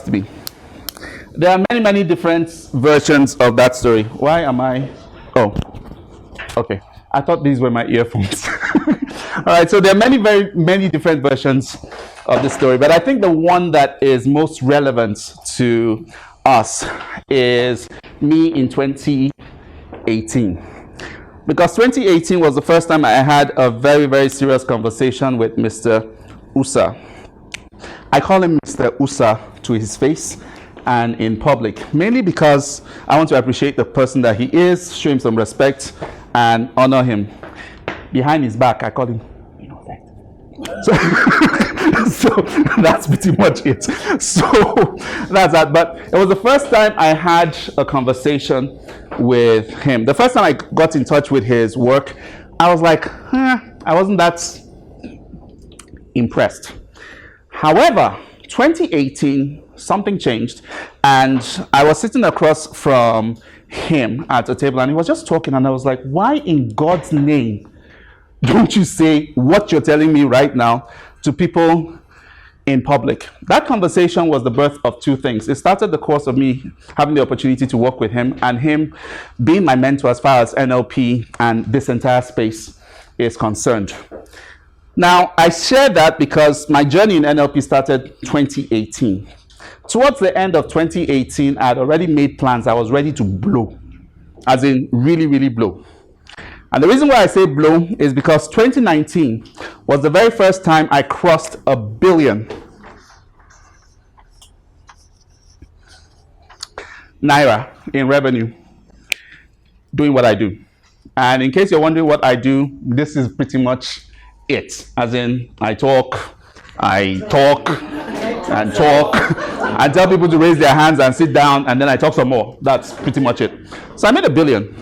trust me. There are many, many different versions of that story. Why am I? Oh, okay. I thought these were my earphones. All right, so there are many different versions of the story, but I think the one that is most relevant to us is me in 2018. Because 2018 was the first time I had a very, very serious conversation with Mr. Usa. I call him Mr. Usa to his face and in public, mainly because I want to appreciate the person that he is, show him some respect, and honor him. Behind his back, I call him so, so that's pretty much it. So that's that. But it was the first time I had a conversation with him. The first time I got in touch with his work, I was like, I wasn't that impressed. However, 2018, something changed, and I was sitting across from him at a table, and he was just talking, and I was like, why in God's name don't you say what you're telling me right now to people in public? That conversation was the birth of two things. It started the course of me having the opportunity to work with him, and him being my mentor as far as NLP and this entire space is concerned. Now, I share that because my journey in NLP started 2018. Towards the end of 2018, I had already made plans. I was ready to blow, as in really, really blow. And the reason why I say blow is because 2019 was the very first time I crossed $1 billion naira in revenue doing what I do. And in case you're wondering what I do, this is pretty much it. As in, I talk and tell people to raise their hands and sit down, and then I talk some more. That's pretty much it. So I made $1 billion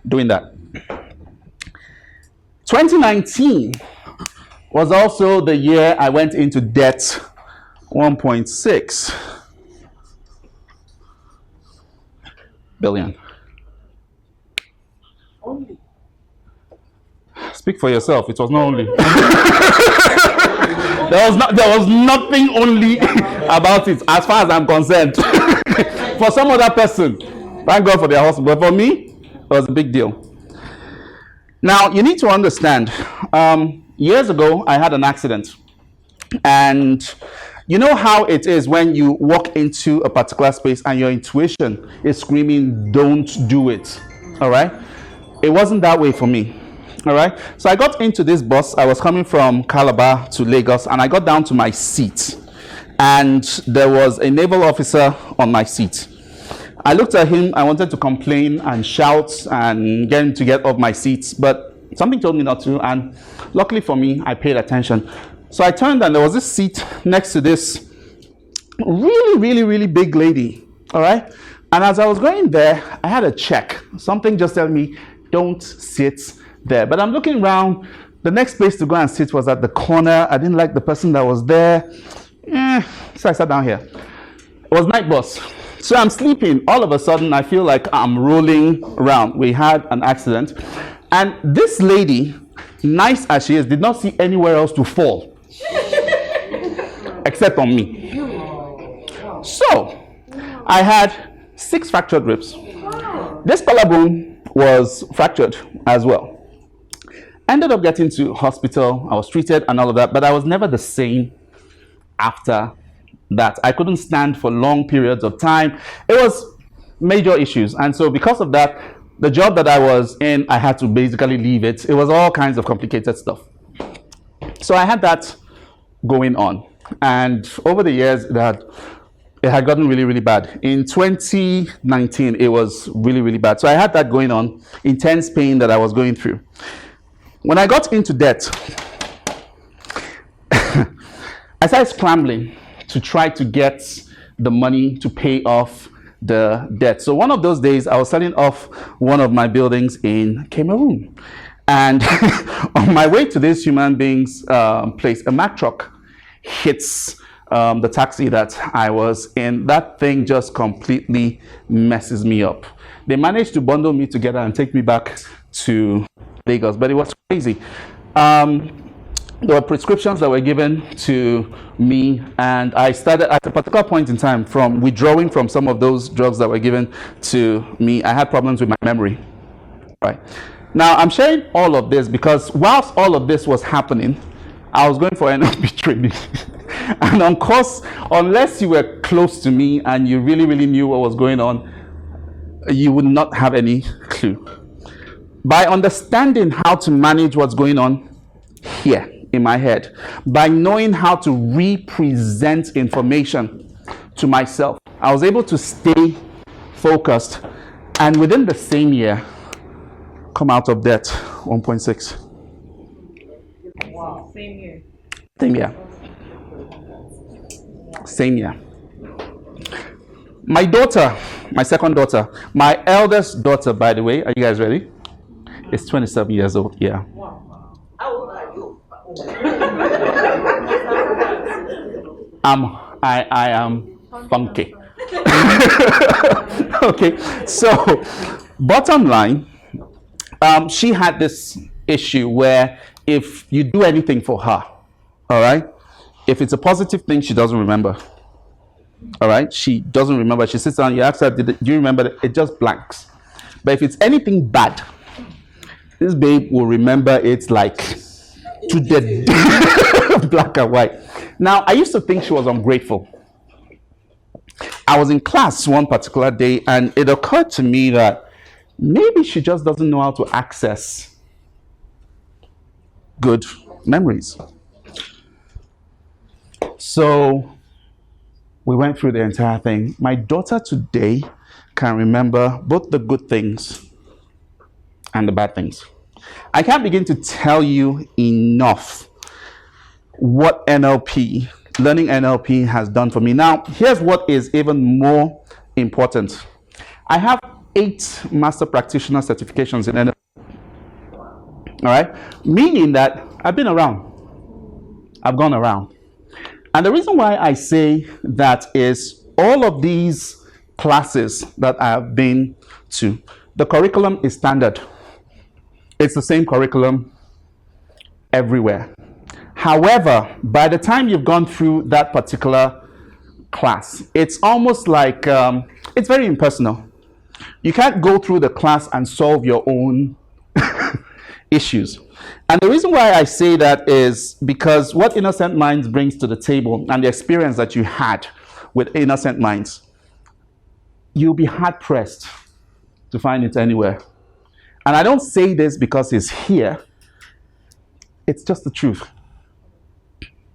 doing that. 2019 was also the year I went into debt, 1.6 billion. Only. Speak for yourself. It was not only. There was nothing only about it, as far as I'm concerned. For some other person, thank God for their hustle, but for me, it was a big deal. Now, you need to understand, years ago, I had an accident. And you know how it is when you walk into a particular space and your intuition is screaming, don't do it. All right? It wasn't that way for me. All right? So I got into this bus. I was coming from Calabar to Lagos, and I got down to my seat. And there was a naval officer on my seat. I looked at him. I wanted to complain and shout and get him to get off my seat, but something told me not to, and luckily for me, I paid attention. So I turned, and there was this seat next to this really, really, really big lady, all right? And as I was going there, I had a check. Something just told me, don't sit there. But I'm looking around. The next place to go and sit was at the corner. I didn't like the person that was there. So I sat down here. It was night bus. So I'm sleeping. All of a sudden, I feel like I'm rolling around. We had an accident. And this lady, nice as she is, did not see anywhere else to fall. Except on me. So, I had 6 fractured ribs. This collarbone was fractured as well. Ended up getting to hospital. I was treated and all of that, but I was never the same after that. I couldn't stand for long periods of time. It was major issues. And so because of that, the job that I was in, I had to basically leave it. It was all kinds of complicated stuff. So I had that going on. And over the years, it had gotten really, really bad. In 2019, it was really, really bad. So I had that going on, intense pain that I was going through. When I got into debt, I started scrambling to try to get the money to pay off the debt. So one of those days, I was selling off one of my buildings in Cameroon. And on my way to this human being's place, a Mack truck hits the taxi that I was in. That thing just completely messes me up. They managed to bundle me together and take me back to Lagos, but it was crazy. there were prescriptions that were given to me, and I started at a particular point in time from withdrawing from some of those drugs that were given to me. I had problems with my memory. Right. Now, I'm sharing all of this because whilst all of this was happening, I was going for NLP training. And of course, unless you were close to me and you really, really knew what was going on, you would not have any clue. By understanding how to manage what's going on here in my head, by knowing how to represent information to myself, I was able to stay focused, and within the same year, come out of debt 1.6. Wow. Same year. Same year. Same year. My daughter, my second daughter, my eldest daughter, by the way, are you guys ready? Is 27 years old. Yeah. Wow. How old are you? I am funky. Okay, so bottom line, she had this issue where if you do anything for her, all right, if it's a positive thing, she doesn't remember. All right, she doesn't remember. She sits down, you ask her, do you remember? It just blanks. But if it's anything bad, this babe will remember it like to the black and white. Now, I used to think she was ungrateful. I was in class one particular day, and it occurred to me that maybe she just doesn't know how to access good memories. So we went through the entire thing. My daughter today can remember both the good things and the bad things. I can't begin to tell you enough what NLP, learning NLP has done for me. Now, here's what is even more important. I have 8 master practitioner certifications in NLP. All right? Meaning that I've been around. I've gone around. And the reason why I say that is all of these classes that I have been to, the curriculum is standard. It's the same curriculum everywhere. However, by the time you've gone through that particular class, it's almost like, it's very impersonal. You can't go through the class and solve your own issues. And the reason why I say that is because what Innocent Minds brings to the table and the experience that you had with Innocent Minds, you'll be hard-pressed to find it anywhere. And I don't say this because it's here. It's just the truth.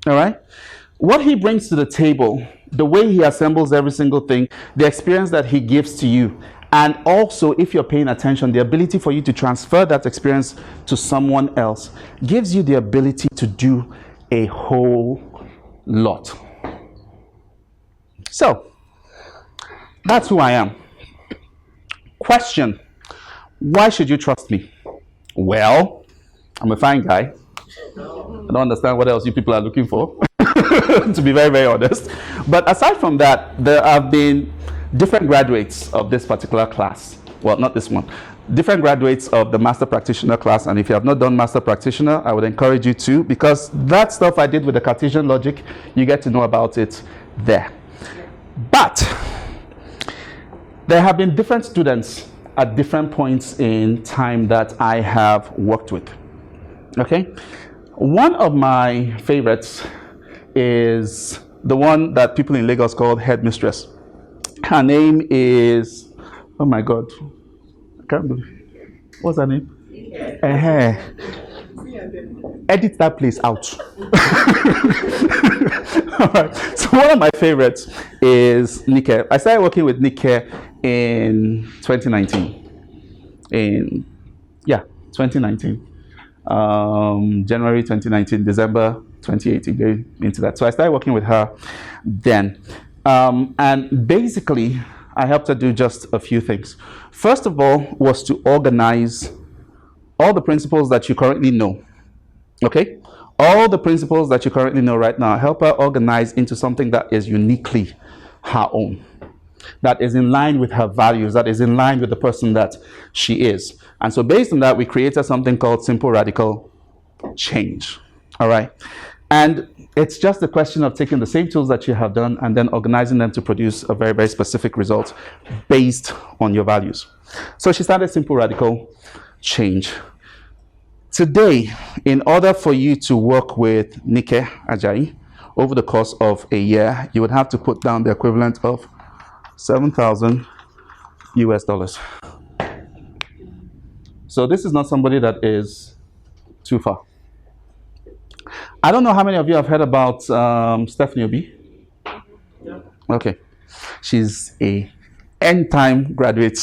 All right? What he brings to the table, the way he assembles every single thing, the experience that he gives to you, and also, if you're paying attention, the ability for you to transfer that experience to someone else gives you the ability to do a whole lot. So, that's who I am. Question: why should you trust me? Well, I'm a fine guy. I don't understand what else you people are looking for, to be very, very honest. But aside from that, there have been different graduates of this particular class. Well, not this one. Different graduates of the Master Practitioner class. And if you have not done Master Practitioner, I would encourage you to, because that stuff I did with the Cartesian logic, you get to know about it there. But there have been different students at different points in time that I have worked with. Okay? One of my favorites is the one that people in Lagos call Headmistress. Her name is, oh my God, I can't believe, what's her name? Edit that place out. All right. So one of my favorites is Nike. I started working with Nike in 2019. 2019. January 2019, December 2018, going into that. So I started working with her then. And basically, I helped her do just a few things. First of all, was to organize all the principles that you currently know. Okay? All the principles that you currently know right now, help her organize into something that is uniquely her own, that is in line with her values, that is in line with the person that she is. And so based on that, we created something called Simple Radical Change. All right. And it's just a question of taking the same tools that you have done and then organizing them to produce a very, very specific result based on your values. So she started Simple Radical Change. Today, in order for you to work with Nike Ajayi over the course of a year, you would have to put down the equivalent of 7,000 US dollars. So this is not somebody that is too far. I don't know how many of you have heard about Stephanie Obi. Yeah. Okay, she's a end-time graduate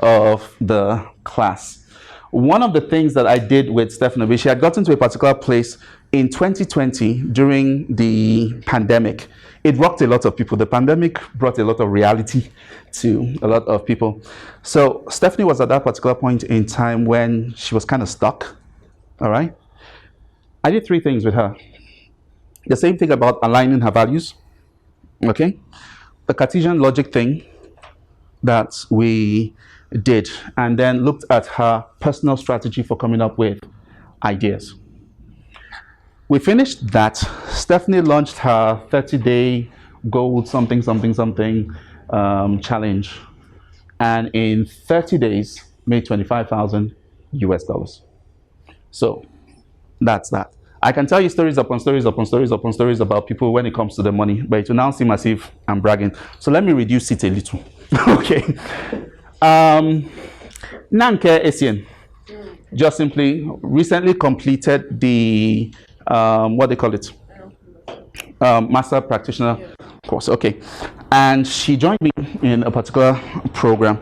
of the class. One of the things that I did with Stephanie Obi, she had gotten to a particular place in 2020 during the pandemic. It rocked a lot of people. The pandemic brought a lot of reality to a lot of people. So Stephanie was at that particular point in time when she was kind of stuck. All right. I did 3 things with her. The same thing about aligning her values. Okay. The Cartesian logic thing that we did, and then looked at her personal strategy for coming up with ideas. We finished that. Stephanie launched her 30-day gold something challenge, and in 30 days made 25,000 US dollars. So that's that. I can tell you stories upon stories upon stories upon stories about people when it comes to the money, but it will now seem as if I'm bragging. So let me reduce it a little. Okay. Nanke Essien just simply recently completed the what they call it, master practitioner course. Okay, and she joined me in a particular program,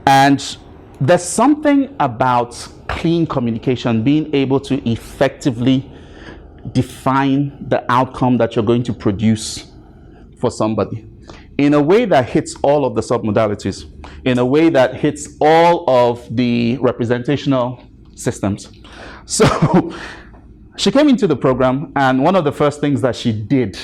and there's something about clean communication, being able to effectively define the outcome that you're going to produce for somebody in a way that hits all of the submodalities, in a way that hits all of the representational systems. So she came into the program, and one of the first things that she did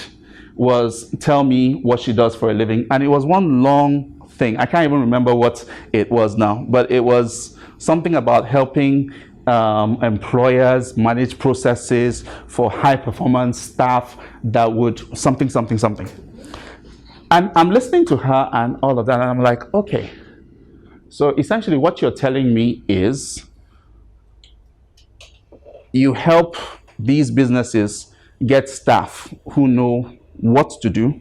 was tell me what she does for a living. And it was one long thing. I can't even remember what it was now, but it was something about helping employers manage processes for high performance staff that would something. And I'm listening to her and all of that, and I'm like, okay. So essentially what you're telling me is you help these businesses get staff who know what to do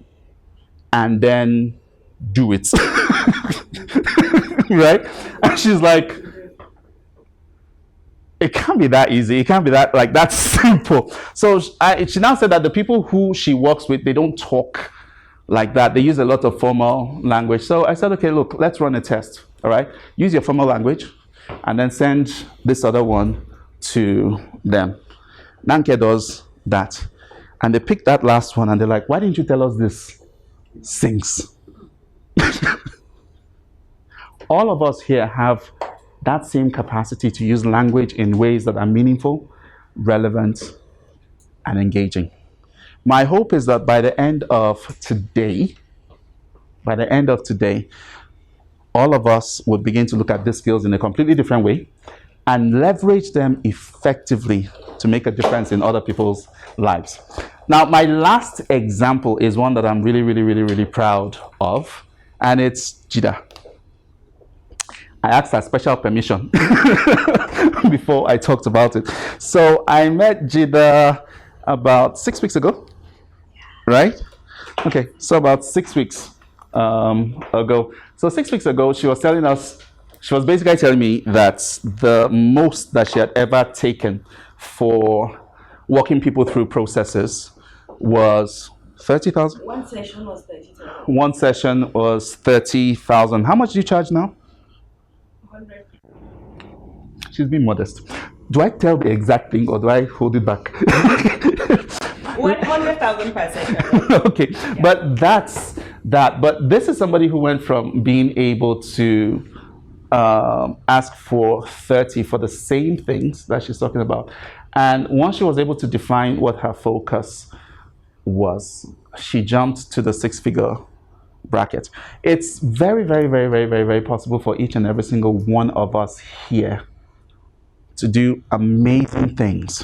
and then do it. Right? And she's like, it can't be that easy. It can't be that, like, that's simple. So she now said that the people who she works with, they don't talk like that. They use a lot of formal language. So I said, okay, look, let's run a test. All right? Use your formal language and then send this other one to them. Nanke does that. And they pick that last one and they're like, why didn't you tell us this? Sings. All of us here have that same capacity to use language in ways that are meaningful, relevant, and engaging. My hope is that by the end of today, all of us would begin to look at these skills in a completely different way and leverage them effectively to make a difference in other people's lives. Now, my last example is one that I'm really proud of, and it's Jida. I asked her special permission before I talked about it. So I met Jida about 6 weeks ago, right? Okay, so about 6 weeks ago. So 6 weeks ago, she was basically telling me that the most that she had ever taken for walking people through processes was 30,000. One session was 30,000. One session was 30,000. How much do you charge now? 100. She's being modest. Do I tell the exact thing or do I hold it back? 100,000 per session. Okay, yeah. But that's that. But this is somebody who went from being able to ask for 30 for the same things that she's talking about. And once she was able to define what her focus was, she jumped to the 6-figure bracket. It's very possible for each and every single one of us here to do amazing things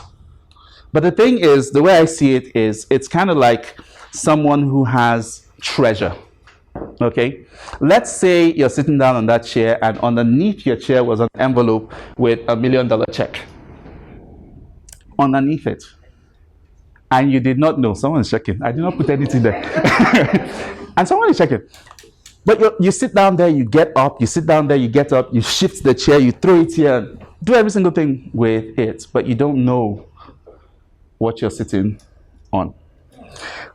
But the thing is, the way I see it is, it's kind of like someone who has treasure. Okay? Let's say you're sitting down on that chair, and underneath your chair was an envelope with $1 million check. Underneath it. And you did not know. Someone is checking. I did not put anything there. And someone is checking. But you sit down there, you get up, you sit down there, you get up, you shift the chair, you throw it here, and do every single thing with it, but you don't know what you're sitting on.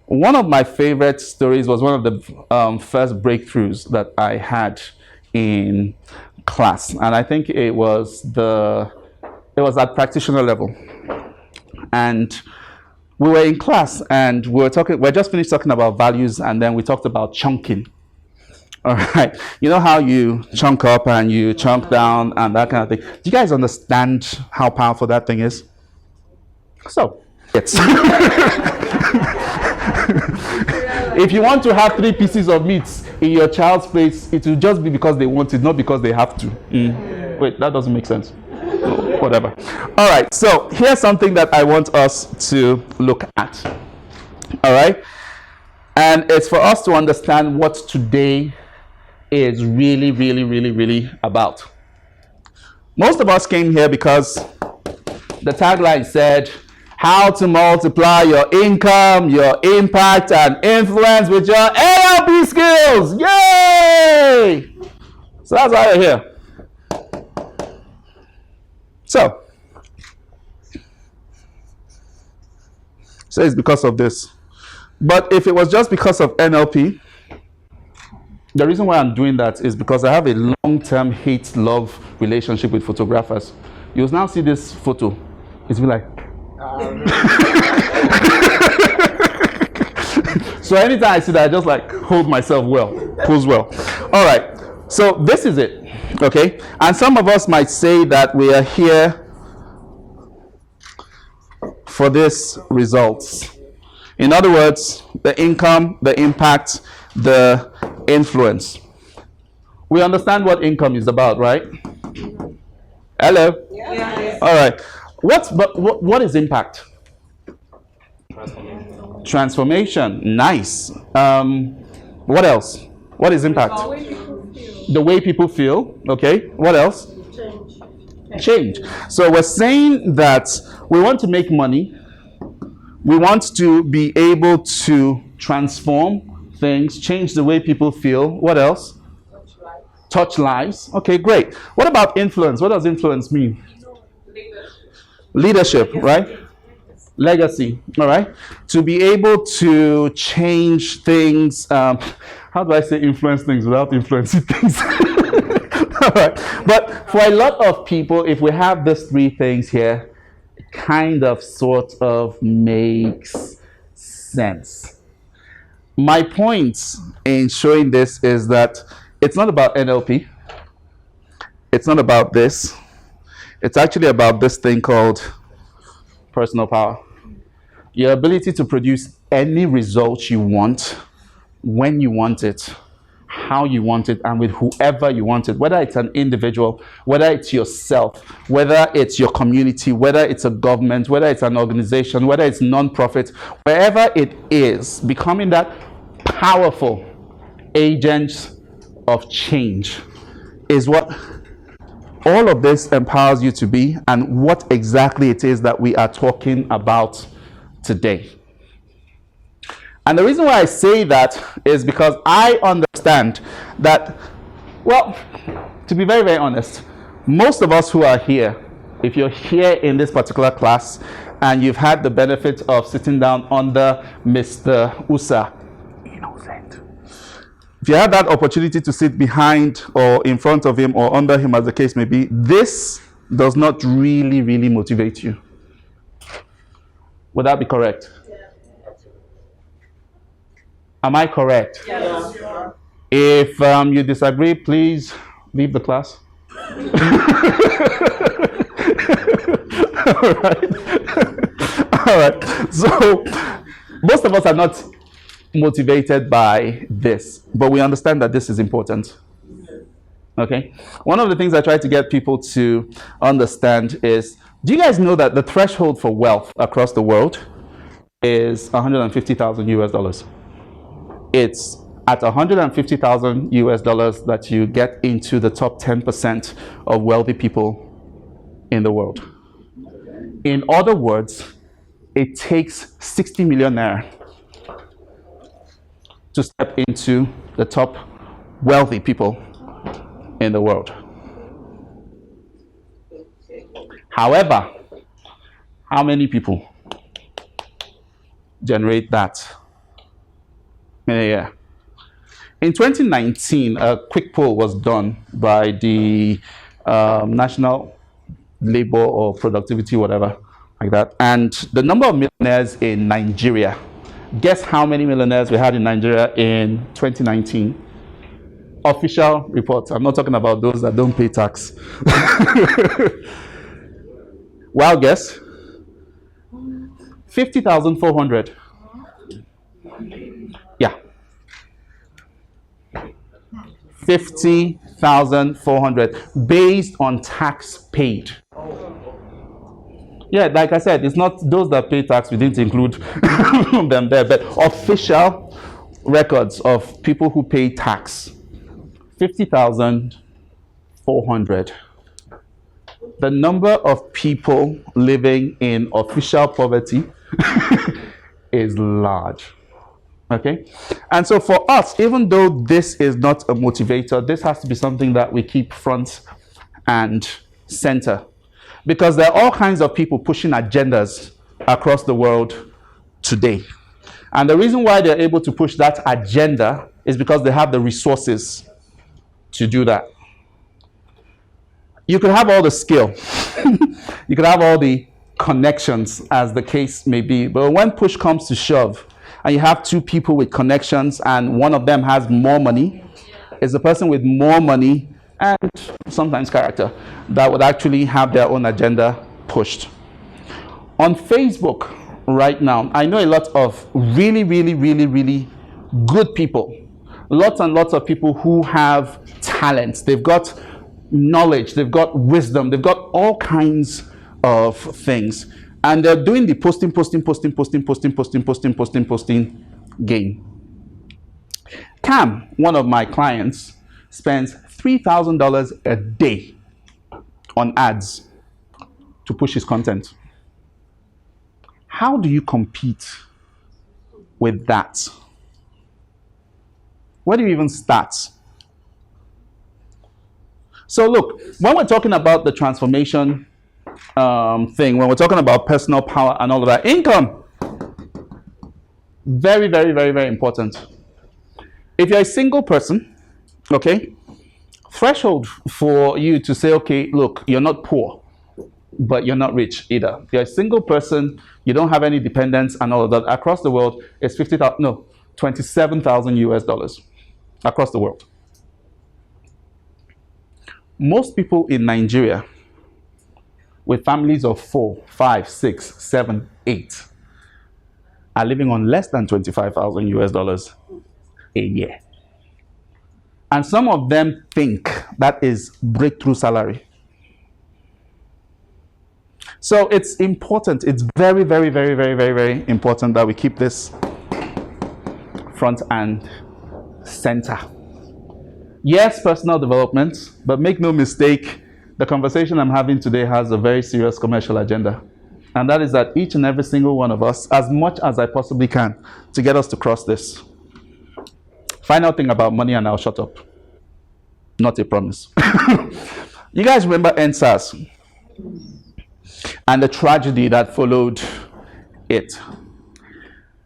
One of my favorite stories was one of the first breakthroughs that I had in class, and I think it was at practitioner level. And we were in class, and we just finished talking about values, and then we talked about chunking. All right, you know how you chunk up and you chunk down and that kind of thing. Do you guys understand how powerful that thing is? So, yes. If you want to have 3 pieces of meat in your child's place, it will just be because they want it, not because they have to. Wait, that doesn't make sense. Whatever. All right, so here's something that I want us to look at. All right, and it's for us to understand what today is really, really, really, really about. Most of us came here because the tagline said, how to multiply your income, your impact, and influence with your NLP skills. Yay! So that's why you're here. So it's because of this. But if it was just because of NLP, the reason why I'm doing that is because I have a long-term hate-love relationship with photographers. You'll now see this photo. It's be like... So anytime I see that, I just like hold myself well, pose well. All right, so this is it, okay? And some of us might say that we are here for this results. In other words, the income, the impact, the influence. We understand what income is about, right? Hello? Yeah. All right. What is impact? Transformation. Nice. What else? What is impact? The way people feel. Okay. What else? Change. So we're saying that we want to make money. We want to be able to transform things, change the way people feel. What else? Touch lives. Okay, great. What about influence? What does influence mean? Leadership, right? Legacy, all right? To be able to change things. How do I say influence things without influencing things? All right. But for a lot of people, if we have these 3 things here, it kind of sort of makes sense. My point in showing this is that it's not about NLP. It's not about this. It's actually about this thing called personal power. Your ability to produce any result you want, when you want it, how you want it, and with whoever you want it, whether it's an individual, whether it's yourself, whether it's your community, whether it's a government, whether it's an organization, whether it's non-profit, wherever it is, becoming that powerful agent of change is what all of this empowers you to be, and what exactly it is that we are talking about today. And the reason why I say that is because I understand that, well, to be very, very honest, most of us who are here, if you're here in this particular class and you've had the benefit of sitting down under Mr. Usa, innocent. If you had that opportunity to sit behind or in front of him or under him, as the case may be, this does not really, really motivate you. Would that be correct? Am I correct? Yes. If you disagree, please leave the class. All right. All right. So most of us are not motivated by this, but we understand that this is important. Okay? One of the things I try to get people to understand is Do you guys know that the threshold for wealth across the world is 150,000 US dollars? It's at 150,000 US dollars that you get into the top 10% of wealthy people in the world. In other words, it takes 60 million naira to step into the top wealthy people in the world. However, how many people generate that in a year? In 2019, a quick poll was done by the National Labor or Productivity, whatever, like that. And the number of millionaires in Nigeria, guess how many millionaires we had in Nigeria in 2019? Official reports. I'm not talking about those that don't pay tax. Wild guess? 50,400. Yeah. 50,400 based on tax paid. Yeah, like I said, it's not those that pay tax, we didn't include them there, but official records of people who pay tax. 50,400. The number of people living in official poverty is large. Okay? And so for us, even though this is not a motivator, this has to be something that we keep front and center. Because there are all kinds of people pushing agendas across the world today. And the reason why they're able to push that agenda is because they have the resources to do that. You could have all the skill. You could have all the connections, as the case may be. But when push comes to shove, and you have two people with connections, and one of them has more money, it's the person with more money and sometimes character that would actually have their own agenda pushed. On Facebook right now, I know a lot of really good people. Lots and lots of people who have talents. They've got knowledge, they've got wisdom, they've got all kinds of things. And they're doing the posting game. Cam, one of my clients, spends $3,000 a day on ads to push his content. How do you compete with that? Where do you even start? So look, when we're talking about the transformation thing, when we're talking about personal power and all of that, income, very important. If you're a single person, okay, threshold for you to say, okay, look, you're not poor, but you're not rich either. You're a single person, you don't have any dependents and all of that. Across the world, it's 27,000 US dollars across the world. Most people in Nigeria with families of 4, 5, 6, 7, 8 are living on less than 25,000 US dollars a year. And some of them think that is breakthrough salary. So it's important, it's very important that we keep this front and center. Yes, personal development, but make no mistake, the conversation I'm having today has a very serious commercial agenda. And that is that each and every single one of us, as much as I possibly can, to get us to cross this. Final thing about money, and I'll shut up. Not a promise. You guys remember NSAS and the tragedy that followed it.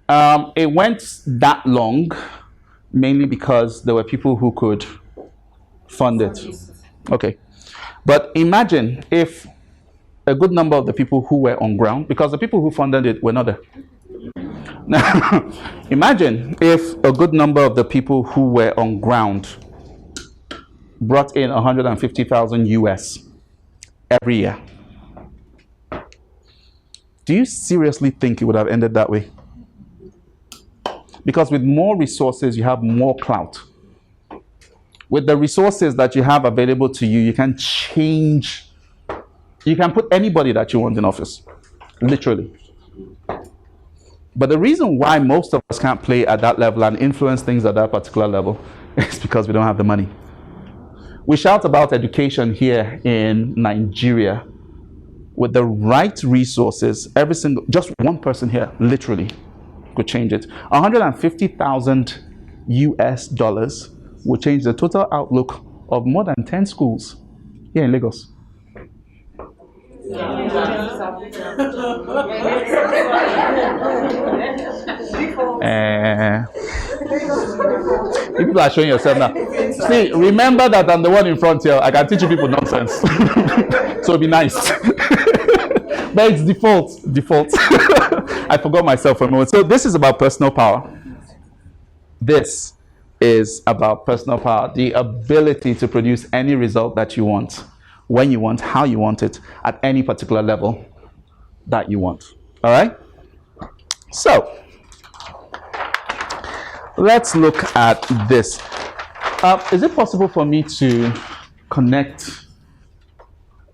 It went that long mainly because there were people who could fund it. Okay. But imagine if a good number of the people who were on ground, because the people who funded it were not there. Now, imagine if a good number of the people who were on ground brought in 150,000 US every year. Do you seriously think it would have ended that way? Because with more resources, you have more clout. With the resources that you have available to you, you can change You can put anybody that you want in office, literally. But the reason why most of us can't play at that level and influence things at that particular level is because we don't have the money. We shout about education here in Nigeria. With the right resources, just one person here literally could change it. $150,000 US will change the total outlook of more than 10 schools here in Lagos. You people are showing yourself now. See, remember that I'm the one in front here. I can teach you people nonsense. So be nice. But it's default. I forgot myself for a moment. So this is about personal power. This is about personal power. The ability to produce any result that you want, when you want, how you want it, at any particular level that you want. All right? So, let's look at this. Is it possible for me to connect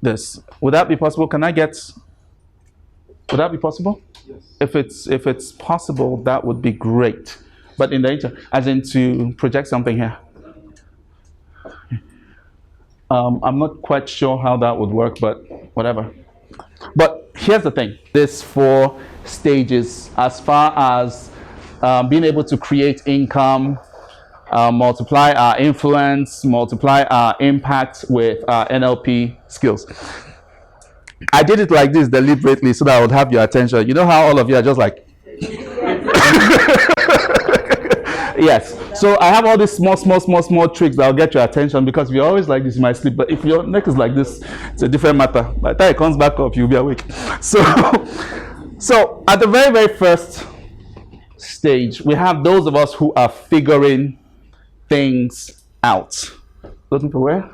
this? Would that be possible? Would that be possible? Yes. If it's possible, that would be great. But in the as in to project something here. I'm not quite sure how that would work, but whatever. But here's the thing. This 4 stages as far as being able to create income, multiply our influence, multiply our impact with our NLP skills. I did it like this deliberately so that I would have your attention. You know how all of you are just like... Yes. So I have all these small tricks that will get your attention, because if you're always like this, you might sleep. But if your neck is like this, it's a different matter. By the time it comes back up, you'll be awake. So at the very, very first stage, we have those of us who are figuring things out. Looking for where?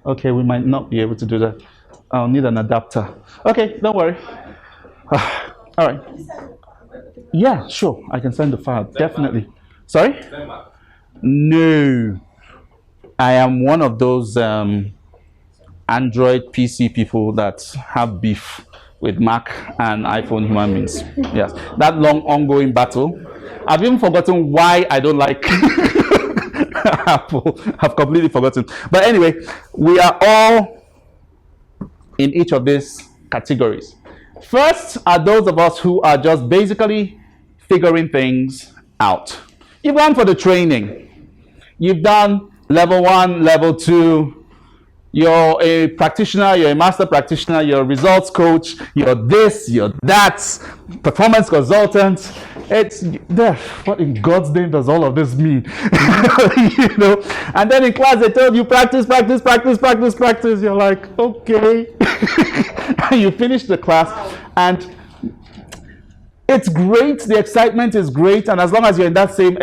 Okay, we might not be able to do that. I'll need an adapter. Okay, don't worry. All right. Yeah, sure. I can send the file. Definitely. Sorry? No. I am one of those Android PC people that have beef with Mac and iPhone human beings. Yes. That long ongoing battle. I've even forgotten why I don't like Apple. I've completely forgotten. But anyway, we are all in each of these categories. First are those of us who are just basically figuring things out. You've gone for the training. You've done level 1, level 2. You're a practitioner, you're a master practitioner, you're a results coach, you're this, you're that, performance consultant. It's there. What in God's name does all of this mean? You know? And then in class they told you practice. You're like, okay. And you finish the class and it's great, the excitement is great, and as long as you're in that same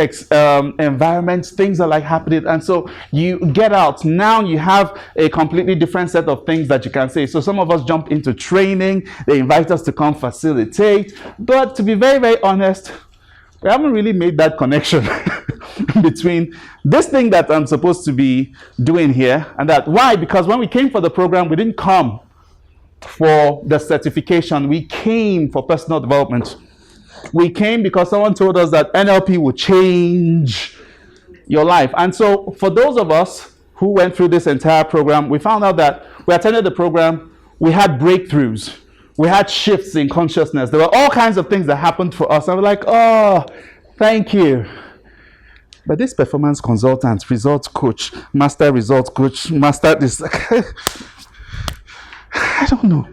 environment, things are like happening, and so you get out. Now you have a completely different set of things that you can say. So some of us jump into training, they invite us to come facilitate, but to be very, very honest, we haven't really made that connection between this thing that I'm supposed to be doing here and that. Why? Because when we came for the program, we didn't come for the certification, we came for personal development. We came because someone told us that NLP will change your life. And so for those of us who went through this entire program, we found out that we attended the program, we had breakthroughs, we had shifts in consciousness. There were all kinds of things that happened for us. And we're like, oh, thank you. But this performance consultant, results coach, master results coach, master this, I don't know.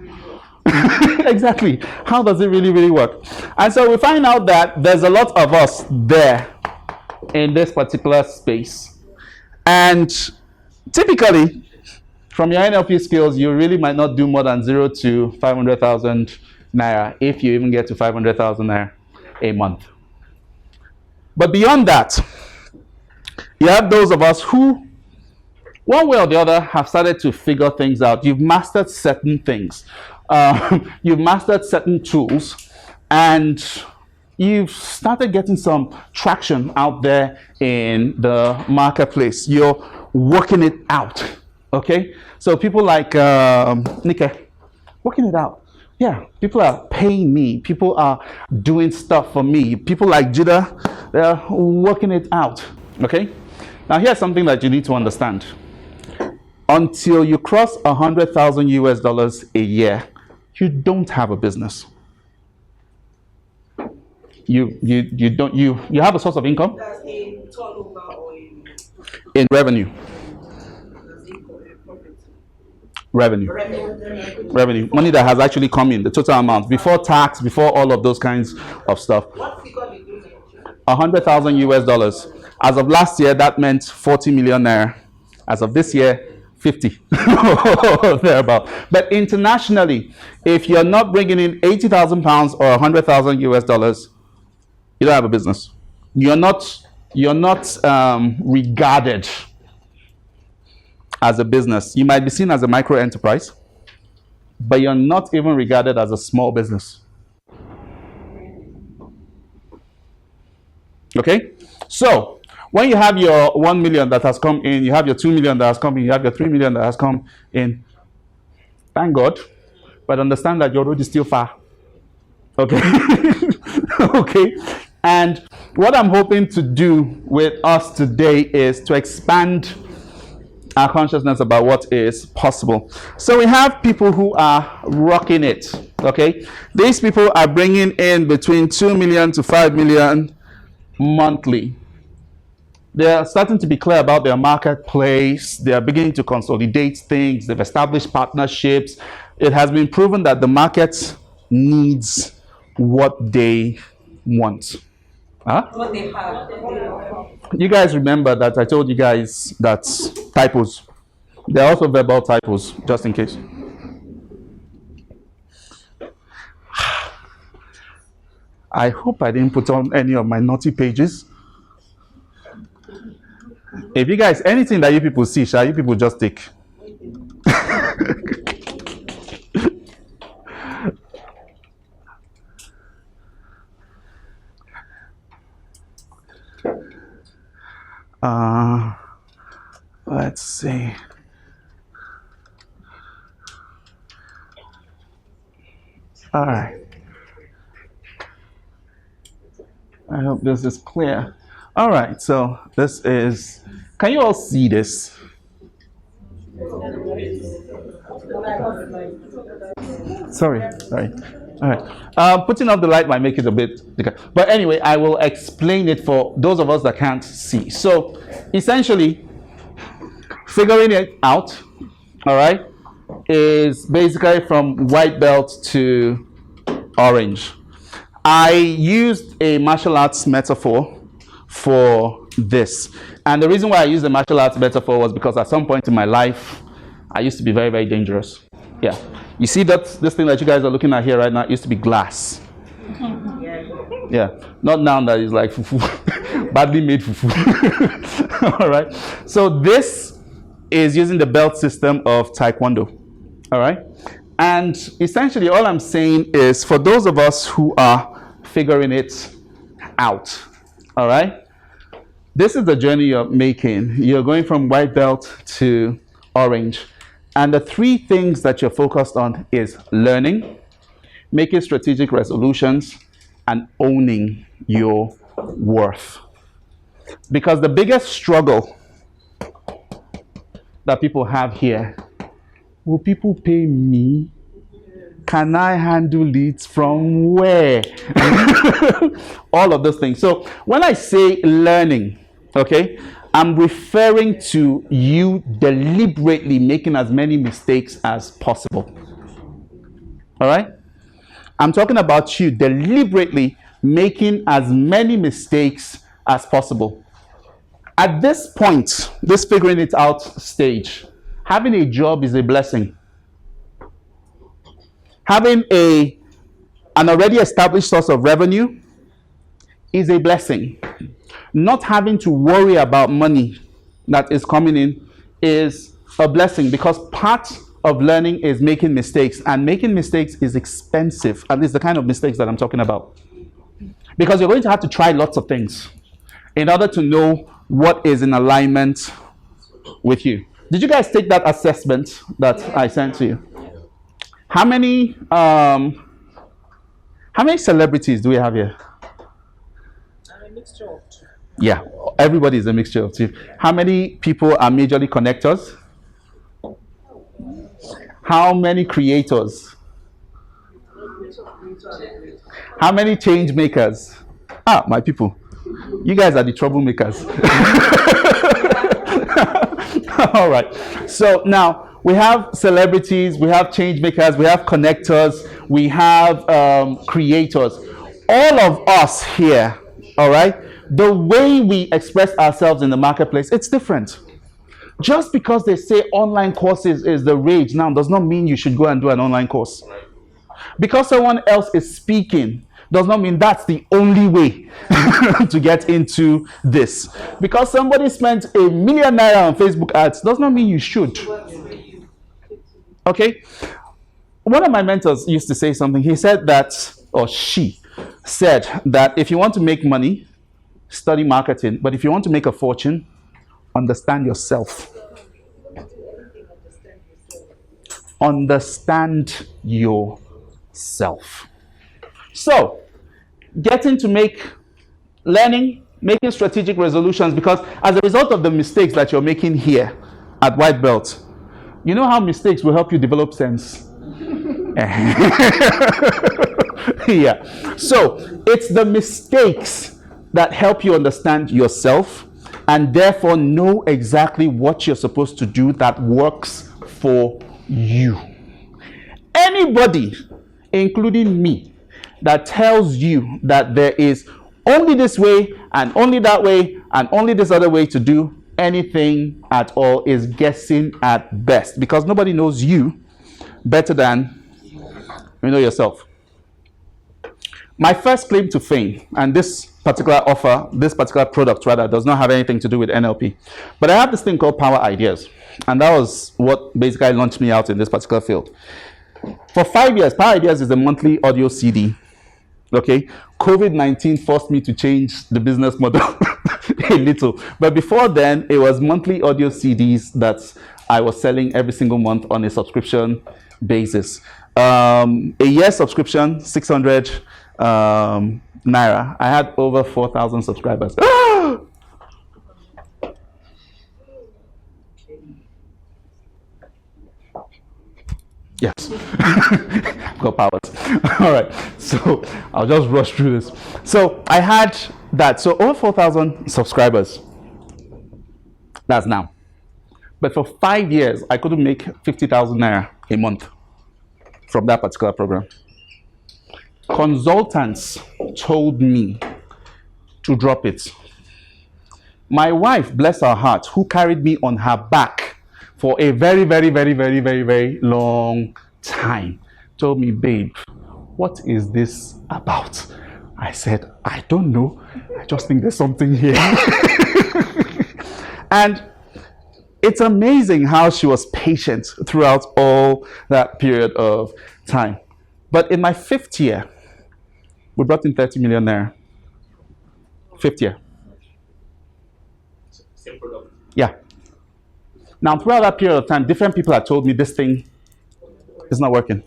Exactly. How does it really work? And so we find out that there's a lot of us there in this particular space. And typically, from your NLP skills, you really might not do more than 0 to 500,000 naira, if you even get to 500,000 naira a month. But beyond that, you have those of us who, one way or the other, have started to figure things out. You've mastered certain things. You've mastered certain tools, and you've started getting some traction out there in the marketplace. You're working it out. Okay? So people like Nike, working it out. Yeah, people are paying me. People are doing stuff for me. People like Judah, they're working it out. Okay? Now here's something that you need to understand. Until you cross 100,000 US dollars a year, you don't have a business. You have a source of income? That's in turnover or In revenue. Revenue. Money that has actually come in, the total amount, before tax, before all of those kinds of stuff. What figure did you mention? 100,000 US dollars. As of last year, that meant 40 million naira. As of this year, 50. Thereabout. But internationally, if you're not bringing in 80,000 pounds or 100,000 US dollars, you don't have a business. You're not regarded as a business. You might be seen as a micro enterprise, but you're not even regarded as a small business. Okay? So, when you have your 1 million that has come in, you have your 2 million that has come in, you have your 3 million that has come in, thank God, but understand that your road is still far. Okay? Okay? And what I'm hoping to do with us today is to expand our consciousness about what is possible. So we have people who are rocking it. Okay? These people are bringing in between 2 million to 5 million monthly. They are starting to be clear about their marketplace. They are beginning to consolidate things. They've established partnerships. It has been proven that the market needs what they want. Huh? What they have. You guys remember that I told you guys that typos. There are also verbal typos, just in case. I hope I didn't put on any of my naughty pages. If you guys, anything that you people see, shall you people just take? Let's see. All right. I hope this is clear. All right, so this is, can you all see this? Sorry. All right. Putting up the light might make it a bit bigger. But anyway, I will explain it for those of us that can't see. So essentially, figuring it out, all right, is basically from white belt to orange. I used a martial arts metaphor for this. And the reason why I used the martial arts metaphor was because at some point in my life, I used to be very, very dangerous. Yeah. You see that this thing that you guys are looking at here right now used to be glass. Yeah. Not now that it's like fufu. Badly made fufu. All right. So this is using the belt system of Taekwondo. All right. And essentially all I'm saying is for those of us who are figuring it out, all right, this is the journey you're making. You're going from white belt to orange. And the three things that you're focused on is learning, making strategic resolutions, and owning your worth. Because the biggest struggle that people have here, will people pay me? Can I handle it from where? All of those things. So when I say learning, okay, I'm referring to you deliberately making as many mistakes as possible. All right? I'm talking about you deliberately making as many mistakes as possible. At this point, this figuring it out stage, having a job is a blessing. Having an already established source of revenue is a blessing. Not having to worry about money that is coming in is a blessing, because part of learning is making mistakes, and making mistakes is expensive, and it's the kind of mistakes that I'm talking about. Because you're going to have to try lots of things in order to know what is in alignment with you. Did you guys take that assessment that I sent to you? How many celebrities do we have here? I'm a mixture of two. Yeah, everybody is a mixture of two. How many people are majorly connectors? How many creators? How many change makers? Ah, my people, you guys are the troublemakers. All right. So now we have celebrities, we have change makers, we have connectors, we have creators. All of us here, all right, the way we express ourselves in the marketplace, it's different. Just because they say online courses is the rage now does not mean you should go and do an online course. Because someone else is speaking does not mean that's the only way to get into this. Because somebody spent £1 million on Facebook ads does not mean you should. Okay? One of my mentors used to say something. He said that, or she said that if you want to make money, study marketing. But if you want to make a fortune, understand yourself. Understand yourself. So, getting to learning, making strategic resolutions, because as a result of the mistakes that you're making here at White Belt, you know how mistakes will help you develop sense. Yeah. So, it's the mistakes that help you understand yourself and therefore know exactly what you're supposed to do that works for you. Anybody, including me, that tells you that there is only this way and only that way and only this other way to do anything at all is guessing at best, because nobody knows you better than you know yourself. My first claim to fame, and this particular product rather, does not have anything to do with NLP, but I have this thing called Power Ideas, and that was what basically launched me out in this particular field. For 5 years, Power Ideas is a monthly audio CD. Okay, COVID-19 forced me to change the business model a little, but before then, it was monthly audio CDs that I was selling every single month on a subscription basis. A year subscription, 600 naira. I had over 4,000 subscribers. Yes. Got powers. All right. So I'll just rush through this. So I had that. So over 4,000 subscribers. That's now. But for 5 years, I couldn't make 50,000 naira a month from that particular program. Consultants told me to drop it. My wife, bless her heart, who carried me on her back for a very, very, very, very, very, very long time, told me, babe, what is this about? I said, I don't know. I just think there's something here. And it's amazing how she was patient throughout all that period of time. But in my 5th year, we brought in 30 million naira. 5th year. Same product. Yeah. Now, throughout that period of time, different people had told me this thing is not working.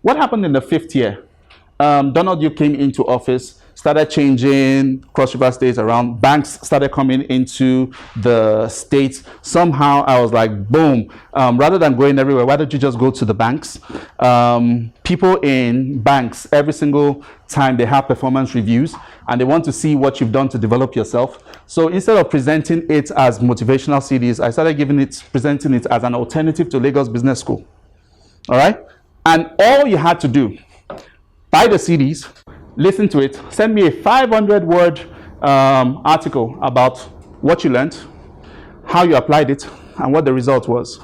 What happened in the 5th year? Donald Duke came into office, started changing Cross River states around. Banks started coming into the states. Somehow I was like, boom, rather than going everywhere, why don't you just go to the banks? People in banks, every single time they have performance reviews and they want to see what you've done to develop yourself. So instead of presenting it as motivational CDs, I started presenting it as an alternative to Lagos Business School. All right? And all you had to do, buy the CDs, listen to it, send me a 500-word article about what you learned, how you applied it, and what the result was.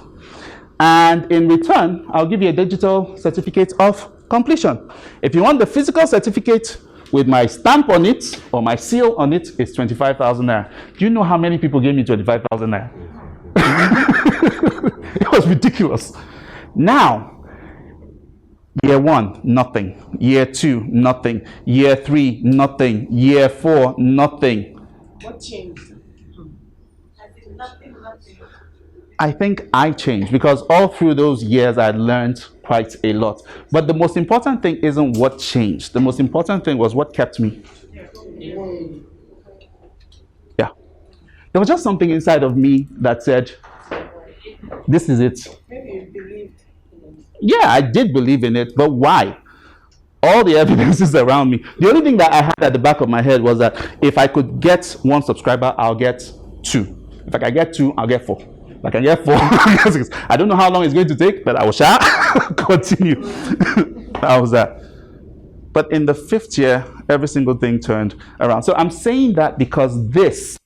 And in return, I'll give you a digital certificate of completion. If you want the physical certificate with my stamp on it or my seal on it, it's 25,000 naira. Do you know how many people gave me 25,000 naira? It was ridiculous. Now, Year 1, nothing. Year 2, nothing. Year 3, nothing. Year 4, nothing. What changed? I think I changed because all through those years I learned quite a lot. But the most important thing isn't what changed. The most important thing was what kept me. Yeah. There was just something inside of me that said, this is it. Maybe you believed. Yeah, I did believe in it, but why? All the evidences around me. The only thing that I had at the back of my head was that if I could get 1 subscriber, I'll get 2. If I can get 2, I'll get 4. If I can get 4, I'll get 6. I don't know how long it's going to take, but I will shall continue. That was that. But in the 5th year, every single thing turned around. So I'm saying that because this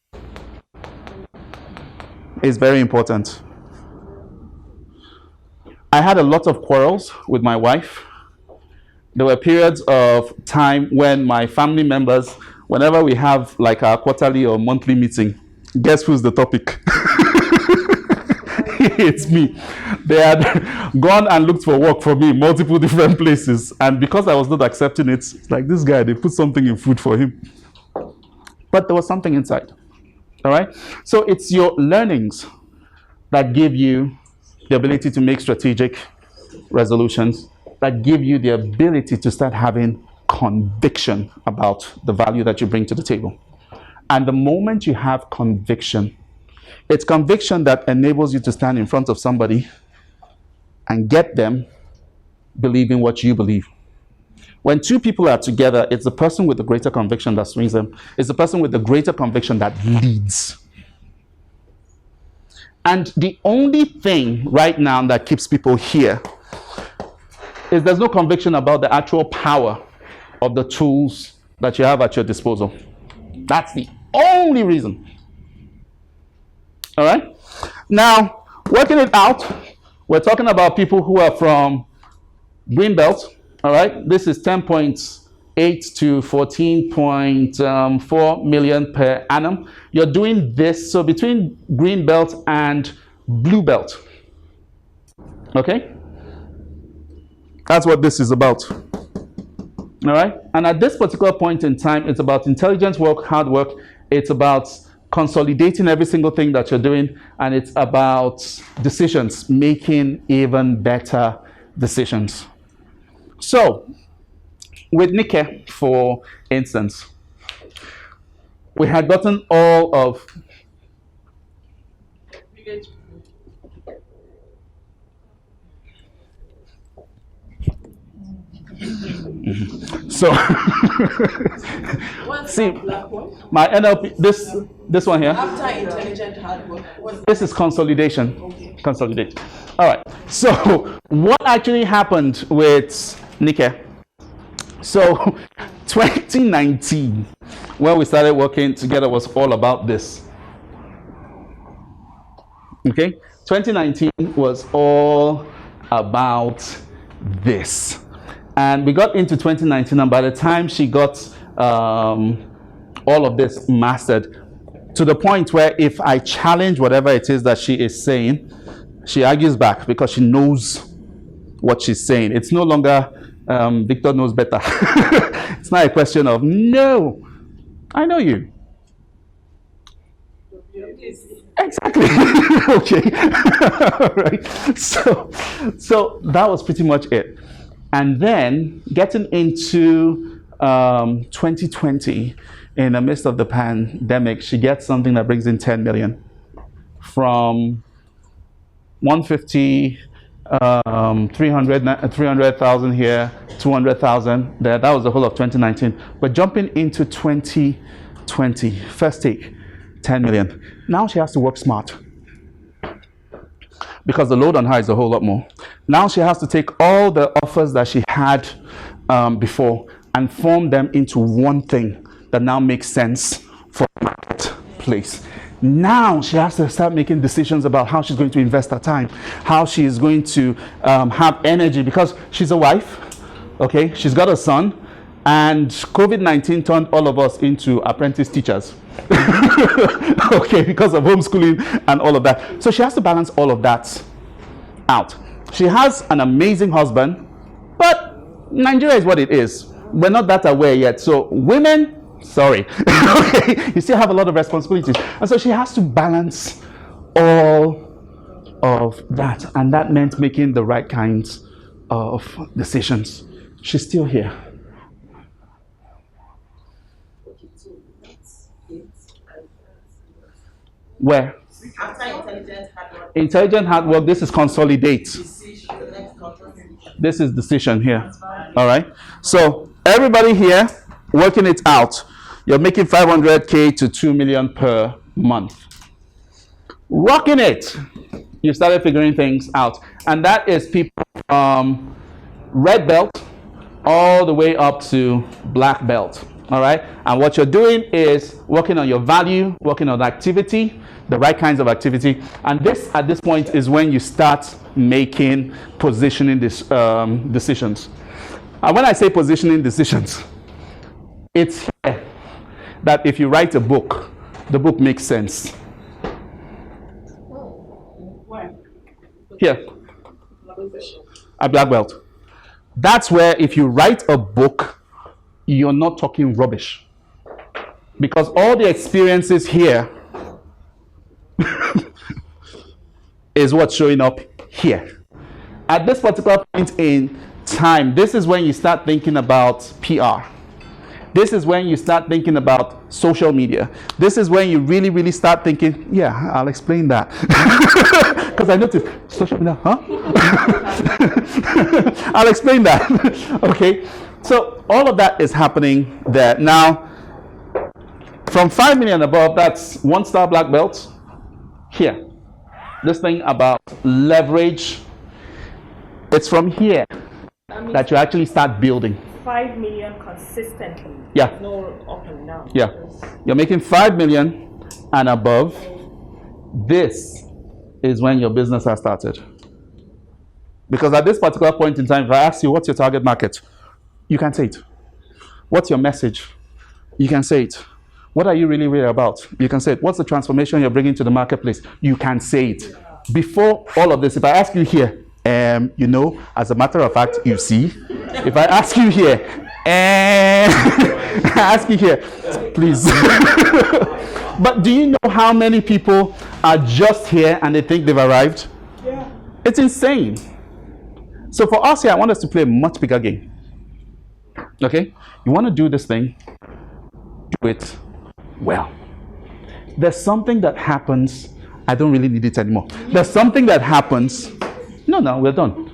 is very important. I had a lot of quarrels with my wife. There were periods of time when my family members, whenever we have like our quarterly or monthly meeting, guess who's the topic? It's me. They had gone and looked for work for me in multiple different places. And because I was not accepting it, it's like this guy, they put something in food for him. But there was something inside. All right? So it's your learnings that give you the ability to make strategic resolutions, that give you the ability to start having conviction about the value that you bring to the table. And the moment you have conviction, it's conviction that enables you to stand in front of somebody and get them believing what you believe. When 2 people are together, it's the person with the greater conviction that swings them. It's the person with the greater conviction that leads. And the only thing right now that keeps people here is there's no conviction about the actual power of the tools that you have at your disposal. That's the only reason. All right? Now, working it out, we're talking about people who are from Greenbelt. All right? This is 10.8 to 14.4 million per annum. You're doing this, so between Greenbelt and Blue Belt. Okay? That's what this is about. All right? And at this particular point in time, it's about intelligent work, hard work. It's about consolidating every single thing that you're doing. And it's about decisions, making even better decisions. So, with Nike, for instance, we had gotten all of So, see, my NLP, this one here. After intelligent hard work, This is consolidation. Okay. Consolidate. All right. So, what actually happened with Nike? So, 2019, when we started working together, was all about this. Okay? 2019 was all about this. And we got into 2019, and by the time she got all of this mastered, to the point where if I challenge whatever it is that she is saying, she argues back because she knows what she's saying. It's no longer Victor knows better. It's not a question of, no, I know you. Exactly. Okay. All right. So that was pretty much it. And then getting into 2020, in the midst of the pandemic, she gets something that brings in 10 million from 150, 300,000 here, 200,000 there. That was the whole of 2019. But jumping into 2020, first take, 10 million. Now she has to work smart, because the load on her is a whole lot more. Now she has to take all the offers that she had before and form them into one thing that now makes sense for the marketplace. Now she has to start making decisions about how she's going to invest her time, how she is going to have energy, because she's a wife, okay? She's got a son, and COVID-19 turned all of us into apprentice teachers. Okay, because of homeschooling and all of that. So she has to balance all of that out. She has an amazing husband, but Nigeria is what it is. We're not that aware yet. So women, sorry, okay, you still have a lot of responsibilities. And so she has to balance all of that. And that meant making the right kinds of decisions. She's still here. Where? After intelligent hard work. Intelligent hard work, this is consolidate. This is decision here. All right. So everybody here working it out. You're making 500K to 2 million per month. Rocking it. You started figuring things out. And that is people from red belt all the way up to black belt. All right. And what you're doing is working on your value, working on activity, the right kinds of activity. And this, at this point, is when you start making positioning decisions. And when I say positioning decisions, it's here that if you write a book, the book makes sense. Where? Here, at black belt. That's where if you write a book, you're not talking rubbish. Because all the experiences here is what's showing up here. At this particular point in time, this is when you start thinking about PR. This is when you start thinking about social media. This is when you really, really start thinking, yeah, I'll explain that. Because I noticed, social media, huh? I'll explain that. Okay, so all of that is happening there. Now, from 5 million above, that's 1-star black belt. Here, this thing about leverage, it's from here that you actually start building. 5 million consistently. Yeah. No up and down. Yeah. You're making 5 million and above. This is when your business has started. Because at this particular point in time, if I ask you, what's your target market? You can say it. What's your message? You can say it. What are you really about? You can say it. What's the transformation you're bringing to the marketplace? You can say it. Before all of this, if I ask you here, you know, as a matter of fact, you see, if I ask you here, I ask you here, please. But do you know how many people are just here and they think they've arrived? Yeah. It's insane. So for us here, I want us to play a much bigger game. Okay? You want to do this thing, do it well. There's something that happens. I don't really need it anymore. There's something that happens. No, we're done.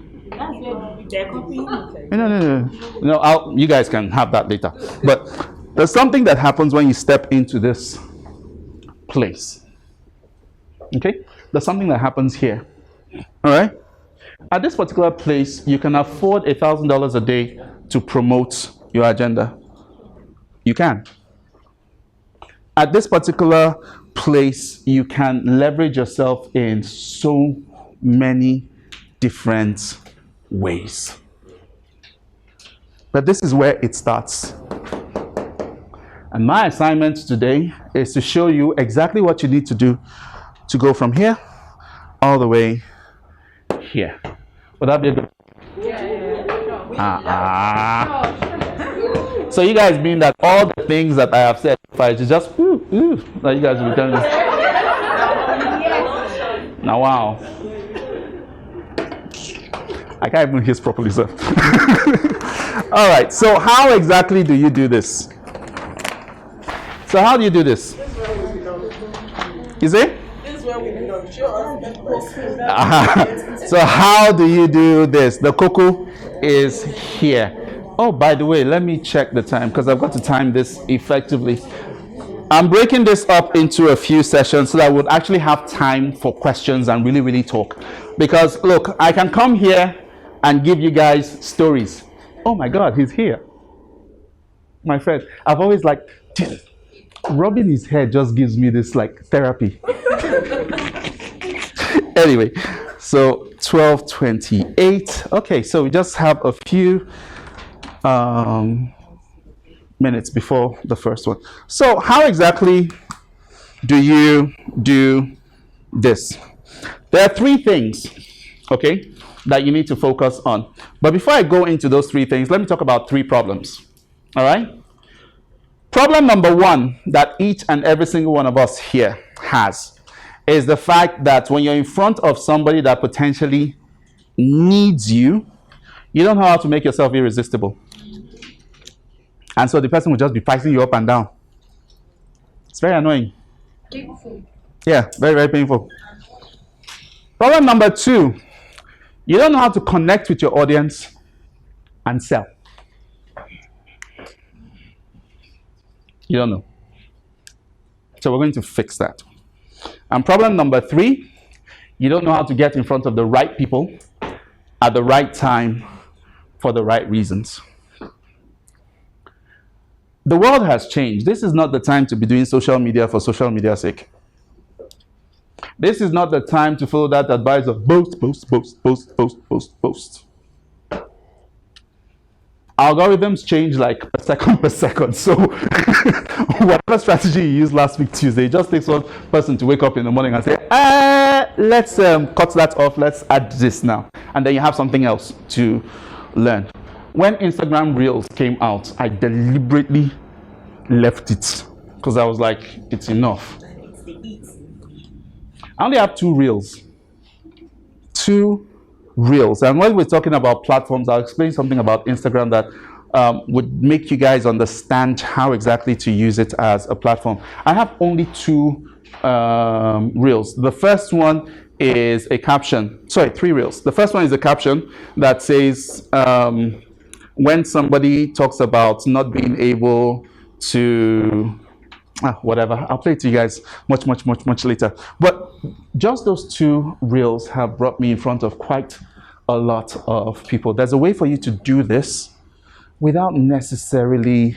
No, you guys can have that later. But there's something that happens when you step into this place. Okay? There's something that happens here. All right? At this particular place, you can afford $1,000 a day to promote your agenda. You can. At this particular place, you can leverage yourself in so many different ways. But this is where it starts. And my assignment today is to show you exactly what you need to do to go from here all the way here. Would that be a good? So you guys mean that all the things that I have said, if I just that you guys will be telling me. Now wow. I can't even hear properly, sir. All right, so how exactly do you do this? So how do you do this? You see? This is where we belong. Show us. So how do you do this? The cocoa is here. Oh, by the way, let me check the time because I've got to time this effectively. I'm breaking this up into a few sessions so that I would actually have time for questions and really, really talk. Because look, I can come here and give you guys stories. Oh my God, he's here. My friend, I've always like, rubbing his hair just gives me this like therapy. Anyway, so 12:28. Okay, so we just have a few minutes before the first one. So how exactly do you do this? There are three things, okay? that you need to focus on. But before I go into those three things, let me talk about three problems. All right? Problem number one that each and every single one of us here has is the fact that when you're in front of somebody that potentially needs you, you don't know how to make yourself irresistible. And so the person will just be pricing you up and down. It's very annoying. Yeah, very, very painful. Problem number two, you don't know how to connect with your audience and sell. You don't know. So we're going to fix that. And problem number three, you don't know how to get in front of the right people at the right time for the right reasons. The world has changed. This is not the time to be doing social media for social media's sake. This is not the time to follow that advice of post, post, post, post, post, post, post. Algorithms change like a second per second. So whatever strategy you used last week Tuesday, it just takes one person to wake up in the morning and say, let's cut that off, let's add this now. And then you have something else to learn. When Instagram Reels came out, I deliberately left it because I was like, it's enough. I only have 2 Reels. 2 Reels. And when we're talking about platforms, I'll explain something about Instagram that would make you guys understand how exactly to use it as a platform. I have only 2 Reels. The first one is a caption. Sorry, 3 Reels. The first one is a caption that says, when somebody talks about not being able to whatever, I'll play it to you guys much later. But just those 2 Reels have brought me in front of quite a lot of people. There's a way for you to do this without necessarily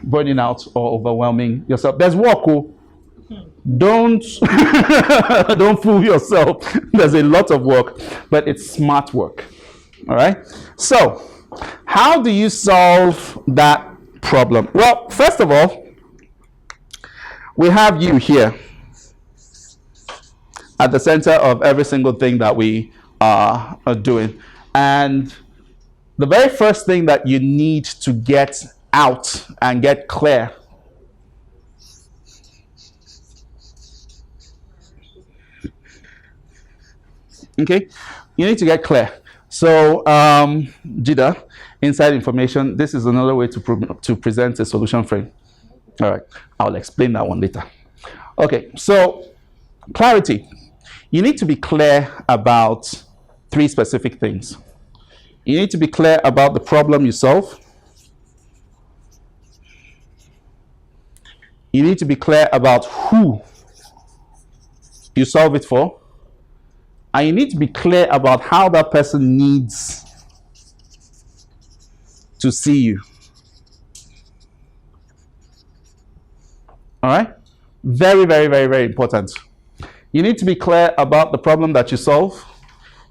burning out or overwhelming yourself. There's work. Don't don't fool yourself. There's a lot of work, but it's smart work. All right. So, how do you solve that problem? Well, first of all, we have you here at the center of every single thing that we are doing. And the very first thing that you need to get out and get clear okay, you need to get clear. So, JIDA, inside information, this is another way to present a solution frame. All right, I'll explain that one later. Okay, so clarity. You need to be clear about 3 specific things. You need to be clear about the problem you solve. You need to be clear about who you solve it for. And you need to be clear about how that person needs to see you. All right? Very, very, very, very important. You need to be clear about the problem that you solve.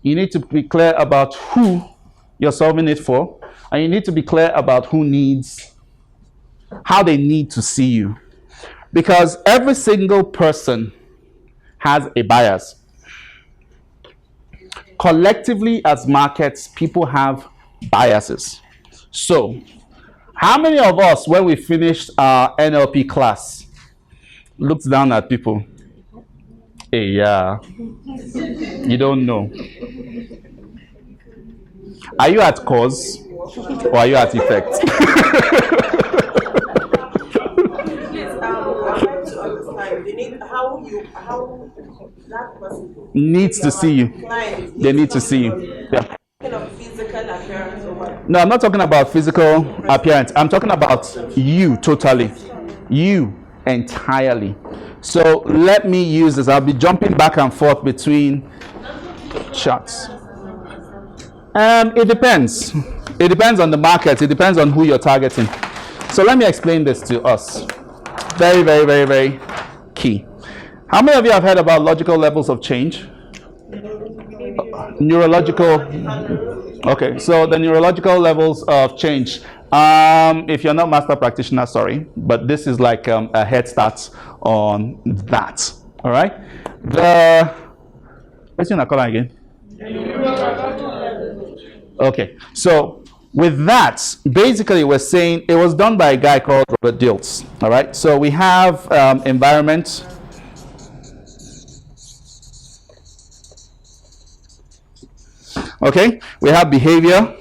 You need to be clear about who you're solving it for. And you need to be clear about how they need to see you. Because every single person has a bias. Collectively, as markets, people have biases. So, how many of us, when we finished our NLP class, looked down at people? Hey, yeah, you don't know. Are you at cause or are you at effect? How that person needs to see you. They need to see you. Yeah. Physical appearance or what? No, I'm not talking about physical appearance. I'm talking about you totally. You entirely. So let me use this. I'll be jumping back and forth between charts. It depends. It depends on the market. It depends on who you're targeting. So let me explain this to us. Very, very, very, very key. How many of you have heard about logical levels of change? Neurological. Okay, so the neurological levels of change. If you're not master practitioner, sorry, but this is like a head start on that. All right. What's your name again? Okay, so with that, basically we're saying it was done by a guy called Robert Dilts. All right, so we have environment. Okay, we have behavior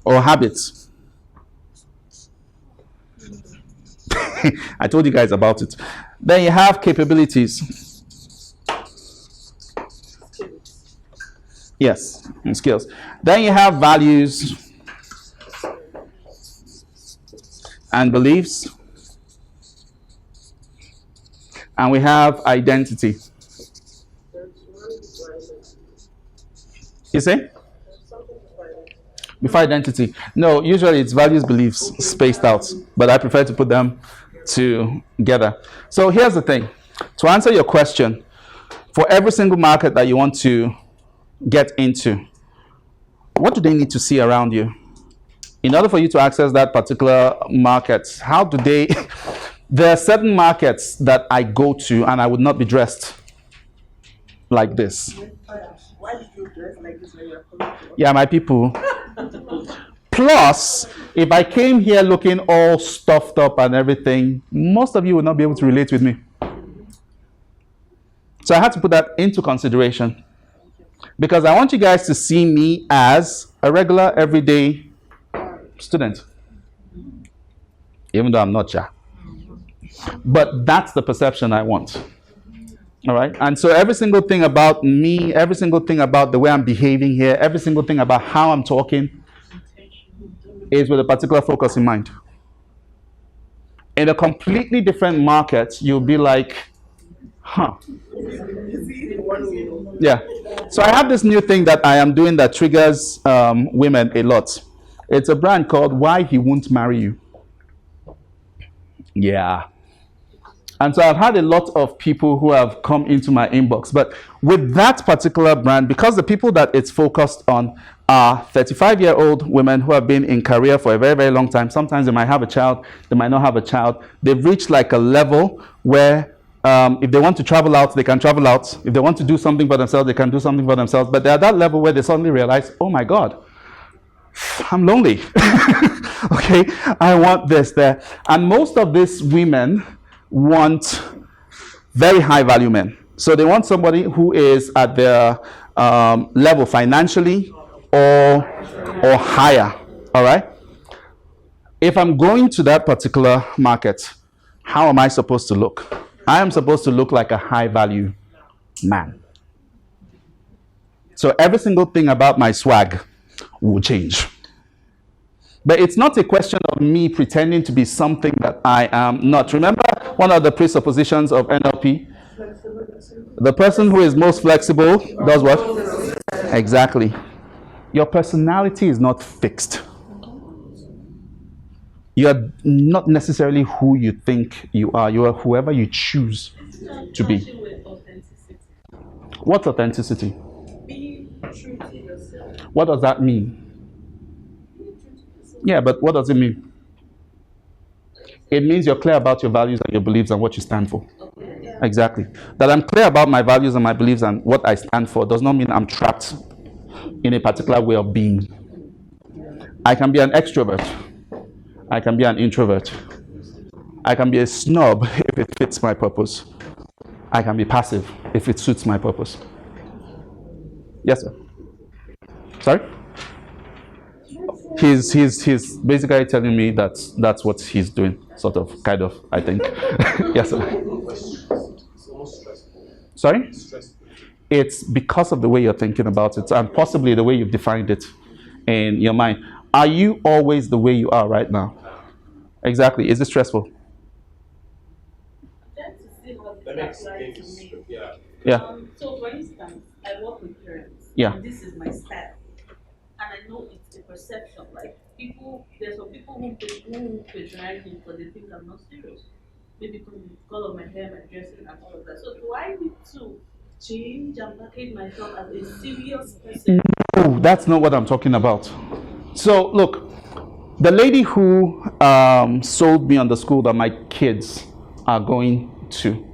or habits. I told you guys about it. Then you have capabilities. Yes, and skills. Then you have values and beliefs. And we have identity. You say? Before identity. No, usually it's values, beliefs spaced out, but I prefer to put them together. So here's the thing. To answer your question, for every single market that you want to get into, what do they need to see around you? In order for you to access that particular market, how do they... There are certain markets that I go to and I would not be dressed like this. Why did you dress like this when you are coming to? Yeah, my people. Plus, if I came here looking all stuffed up and everything, most of you would not be able to relate with me. So I had to put that into consideration. Because I want you guys to see me as a regular, everyday student. Even though I'm not, yeah. But that's the perception I want. All right? And so every single thing about me, every single thing about the way I'm behaving here, every single thing about how I'm talking is with a particular focus in mind. In a completely different market, you'll be like, huh. Yeah. So I have this new thing that I am doing that triggers women a lot. It's a brand called Why He Won't Marry You. Yeah. And so I've had a lot of people who have come into my inbox. But with that particular brand, because the people that it's focused on are 35-year-old women who have been in career for a very, very long time. Sometimes they might have a child, they might not have a child. They've reached like a level where if they want to travel out, they can travel out. If they want to do something for themselves, they can do something for themselves. But they're at that level where they suddenly realize, oh my God, I'm lonely. Okay, I want this there. And most of these women want very high value men. So they want somebody who is at their level financially or higher. All right. If I'm going to that particular market, how am I supposed to look? I am supposed to look like a high value man. So every single thing about my swag will change. But it's not a question of me pretending to be something that I am not. Remember one of the presuppositions of NLP? The person who is most flexible does what? Exactly. Your personality is not fixed. You're not necessarily who you think you are. You are whoever you choose to be. What's authenticity? Being true to yourself. What does that mean? Yeah, but what does it mean? It means you're clear about your values and your beliefs and what you stand for. Exactly. That I'm clear about my values and my beliefs and what I stand for does not mean I'm trapped in a particular way of being. I can be an extrovert. I can be an introvert. I can be a snob if it fits my purpose. I can be passive if it suits my purpose. Yes, sir. Sorry? He's basically telling me that's what he's doing, sort of, kind of, I think. Yes, sir. Sorry? It's because of the way you're thinking about it and possibly the way you've defined it in your mind. Are you always the way you are right now? Exactly. Is it stressful? That makes sense. Yeah. Yeah. So, for instance, I work with parents. Yeah. And this is my style. And I know it's a perception. Like, there's some people who patronize me because they think I'm not serious. Maybe because of the color of my hair, my dressing, and all of that. So, do I need to change and package myself as a serious person? No, that's not what I'm talking about. So, look, the lady who sold me on the school that my kids are going to,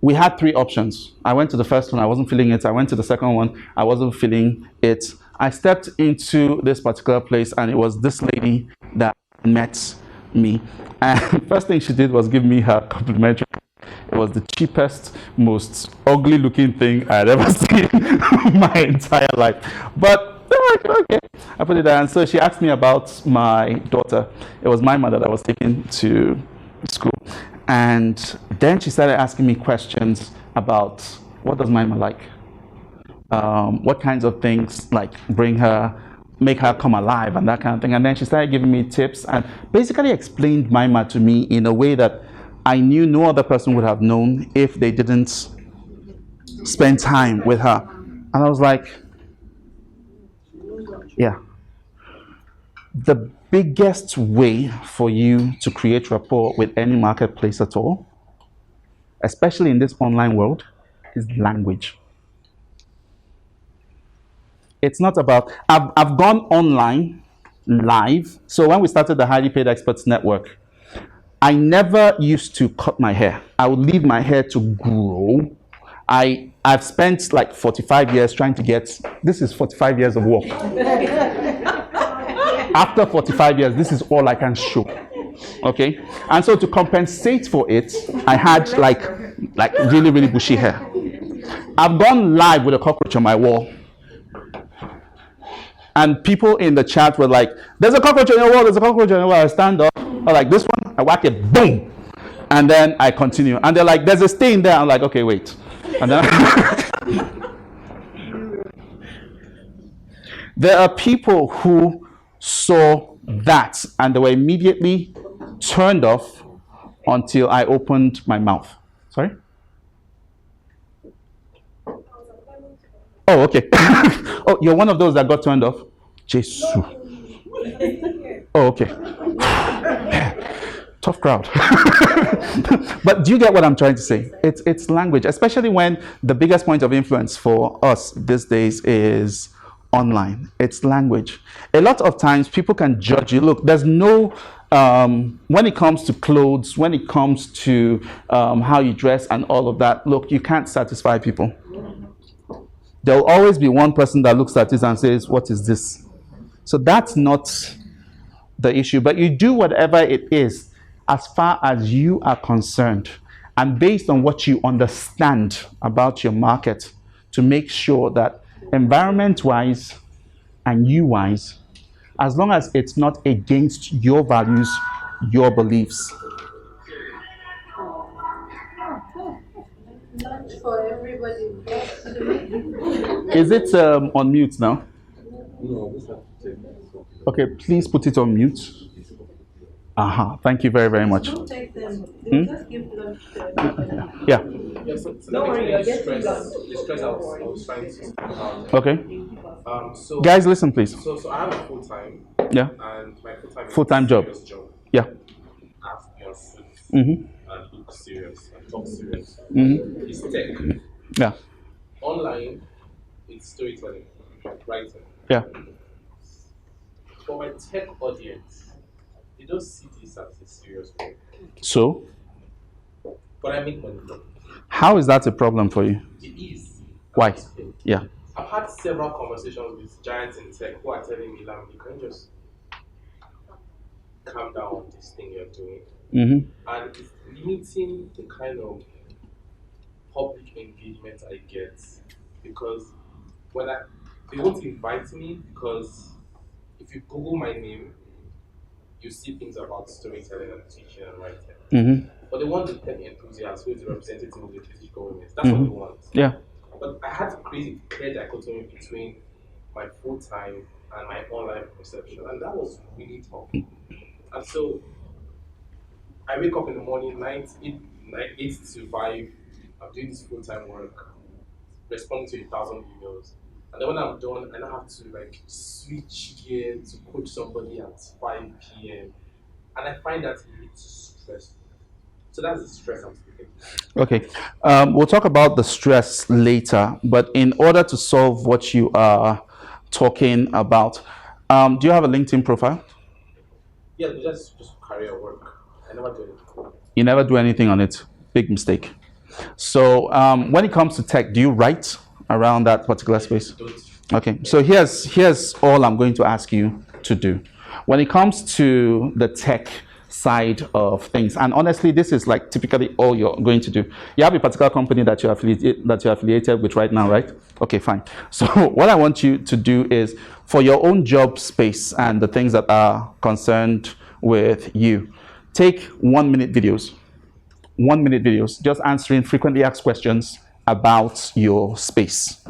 we had three options. I went to the first one, I wasn't feeling it. I went to the second one, I wasn't feeling it. I stepped into this particular place, and it was this lady that met me. And first thing she did was give me her complimentary. It was the cheapest, most ugly looking thing I had ever seen in my entire life. But okay, I put it there. And so she asked me about my daughter. It was my mother that I was taking to school. And then she started asking me questions about what does Mima like? What kinds of things like make her come alive and that kind of thing. And then she started giving me tips and basically explained Mima to me in a way that I knew no other person would have known if they didn't spend time with her. And I was like, yeah. The biggest way for you to create rapport with any marketplace at all, especially in this online world, is language. It's not about, I've gone online, live. So when we started the Highly Paid Experts Network, I never used to cut my hair. I would leave my hair to grow. I've spent like 45 years trying to get, this is 45 years of work. After 45 years, this is all I can show. Okay? And so to compensate for it, I had like really, really bushy hair. I've gone live with a cockroach on my wall. And people in the chat were like, there's a cockroach on your wall, there's a cockroach on your wall. I stand up, I'm like, this one, I whack it, boom. And then I continue. And they're like, there's a stain there. I'm like, okay, wait. And then there are people who saw that and they were immediately turned off until I opened my mouth. Sorry? Oh, okay. Oh, you're one of those that got turned off? Jesus. Oh, okay. Tough crowd. But do you get what I'm trying to say? It's language, especially when the biggest point of influence for us these days is online. It's language. A lot of times people can judge you. Look, there's no, when it comes to clothes, when it comes to how you dress and all of that, look, you can't satisfy people. There will always be one person that looks at this and says, what is this? So that's not the issue. But you do whatever it is as far as you are concerned and based on what you understand about your market to make sure that environment-wise and you-wise, as long as it's not against your values, your beliefs. Lunch for everybody. Is it on mute now? No, this have to take. Okay, please put it on mute. Aha, thank you very, very much. Don't take them. They just give lunch to everybody. Yeah, Yeah, so Don't worry, you're getting the stress I was trying to speak about. okay. So Guys, listen, please. So I have a full time, Yeah, and my full-time Full-time is a job. serious job. yeah. I have to be on suit Mm-hmm. and look serious and talk serious. Mm-hmm. It's tech. Yeah, Online, it's storytelling, writing. yeah. For my tech audience, they don't see this as a serious work. So, But I make money from it. how is that a problem for you? It is. Why? Yeah. I've had several conversations with giants in tech who are telling me, Lam, you can just calm down on this thing you're doing. Mm-hmm. And it's limiting the kind of public engagement I get because they won't invite me because if you Google my name, you see things about storytelling and teaching and writing. Mm-hmm. But they want the tech enthusiast who is the representative of the British government. That's what they want. Yeah. But I had to create a clear dichotomy between my full time and my online perception, and that was really tough. And so I wake up in the morning, 8 to 5, I'm doing this full time work, responding to 1,000 emails. And then when I'm done, I now have to switch gear to coach somebody at 5 p.m. And I find that it's stressful. So that's the stress I'm speaking. Okay. We'll talk about the stress later, but in order to solve what you are talking about, do you have a LinkedIn profile? Yeah, just career work. I never do it. You never do anything on it. Big mistake. So when it comes to tech, do you write around that particular space? Okay, so here's all I'm going to ask you to do. When it comes to the tech side of things, and honestly, this is like typically all you're going to do. You have a particular company that you're affiliated with right now, right? Okay, fine. So what I want you to do is, for your own job space and the things that are concerned with you, take 1 minute videos. 1 minute videos, just answering frequently asked questions about your space.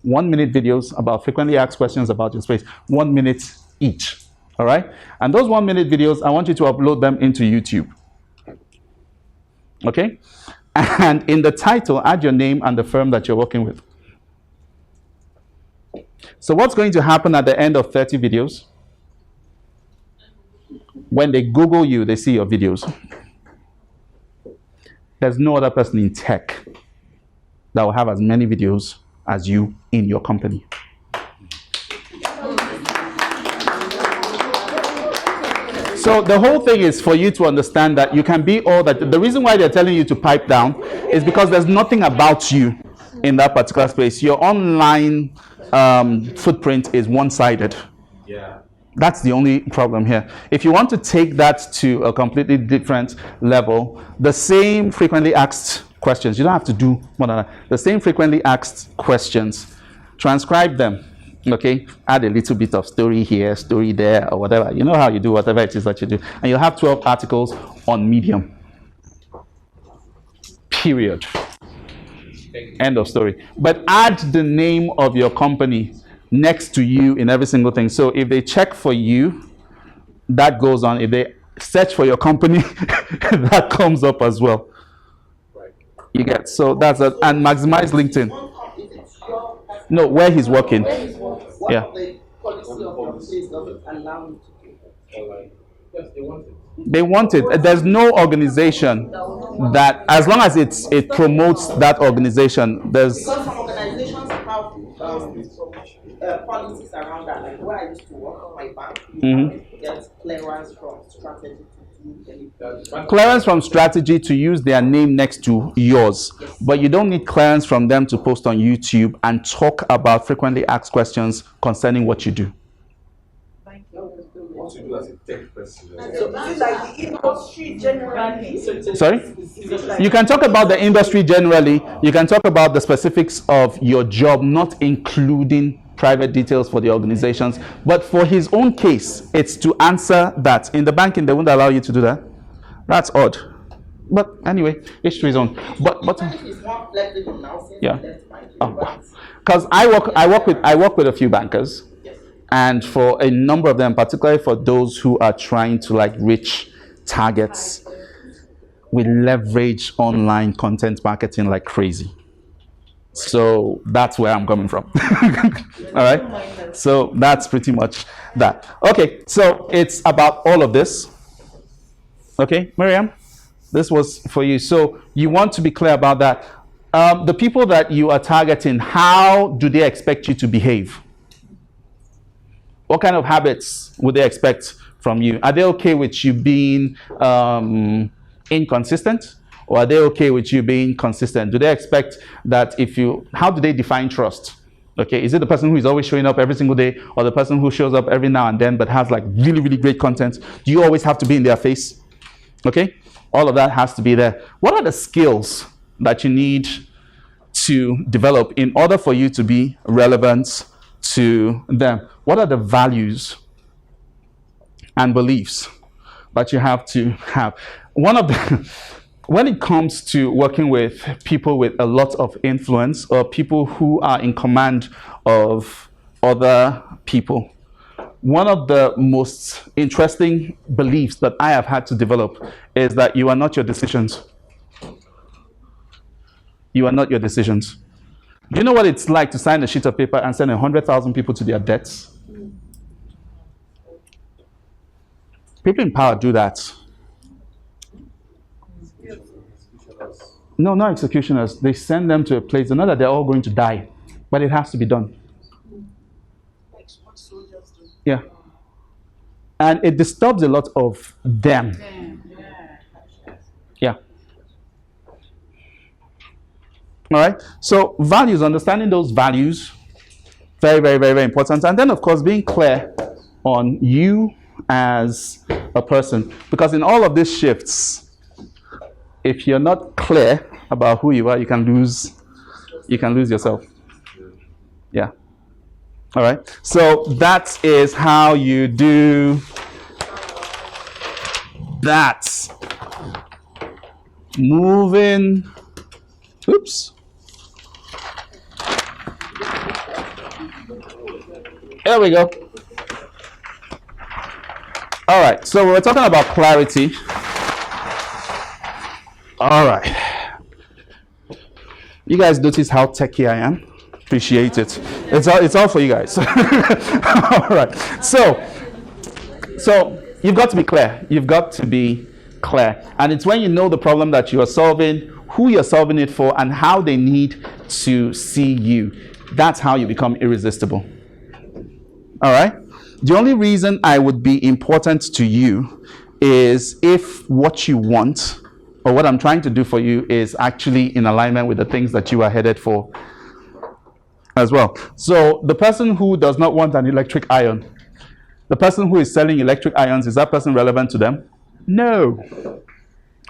1 minute videos about frequently asked questions about your space. 1 minute each. All right? And those 1 minute videos, I want you to upload them into YouTube. Okay? And in the title, add your name and the firm that you're working with. So what's going to happen at the end of 30 videos? When they Google you, they see your videos. There's no other person in tech that will have as many videos as you in your company. So the whole thing is for you to understand that you can be all that. The reason why they're telling you to pipe down is because there's nothing about you in that particular space. Your online footprint is one-sided. Yeah. That's the only problem here. If you want to take that to a completely different level, the same frequently asked questions, you don't have to do more than that. The same frequently asked questions, transcribe them, okay? Add a little bit of story here, story there, or whatever. You know how you do whatever it is that you do. And you'll have 12 articles on Medium. Period. End of story. But add the name of your company next to you in every single thing. So if they check for you, that goes on. If they search for your company, that comes up as well. Right. You get, so that's it. And maximize LinkedIn. No, where he's working. Yeah. What the policy of your place doesn't allow you to do that? Online. Yes, they want it. They want it. There's no organization that, as long as it promotes that organization, there's. Because some organizations have policies around that. Like where I used to work on my bank, you have to get clearance from strategy to do anything. Clearance from strategy to use their name next to yours, but you don't need clearance from them to post on YouTube and talk about frequently asked questions concerning what you do. What you do as a tech person. So this is like the industry generally. Sorry? You can talk about the industry generally. You can talk about the specifics of your job, not including private details for the organizations. But for his own case, it's to answer that. In the banking, they won't allow you to do that. That's odd. But anyway, each to his own. But Even if it's more flexible now, since yeah. left my Because I work with a few bankers. And for a number of them, particularly for those who are trying to like reach targets, we leverage online content marketing like crazy. So that's where I'm coming from. All right. So that's pretty much that. Okay. So it's about all of this. Okay, Miriam, this was for you. So you want to be clear about that. The people that you are targeting, how do they expect you to behave? What kind of habits would they expect from you? Are they okay with you being inconsistent? Or are they okay with you being consistent? Do they expect that how do they define trust? Okay, is it the person who is always showing up every single day, or the person who shows up every now and then but has like really, really great content? Do you always have to be in their face? Okay, all of that has to be there. What are the skills that you need to develop in order for you to be relevant to them? What are the values and beliefs that you have to have? When it comes to working with people with a lot of influence or people who are in command of other people, one of the most interesting beliefs that I have had to develop is that you are not your decisions. You are not your decisions. Do you know what it's like to sign a sheet of paper and send 100,000 people to their debts? People in power do that. No, not executioners. They send them to a place. They know that they're all going to die, but it has to be done. Like what soldiers do. Yeah. And it disturbs a lot of them. Yeah. All right. So values, understanding those values, very, very, very, very important. And then, of course, being clear on you as a person, because in all of these shifts, if you're not clear about who you are, you can lose yourself. Yeah. All right. So that is how you do that. Moving. Oops. There we go. All right. So we're talking about clarity. All right. You guys notice how techy I am? Appreciate it. It's all for you guys. All right. So you've got to be clear. You've got to be clear. And it's when you know the problem that you are solving, who you're solving it for, and how they need to see you. That's how you become irresistible. All right? The only reason I would be important to you is if what you want or what I'm trying to do for you is actually in alignment with the things that you are headed for as well. So the person who does not want an electric iron, the person who is selling electric irons, is that person relevant to them? No.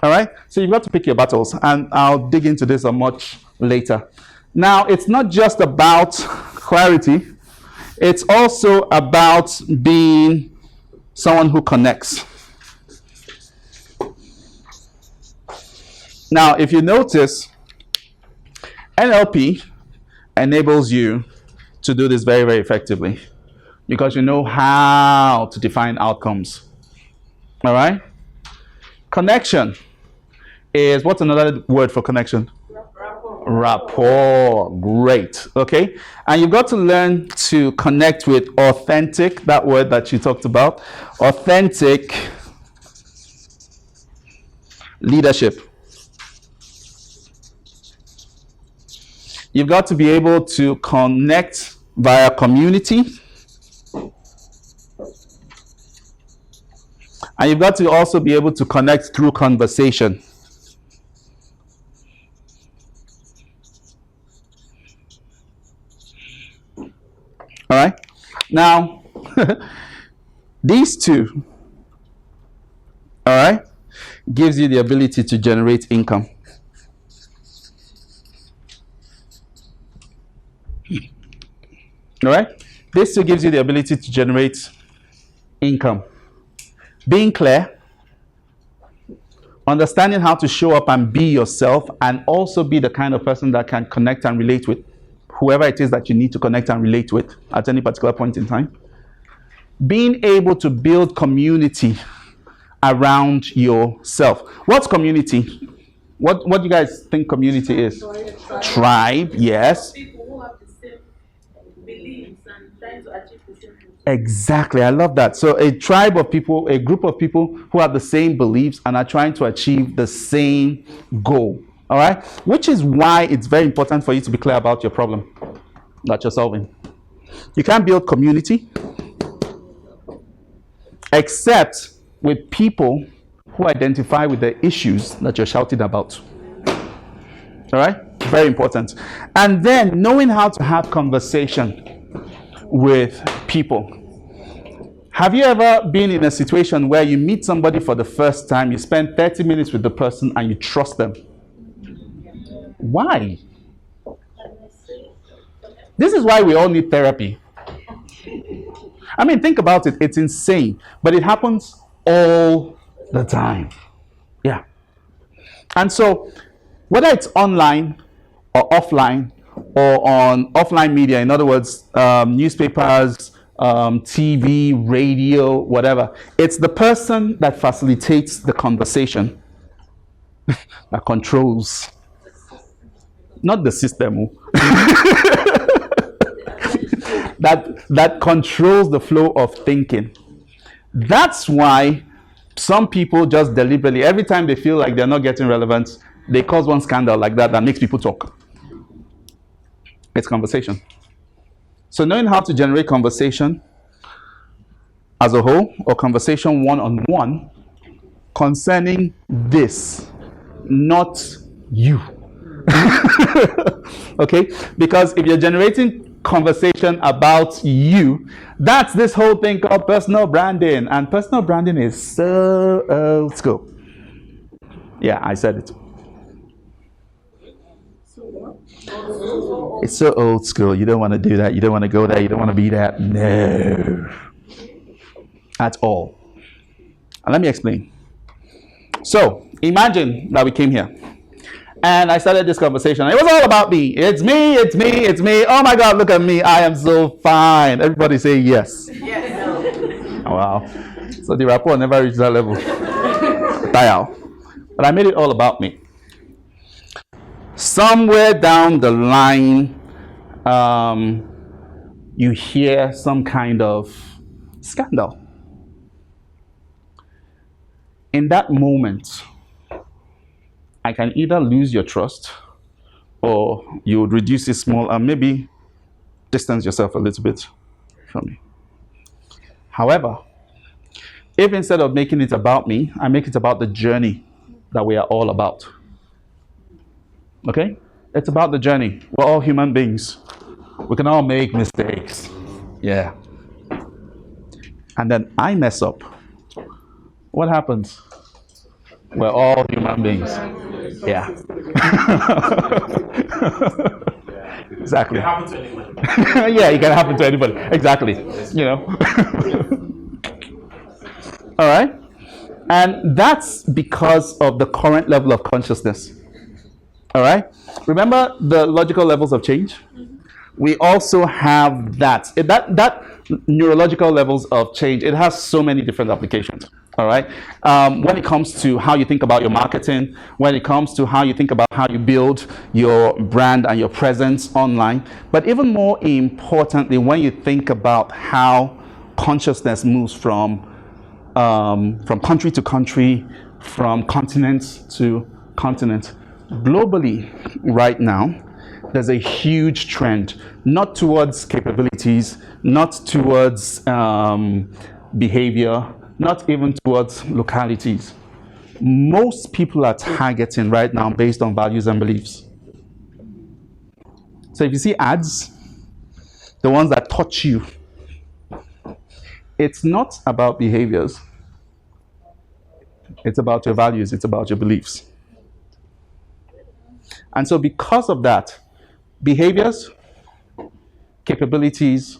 All right? So you've got to pick your battles, and I'll dig into this much later. Now, it's not just about clarity. It's also about being someone who connects. Now, if you notice, NLP enables you to do this very, very effectively because you know how to define outcomes. All right? Connection is, what's another word for connection? Rapport. Great. Okay. And you've got to learn to connect with authentic, that word that you talked about, authentic leadership. You've got to be able to connect via community. And you've got to also be able to connect through conversation. All right. Now, these two, all right, gives you the ability to generate income. All right. This two gives you the ability to generate income. Being clear, understanding how to show up and be yourself, and also be the kind of person that can connect and relate with whoever it is that you need to connect and relate with at any particular point in time. Being able to build community around yourself. What's community? What do you guys think community is? Tribe, yes. People who have the same beliefs and trying to achieve the same things. Exactly, I love that. So a tribe of people, a group of people who have the same beliefs and are trying to achieve the same goal. All right, which is why it's very important for you to be clear about your problem that you're solving. You can't build community except with people who identify with the issues that you're shouting about. All right, very important. And then knowing how to have conversation with people. Have you ever been in a situation where you meet somebody for the first time, you spend 30 minutes with the person and you trust them? Why? This is why we all need therapy. I mean, think about it. It's insane, but it happens all the time. Yeah. And so, whether it's online or offline or on offline media, in other words, newspapers, TV, radio, whatever, it's the person that facilitates the conversation that controls. Not the system that controls the flow of thinking. That's why some people just deliberately, every time they feel like they're not getting relevant, they cause one scandal like that makes people talk. It's conversation. So knowing how to generate conversation as a whole, or conversation one-on-one concerning this, not you. Okay? Because if you're generating conversation about you, that's this whole thing called personal branding. And personal branding is so old school. Yeah, I said it. It's so old school. You don't want to do that. You don't want to go there. You don't want to be that. No. At all. And let me explain. So, imagine that we came here. And I started this conversation. It was all about me. It's me, it's me, it's me. Oh my God, look at me. I am so fine. Everybody say yes. Yes. Oh, wow. So the rapport never reached that level. But I made it all about me. Somewhere down the line, you hear some kind of scandal. In that moment, I can either lose your trust or you would reduce it small and maybe distance yourself a little bit from me. However, if instead of making it about me, I make it about the journey that we are all about. Okay? It's about the journey. We're all human beings. We can all make mistakes. Yeah. And then I mess up. What happens? We're all human beings. Yeah. Exactly. It happens to anyone. Yeah, it can happen to anybody. Exactly. You know. All right. And that's because of the current level of consciousness. All right. Remember the logical levels of change? We also have that neurological levels of change. It has so many different applications. All right. When it comes to how you think about your marketing, when it comes to how you think about how you build your brand and your presence online, but even more importantly, when you think about how consciousness moves from country to country, from continent to continent, globally right now, there's a huge trend, not towards capabilities, not towards behavior, not even towards localities. Most people are targeting right now based on values and beliefs. So if you see ads, the ones that touch you, it's not about behaviors. It's about your values, it's about your beliefs. And so because of that, behaviors, capabilities,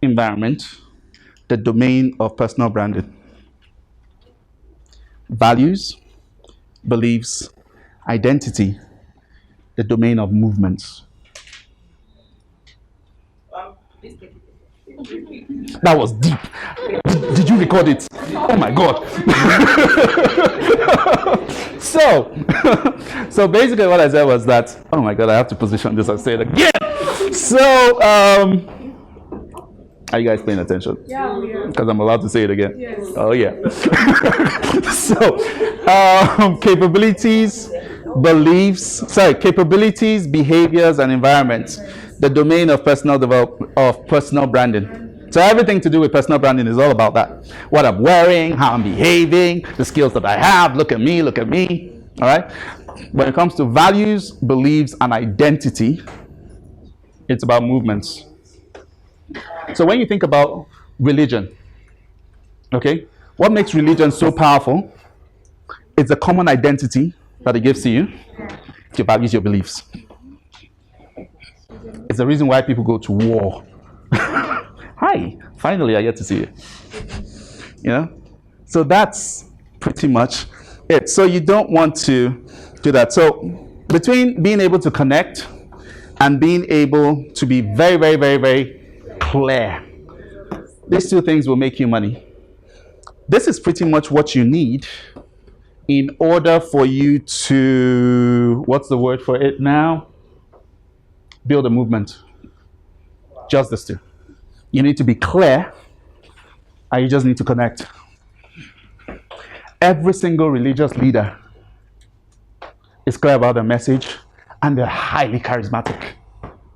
environment, the domain of personal branding. Values, beliefs, identity, the domain of movements. That was deep. Did you record it? Oh my God. So basically what I said was that, oh my God, I have to position this and say it again. So, are you guys paying attention? Yeah, we are. Because I'm allowed to say it again. Yes. Oh yeah. So, capabilities, behaviors, and environments. The domain of personal branding. So everything to do with personal branding is all about that. What I'm wearing, how I'm behaving, the skills that I have. Look at me. All right. When it comes to values, beliefs, and identity, it's about movements. So when you think about religion, okay, what makes religion so powerful? It's a common identity that it gives to you, your values, your beliefs. It's the reason why people go to war. Hi, finally I get to see you. You know? So that's pretty much it. So you don't want to do that. So between being able to connect and being able to be very, very, very, very clear, these two things will make you money. This is pretty much what you need in order for you to, what's the word for it now? Build a movement. Just this two. You need to be clear, and you just need to connect. Every single religious leader is clear about their message, and they're highly charismatic.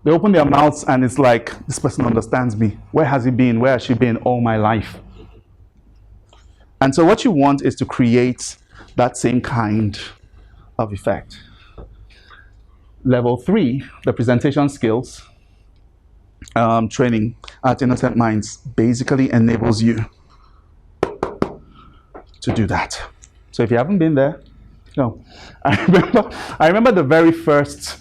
They open their mouths and it's like, this person understands me. Where has he been? Where has she been all my life? And so what you want is to create that same kind of effect. Level 3, the presentation skills training at Innocent Minds basically enables you to do that. So if you haven't been there, no. I remember the very first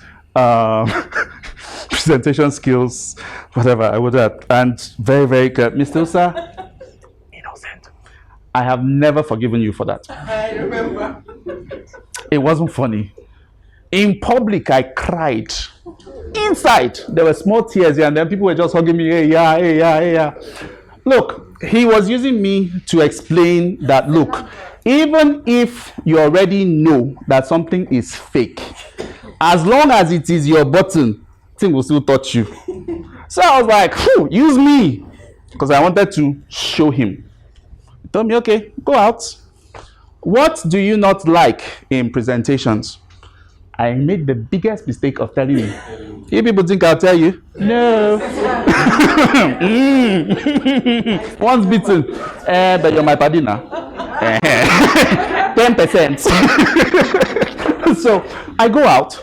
presentation skills, whatever I was at, and very, very good. Mr. Usa, Innocent. I have never forgiven you for that. I remember. It wasn't funny. In public, I cried. Inside, there were small tears here, and then people were just hugging me. Hey, yeah, hey, yeah, hey, yeah. Look, he was using me to explain that, look, even if you already know that something is fake, as long as it is your button, thing will still touch you. So I was like, use me. Because I wanted to show him. He told me, okay, go out. What do you not like in presentations? I made the biggest mistake of telling you. If people think I'll tell you, no. Once beaten, but you're my paddy now. 10%. So I go out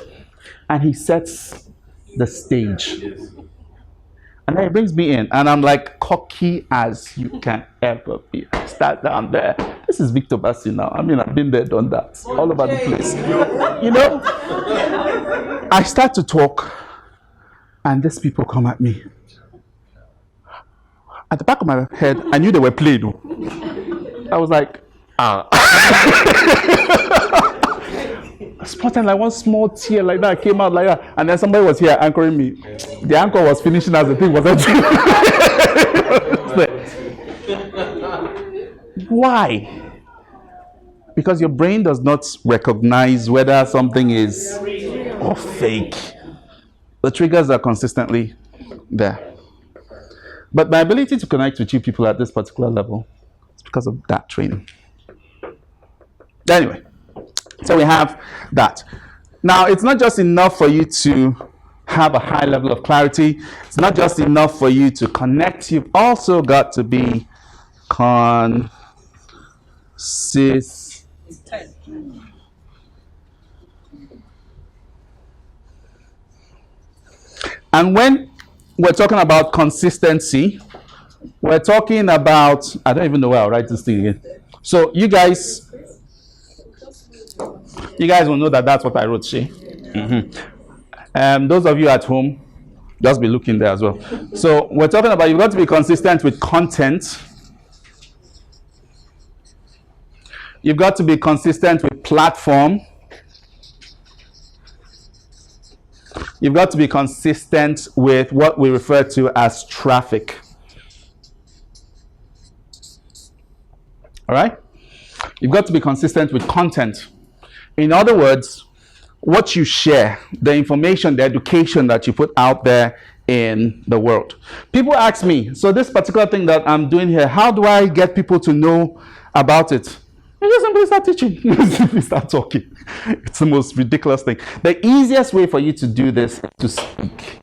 and he sets the stage. And then he brings me in, and I'm like cocky as you can ever be. I start down there. This is Victor Bassi now. I mean, I've been there, done that, all over the place. You know, I start to talk, and these people come at me. At the back of my head, I knew they were playing. I was like, I spotted like one small tear like that came out like that, and then somebody was here anchoring me. The anchor was finishing as the thing was empty. Why? Because your brain does not recognize whether something is or fake. The triggers are consistently there. But my ability to connect with you people at this particular level is because of that training. Anyway, so we have that. Now, it's not just enough for you to have a high level of clarity. It's not just enough for you to connect. You've also got to be consistent. And when we're talking about consistency, we're talking about, I don't even know where I'll write this thing again. So you guys will know that that's what I wrote, Shay. Those of you at home, just be looking there as well. So we're talking about you've got to be consistent with content. You've got to be consistent with platform. You've got to be consistent with what we refer to as traffic. All right? You've got to be consistent with content. In other words, what you share, the information, the education that you put out there in the world. People ask me, so this particular thing that I'm doing here, how do I get people to know about it? You just simply start teaching. You simply start talking. It's the most ridiculous thing. The easiest way for you to do this is to speak.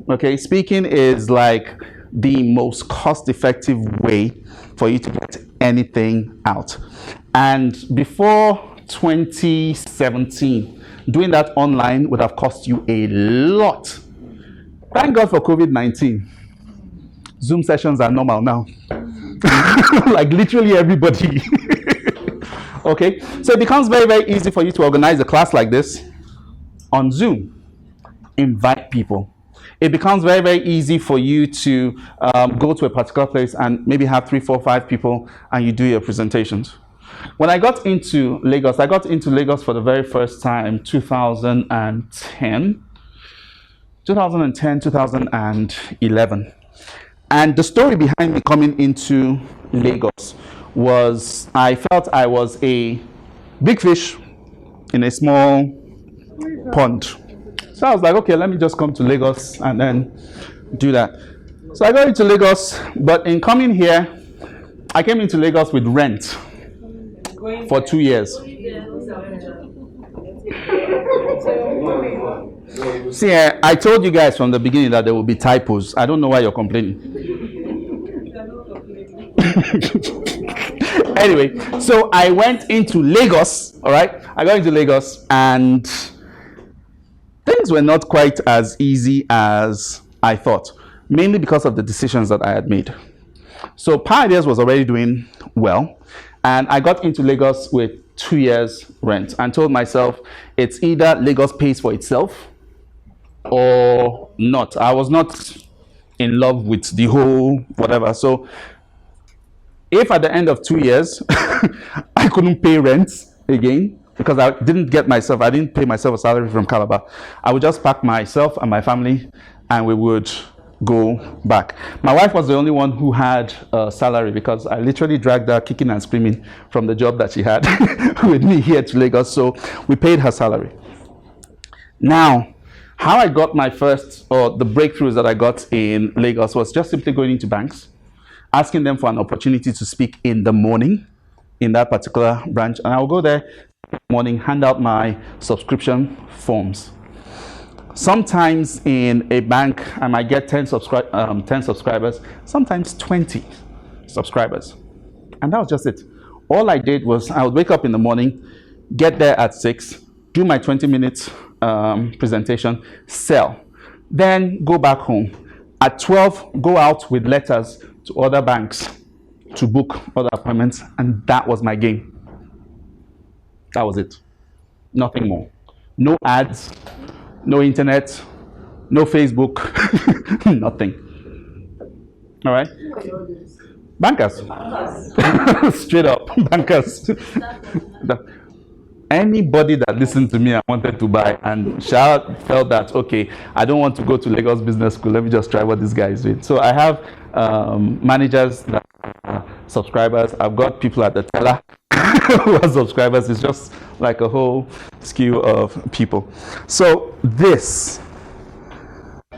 Okay, speaking is like the most cost-effective way for you to get anything out. And before 2017, doing that online would have cost you a lot. Thank God for COVID-19. Zoom sessions are normal now. Like literally everybody. Okay, so it becomes very, very easy for you to organize a class like this on Zoom. Invite people. It becomes very, very easy for you to go to a particular place and maybe have 3, 4, 5 people and you do your presentations. When I got into Lagos for the very first time 2010, 2011. And the story behind me coming into Lagos was I felt I was a big fish in a small pond. So I was like, okay, let me just come to Lagos and then do that. So I got into Lagos, but in coming here, I came into Lagos with rent for 2 years. See, I told you guys from the beginning that there will be typos. I don't know why you're complaining. Anyway, so I went into Lagos, all right? I got into Lagos and things were not quite as easy as I thought, mainly because of the decisions that I had made. So Power Ideas was already doing well, and I got into Lagos with 2 years rent and told myself it's either Lagos pays for itself or not. I was not in love with the whole whatever. So if at the end of 2 years I couldn't pay rent again because I didn't pay myself a salary from Calabar, I would just pack myself and my family and we would go back. My wife was the only one who had a salary because I literally dragged her kicking and screaming from the job that she had with me here to Lagos. So we paid her salary. Now, how I got my first, or the breakthroughs that I got in Lagos was just simply going into banks, asking them for an opportunity to speak in the morning in that particular branch. And I'll go there in the morning, hand out my subscription forms. Sometimes in a bank, I might get 10 subscribers, sometimes 20 subscribers. And that was just it. All I did was I would wake up in the morning, get there at 6, do my 20 minutes presentation, sell, then go back home. At 12, go out with letters to other banks to book other appointments, and that was my game. That was it. Nothing more. No ads, no internet, no Facebook, nothing. All right? Bankers. Straight up, bankers. Anybody that listened to me and wanted to buy and felt that, okay, I don't want to go to Lagos Business School, let me just try what this guy is doing. So I have managers that are subscribers. I've got people at the teller who are subscribers. It's just like a whole skew of people. So this,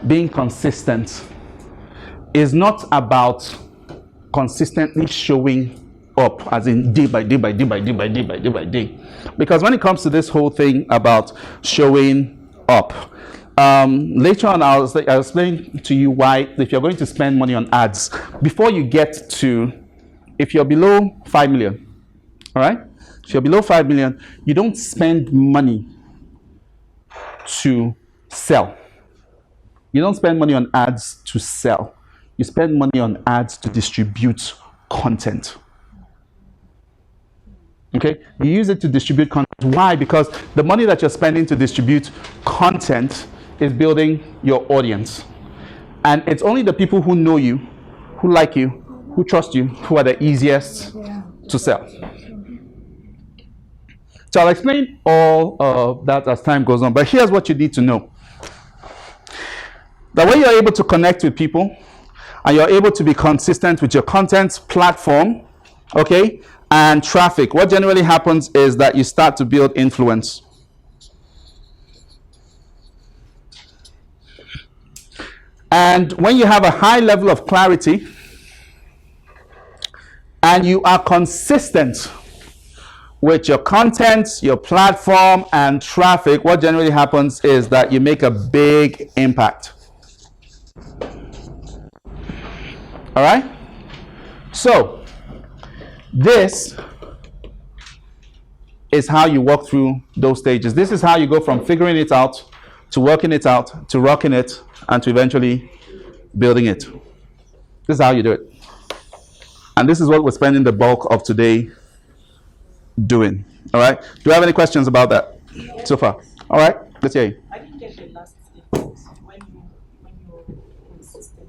being consistent, is not about consistently showing up, as in day by day by day by day by day by day by day. Because when it comes to this whole thing about showing up, later on I'll explain to you why, if you're going to spend money on ads, before you get to, if you're below 5 million, all right? If you're below 5 million, you don't spend money to sell. You don't spend money on ads to sell. You spend money on ads to distribute content. Okay? You use it to distribute content. Why? Because the money that you're spending to distribute content is building your audience. And it's only the people who know you, who like you, who trust you, who are the easiest to sell. So I'll explain all of that as time goes on. But here's what you need to know. That when you're able to connect with people and you're able to be consistent with your content platform, okay, and traffic, what generally happens is that you start to build influence. And when you have a high level of clarity and you are consistent with your content, your platform, and traffic, what generally happens is that you make a big impact. All right? So, this is how you walk through those stages. This is how you go from figuring it out to working it out to rocking it and to eventually building it. This is how you do it. And this is what we're spending the bulk of today doing. All right? Do you have any questions about that so far? All right? Let's hear you. I didn't get the last statement. When you're consistent,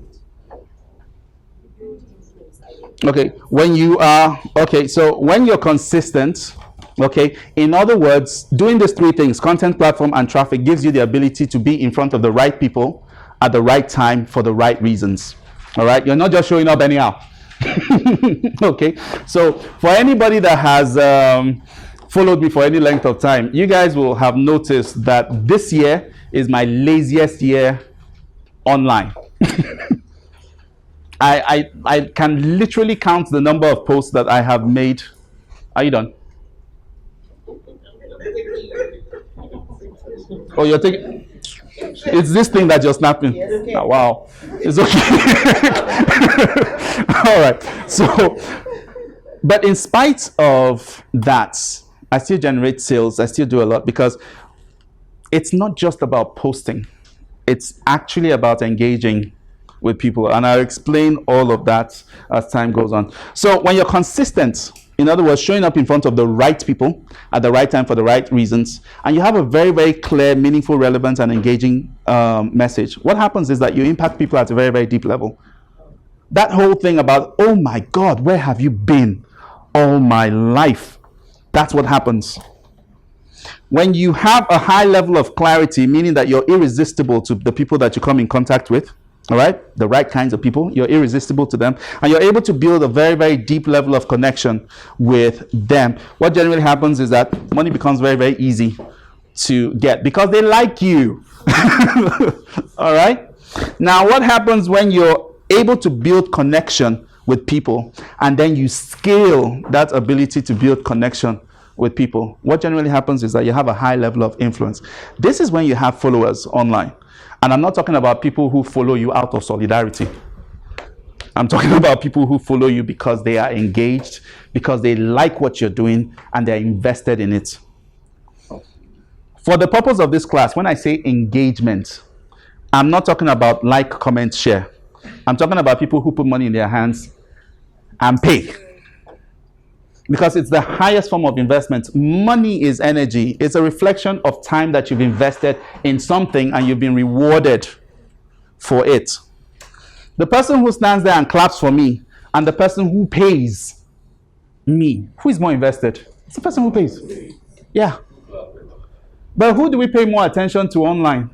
you build influence. Okay, when you are, okay, so when you're consistent, okay, in other words, doing these three things, content, platform, and traffic, gives you the ability to be in front of the right people at the right time for the right reasons. All right, you're not just showing up anyhow. Okay, so for anybody that has followed me for any length of time, you guys will have noticed that this year is my laziest year online. I can literally count the number of posts that I have made. Are you done? Oh, you're taking... It's this thing that you're snapping. Yes, okay. Oh, wow. It's okay. All right. So, but in spite of that, I still generate sales. I still do a lot because it's not just about posting. It's actually about engaging with people. And I'll explain all of that as time goes on. So when you're consistent, in other words, showing up in front of the right people at the right time for the right reasons, and you have a very, very clear, meaningful, relevant, and engaging message, what happens is that you impact people at a very, very deep level. That whole thing about, oh my God, where have you been all my life? That's what happens. When you have a high level of clarity, meaning that you're irresistible to the people that you come in contact with, all right, the right kinds of people, you're irresistible to them, and you're able to build a very, very deep level of connection with them, what generally happens is that money becomes very, very easy to get because they like you. All right. Now, what happens when you're able to build connection with people and then you scale that ability to build connection with people? What generally happens is that you have a high level of influence. This is when you have followers online. And I'm not talking about people who follow you out of solidarity. I'm talking about people who follow you because they are engaged, because they like what you're doing, and they're invested in it. For the purpose of this class, when I say engagement, I'm not talking about like, comment, share. I'm talking about people who put money in their hands and pay. Because it's the highest form of investment. Money is energy. It's a reflection of time that you've invested in something and you've been rewarded for it. The person who stands there and claps for me and the person who pays me, who is more invested? It's the person who pays. Yeah. But who do we pay more attention to online?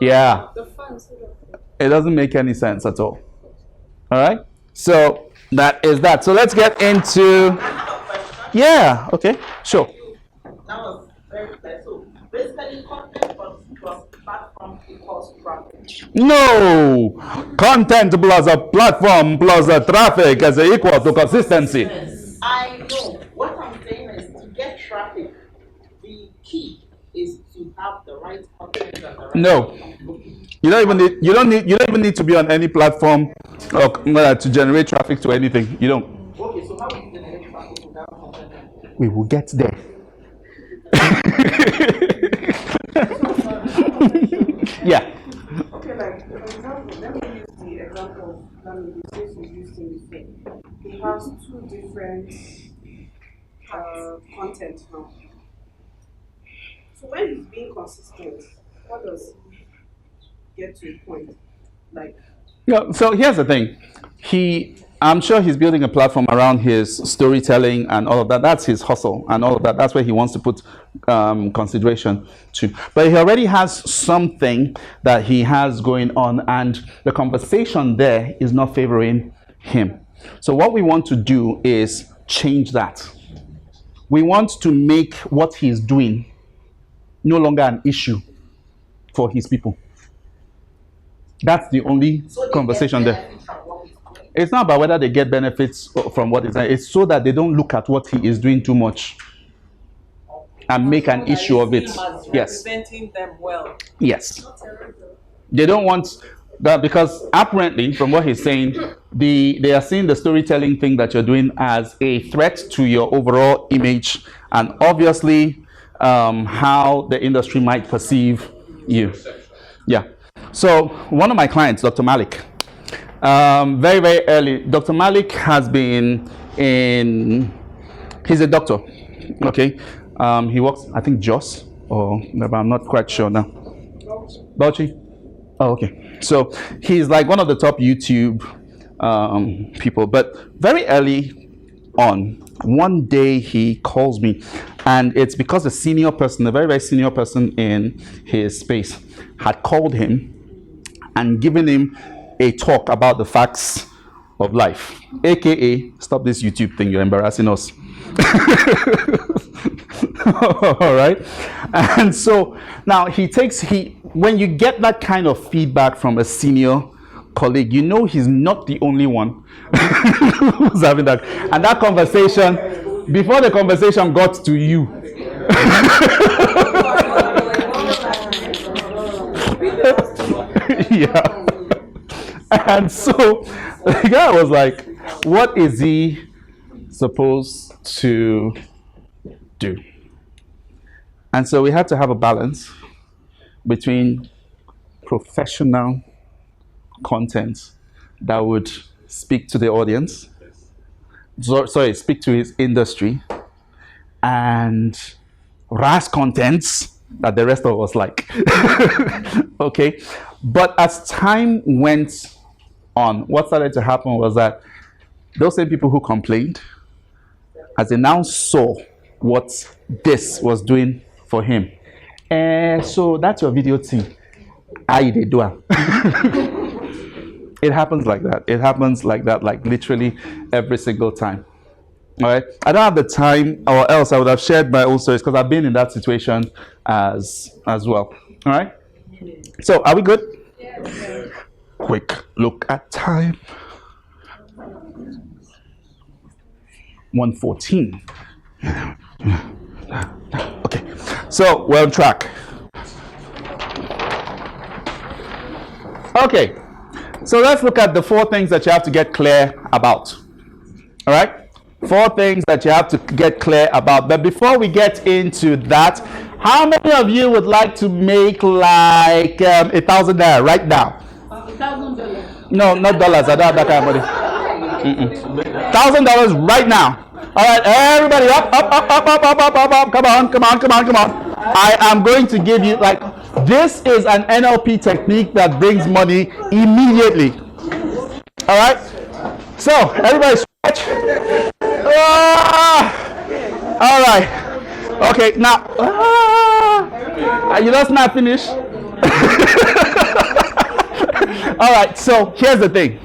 Yeah. It doesn't make any sense at all. All right? So that is that. So let's get into. Yeah. Okay. Sure. That was very clear. So basically, content plus platform equals traffic. No. Content plus a platform plus a traffic is equal to consistency. I know. What I'm saying is to get traffic, the key is to have the right content and the right. No. You don't even need to be on any platform to generate traffic to anything. You don't. Okay, so how do you generate traffic without content? We will get there. Yeah. Okay, like for example, let me use the example of Lamidi since we used him before. He has two different content now. So when he's being consistent, what does he get to a point? Like, No, so here's the thing. I'm sure he's building a platform around his storytelling and all of that. That's his hustle and all of that. That's where he wants to put consideration to. But he already has something that he has going on, and the conversation there is not favoring him. So what we want to do is change that. We want to make what he's doing no longer an issue for his people. That's the only conversation there. It's not about whether they get benefits from what is there. It's so that they don't look at what he is doing too much and make an issue of it. Yes. Representing them well. Yes. They don't want that because apparently, from what he's saying, they are seeing the storytelling thing that you're doing as a threat to your overall image and obviously how the industry might perceive you. Yeah. So one of my clients, Dr. Malik, very, very early, Dr. Malik has been he's a doctor, okay? He works, I think, Jos, or I'm not quite sure now. Bauchi? Oh, okay. So he's like one of the top YouTube people, but very early on, one day he calls me, and it's because a senior person, a very, very senior person in his space, had called him and given him a talk about the facts of life, aka stop this YouTube thing, you're embarrassing us. All right. And so now when you get that kind of feedback from a senior colleague, you know he's not the only one who's having that. And that conversation, before the conversation got to you, yeah. And so the guy was like, what is he supposed to do? And so we had to have a balance between professional content that would speak to the audience, speak to his industry, and RAS contents that the rest of us like. Okay, but as time went on, what started to happen was that those same people who complained, as they now saw what this was doing for him, so that's your video team. How they do it? It happens like that. It happens like that, like literally every single time. All right. I don't have the time, or else I would have shared my own stories, because I've been in that situation as well. All right. So are we good? Yes. Quick look at time. 1:14. Okay. So we're on track. Okay. So let's look at the 4 things that you have to get clear about. All right. 4 things that you have to get clear about. But before we get into that, how many of you would like to make like $1,000 right now? $1,000. No, not dollars. I don't have that kind of money. $1,000 right now. All right, everybody, up. Come on. I am going to give you, like, this is an NLP technique that brings money immediately. All right. So everybody stretch. All right. Okay, now, you just not finished. All right, so here's the thing.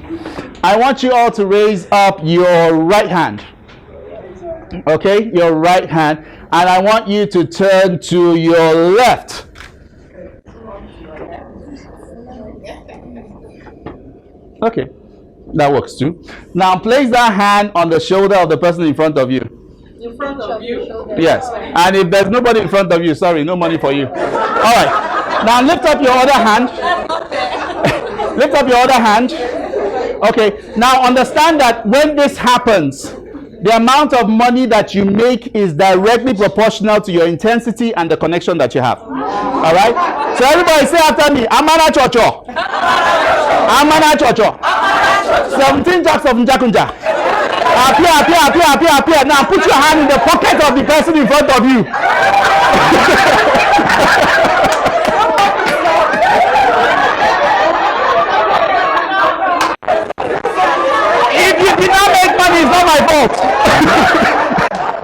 I want you all to raise up your right hand. Okay, your right hand. And I want you to turn to your left. Okay, that works too. Now place that hand on the shoulder of the person in front of you. In front of you? Yes. And if there's nobody in front of you, sorry, no money for you. All right. Now lift up your other hand. Lift up your other hand. Okay. Now understand that when this happens, the amount of money that you make is directly proportional to your intensity and the connection that you have. All right? So everybody say after me, Amana Chocho. Amana Chocho. 17 jacks of Njakunja. Appear. Now put your hand in the pocket of the person in front of you. If you did not make money, it's not my fault.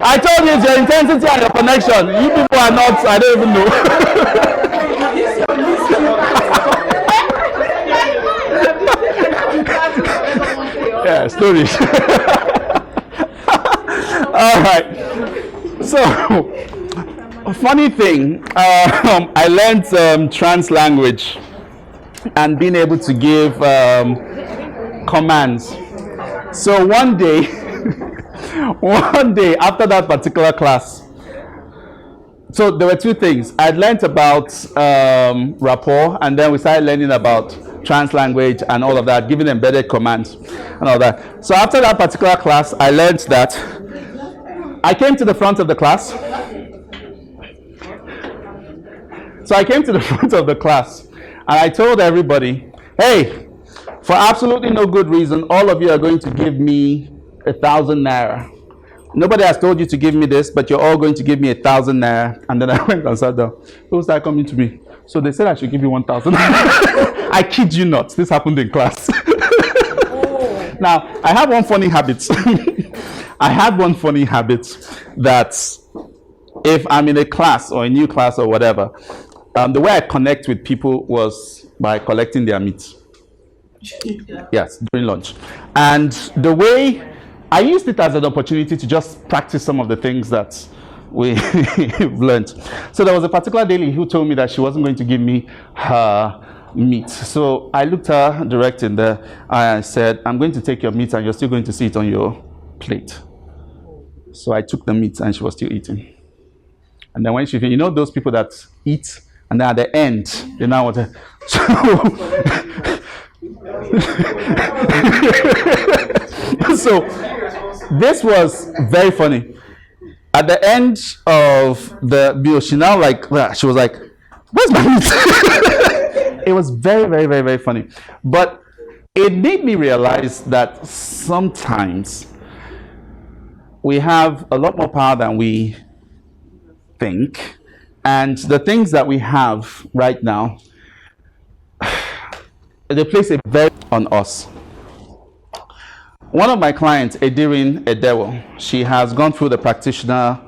I told you it's your intensity and your connection. You people are not, I don't even know. Yeah, stories. All right. So, a funny thing, I learned trans language and being able to give commands. So one day after that particular class, so there were 2 things. I'd learned about rapport, and then we started learning about trans language and all of that, giving embedded commands and all that. So after that particular class, I learned that. I came to the front of the class. So I came to the front of the class and I told everybody, hey, for absolutely no good reason, all of you are going to give me 1,000 naira. Nobody has told you to give me this, but you're all going to give me 1,000 naira. And then I went and sat down. People started coming to me. So they said I should give you 1,000. I kid you not. This happened in class. Now, I have one funny habit. I had one funny habit that if I'm in a class or a new class or whatever, the way I connect with people was by collecting their meat. Yes, during lunch. And the way I used it as an opportunity to just practice some of the things that we've learned. So there was a particular lady who told me that she wasn't going to give me her meat. So I looked her direct in there and I said, I'm going to take your meat and you're still going to see it on your plate. So I took the meat and she was still eating. And then when she, you know those people that eat and then at the end, they now want to, so this was very funny. At the end of the bill, she now she was like, "Where's my meat?" It was very, very, very, very funny. But it made me realize that sometimes we have a lot more power than we think, and the things that we have right now, they place a very on us. One of my clients, Edirin Edewo, she has gone through the practitioner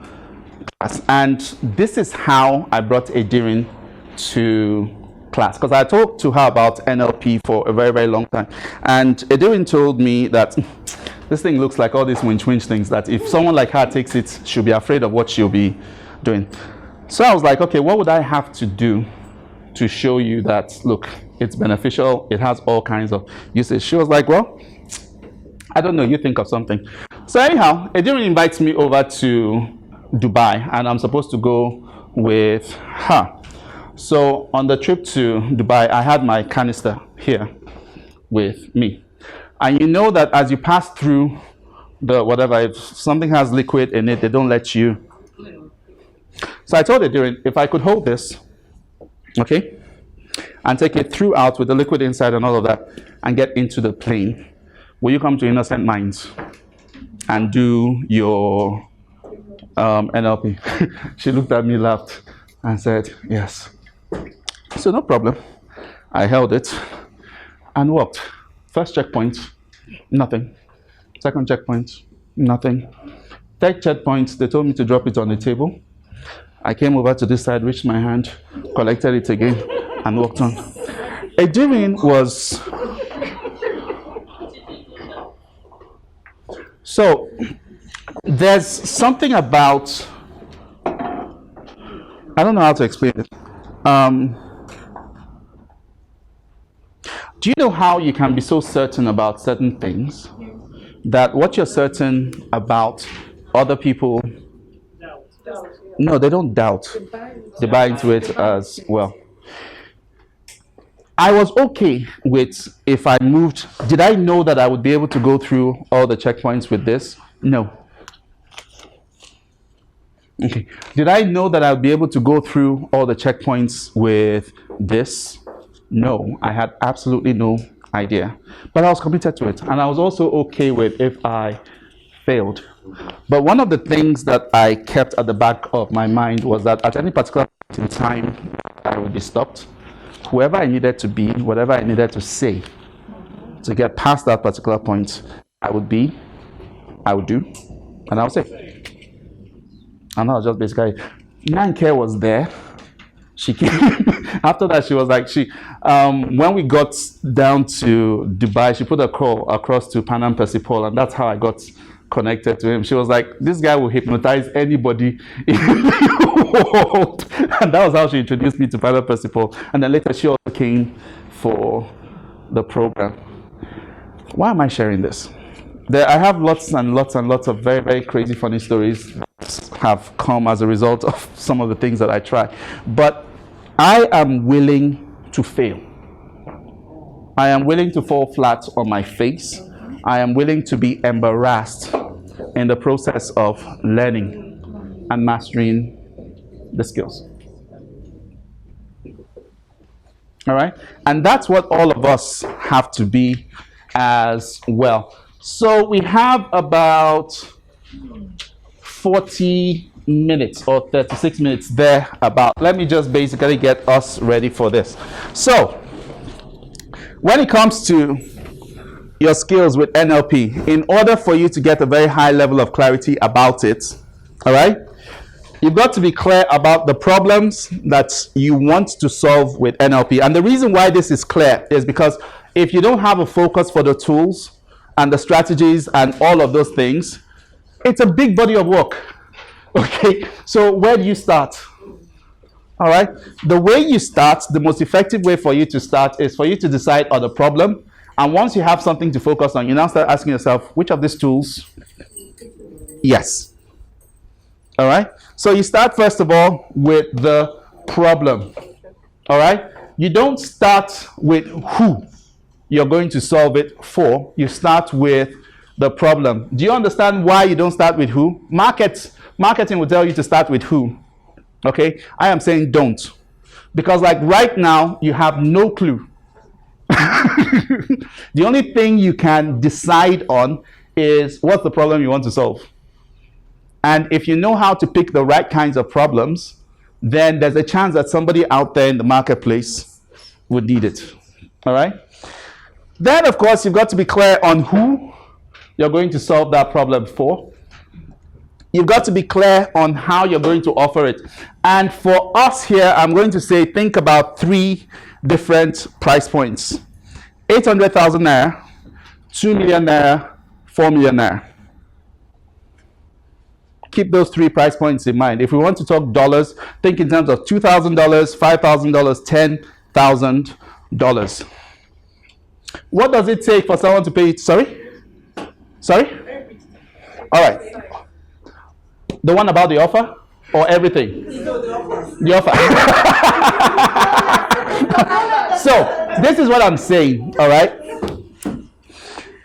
class, and this is how I brought Edirin to class, because I talked to her about NLP for a very, very long time, and Edirin told me that this thing looks like all these winch things, that if someone like her takes it, she'll be afraid of what she'll be doing. So I was like, okay, what would I have to do to show you that, look, it's beneficial, it has all kinds of usage? She was like, well, I don't know, you think of something. So anyhow, Edirin invites me over to Dubai, and I'm supposed to go with her. So on the trip to Dubai, I had my canister here with me. And you know that as you pass through the whatever, if something has liquid in it, they don't let you. So I told Edirin, if I could hold this, okay, and take it throughout with the liquid inside and all of that, and get into the plane, will you come to Innocent Minds and do your NLP? She looked at me, laughed, and said, yes. So no problem. I held it and walked. First checkpoint, nothing. Second checkpoint, nothing. Third checkpoint, they told me to drop it on the table. I came over to this side, reached my hand, collected it again, and walked on. Edirin was... So, there's something about... I don't know how to explain it. Do you know how you can be so certain about certain things that what you're certain about, other people, no, they don't doubt. They buy into it as well. I was okay with if I moved. Did I know that I would be able to go through all the checkpoints with this? No. Okay. Did I know that I would be able to go through all the checkpoints with this? No, I had absolutely no idea. But I was committed to it. And I was also okay with if I failed. But one of the things that I kept at the back of my mind was that at any particular point in time, I would be stopped. Whoever I needed to be, whatever I needed to say to get past that particular point, I would do, and I would say. And I was just basically, Nanke was there. She came. After that, she was like, when we got down to Dubai, she put a call across to Panam Persipol, and that's how I got connected to him. She was like, this guy will hypnotize anybody in the world. And that was how she introduced me to Panam Persipol. And then later, she also came for the program. Why am I sharing this? I have lots and lots and lots of very, very crazy, funny stories that have come as a result of some of the things that I try. But I am willing to fail. I am willing to fall flat on my face. I am willing to be embarrassed in the process of learning and mastering the skills. All right? And that's what all of us have to be as well. So we have about 40 minutes or 36 minutes there about. Let me just basically get us ready for this. So when it comes to your skills with NLP, in order for you to get a very high level of clarity about it, all right, you've got to be clear about the problems that you want to solve with NLP. And the reason why this is clear is because if you don't have a focus for the tools and the strategies and all of those things, it's a big body of work. Okay, so where do you start? All right, the way you start, the most effective way for you to start is for you to decide on the problem. And once you have something to focus on, you now start asking yourself, which of these tools? Yes. All right, so you start first of all with the problem. All right, you don't start with who you're going to solve it for. You start with the problem. Do you understand why you don't start with who? Markets Marketing will tell you to start with who. Okay? I am saying don't. Because like right now, you have no clue. The only thing you can decide on is what's the problem you want to solve. And if you know how to pick the right kinds of problems, then there's a chance that somebody out there in the marketplace would need it. All right? Then, of course, you've got to be clear on who you're going to solve that problem for. You've got to be clear on how you're going to offer it. And for us here, I'm going to say think about 3 different price points. 800,000 naira, 2 million naira, 4 million naira. Keep those 3 price points in mind. If we want to talk dollars, think in terms of $2,000, $5,000, $10,000. What does it take for someone to pay? Sorry? All right. The one about the offer or everything? The offer. So, this is what I'm saying, all right?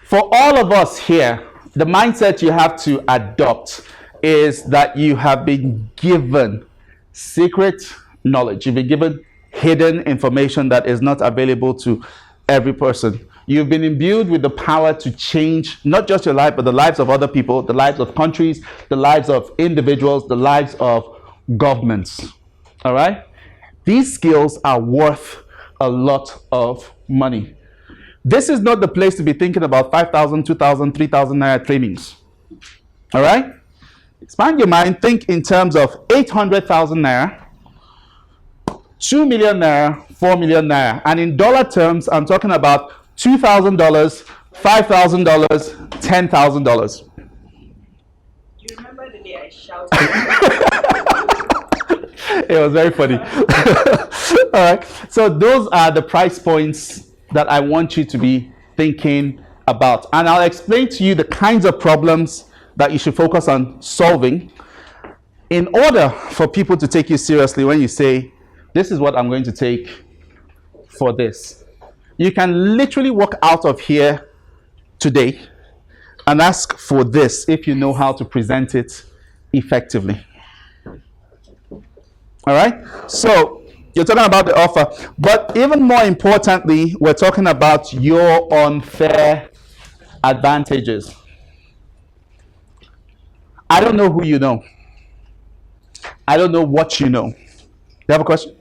For all of us here, the mindset you have to adopt is that you have been given secret knowledge. You've been given hidden information that is not available to every person. You've been imbued with the power to change not just your life, but the lives of other people, the lives of countries, the lives of individuals, the lives of governments. All right? These skills are worth a lot of money. This is not the place to be thinking about 5,000, 2,000, 3,000 naira trainings. All right? Expand your mind. Think in terms of 800,000 naira, 2 million naira, 4 million naira. And in dollar terms, I'm talking about $2,000, $5,000, $10,000. You remember the day I shouted? It was very funny. All right. So those are the price points that I want you to be thinking about. And I'll explain to you the kinds of problems that you should focus on solving in order for people to take you seriously when you say, this is what I'm going to take for this. You can literally walk out of here today and ask for this if you know how to present it effectively. All right? So you're talking about the offer, but even more importantly, we're talking about your unfair advantages. I don't know who you know. I don't know what you know. You have a question?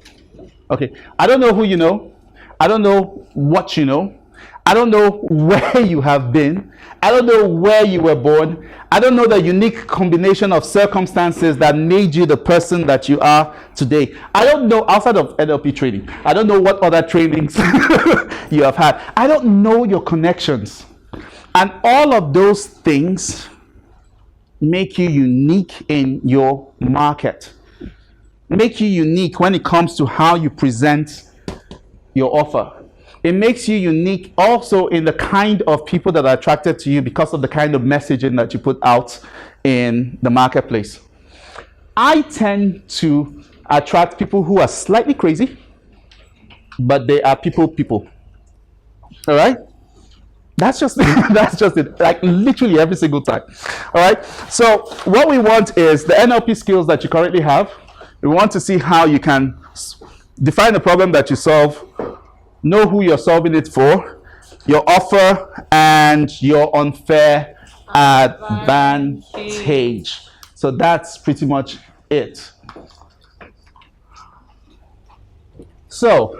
Okay. I don't know who you know. I don't know what you know. I don't know where you have been. I don't know where you were born. I don't know the unique combination of circumstances that made you the person that you are today. I don't know, outside of NLP training, I don't know what other trainings you have had. I don't know your connections. And all of those things make you unique in your market. Make you unique when it comes to how you present your offer. It makes you unique also in the kind of people that are attracted to you because of the kind of messaging that you put out in the marketplace. I tend to attract people who are slightly crazy, but they are people. All right? That's just it. Like literally every single time. All right? So what we want is the NLP skills that you currently have. We want to see how you can define the problem that you solve, know who you're solving it for, your offer, and your unfair advantage. So that's pretty much it. So,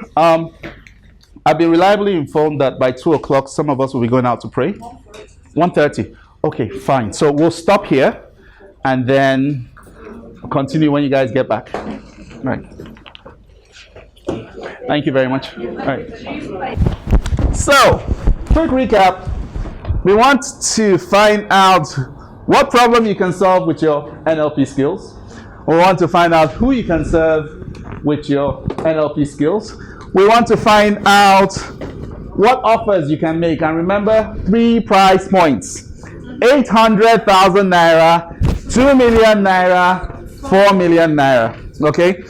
I've been reliably informed that by 2 o'clock, some of us will be going out to pray. 1:30. Okay, fine. So we'll stop here and then continue when you guys get back. All right. Thank you very much. All right. So, quick recap. We want to find out what problem you can solve with your NLP skills. We want to find out who you can serve with your NLP skills. We want to find out what offers you can make. And remember, 3 price points. 800,000 naira, 2 million naira, 4 million naira. Okay?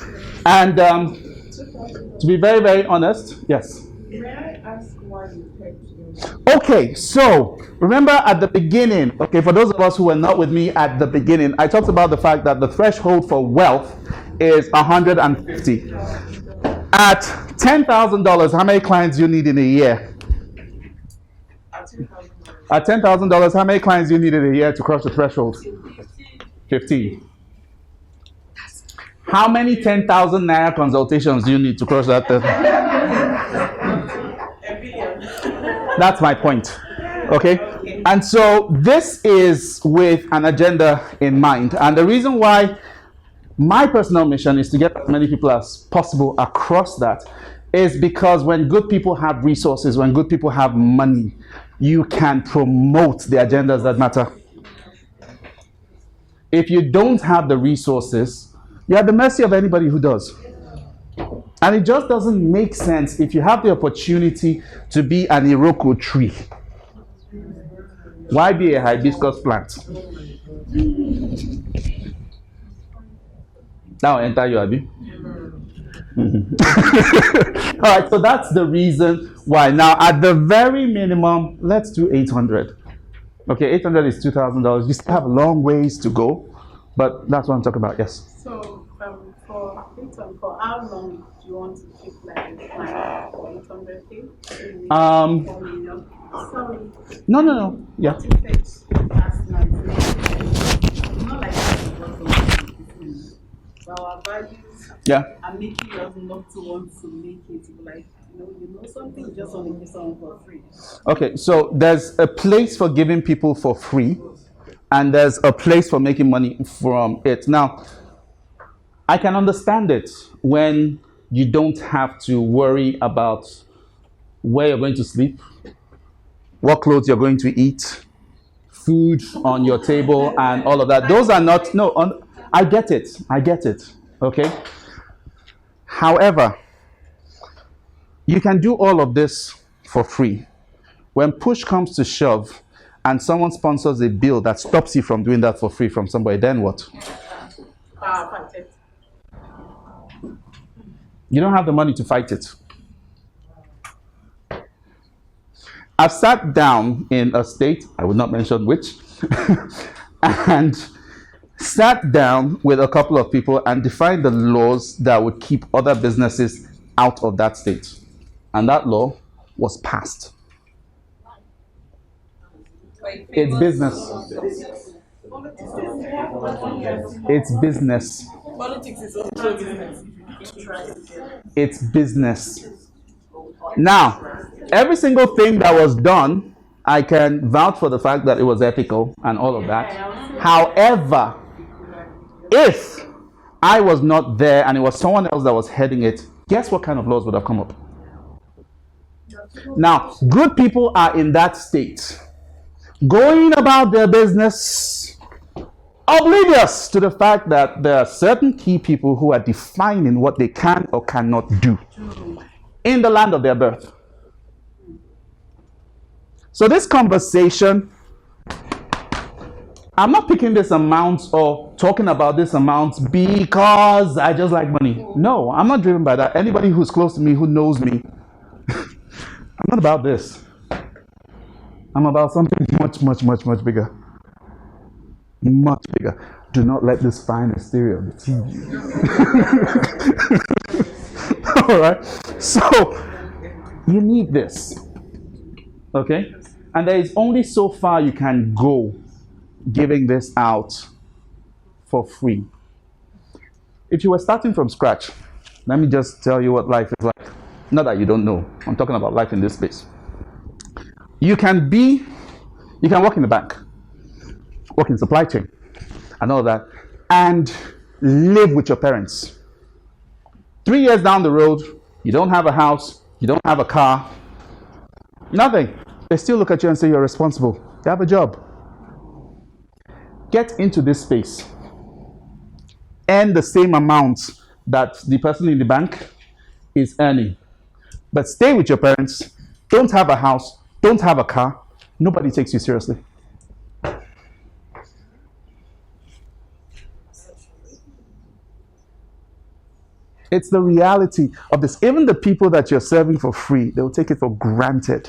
And to be very, very honest, yes. May I ask why you picked your Okay, so remember at the beginning, okay, for those of us who were not with me at the beginning, I talked about the fact that the threshold for wealth is 150. At $10,000, how many clients do you need in a year? At $10,000, how many clients do you need in a year to cross the threshold? 15. How many 10,000 naira consultations do you need to cross that? That's my point. Okay? And so this is with an agenda in mind. And the reason why my personal mission is to get as many people as possible across that is because when good people have resources, when good people have money, you can promote the agendas that matter. If you don't have the resources, you're at the mercy of anybody who does. And it just doesn't make sense if you have the opportunity to be an Iroko tree. Why be a hibiscus plant? Now enter you, Abi. All right, so that's the reason why. Now, at the very minimum, let's do 800. Okay, 800 is $2,000. You still have a long ways to go, but that's what I'm talking about. Yes. So, for how long do you want to keep like a plan for 800K? Sorry. No. Yeah. What you said last night, not like our values Yeah. are making us not to want to make it like something you just want to give someone for free. Okay, so there's a place for giving people for free, and there's a place for making money from it. Now, I can understand it when you don't have to worry about where you're going to sleep, what clothes you're going to eat, food on your table, and all of that. Those are not, I get it, okay? However, you can do all of this for free. When push comes to shove and someone sponsors a bill that stops you from doing that for free from somebody, then what? You don't have the money to fight it. I've sat down in a state, I would not mention which, and sat down with a couple of people and defined the laws that would keep other businesses out of that state. And that law was passed. It's business. It's business. Politics is also business. It's business. Now, every single thing that was done, I can vouch for the fact that it was ethical and all of that. However, if I was not there and it was someone else that was heading it, guess what kind of laws would have come up? Now, good people are in that state, going about their business, oblivious to the fact that there are certain key people who are defining what they can or cannot do in the land of their birth. So this conversation, I'm not picking this amount or talking about this amount because I just like money. No, I'm not driven by that. Anybody who's close to me, who knows me, I'm not about this. I'm about something much, much, much, much bigger. Much bigger. Do not let this fine exterior deceive you. All right. So you need this. Okay? And there is only so far you can go giving this out for free. If you were starting from scratch, let me just tell you what life is like. Not that you don't know. I'm talking about life in this space. You can work in the bank, work in supply chain, and all that, and live with your parents. 3 years down the road, you don't have a house, you don't have a car, nothing. They still look at you and say you're responsible. You have a job. Get into this space. Earn the same amount that the person in the bank is earning. But stay with your parents, don't have a house, don't have a car, nobody takes you seriously. It's the reality of this. Even the people that you're serving for free, they'll take it for granted.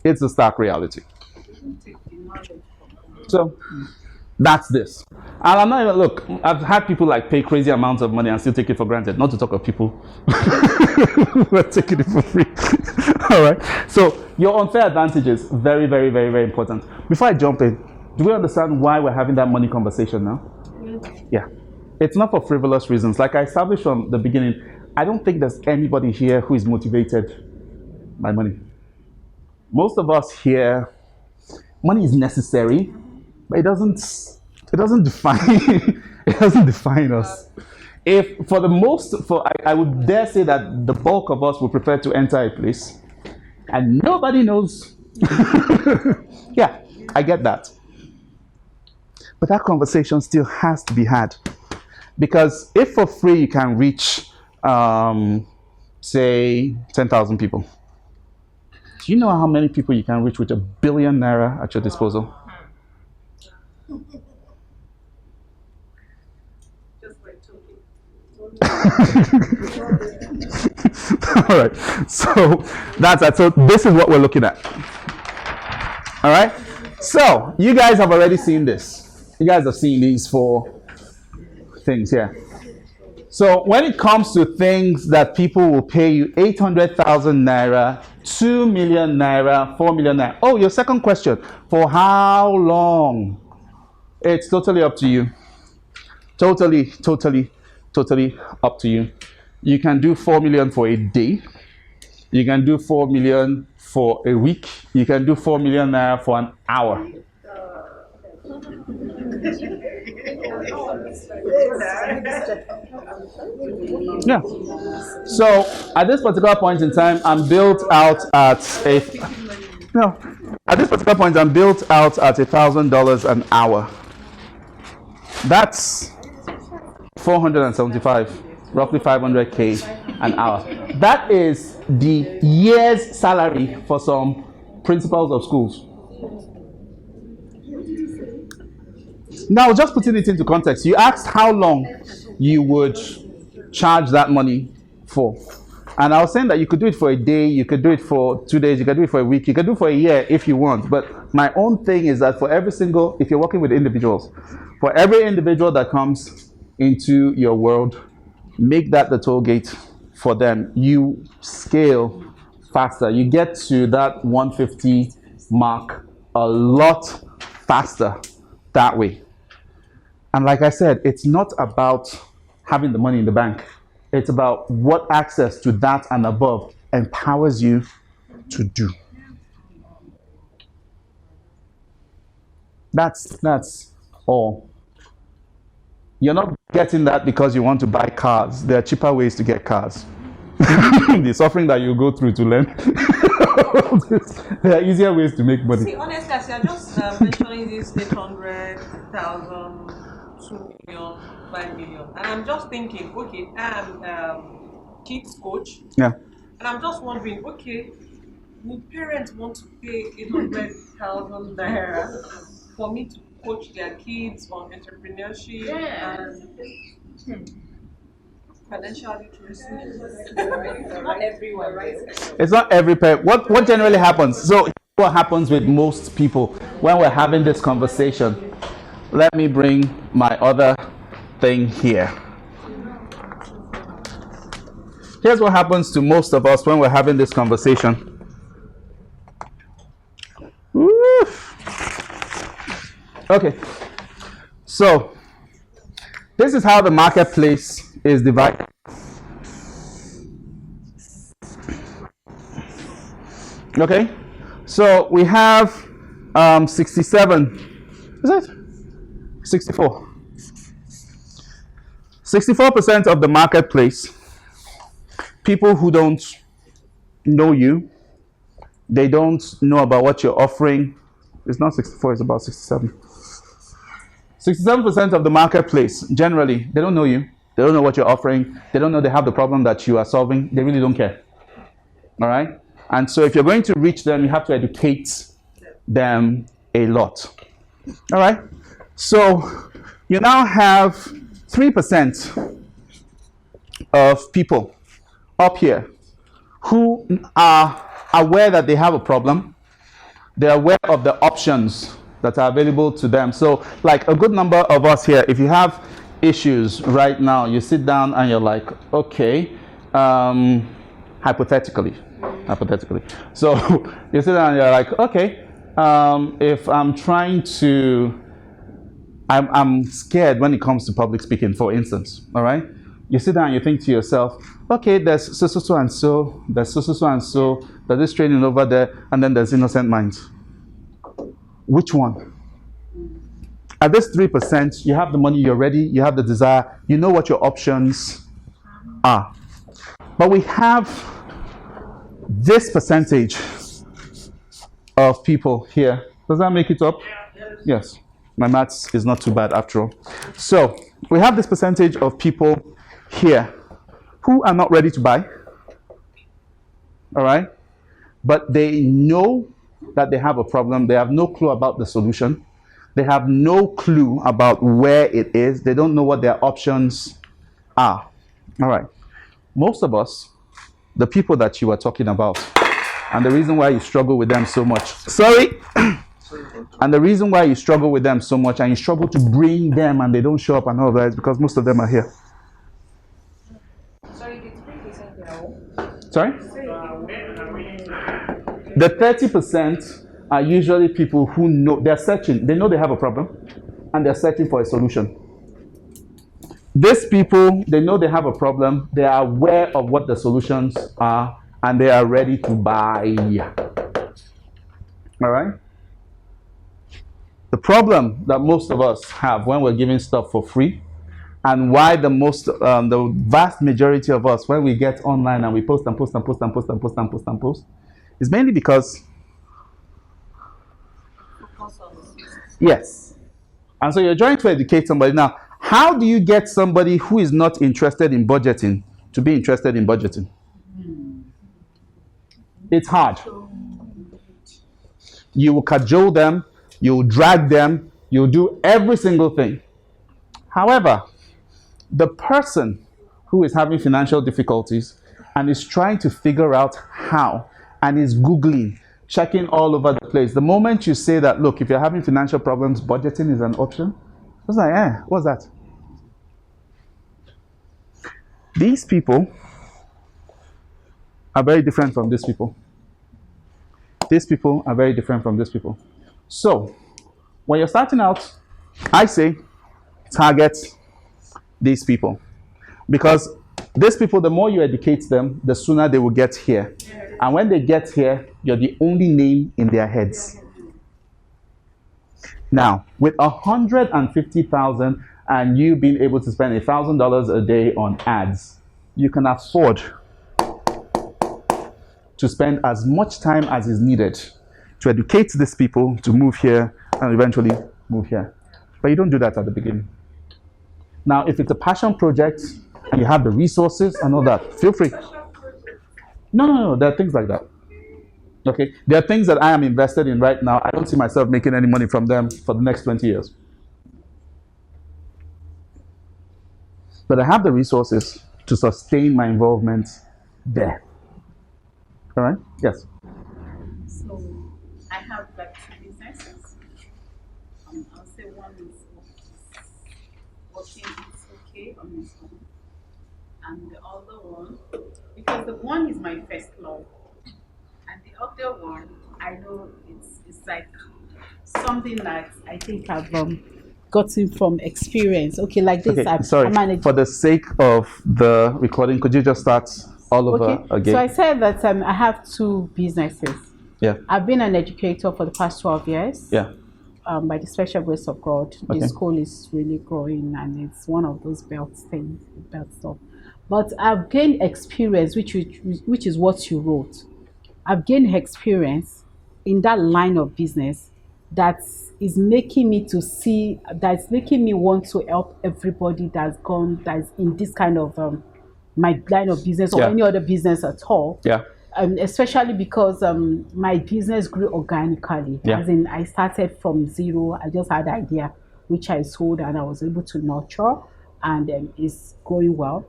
It's a stark reality. So that's this. And I'm not even, look, I've had people like pay crazy amounts of money and still take it for granted, not to talk of people who are taking it for free. All right. So your unfair advantage is very, very, very, very important. Before I jump in, do we understand why we're having that money conversation now? Yeah. It's not for frivolous reasons. Like I established from the beginning, I don't think there's anybody here who is motivated by money. Most of us here, money is necessary, but it doesn't define it doesn't define us. If for the most, I would dare say that the bulk of us would prefer to enter a place and nobody knows. Yeah, I get that. But that conversation still has to be had. Because if for free you can reach, say, 10,000 people, do you know how many people you can reach with ₦1 billion at your disposal? Just like talking. All right, so that's it. So this is what we're looking at. All right, so you guys have already seen this. You guys have seen these 4 things here. So when it comes to things that people will pay you 800,000 naira, 2 million naira, 4 million naira. Oh, your second question, for how long? It's totally up to you. Totally up to you. You can do 4 million for a day. You can do 4 million for a week. You can do 4 million naira for an hour. Yeah. So at this particular point in time, I'm built out at $1,000 an hour. That's 475, roughly 500K an hour. That is the year's salary for some principals of schools. Now, just putting it into context, you asked how long you would charge that money for. And I was saying that you could do it for a day, you could do it for 2 days, you could do it for a week, you could do it for a year if you want. But my own thing is that for every single, if you're working with individuals, for every individual that comes into your world, make that the toll gate for them. You scale faster. You get to that 150 mark a lot faster that way. And like I said, it's not about having the money in the bank. It's about what access to that and above empowers you to do. That's all. You're not getting that because you want to buy cars. There are cheaper ways to get cars. The suffering that you go through to learn. There are easier ways to make money. See, honestly, I'm just mentioning this 800,000, 2 million, 5 million. And I'm just thinking, okay, I'm kids coach. Yeah. And I'm just wondering, okay, would parents want to pay 800,000 naira for me to coach their kids on entrepreneurship and financial literacy? Not everyone, right? It's not every parent. What generally happens? So what happens with most people when we're having this conversation? Let me bring my other thing here. Here's what happens to most of us when we're having this conversation. Woo. Okay, so this is how the marketplace is divided. Okay, so we have 67, is it? 64. 64% of the marketplace, people who don't know you, they don't know about what you're offering. It's not 64, it's about 67. 67% of the marketplace, generally, they don't know you. They don't know what you're offering. They don't know they have the problem that you are solving. They really don't care. All right? And so if you're going to reach them, you have to educate them a lot. All right? So you now have 3% of people up here who are aware that they have a problem. They're aware of the options that are available to them. So, like a good number of us here, if you have issues right now, you sit down and you're like, okay, hypothetically. So you sit down and you're like, okay, if I'm trying to, I'm scared when it comes to public speaking, for instance, all right? You sit down and you think to yourself, okay, there's so and so, there's so and so, there's this training over there, and then there's Innocent Minds. Which one? At this 3%, you have the money, you're ready, you have the desire, you know what your options are. But we have this percentage of people here. Does that make it up? Yes. My maths is not too bad after all. So we have this percentage of people here who are not ready to buy. All right? But they know that they have a problem. They have no clue about the solution. They have no clue about where it is. They don't know what their options are. All right. Most of us, the people that you are talking about, and the reason why you struggle with them so much. And the reason why you struggle with them so much and you struggle to bring them and they don't show up and all that is because most of them are here. Sorry, the 3% they are. Sorry? The 30% are usually people who know, they're searching, they know they have a problem and they're searching for a solution. These people, they know they have a problem, they are aware of what the solutions are, and they are ready to buy. All right? The problem that most of us have when we're giving stuff for free, and why the vast majority of us, when we get online and we post, is mainly because, yes. And so you're trying to educate somebody. Now, how do you get somebody who is not interested in budgeting to be interested in budgeting? It's hard. You will cajole them, you will drag them, you'll do every single thing. However, the person who is having financial difficulties and is trying to figure out how and is Googling, checking all over the place, the moment you say that, look, if you're having financial problems, budgeting is an option, it's like, what's that? These people are very different from these people. These people are very different from these people. So, when you're starting out, I say, target these people. Because these people, the more you educate them, the sooner they will get here. And when they get here, you're the only name in their heads. Now, with 150,000 and you being able to spend $1,000 a day on ads, you can afford to spend as much time as is needed to educate these people to move here and eventually move here. But you don't do that at the beginning. Now, if it's a passion project and you have the resources and all that, feel free. No, there are things like that. Okay, there are things that I am invested in right now. I don't see myself making any money from them for the next 20 years. But I have the resources to sustain my involvement there. All right? Yes. So I have like 2 businesses. I'll say one is working, it's okay on its own. And the other one, because the one is my first love. And the other one, I know it's like something that I think I've gotten from experience. Okay, like this. Okay, sorry. For the sake of the recording, could you just start all over again? So I said that I have 2 businesses. Yeah. I've been an educator for the past 12 years. Yeah. By the special grace of God, the school is really growing, and it's one of those belt stuff. But I've gained experience, which is what you wrote. I've gained experience in that line of business that is making me want to help everybody that's in this kind of my line of business or any other business at all. Yeah. Especially because my business grew organically. Yeah. As in, I started from zero. I just had an idea, which I sold and I was able to nurture, and it's going well.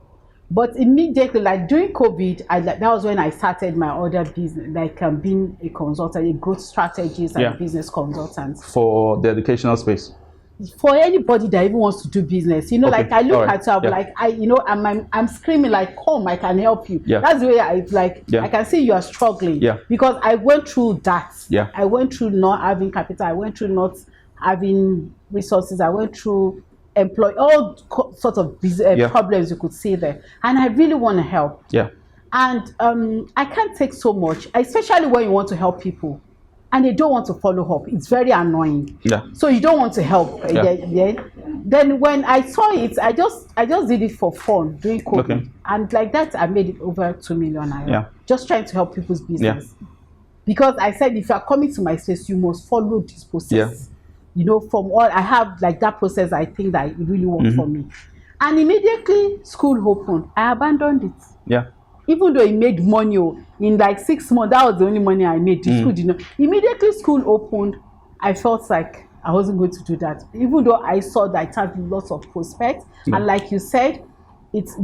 But immediately, like during COVID, that was when I started my other business, like being a consultant, a growth strategist and business consultant. For the educational space? For anybody that even wants to do business, you know, Okay. like I look Alright. at her, like I'm screaming like, come, I can help you. Yeah. That's the way I like. Yeah. I can see you are struggling. Yeah. Because I went through that. Yeah. I went through not having capital. I went through not having resources. I went through all sorts of problems you could see there, and I really want to help. Yeah. And I can't take so much, especially when you want to help people and they don't want to follow up. It's very annoying. Yeah. So you don't want to help. Yeah. Then when I saw it, I just did it for fun during COVID. Okay. And like that, I made it over 2 million naira. Yeah. Just trying to help people's business. Because I said, if you are coming to my space, you must follow this process. Yeah. You know, from all I have, like that process, I think that it really worked for me. And immediately school opened, I abandoned it. Yeah. Even though it made money in like 6 months, that was the only money I made. The school did not. Immediately school opened, I felt like I wasn't going to do that. Even though I saw that it had lots of prospects, and like you said, it's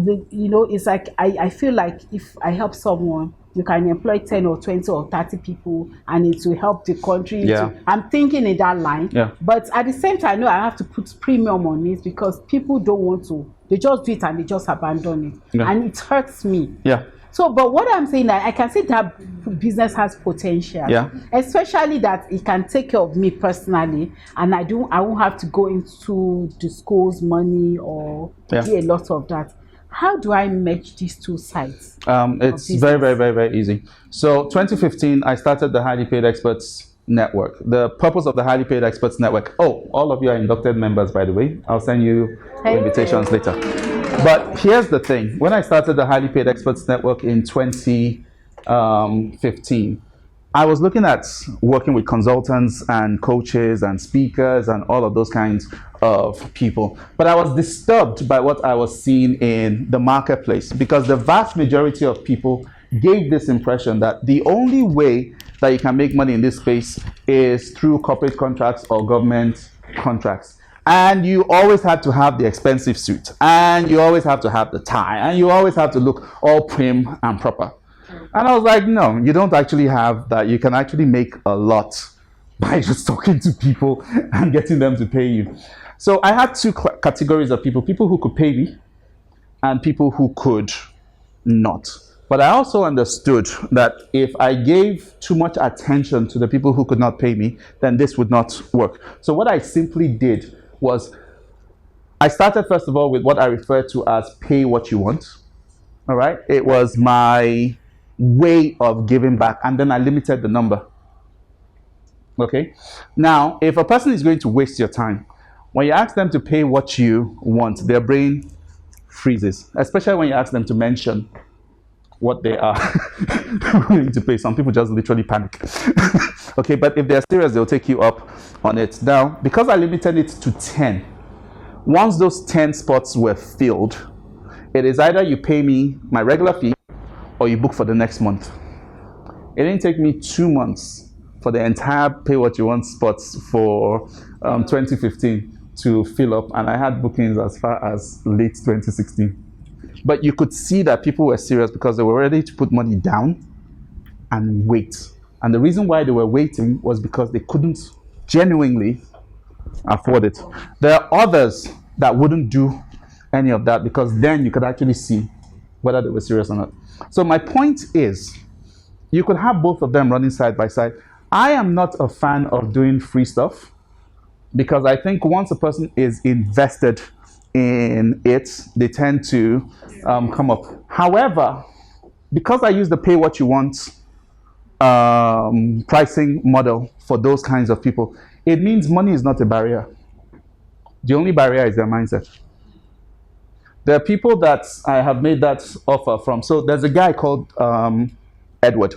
like I feel like if I help someone, you can employ 10 or 20 or 30 people, and it will help the country. Yeah. I'm thinking in that line. Yeah. But at the same time, I know I have to put premium on it because people don't want to. They just do it and they just abandon it. Yeah. And it hurts me. Yeah. So, but what I'm saying, I can see that business has potential. Yeah. Especially that it can take care of me personally, and I won't have to go into the school's money or do a lot of that. How do I match these two sides? It's very, very, very, very easy. So 2015, I started the Highly Paid Experts Network. The purpose of the Highly Paid Experts Network, all of you are inducted members, by the way. I'll send you invitations later. But here's the thing. When I started the Highly Paid Experts Network in 2015, I was looking at working with consultants and coaches and speakers and all of those kinds of people. But I was disturbed by what I was seeing in the marketplace, because the vast majority of people gave this impression that the only way that you can make money in this space is through corporate contracts or government contracts. And you always had to have the expensive suit, and you always have to have the tie, and you always have to look all prim and proper. And I was like, no, you don't actually have that. You can actually make a lot by just talking to people and getting them to pay you. So I had two categories of people who could pay me and people who could not. But I also understood that if I gave too much attention to the people who could not pay me, then this would not work. So what I simply did was I started, first of all, with what I refer to as pay what you want. All right. It was my way of giving back, and then I limited the number. Okay. Now, if a person is going to waste your time, when you ask them to pay what you want, their brain freezes, especially when you ask them to mention what they are willing to pay. Some people just literally panic. Okay, but if they're serious, they'll take you up on it. Now, because I limited it to 10, once those 10 spots were filled, it is either you pay me my regular fee or you book for the next month. It didn't take me 2 months for the entire pay what you want spots for 2015 to fill up, and I had bookings as far as late 2016. But you could see that people were serious because they were ready to put money down and wait. And the reason why they were waiting was because they couldn't genuinely afford it. There are others that wouldn't do any of that, because then you could actually see whether they were serious or not. So my point is, you could have both of them running side by side. I am not a fan of doing free stuff, because I think once a person is invested in it, they tend to come up. However, because I use the pay what you want pricing model for those kinds of people, it means money is not a barrier. The only barrier is their mindset. There are people that I have made that offer from. So there's a guy called Edward.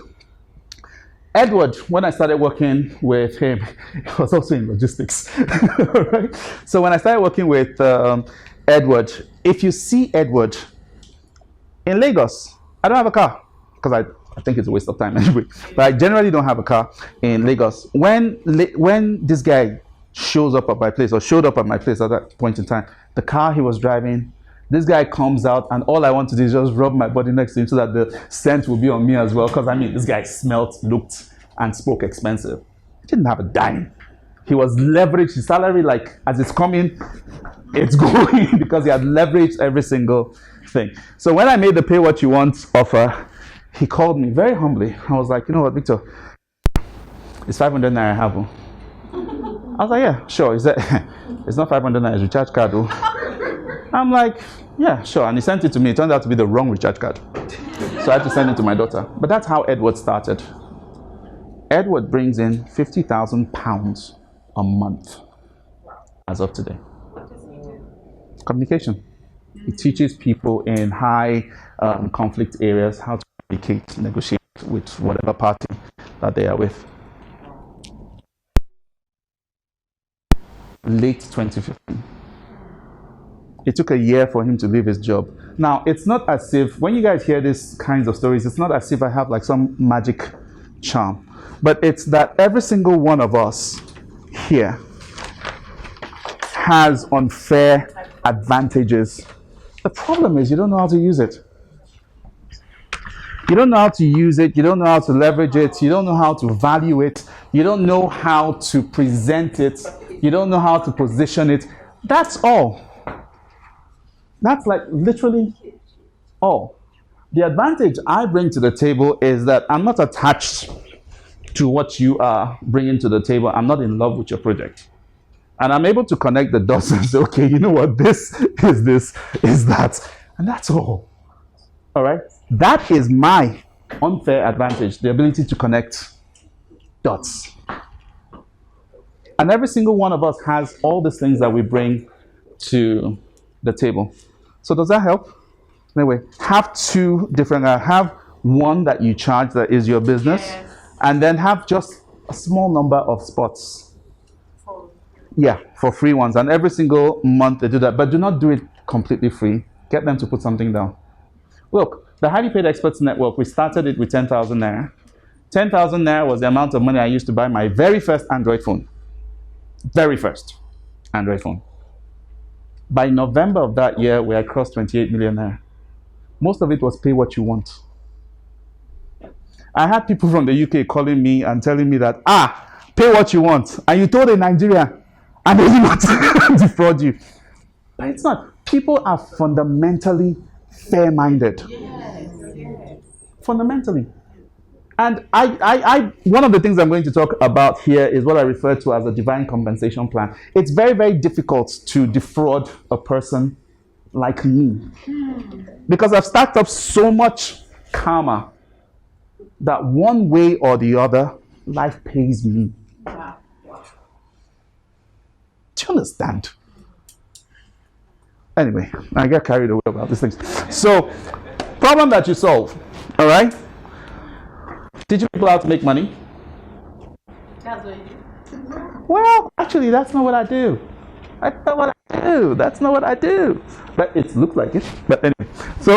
Edward, when I started working with him, he was also in logistics. Right? So when I started working with Edward, if you see Edward in Lagos, I don't have a car because I think it's a waste of time anyway. But I generally don't have a car in Lagos. When this guy shows up at my place, or showed up at my place at that point in time, the car he was driving This guy comes out, and all I want to do is just rub my body next to him so that the scent will be on me as well. Because I mean, this guy smelled, looked, and spoke expensive. He didn't have a dime. He was leveraged his salary, like as it's coming, it's going, because he had leveraged every single thing. So when I made the pay what you want offer, he called me very humbly. I was like, you know what, Victor, it's 500 naira I have. I was like, yeah, sure. He said, it's not 500 naira, it's recharge card. I'm like, yeah, sure. And he sent it to me. It turned out to be the wrong recharge card. So I had to send it to my daughter. But that's how Edward started. Edward brings in £50,000 a month as of today. Communication. He teaches people in high conflict areas how to communicate, negotiate with whatever party that they are with. Late 2015. It took a year for him to leave his job. Now, it's not as if, when you guys hear these kinds of stories, it's not as if I have like some magic charm. But it's that every single one of us here has unfair advantages. The problem is you don't know how to use it. You don't know how to use it. You don't know how to leverage it. You don't know how to value it. You don't know how to present it. You don't know how to position it. That's all. That's like literally all. The advantage I bring to the table is that I'm not attached to what you are bringing to the table. I'm not in love with your project. And I'm able to connect the dots and say, okay, you know what, this, is that. And that's all. All right? That is my unfair advantage, the ability to connect dots. And every single one of us has all these things that we bring to the table. So does that help? Anyway, have two different, have one that you charge that is your business, yes. And then have just a small number of spots. Yeah, for free ones. And every single month they do that. But do not do it completely free. Get them to put something down. Look, the Highly Paid Experts Network, we started it with 10,000 naira. 10,000 naira was the amount of money I used to buy my very first Android phone. Very first Android phone. By November of that year, we had crossed 28 million naira. Most of it was pay what you want. I had people from the UK calling me and telling me that, pay what you want. And you told a Nigerian, and they did not defraud you. But it's not. People are fundamentally fair-minded. Yes. Fundamentally. And I one of the things I'm going to talk about here is what I refer to as a divine compensation plan. It's very, very difficult to defraud a person like me. Because I've stacked up so much karma that one way or the other, life pays me. Wow. Do you understand? Anyway, I get carried away about these things. So, problem that you solve, all right? Teaching people how to make money. That's what you do. Well, actually, that's not what I do. That's not what I do. That's not what I do. But it looks like it. But anyway, so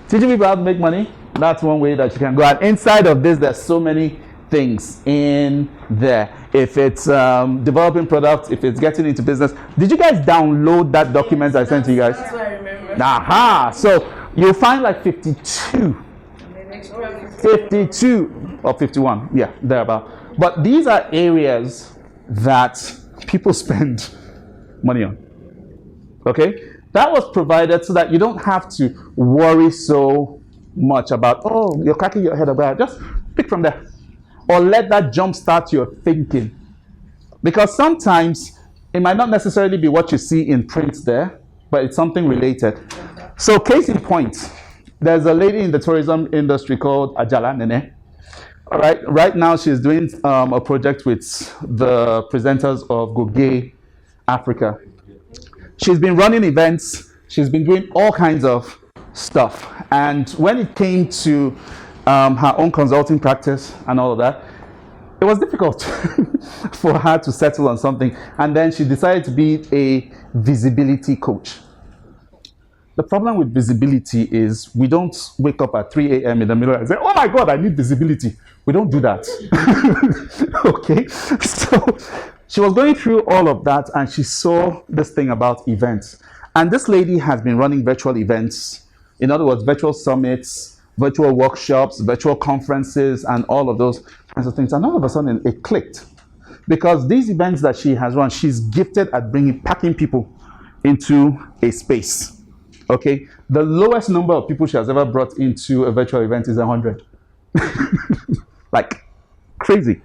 teaching people how to make money, that's one way that you can go. And inside of this, there's so many things in there. If it's developing products, if it's getting into business. Did you guys download that document I sent to you guys? That's what I remember. Aha! So you'll find like 52 or 51. Yeah, thereabout. But these are areas that people spend money on. Okay? That was provided so that you don't have to worry so much about, oh, you're cracking your head about it. Just pick from there. Or let that jumpstart your thinking. Because sometimes it might not necessarily be what you see in print there, but it's something related. So case in point, there's a lady in the tourism industry called Ajala Nene. All right, right now she's doing a project with the presenters of Goge Africa. She's been running events. She's been doing all kinds of stuff. And when it came to her own consulting practice and all of that, it was difficult for her to settle on something. And then she decided to be a visibility coach. The problem with visibility is we don't wake up at 3 a.m. in the middle and say, oh my God, I need visibility. We don't do that. Okay? So she was going through all of that and she saw this thing about events. And this lady has been running virtual events, in other words, virtual summits, virtual workshops, virtual conferences, and all of those kinds of things. And all of a sudden, it clicked. Because these events that she has run, she's gifted at packing people into a space. Okay? The lowest number of people she has ever brought into a virtual event is 100. Like, crazy.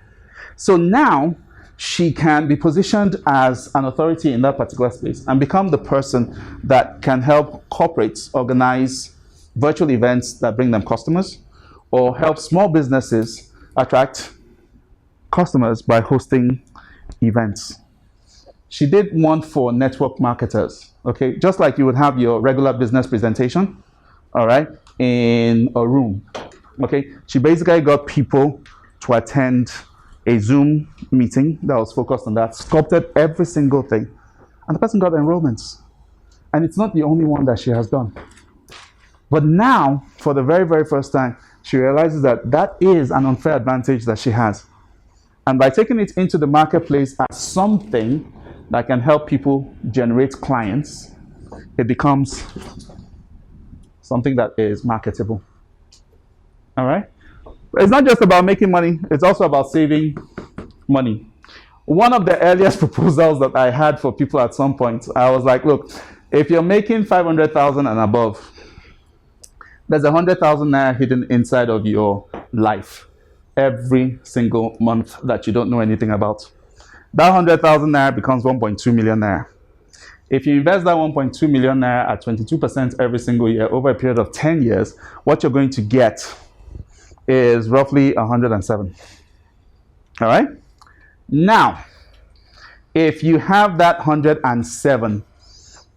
So now, she can be positioned as an authority in that particular space and become the person that can help corporates organize virtual events that bring them customers, or help small businesses attract customers by hosting events. She did one for network marketers, okay? Just like you would have your regular business presentation, all right, in a room, okay? She basically got people to attend a Zoom meeting that was focused on that, sculpted every single thing, and the person got enrollments. And it's not the only one that she has done. But now, for the very, very first time, she realizes that that is an unfair advantage that she has. And by taking it into the marketplace as something that can help people generate clients, it becomes something that is marketable. All right? It's not just about making money, it's also about saving money. One of the earliest proposals that I had for people at some point, I was like, look, if you're making 500,000 and above, there's 100,000 naira hidden inside of your life every single month that you don't know anything about. That 100,000 naira becomes 1.2 million naira. If you invest that 1.2 million naira at 22% every single year over a period of 10 years, what you're going to get is roughly 107. All right? Now, if you have that 107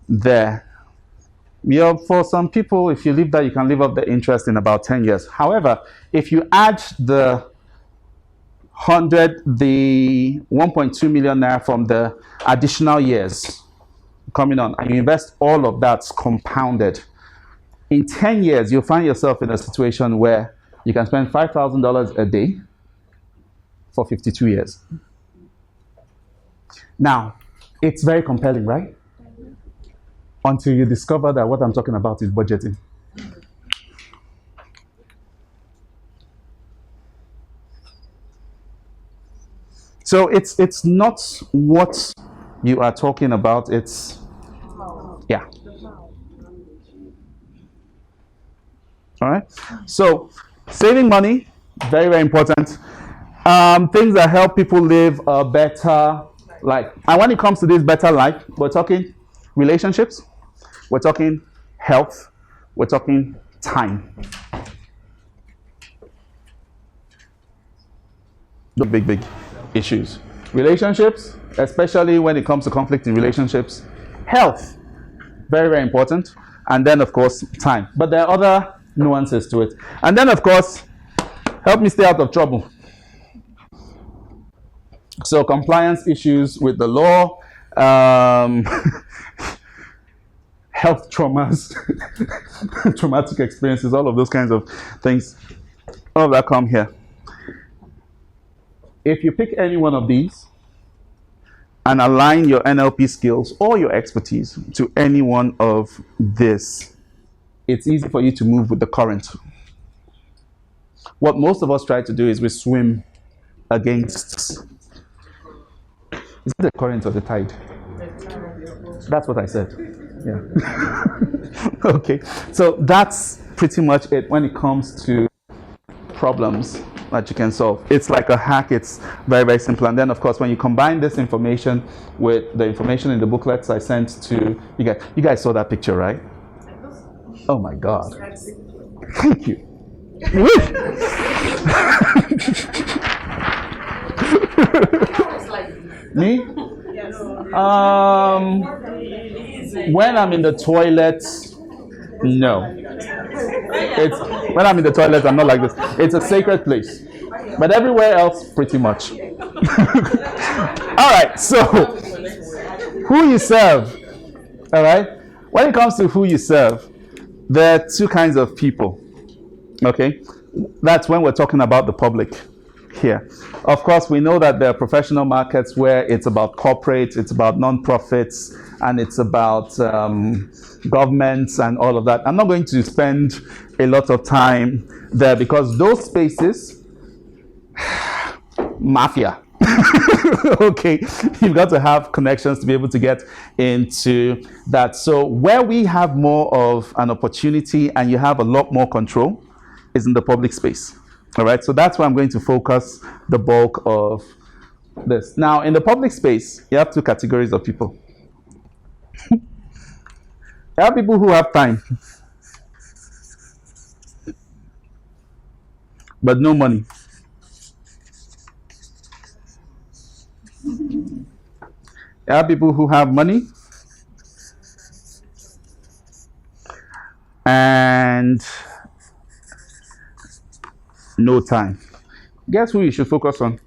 there, for some people, if you leave that, you can live up the interest in about 10 years. However, if you add the 1.2 million naira from the additional years coming on, and you invest all of that compounded, in 10 years, you'll find yourself in a situation where you can spend $5,000 a day for 52 years. Now, it's very compelling, right? Until you discover that what I'm talking about is budgeting. So it's not what you are talking about, it's, yeah. All right? So, saving money, very, very important. Things that help people live a better life. And when it comes to this better life, we're talking relationships, we're talking health, we're talking time. The big issues. Relationships, especially when it comes to conflict in relationships. Health, very, very important. And then, of course, time. But there are other nuances to it. And then, of course, help me stay out of trouble. So, compliance issues with the law, health traumas, traumatic experiences, all of those kinds of things, all of that come here. If you pick any one of these and align your NLP skills or your expertise to any one of this, it's easy for you to move with the current. What most of us try to do is we swim against. Is it the current or the tide? That's what I said. Yeah. Okay. So that's pretty much it when it comes to problems that you can solve. It's like a hack. It's very, very simple. And then, of course, when you combine this information with the information in the booklets I sent to you guys saw that picture, right? Oh my God. Thank you. Me? When I'm in the toilet, no. It's when I'm in the toilet, I'm not like this. It's a sacred place. But everywhere else, pretty much. All right, so who you serve, all right? When it comes to who you serve, there are two kinds of people, okay? That's when we're talking about the public. here. Of course, we know that there are professional markets where it's about corporate, it's about non-profits, and it's about governments and all of that. I'm not going to spend a lot of time there because those spaces, mafia. Okay, you've got to have connections to be able to get into that. So where we have more of an opportunity and you have a lot more control is in the public space. All right, so that's where I'm going to focus the bulk of this. Now, in the public space, you have two categories of people. There are people who have time, but no money. There are people who have money and no time. Guess who you should focus on?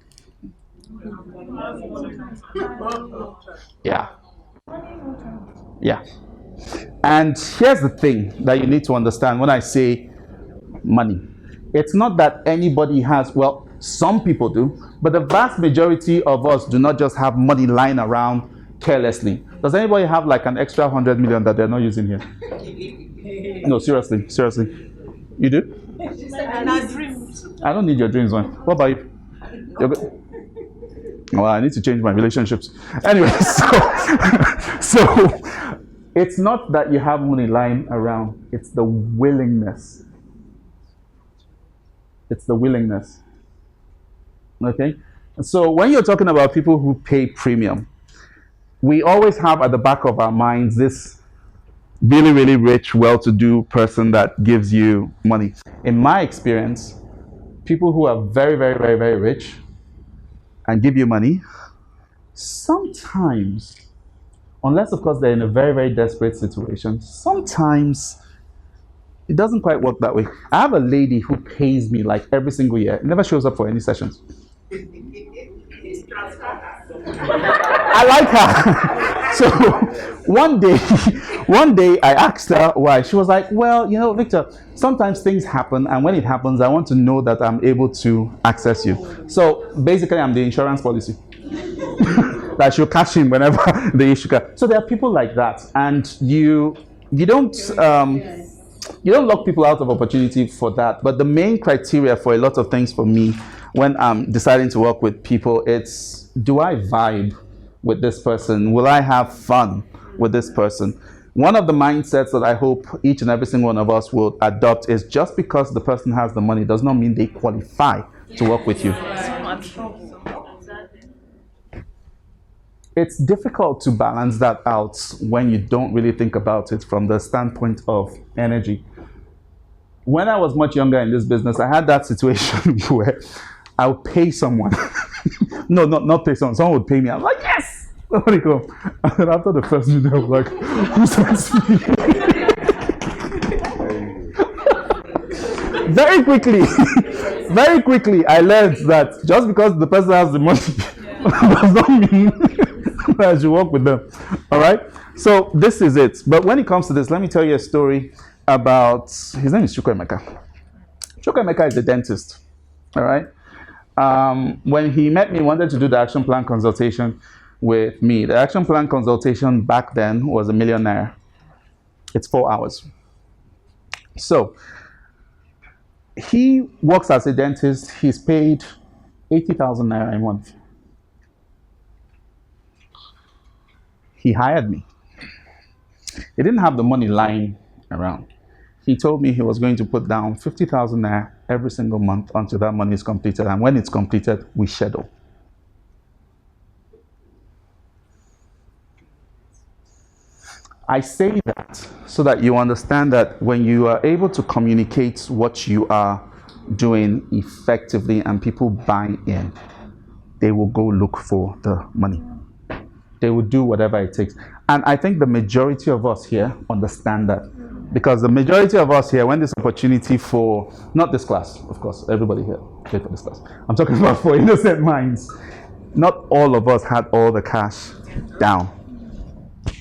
Yeah. Yeah. And here's the thing that you need to understand when I say money. It's not that anybody has, well, some people do, but the vast majority of us do not just have money lying around carelessly. Does anybody have like an extra 100 million that they're not using here? No, seriously. You do? And our dreams. I don't need your dreams, man. What about you? You're good? Well, I need to change my relationships. Anyway, so it's not that you have money lying around. It's the willingness. It's the willingness. Okay? So when you're talking about people who pay premium, we always have at the back of our minds this really, really rich, well-to-do person that gives you money. In my experience, people who are very, very, very, very rich and give you money, sometimes, unless of course they're in a very, very desperate situation, sometimes it doesn't quite work that way. I have a lady who pays me like every single year, never shows up for any sessions. I like her. So one day I asked her why. She was like, well, you know, Victor, sometimes things happen, and when it happens, I want to know that I'm able to access you. So basically, I'm the insurance policy. That she'll cash in whenever the issue comes. So there are people like that, and you don't lock people out of opportunity for that. But the main criteria for a lot of things for me when I'm deciding to work with people, it's, do I vibe with this person? Will I have fun with this person? One of the mindsets that I hope each and every single one of us will adopt is just because the person has the money does not mean they qualify to work with you. It's difficult to balance that out when you don't really think about it from the standpoint of energy. When I was much younger in this business, I had that situation where I would pay someone. No, not pay someone. Someone would pay me. I'm like, yes! Somebody come. And then after the first minute, I was like, who sends me? Very quickly, I learned that just because the person has the money does not mean that I should work with them. All right? So this is it. But when it comes to this, let me tell you a story about, his name is Chukwuemeka. Chukwuemeka is a dentist. All right? When he met me, he wanted to do the action plan consultation with me. The action plan consultation back then was ₦1 million. It's 4 hours. So he works as a dentist. He's paid 80,000 naira a month. He hired me. He didn't have the money lying around. He told me he was going to put down 50,000 naira every single month until that money is completed. And when it's completed, we schedule. I say that so that you understand that when you are able to communicate what you are doing effectively and people buy in, they will go look for the money. They will do whatever it takes. And I think the majority of us here understand that. Because the majority of us here, when this opportunity for, not this class, of course, everybody here paid for this class. I'm talking about for innocent minds. Not all of us had all the cash down.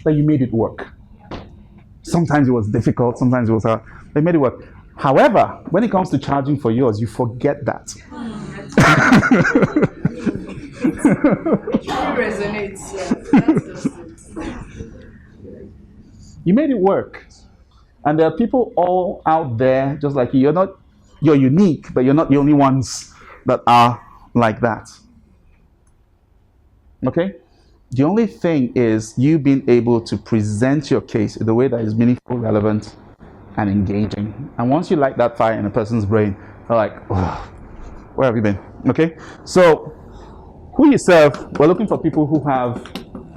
But you made it work. Sometimes it was difficult, sometimes it was hard. They made it work. However, when it comes to charging for yours, you forget that. resonates. Yeah, that's just it. You made it work. And there are people all out there just like you. You're unique, but you're not the only ones that are like that. Okay? The only thing is you being able to present your case in a way that is meaningful, relevant, and engaging. And once you light that fire in a person's brain, they're like, oh, where have you been? Okay? So, who you serve, we're looking for people who have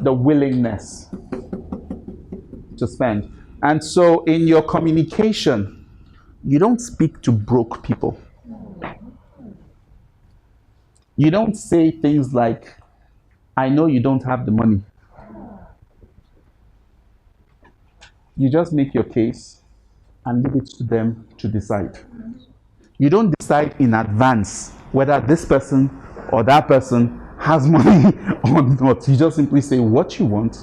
the willingness to spend. And so, in your communication, you don't speak to broke people. You don't say things like, I know you don't have the money. You just make your case and leave it to them to decide. You don't decide in advance whether this person or that person has money or not. You just simply say what you want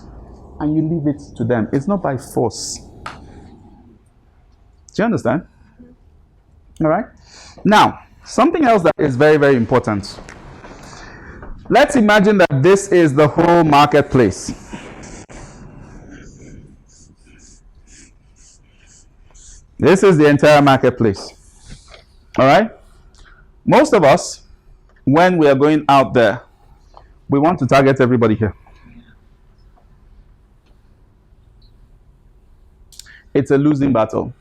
and you leave it to them. It's not by force. Do you understand? All right? Now, something else that is very, very important. Let's imagine that this is the whole marketplace. This is the entire marketplace. All right? Most of us, when we are going out there, we want to target everybody here. It's a losing battle.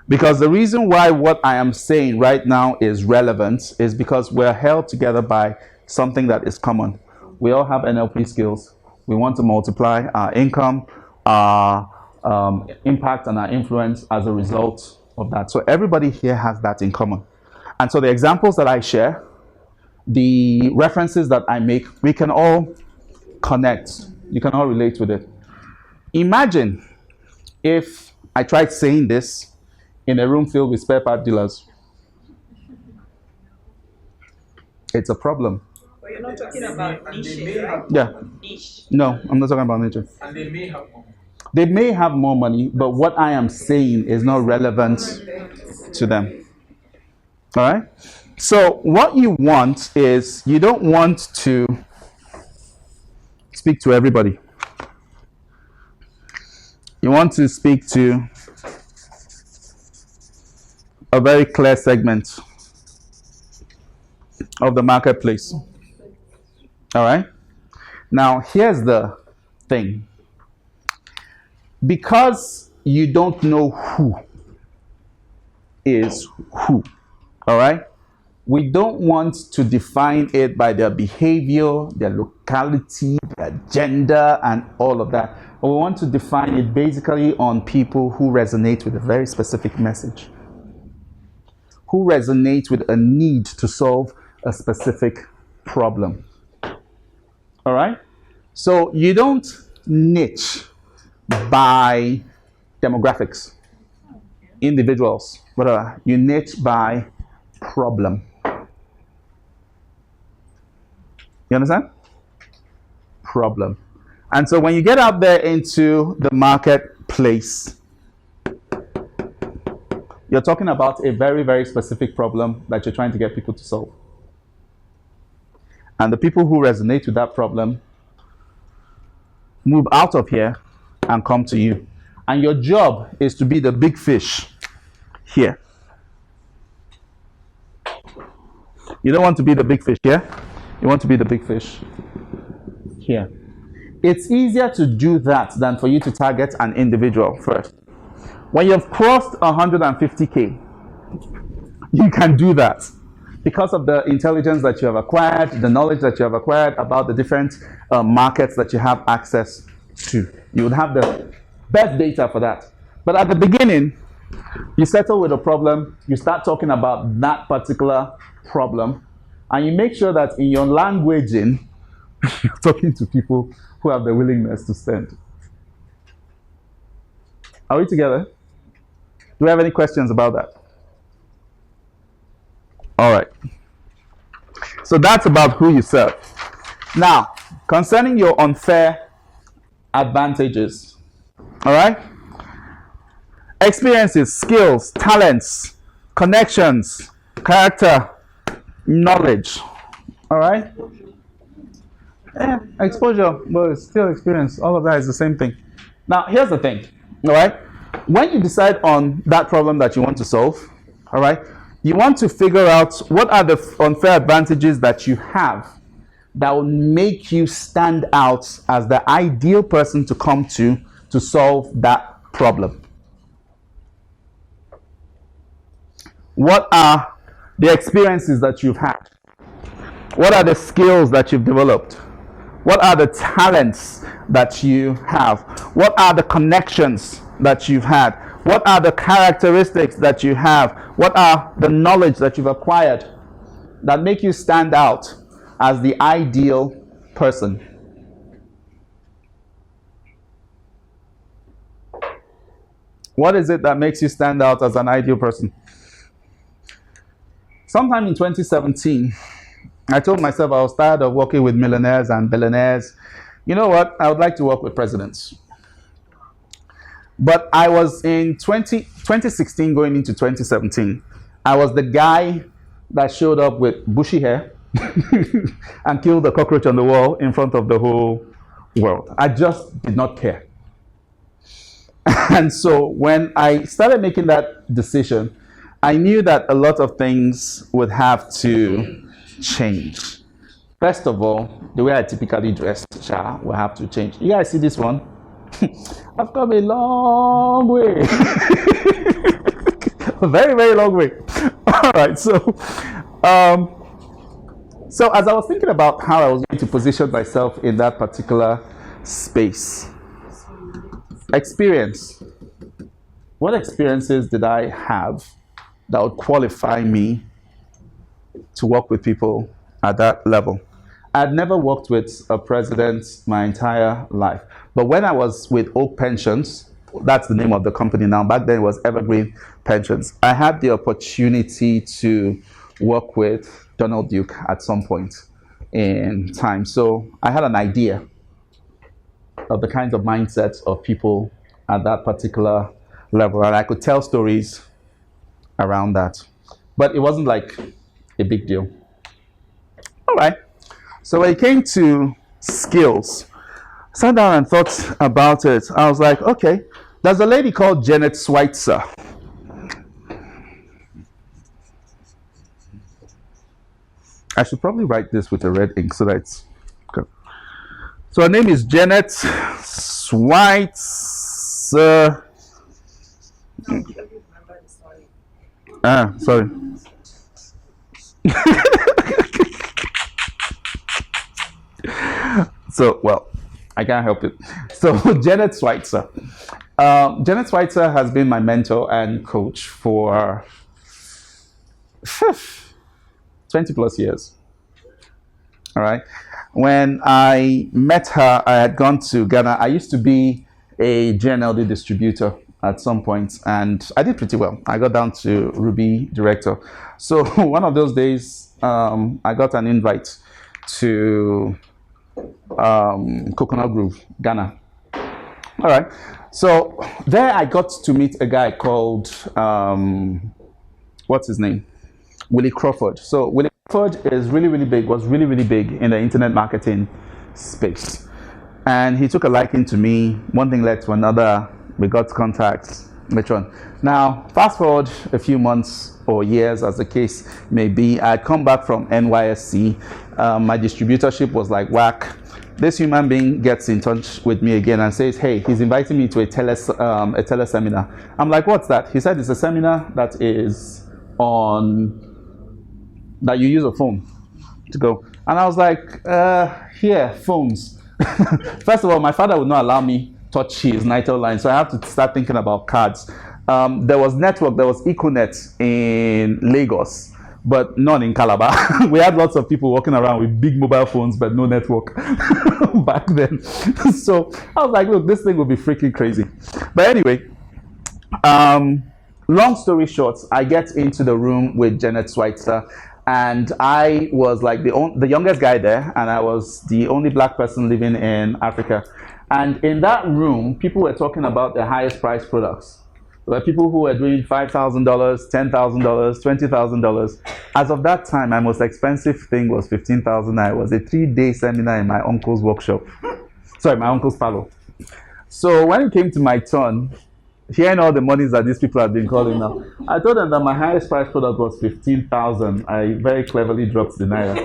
Because the reason why what I am saying right now is relevant is because we're held together by something that is common. We all have NLP skills. We want to multiply our income, our impact, and our influence as a result of that. So everybody here has that in common. And so the examples that I share, the references that I make, we can all connect. You can all relate with it. Imagine if I tried saying this in a room filled with spare part dealers. It's a problem. But you're not talking about niche, right? Yeah. Niche. No, I'm not talking about nature. And they may have more. They may have more money, but what I am saying is not relevant to them. All right? So what you want is, you don't want to speak to everybody. You want to speak to a very clear segment of the marketplace. All right? Now, here's the thing. Because you don't know who is who, all right? We don't want to define it by their behavior, their locality, their gender, and all of that. But we want to define it basically on people who resonate with a very specific message, who resonate with a need to solve a specific problem. All right? So you don't niche by demographics, individuals, whatever. You niche by problem. You understand? Problem. And so when you get out there into the marketplace, you're talking about a very, very specific problem that you're trying to get people to solve. And the people who resonate with that problem move out of here and come to you. And your job is to be the big fish here. You don't want to be the big fish here. You want to be the big fish here. It's easier to do that than for you to target an individual first. When you've crossed 150K, you can do that because of the intelligence that you have acquired, the knowledge that you have acquired about the different markets that you have access to. You would have the best data for that. But at the beginning, you settle with a problem, you start talking about that particular problem, and you make sure that in your languaging, you're talking to people who have the willingness to spend. Are we together? Do we have any questions about that? All right. So that's about who you serve. Now, concerning your unfair advantages, all right? Experiences, skills, talents, connections, character, knowledge. All right. Yeah, exposure, but it's still experience. All of that is the same thing. Now, here's the thing. All right. When you decide on that problem that you want to solve, all right, you want to figure out what are the unfair advantages that you have that will make you stand out as the ideal person to come to solve that problem. What are the experiences that you've had? What are the skills that you've developed? What are the talents that you have? What are the connections that you've had? What are the characteristics that you have? What are the knowledge that you've acquired that make you stand out as the ideal person? What is it that makes you stand out as an ideal person? Sometime in 2017, I told myself I was tired of working with millionaires and billionaires. You know what? I would like to work with presidents. But I was in 2016 going into 2017. I was the guy that showed up with bushy hair and killed the cockroach on the wall in front of the whole world. I just did not care. And so when I started making that decision, I knew that a lot of things would have to change. First of all, the way I typically dress will have to change. You guys see this one? I've come a long way. A very, very long way. All right, so as I was thinking about how I was going to position myself in that particular space, experience. What experiences did I have that would qualify me to work with people at that level? I'd never worked with a president my entire life. But when I was with Oak Pensions, that's the name of the company now, back then it was Evergreen Pensions, I had the opportunity to work with Donald Duke at some point in time. So I had an idea of the kinds of mindsets of people at that particular level, and I could tell stories around that. But it wasn't like a big deal. All right. So when it came to skills, I sat down and thought about it. I was like, okay, there's a lady called Janet Schweitzer. I should probably write this with a red ink so that it's good. So her name is Janet Schweitzer. Sorry. So, well, I can't help it. So, Janet Schweitzer. Janet Schweitzer has been my mentor and coach for 20 plus years. All right. When I met her, I had gone to Ghana. I used to be a GNLD distributor at some point, and I did pretty well. I got down to Ruby Director. So one of those days, I got an invite to Coconut Grove, Ghana. All right. So there I got to meet a guy called, what's his name? Willie Crawford. So Willie Crawford is was really, really big in the internet marketing space. And he took a liking to me. One thing led to another. We got contacts later on. Now, fast forward a few months or years, as the case may be, I had come back from NYSC. My distributorship was like whack. This human being gets in touch with me again and says, hey, he's inviting me to a teleseminar. I'm like, what's that? He said it's a seminar that is that you use a phone to go. And I was like, here, phones. First of all, my father would not allow me touch his NITEL line, so I have to start thinking about cards. There was network, there was Econet in Lagos, but not in Calabar. We had lots of people walking around with big mobile phones, but no network back then. So I was like, look, this thing will be freaking crazy. But anyway, long story short, I get into the room with Janet Schweitzer, and I was like the youngest guy there, and I was the only black person living in Africa. And in that room, people were talking about the highest priced products. There were people who were doing $5,000, $10,000, $20,000. As of that time, my most expensive thing was 15,000. It was a 3-day seminar in my uncle's workshop. Sorry, my uncle's parlor. So when it came to my turn, hearing all the monies that these people have been calling now, I told them that my highest price product was 15,000. I very cleverly dropped the naira.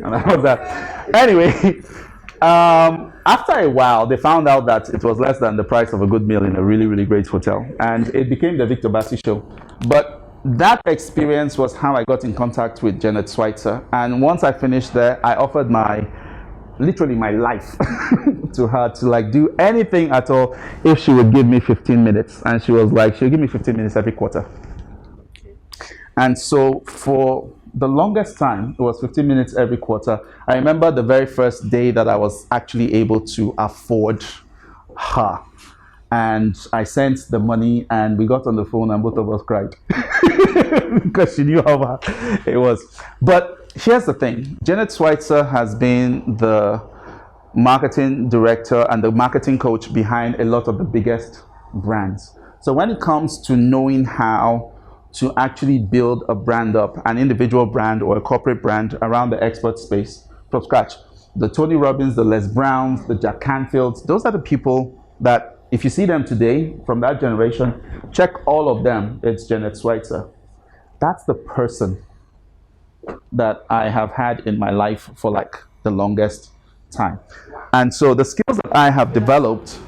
And I was that. Anyway, after a while, they found out that it was less than the price of a good meal in a really, really great hotel. And it became the Victor Bassi show. But that experience was how I got in contact with Janet Schweitzer. And once I finished there, I offered literally my life to her to like do anything at all if she would give me 15 minutes. And she was like, she'll give me 15 minutes every quarter. And so for the longest time, it was 15 minutes every quarter. I remember the very first day that I was actually able to afford her. And I sent the money and we got on the phone and both of us cried because she knew how bad it was. But here's the thing. Janet Schweitzer has been the marketing director and the marketing coach behind a lot of the biggest brands. So when it comes to knowing how to actually build a brand up, an individual brand or a corporate brand around the expert space from scratch, the Tony Robbins, the Les Browns, the Jack Canfields, those are the people that if you see them today from that generation, check all of them, it's Janet Schweitzer. That's the person that I have had in my life for like the longest time. And so the skills that I have developed,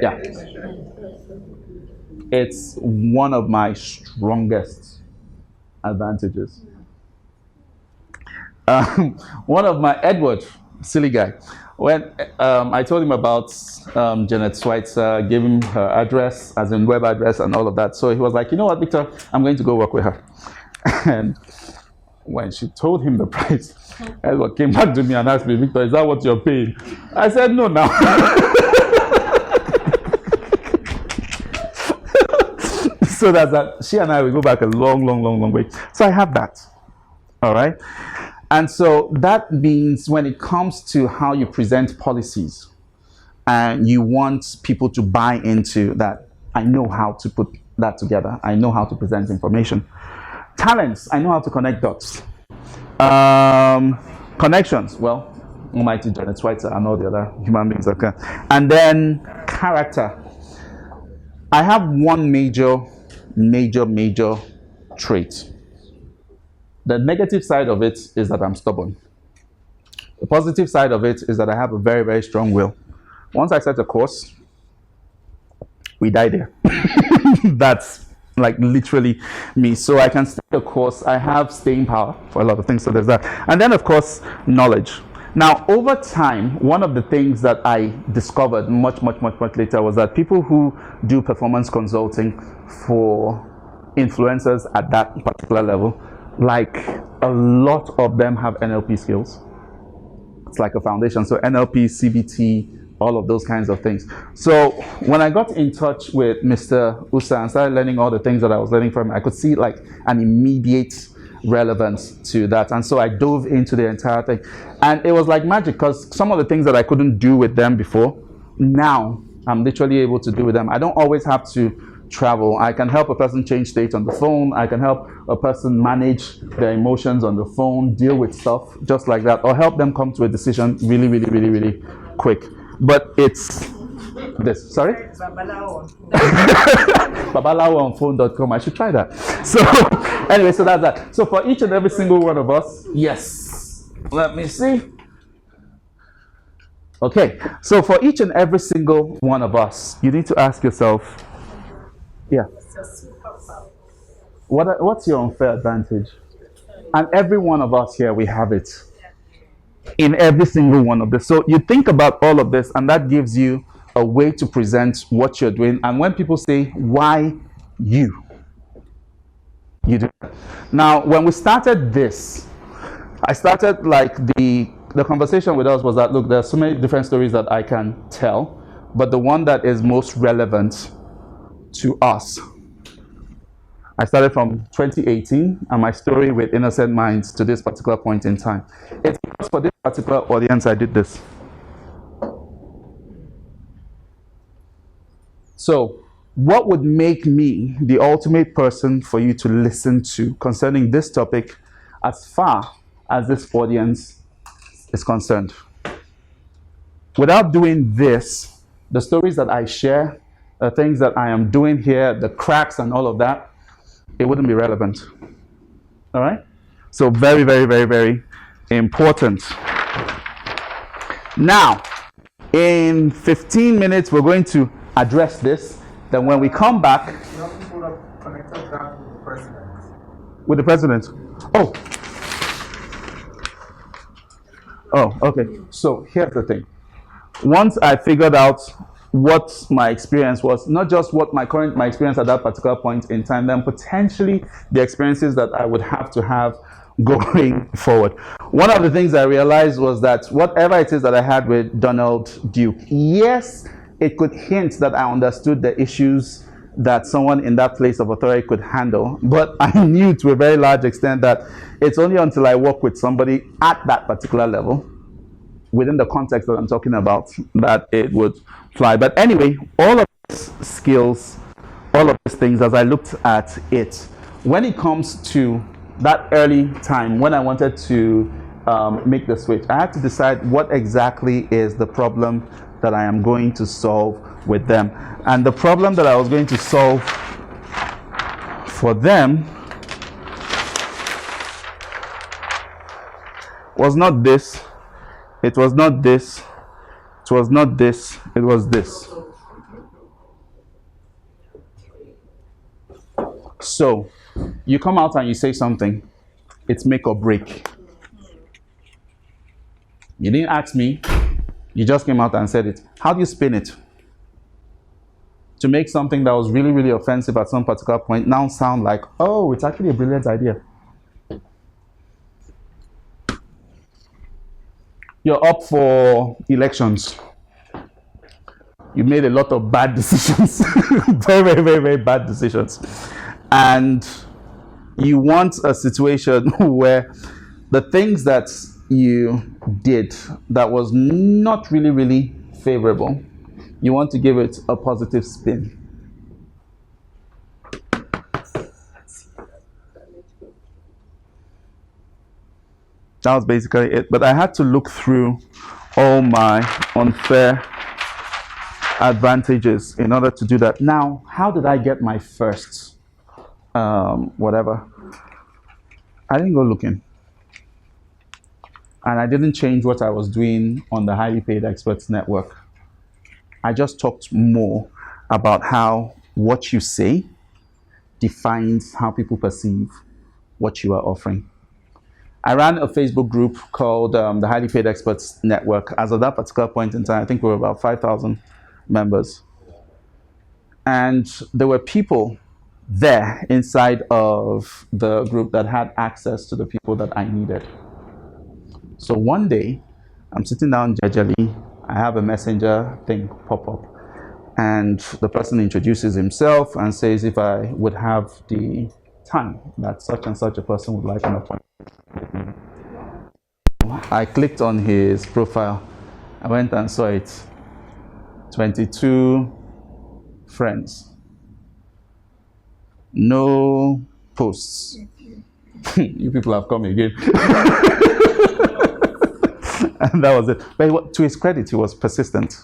yeah, it's one of my strongest advantages. One of my, Edward, silly guy, when I told him about Janet Schweitzer, gave him her address, as in web address and all of that. So he was like, you know what, Victor, I'm going to go work with her. And when she told him the price, Edward came back to me and asked me, Victor, is that what you're paying? I said, no, now. So that's that. She and I will go back a long way. So I have that. All right. And so that means when it comes to how you present policies and you want people to buy into that, I know how to put that together. I know how to present information. Talents, I know how to connect dots. Connections, well, almighty Janet Schweitzer and all the other human beings that can. And then character. I have one major trait. The negative side of it is that I'm stubborn. The positive side of it is that I have a very, very strong will. Once I set a course, we die there. That's like literally me. So I can stay the course. I have staying power for a lot of things. So there's that. And then, of course, knowledge. Now, over time, one of the things that I discovered much later was that people who do performance consulting for influencers at that particular level, like a lot of them have NLP skills. It's like a foundation. So NLP, CBT, all of those kinds of things. So when I got in touch with Mr. Usa and started learning all the things that I was learning from him, I could see like an immediate relevance to that. And so I dove into the entire thing. And it was like magic because some of the things that I couldn't do with them before, now I'm literally able to do with them. I don't always have to travel. I can help a person change state on the phone. I can help a person manage their emotions on the phone, deal with stuff just like that, or help them come to a decision really quick. But it's this. Sorry? Babalawo on phone.com. I should try that. So anyway, so that's that. So for each and every single one of us, yes. Let me see. Okay. So for each and every single one of us, you need to ask yourself, yeah, what's your unfair advantage? And every one of us here, we have it. In every single one of this. So you think about all of this, and that gives you a way to present what you're doing. And when people say, why you do that. Now, when we started this, I started like the conversation with us was that, look, there are so many different stories that I can tell, but the one that is most relevant to us, I started from 2018 and my story with Innocent Minds to this particular point in time. It's because for this particular audience I did this. So, what would make me the ultimate person for you to listen to concerning this topic as far as this audience is concerned? Without doing this, the stories that I share, the things that I am doing here, the cracks and all of that, it wouldn't be relevant. All right? So very, very, very, very important. Now, in 15 minutes, we're going to address this. Then when we come back... You have people that connected that with the president. With the president? Oh. Oh, okay. So here's the thing. Once I figured out what my experience was, not just what my experience at that particular point in time, then potentially the experiences that I would have to have going forward. One of the things I realized was that whatever it is that I had with Donald Duke, yes, it could hint that I understood the issues that someone in that place of authority could handle, but I knew to a very large extent that it's only until I work with somebody at that particular level, within the context that I'm talking about, that it would fly. But anyway, all of these skills, all of these things, as I looked at it, when it comes to that early time when I wanted to make the switch, I had to decide what exactly is the problem that I am going to solve with them. And the problem that I was going to solve for them was not this, it was not this, it was not this, it was this. So, you come out and you say something, it's make or break. You didn't ask me, you just came out and said it. How do you spin it? To make something that was really, really offensive at some particular point now sound like, oh, it's actually a brilliant idea. You're up for elections. You made a lot of bad decisions. Very, very, very, very bad decisions. And you want a situation where the things that you did that was not really, really favorable, you want to give it a positive spin. That was basically it. But I had to look through all my unfair advantages in order to do that. Now, how did I get my first whatever? I didn't go looking. And I didn't change what I was doing on the Highly Paid Experts Network. I just talked more about how what you say defines how people perceive what you are offering. I ran a Facebook group called the Highly Paid Experts Network. As of that particular point in time, I think we were about 5,000 members. And there were people there inside of the group that had access to the people that I needed. So one day, I'm sitting down gingerly, I have a messenger thing pop up, and the person introduces himself and says if I would have the time that such and such a person would like an appointment. I clicked on his profile, I went and saw it, 22 friends, no posts. You people have come again. And that was it. But to his credit, he was persistent.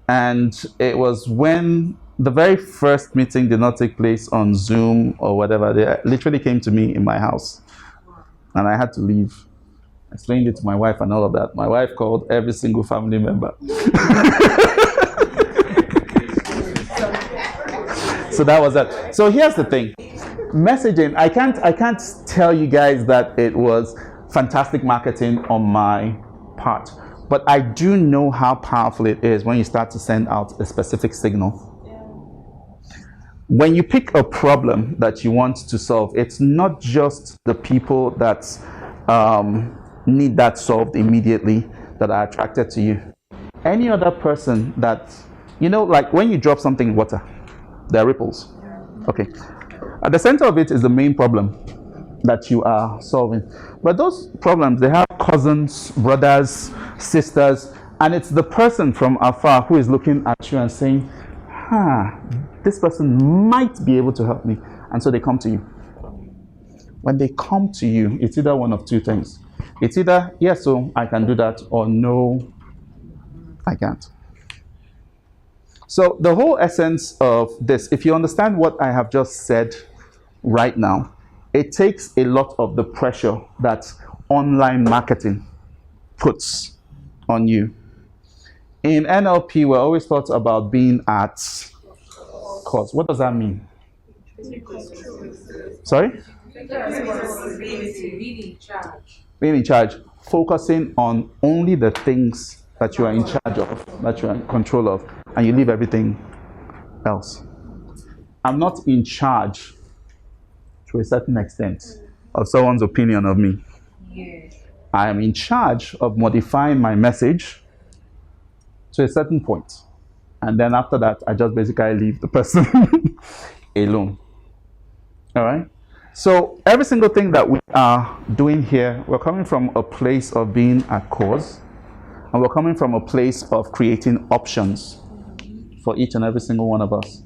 And it was when the very first meeting did not take place on Zoom or whatever. They literally came to me in my house. And I had to leave. I explained it to my wife and all of that. My wife called every single family member. So that was that. So here's the thing. Messaging, I can't tell you guys that it was fantastic marketing on my part, but I do know how powerful it is when you start to send out a specific signal. When you pick a problem that you want to solve, it's not just the people that need that solved immediately that are attracted to you. Any other person that, you know, like when you drop something in water, there are ripples. Okay. At the center of it is the main problem that you are solving. But those problems, they have cousins, brothers, sisters, and it's the person from afar who is looking at you and saying, this person might be able to help me. And so they come to you. When they come to you, it's either one of two things. It's either, yes, so I can do that, or no, I can't. So the whole essence of this, if you understand what I have just said right now, it takes a lot of the pressure that online marketing puts on you. In NLP, we're always taught about being at cause. What does that mean? Sorry? Being in charge. Focusing on only the things that you are in charge of, that you are in control of, and you leave everything else. I'm not in charge, to a certain extent, of someone's opinion of me. I am in charge of modifying my message to a certain point. And then after that, I just basically leave the person alone. All right? So every single thing that we are doing here, we're coming from a place of being at cause, and we're coming from a place of creating options for each and every single one of us.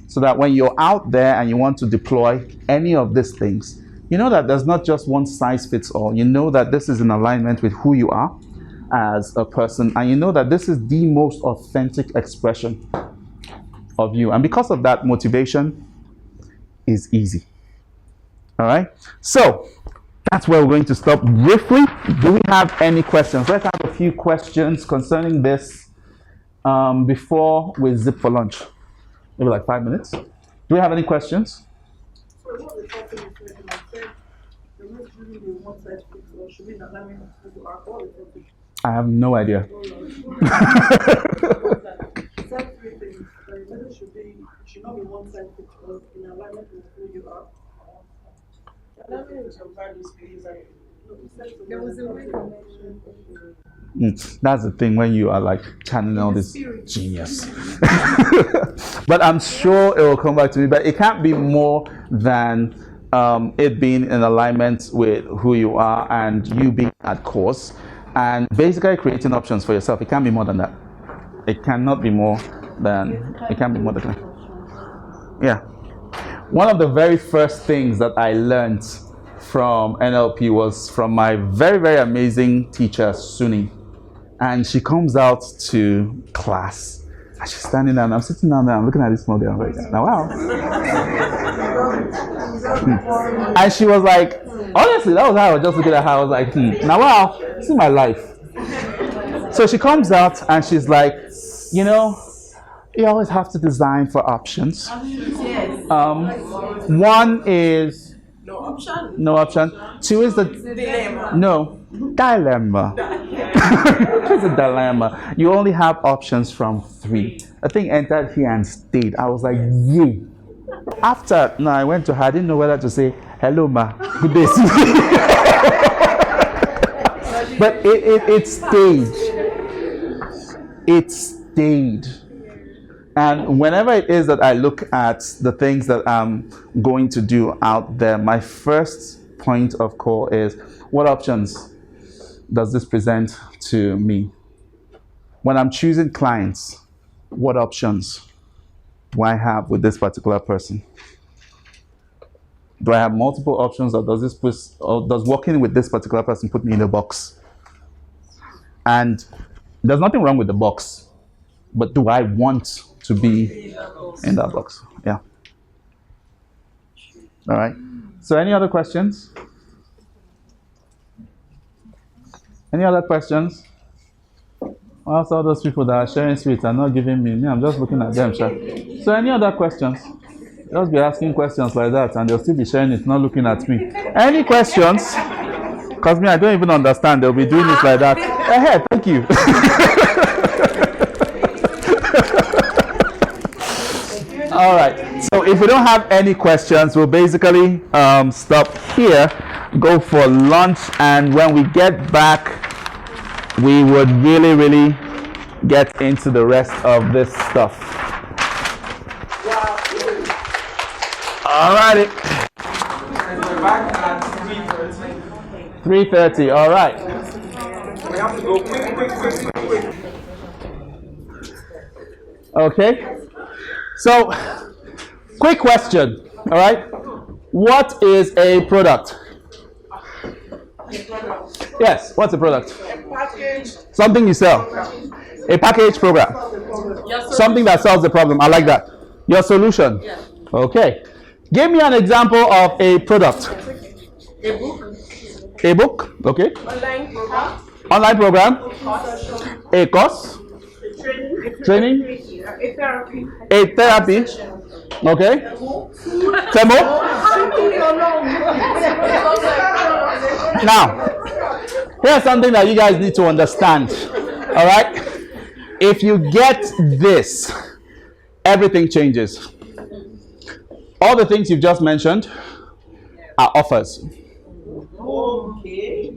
So that when you're out there and you want to deploy any of these things, you know that there's not just one size fits all. You know that this is in alignment with who you are as a person, and you know that this is the most authentic expression of you. And because of that, motivation is easy. All right? So that's where we're going to stop briefly. Do we have any questions? Let's have a few questions concerning this before we zip for lunch. Maybe like 5 minutes. Do we have any questions? So what the topic is when I said the most really the one size fits all, should we not allow me to do alcohol? I have no idea. Three things. The method should not be one size fits all in alignment with who you are. Alignment with your values, beliefs, there was a way That's the thing when you are like channeling all this genius. But I'm sure it will come back to me. But it can't be more than it being in alignment with who you are and you being at course and basically creating options for yourself. It can't be more than that. It cannot be more than. It can't be more than that. Yeah. One of the very first things that I learned from NLP was from my very, very amazing teacher, Suni. And she comes out to class. And she's standing there, and I'm sitting down there, I'm looking at this small girl. I'm like, now, wow. And she was like, honestly, that was how I was just looking at her. I was like, now, wow, this is my life. So she comes out, and she's like, you know, you always have to design for options. One is no option. Two is the dilemma. No, dilemma. It's a dilemma. You only have options from 3. I think entered here and stayed. I was like, yay. After I went to her, I didn't know whether to say hello, ma. Good day. But it stayed. It stayed. And whenever it is that I look at the things that I'm going to do out there, my first point of call is, what options does this present to me? When I'm choosing clients, what options do I have with this particular person? Do I have multiple options, or does working with this particular person put me in a box? And there's nothing wrong with the box, but do I want to be in that box? Yeah. All right. So any other questions? Any other questions? Whilst all those people that are sharing sweets are not giving me, I'm just looking at them. So any other questions? Just be asking questions like that and they'll still be sharing it, not looking at me. Any questions? Because me, I don't even understand. They'll be doing it like that. Hey, thank you. All right. So if we don't have any questions, we'll basically stop here, go for lunch, and when we get back, we would really get into the rest of this stuff. All righty. We're back at 3:30. 3:30. All right. We have to go quick. Okay. So, quick question, all right? What is a product? Yes, what's a product? Something you sell. A package program. Something that solves the problem. I like that. Your solution. Okay. Give me an example of a product. A book. A book, okay. Online program. Online program. A course. Training. A therapy. A therapy. Okay. Temo. Now, here's something that you guys need to understand. All right. If you get this, everything changes. All the things you've just mentioned are offers. Okay.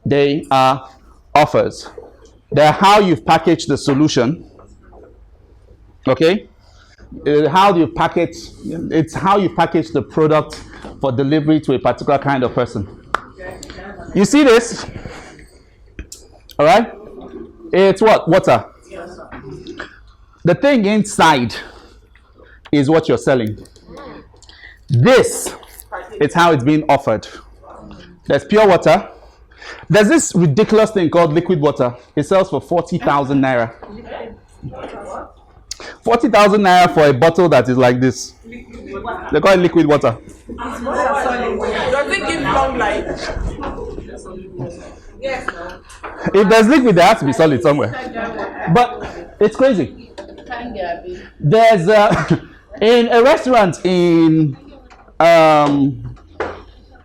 They are offers. They're how you've packaged the solution. Okay? How you package, it's how you package the product for delivery to a particular kind of person. You see this? All right? It's what? Water. The thing inside is what you're selling. This is how it's being offered. There's pure water. There's this ridiculous thing called liquid water. It sells for 40,000 naira. 40,000 naira for a bottle that is like this. They call it liquid water. Does it give long life? Yes. If there's liquid, there has to be solid somewhere. But it's crazy. There's in a restaurant in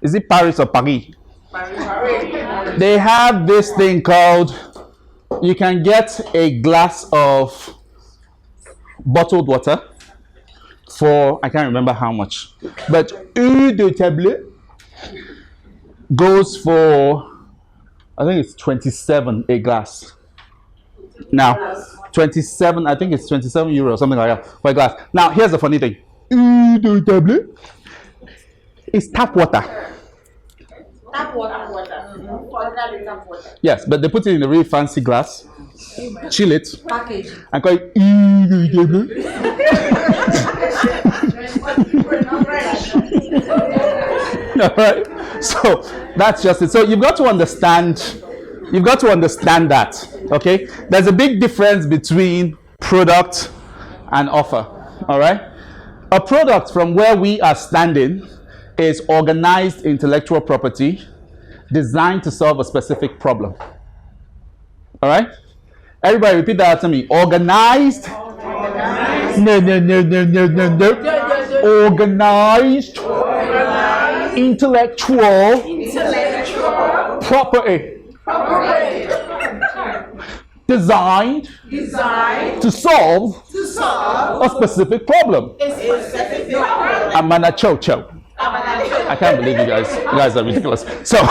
is it Paris or Paris? They have this thing called, you can get a glass of bottled water for, I can't remember how much, but eau de table goes for, I think it's 27 a glass. Now, 27, I think it's 27 euros, something like that for a glass. Now, here's the funny thing. Eau de table is tap water. Tap water. Ordinary tap water. Yes, but they put it in a really fancy glass, chill it, Package. and call it eau de table. All right. So that's just it. So you've got to understand that. Okay. There's a big difference between product and offer. All right. A product, from where we are standing, is organized intellectual property designed to solve a specific problem. All right. Everybody repeat that after me. Organized. No. Organized. Intellectual property designed to solve a specific problem. I'm an cho. I can't believe you guys are ridiculous. So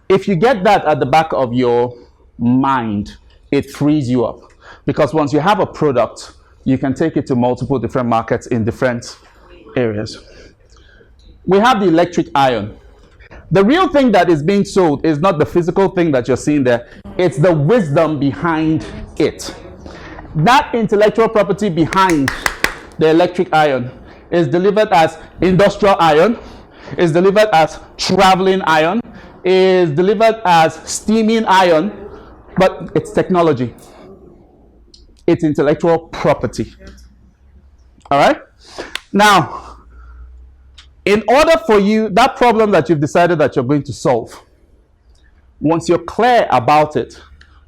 if you get that at the back of your mind, it frees you up, because once you have a product, you can take it to multiple different markets in different areas. We have the electric iron. The real thing that is being sold is not the physical thing that you're seeing there, it's the wisdom behind it. That intellectual property behind the electric iron is delivered as industrial iron, is delivered as traveling iron, is delivered as steaming iron, but it's technology. It's intellectual property. All right? Now, in order for you, that problem that you've decided that you're going to solve, once you're clear about it,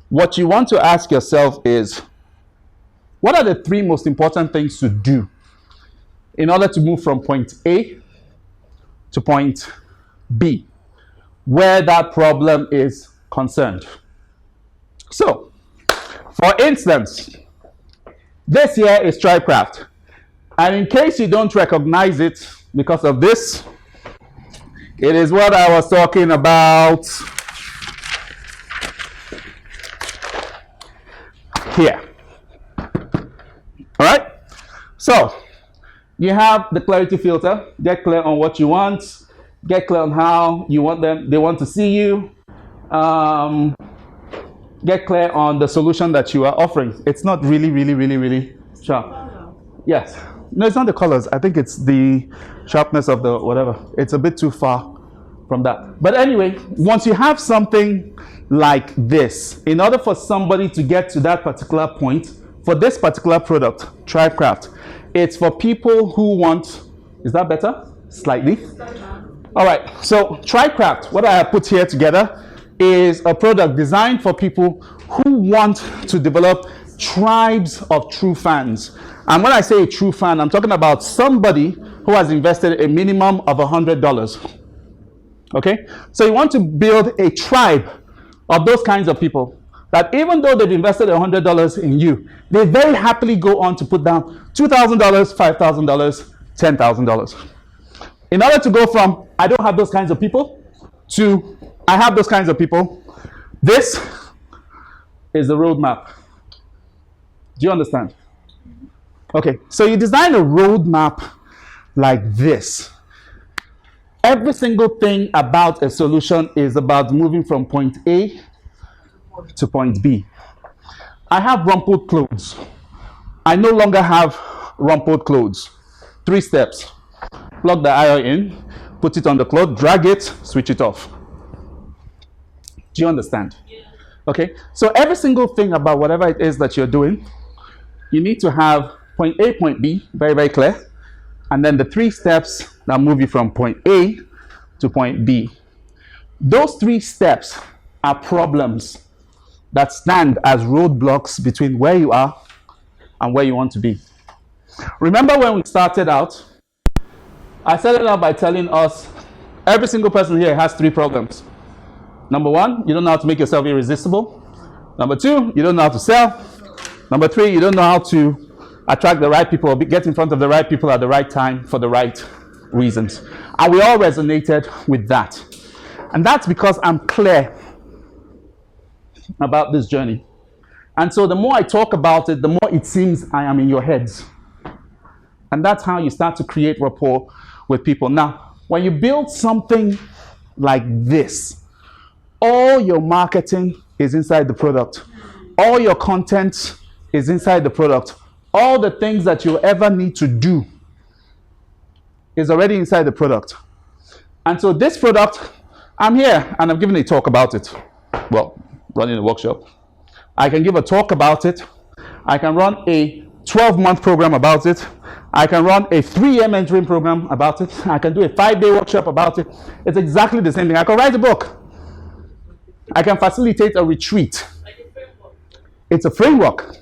what you want to ask yourself is, what are the three most important things to do in order to move from point A to point B, where that problem is concerned? So, for instance, this here is TribeCraft. And in case you don't recognize it because of this, it is what I was talking about here. All right? So, you have the clarity filter. Get clear on what you want. Get clear on how you want them. They want to see you. get clear on the solution that you are offering. It's not really sharp. Yes. No, it's not the colors. I think it's the sharpness of the whatever. It's a bit too far from that. But anyway, once you have something like this, in order for somebody to get to that particular point, for this particular product, Tribecraft, it's for people who want, is that better? Slightly. All right, so Tribecraft, what I have put here together is a product designed for people who want to develop tribes of true fans. And when I say a true fan, I'm talking about somebody who has invested a minimum of $100. Okay, so you want to build a tribe of those kinds of people that even though they've invested $100 in you, they very happily go on to put down $2,000, $5,000, $10,000. In order to go from I don't have those kinds of people to I have those kinds of people, this is the roadmap. Do you understand? Okay, so you design a roadmap like this. Every single thing about a solution is about moving from point A to point B. I have rumpled clothes. I no longer have rumpled clothes. 3 steps. Plug the iron in, put it on the cloth, drag it, switch it off. Do you understand? Yeah. Okay, so every single thing about whatever it is that you're doing, you need to have point A, point B, very clear. And then the 3 steps that move you from point A to point B. Those 3 steps are problems that stand as roadblocks between where you are and where you want to be. Remember when we started out, I started out by telling us every single person here has 3 problems. Number 1, you don't know how to make yourself irresistible. Number 2, you don't know how to sell. Number 3, you don't know how to attract the right people or get in front of the right people at the right time for the right reasons. And we all resonated with that. And that's because I'm clear about this journey. And so the more I talk about it, the more it seems I am in your heads. And that's how you start to create rapport with people. Now, when you build something like this, all your marketing is inside the product. All your content is inside the product. All the things that you ever need to do is already inside the product. And so this product, I'm here and I'm giving a talk about it. Well, running a workshop. I can give a talk about it. I can run a 12-month program about it. I can run a 3-year mentoring program about it. I can do a 5-day workshop about it. It's exactly the same thing. I can write a book. I can facilitate a retreat. It's a framework.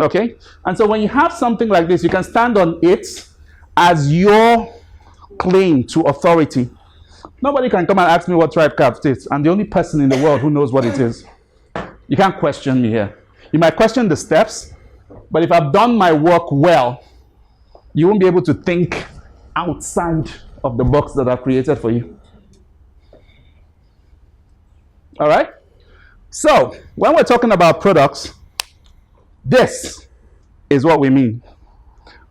Okay? And so when you have something like this, you can stand on it as your claim to authority. Nobody can come and ask me what Tribecraft is. I'm the only person in the world who knows what it is. You can't question me here. You might question the steps, but if I've done my work well, you won't be able to think outside of the box that I've created for you. All right? So, when we're talking about products, this is what we mean.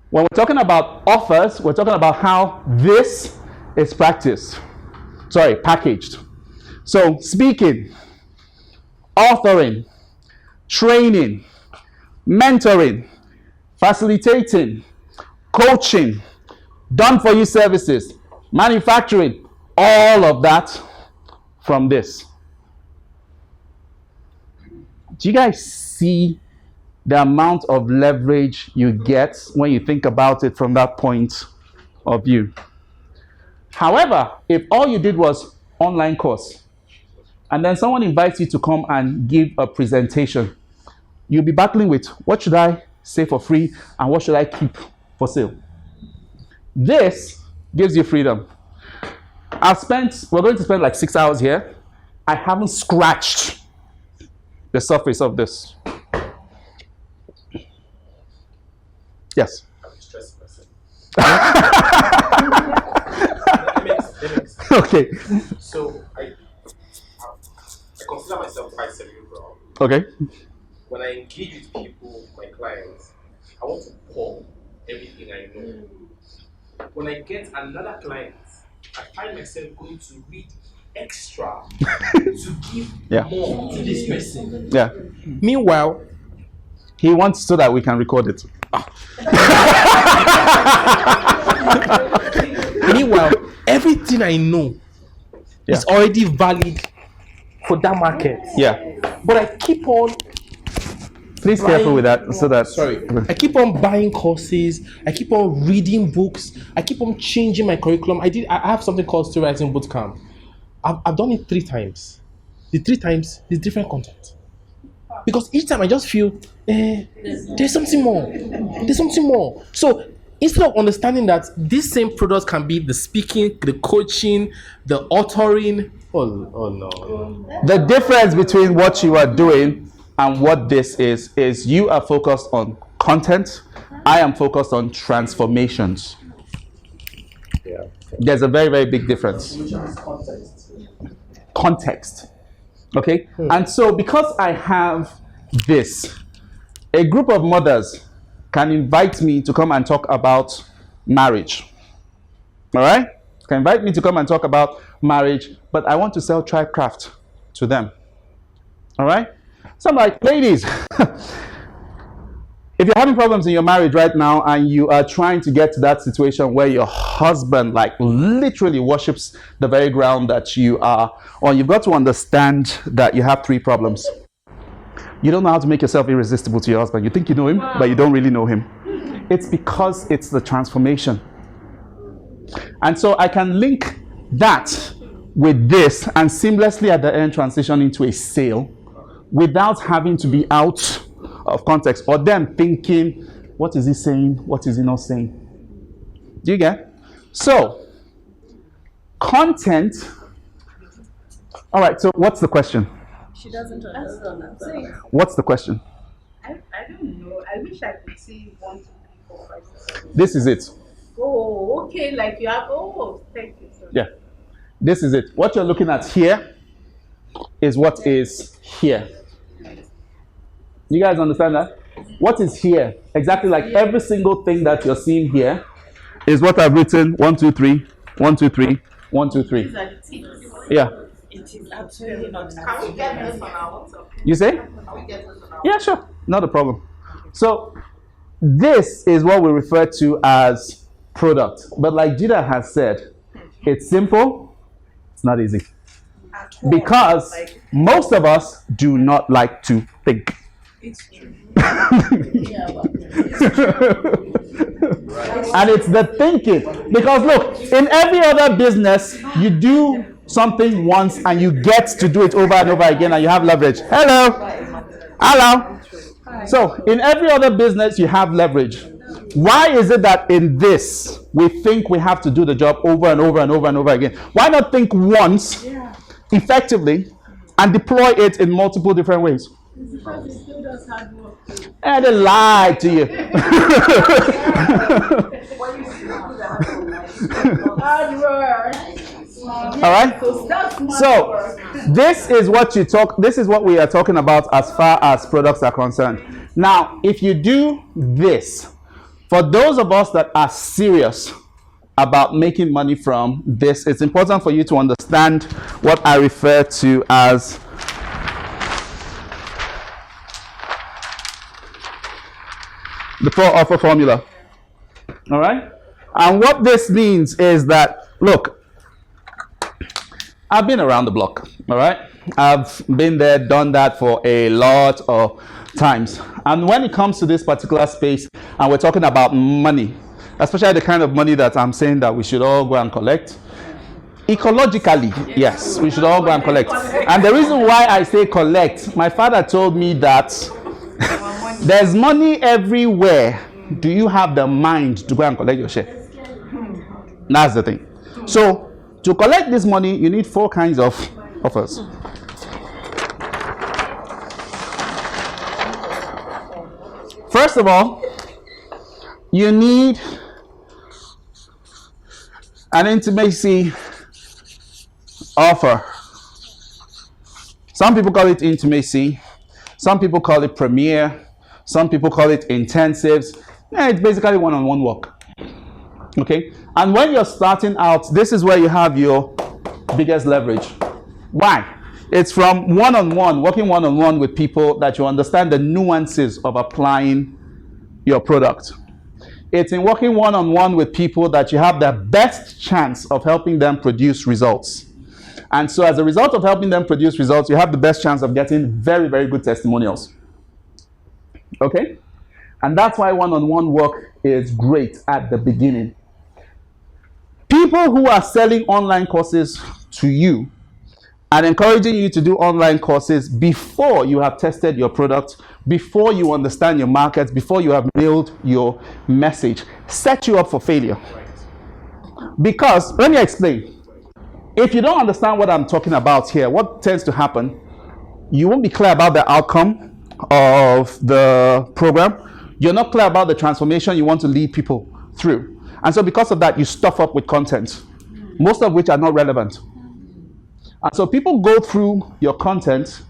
When we're talking about offers, we're talking about how this is packaged. So, speaking, authoring, training, mentoring, facilitating, coaching, done-for-you services, manufacturing, all of that from this. Do you guys see the amount of leverage you get when you think about it from that point of view? However, if all you did was online course, and then someone invites you to come and give a presentation, you'll be battling with what should I say for free and what should I keep for sale. This gives you freedom. We're going to spend like 6 hours here. I haven't scratched the surface of this. Yes. I'm stressing myself. That makes sense. Okay. So I consider myself quite cerebral. Okay. When I engage with people, my clients, I want to pour everything I know. When I get another client, I find myself going to read extra to give more to this person. Yeah. Meanwhile, he wants so that we can record it. Meanwhile, everything I know is already valid for that market. Yeah. But I keep on. Please careful with that. So that. Sorry. I keep on buying courses. I keep on reading books. I keep on changing my curriculum. I have something called Story Writing Bootcamp. I've done it 3 times. The 3 times is different content. Because each time I just feel there's something more. There's something more. So instead of understanding that this same product can be the speaking, the coaching, the authoring. Oh no. The difference between what you are doing and what this is you are focused on content. I am focused on transformations. Yeah. There's a very, very big difference. Context. Okay? And so because I have this, a group of mothers can invite me to come and talk about marriage. All right? Can invite me to come and talk about marriage, but I want to sell Thrivecraft to them. All right? So I'm like, ladies, if you're having problems in your marriage right now and you are trying to get to that situation where your husband like literally worships the very ground that you are on, you've got to understand that you have 3 problems. You don't know how to make yourself irresistible to your husband. You think you know him, but you don't really know him. It's because it's the transformation. And so I can link that with this and seamlessly at the end transition into a sale without having to be out of context or them thinking, what is he saying? What is he not saying? Do you get? So, content. All right, so what's the question? She doesn't understand. What's the question? I don't know. I wish I could see 1, 2, 3, 4, 5, 6, 7. This is it. Oh, okay. Like you have. Oh, thank you. Sir. Yeah. This is it. What you're looking at here is what is here. You guys understand that? What is here? Exactly like every single thing that you're seeing here is what I've written 1, 2, 3, 1, 2, 3, 1, 2, 3. Yeah. It is absolutely not. Can we get this on our WhatsApp? You say? Can we get this on our Yeah, sure. Not a problem. So this is what we refer to as product. But like Jida has said, it's simple, it's not easy. Because most of us do not like to think. It's true. And it's the thinking. Because look, in every other business, you do something once and you get to do it over and over again and you have leverage. Hello. Hello. So in every other business, you have leverage. Why is it that in this, we think we have to do the job over and over and over and over again? Why not think once effectively and deploy it in multiple different ways? Because it still does hard work. And they lied to you. Hard work. All right. So this is what we are talking about as far as products are concerned. Now, if you do this, for those of us that are serious about making money from this, it's important for you to understand what I refer to as the 4-offer formula. All right? And what this means is that, look, I've been around the block, all right? I've been there, done that for a lot of times. And when it comes to this particular space, and we're talking about money, especially the kind of money that I'm saying that we should all go and collect, ecologically, yes, we should all go and collect. And the reason why I say collect, my father told me that there's money everywhere. Do you have the mind to go and collect your share? That's the thing. So, to collect this money, you need 4 kinds of offers. First of all, you need an intimacy offer. Some people call it intimacy. Some people call it premier. Some people call it intensives. It's basically one-on-one work. Okay? And when you're starting out, this is where you have your biggest leverage. Why? It's from one-on-one, working one-on-one with people that you understand the nuances of applying your product. It's in working one-on-one with people that you have the best chance of helping them produce results. And so as a result of helping them produce results, you have the best chance of getting very, very good testimonials. Okay? And that's why one-on-one work is great at the beginning. People who are selling online courses to you and encouraging you to do online courses before you have tested your product, before you understand your market, before you have nailed your message, set you up for failure. Because, let me explain. If you don't understand what I'm talking about here, what tends to happen, you won't be clear about the outcome of the program. You're not clear about the transformation you want to lead people through. And so because of that, you stuff up with content, most of which are not relevant. And so people go through your content,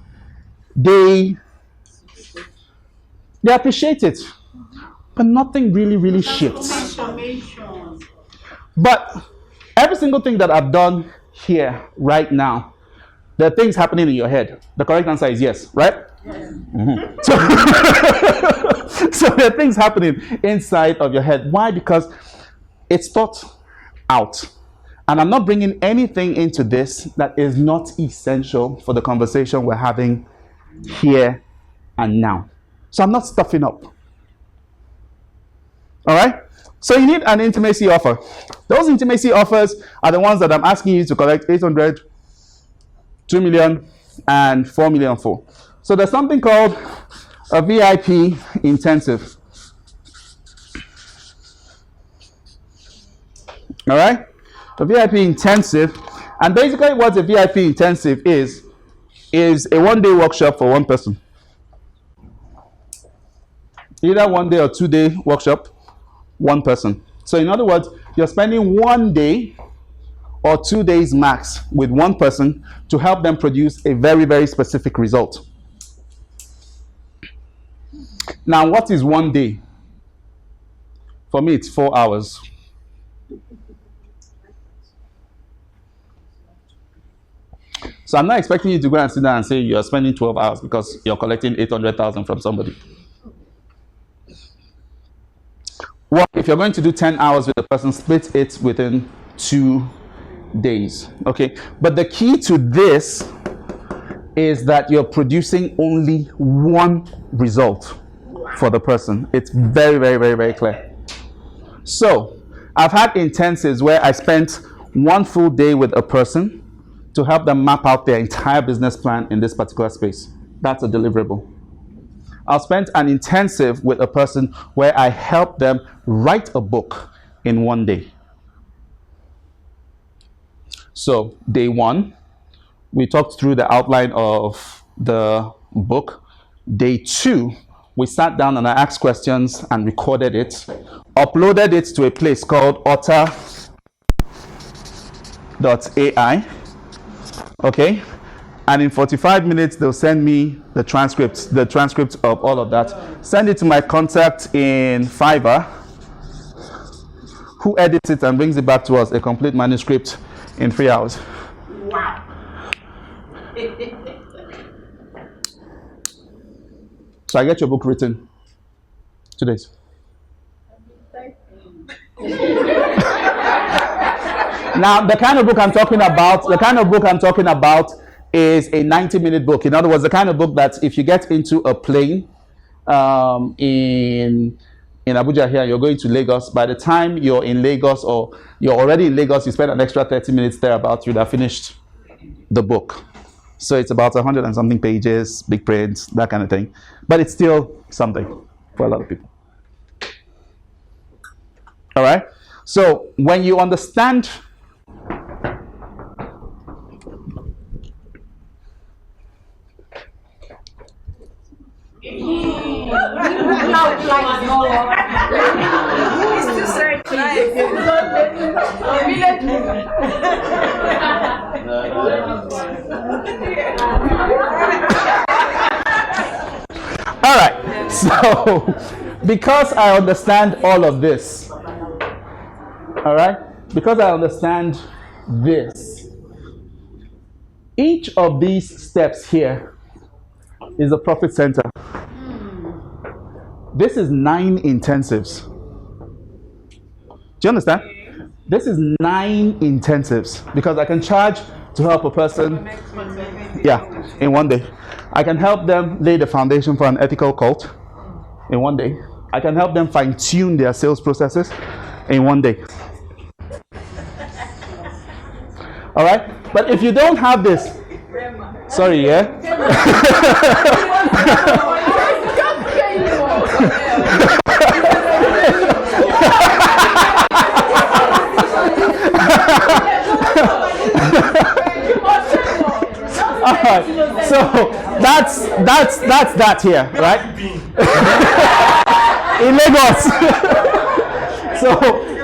they appreciate it, but nothing really shifts. But every single thing that I've done here right now, there are things happening in your head. The correct answer is yes, right? Yes. Mm-hmm. So there are things happening inside of your head. Why? Because it's thought out. And I'm not bringing anything into this that is not essential for the conversation we're having here and now. So I'm not stuffing up. All right? So you need an intimacy offer. Those intimacy offers are the ones that I'm asking you to collect 800, 2 million, and 4 million for. So there's something called a VIP intensive. All right? A VIP intensive, and basically what a VIP intensive is a one-day workshop for one person. Either 1 day or 2 day workshop, one person. So in other words, you're spending 1 day or 2 days max with one person to help them produce a very, very specific result. Now, what is 1 day? For me, it's 4 hours. So I'm not expecting you to go and sit down and say you're spending 12 hours because you're collecting 800,000 from somebody. Well, if you're going to do 10 hours with a person, split it within 2 days. Okay. But the key to this is that you're producing only one result for the person. It's very, very, very, very clear. So I've had intensives where I spent 1 full day with a person to help them map out their entire business plan in this particular space. That's a deliverable. I'll spend an intensive with a person where I help them write a book in 1 day. So day 1, we talked through the outline of the book. Day 2, we sat down and I asked questions and recorded it, uploaded it to a place called otter.ai. Okay, and in 45 minutes they'll send me the transcript of all of that. Send it to my contact in Fiverr, who edits it and brings it back to us, a complete manuscript, in 3 hours. Wow. So I get your book written 2 days. Now, the kind of book I'm talking about is a 90-minute book. In other words, the kind of book that if you get into a plane in Abuja here, you're going to Lagos. By the time you're in Lagos or you're already in Lagos, you spend an extra 30 minutes thereabouts, you'd have finished the book. So it's about 100 and something pages, big print, that kind of thing. But it's still something for a lot of people. All right? So when you understand all right, so because I understand all of this, all right, because I understand this, Each of these steps here is a profit center. This is 9 intensives. Do you understand? This is 9 intensives because I can charge to help a person, in one day. I can help them lay the foundation for an ethical cult in one day. I can help them fine-tune their sales processes in one day. All right? But if you don't have this, sorry, yeah? Alright, so that's that here, right? In Lagos. So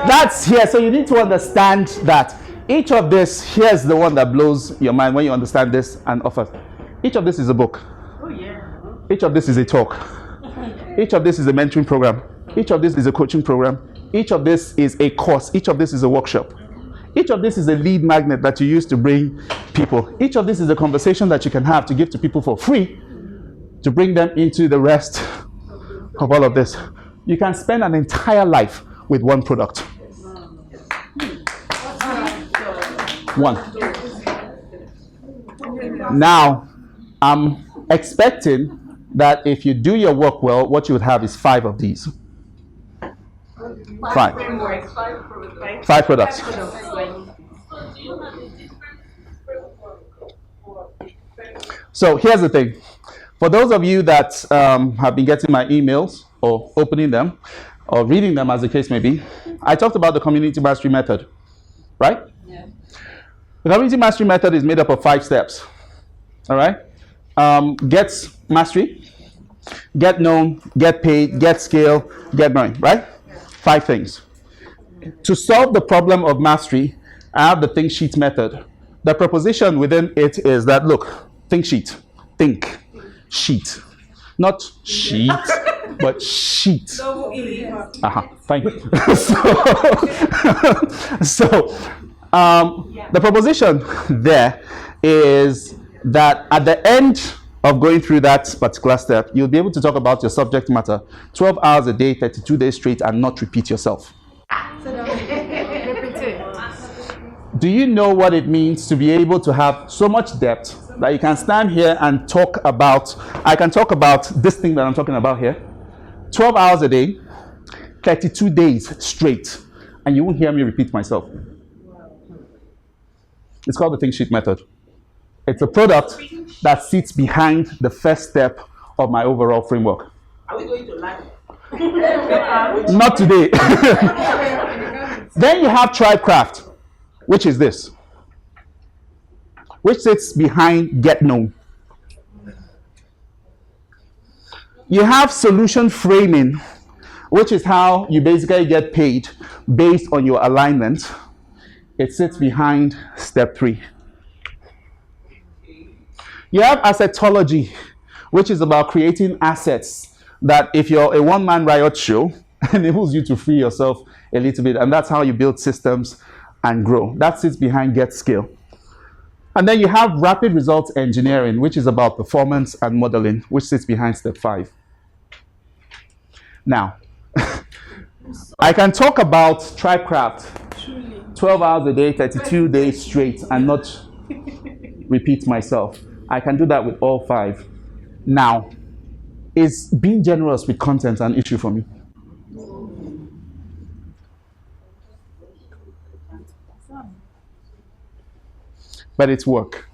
that's here. So you need to understand that each of this, here's the one that blows your mind when you understand this and offers. Each of this is a book. Each of this is a talk. Each of this is a mentoring program. Each of this is a coaching program. Each of this is a course. Each of this is a workshop. Each of this is a lead magnet that you use to bring people. Each of this is a conversation that you can have to give to people for free to bring them into the rest of all of this. You can spend an entire life with one product. One. Now, I'm expecting that if you do your work well, what you would have is 5 of these. 5. 5 products. So here's the thing. For those of you that have been getting my emails or opening them or reading them as the case may be, I talked about the community mastery method, right? Yeah. The community mastery method is made up of 5 steps. All right? Get mastery, get known, get paid, get scale, get growing, right? 5 things. To solve the problem of mastery, I have the think sheet method. The proposition within it is that, look, think sheet, think sheet, not sheet, but sheet. Thank you. The proposition there is that at the end of going through that particular step, you'll be able to talk about your subject matter 12 hours a day, 32 days straight, and not repeat yourself. Do you know what it means to be able to have so much depth that you can stand here and talk about, I can talk about this thing that I'm talking about here, 12 hours a day, 32 days straight, and you won't hear me repeat myself. It's called the think sheet method. It's a product that sits behind the first step of my overall framework. Are we going to learn? Not today. Then you have Tribecraft, which is this, which sits behind Get Known. You have Solution Framing, which is how you basically get paid based on your alignment. It sits behind Step 3. You have Assetology, which is about creating assets that if you're a one-man riot show, enables you to free yourself a little bit. And that's how you build systems and grow. That sits behind Get Scale. And then you have Rapid Results Engineering, which is about performance and modeling, which sits behind Step 5. Now, I can talk about Tribecraft 12 hours a day, 32 days straight, and not repeat myself. I can do that with all 5. Now, is being generous with content an issue for me? But it's work.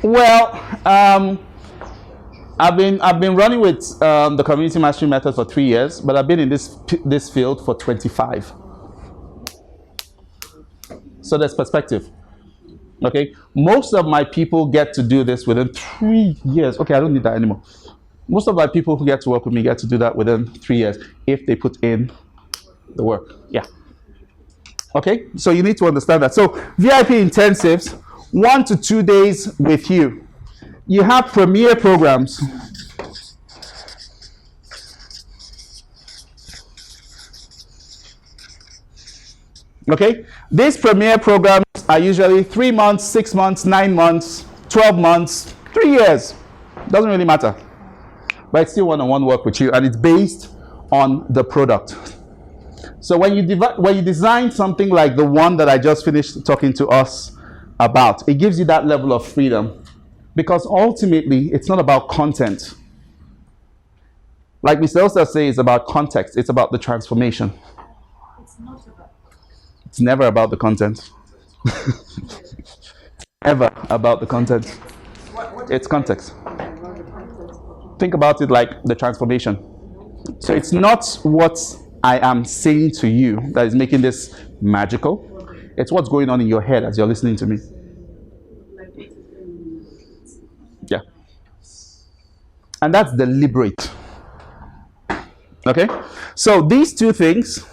Well, I've been running with the community mastery method for 3 years, but I've been in this field for 25. So there's perspective. Okay, most of my people get to do this within 3 years. Okay, I don't need that anymore. Most of my people who get to work with me get to do that within 3 years if they put in the work. Yeah. Okay, so you need to understand that. So VIP intensives, 1 to 2 days with you. You have premier programs. Okay? These premier programs are usually 3 months, 6 months, 9 months, 12 months, 3 years. Doesn't really matter. But it's still one-on-one work with you, and it's based on the product. So when you design something like the one that I just finished talking to us about, it gives you that level of freedom, because ultimately it's not about content. Like Mr. Oster says, it's about context. It's about the transformation. It's never about the content. Ever about the content. It's context. Think about it like the transformation. So it's not what I am saying to you that is making this magical. It's what's going on in your head as you're listening to me. Yeah. And that's deliberate. Okay? So these two things,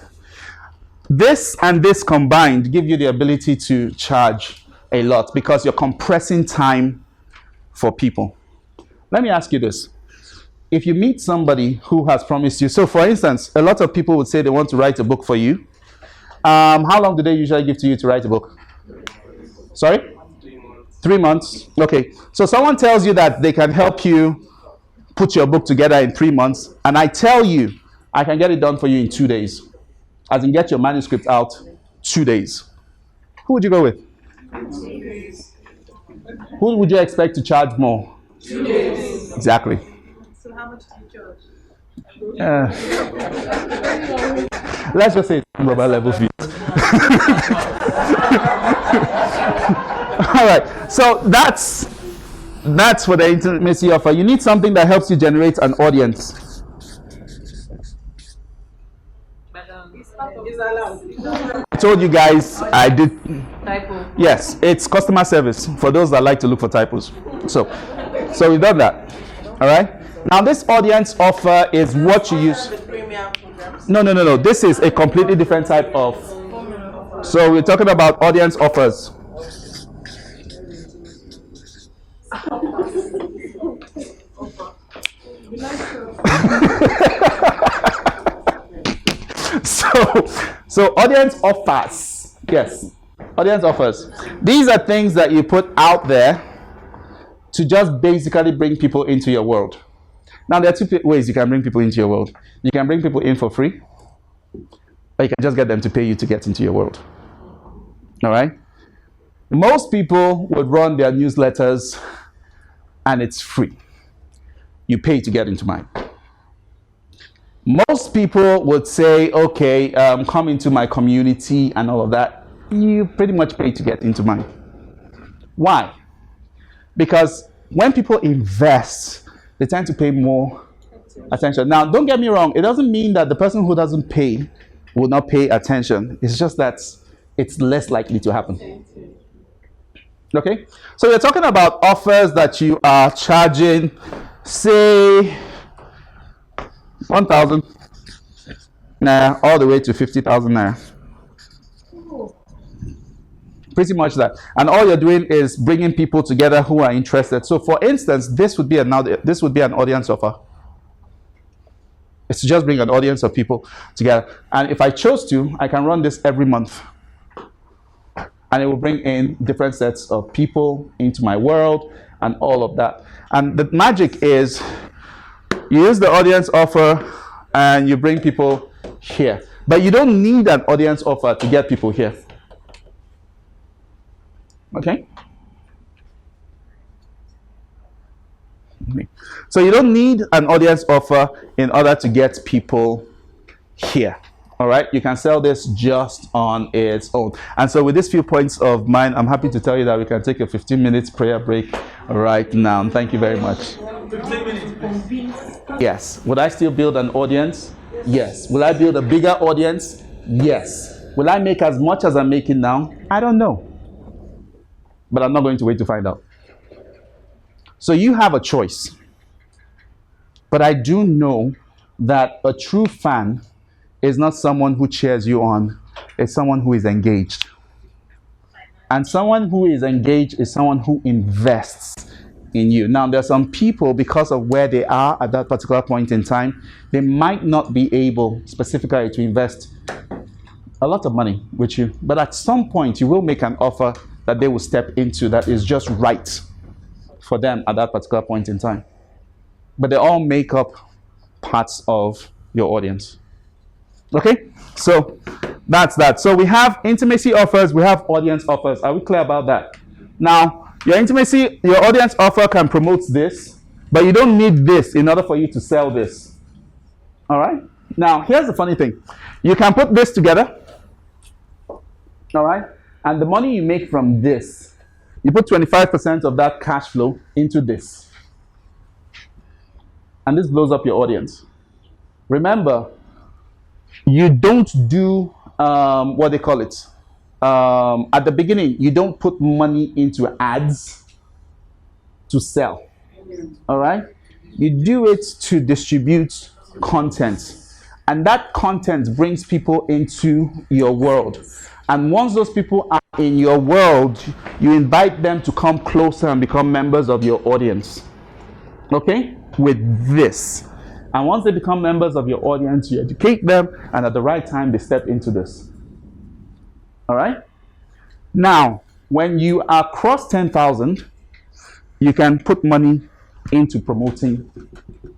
this and this combined, give you the ability to charge a lot because you're compressing time for people. Let me ask you this. If you meet somebody who has promised you, so for instance, a lot of people would say they want to write a book for you. How long do they usually give to you to write a book? Sorry? 3 months. Okay. So someone tells you that they can help you put your book together in 3 months, and I tell you, I can get it done for you in 2 days. As in get your manuscript out 2 days. Who would you go with? 2 days. Who would you expect to charge more? 2 days. Exactly. So how much do you charge? Let's just say it's rubber level fees. All right. So that's for the intimacy offer. You need something that helps you generate an audience. I told you guys I did. Typo. Yes, it's customer service for those that like to look for typos. So we've done that. All right. Now this audience offer is what you use. No. This is a completely different type of. So we're talking about audience offers. So audience offers. Yes. Audience offers. These are things that you put out there to just basically bring people into your world. Now, there are two ways you can bring people into your world. You can bring people in for free, or you can just get them to pay you to get into your world. All right? Most people would run their newsletters, and it's free. You pay to get into mine. Most people would say, okay, come into my community and all of that. You pretty much pay to get into mine. Why? Because when people invest, they tend to pay more attention. Now, don't get me wrong. It doesn't mean that the person who doesn't pay will not pay attention. It's just that it's less likely to happen. Okay? So we're talking about offers that you are charging, say, 1,000 naira all the way to 50,000 naira. Pretty much that. And all you're doing is bringing people together who are interested. So for instance, this would be an audience offer. It's to just bring an audience of people together. And if I chose to, I can run this every month. And it will bring in different sets of people into my world and all of that. And the magic is you use the audience offer and you bring people here. But you don't need an audience offer to get people here. Okay? So you don't need an audience offer in order to get people here. All right? You can sell this just on its own. And so with these few points of mine, I'm happy to tell you that we can take a 15-minute prayer break right now. Thank you very much. 15 minutes. Yes. Would I still build an audience? Yes. Will I build a bigger audience? Yes. Will I make as much as I'm making now? I don't know. But I'm not going to wait to find out. So you have a choice. But I do know that a true fan is not someone who cheers you on. It's someone who is engaged. And someone who is engaged is someone who invests in you. Now, there are some people, because of where they are at that particular point in time, they might not be able specifically to invest a lot of money with you, but at some point you will make an offer that they will step into that is just right for them at that particular point in time. But they all make up parts of your audience. Okay, so that's that. So we have intimacy offers, we have audience offers. Are we clear about that? Now, your audience offer can promote this, but you don't need this in order for you to sell this. All right? Now, here's the funny thing. You can put this together, all right? And the money you make from this, you put 25% of that cash flow into this. And this blows up your audience. Remember, you don't do what they call it. At the beginning, you don't put money into ads to sell. All right? You do it to distribute content. And that content brings people into your world. And once those people are in your world, you invite them to come closer and become members of your audience. Okay? With this. And once they become members of your audience, you educate them, and at the right time, they step into this. All right? Now, when you are across 10,000, you can put money into promoting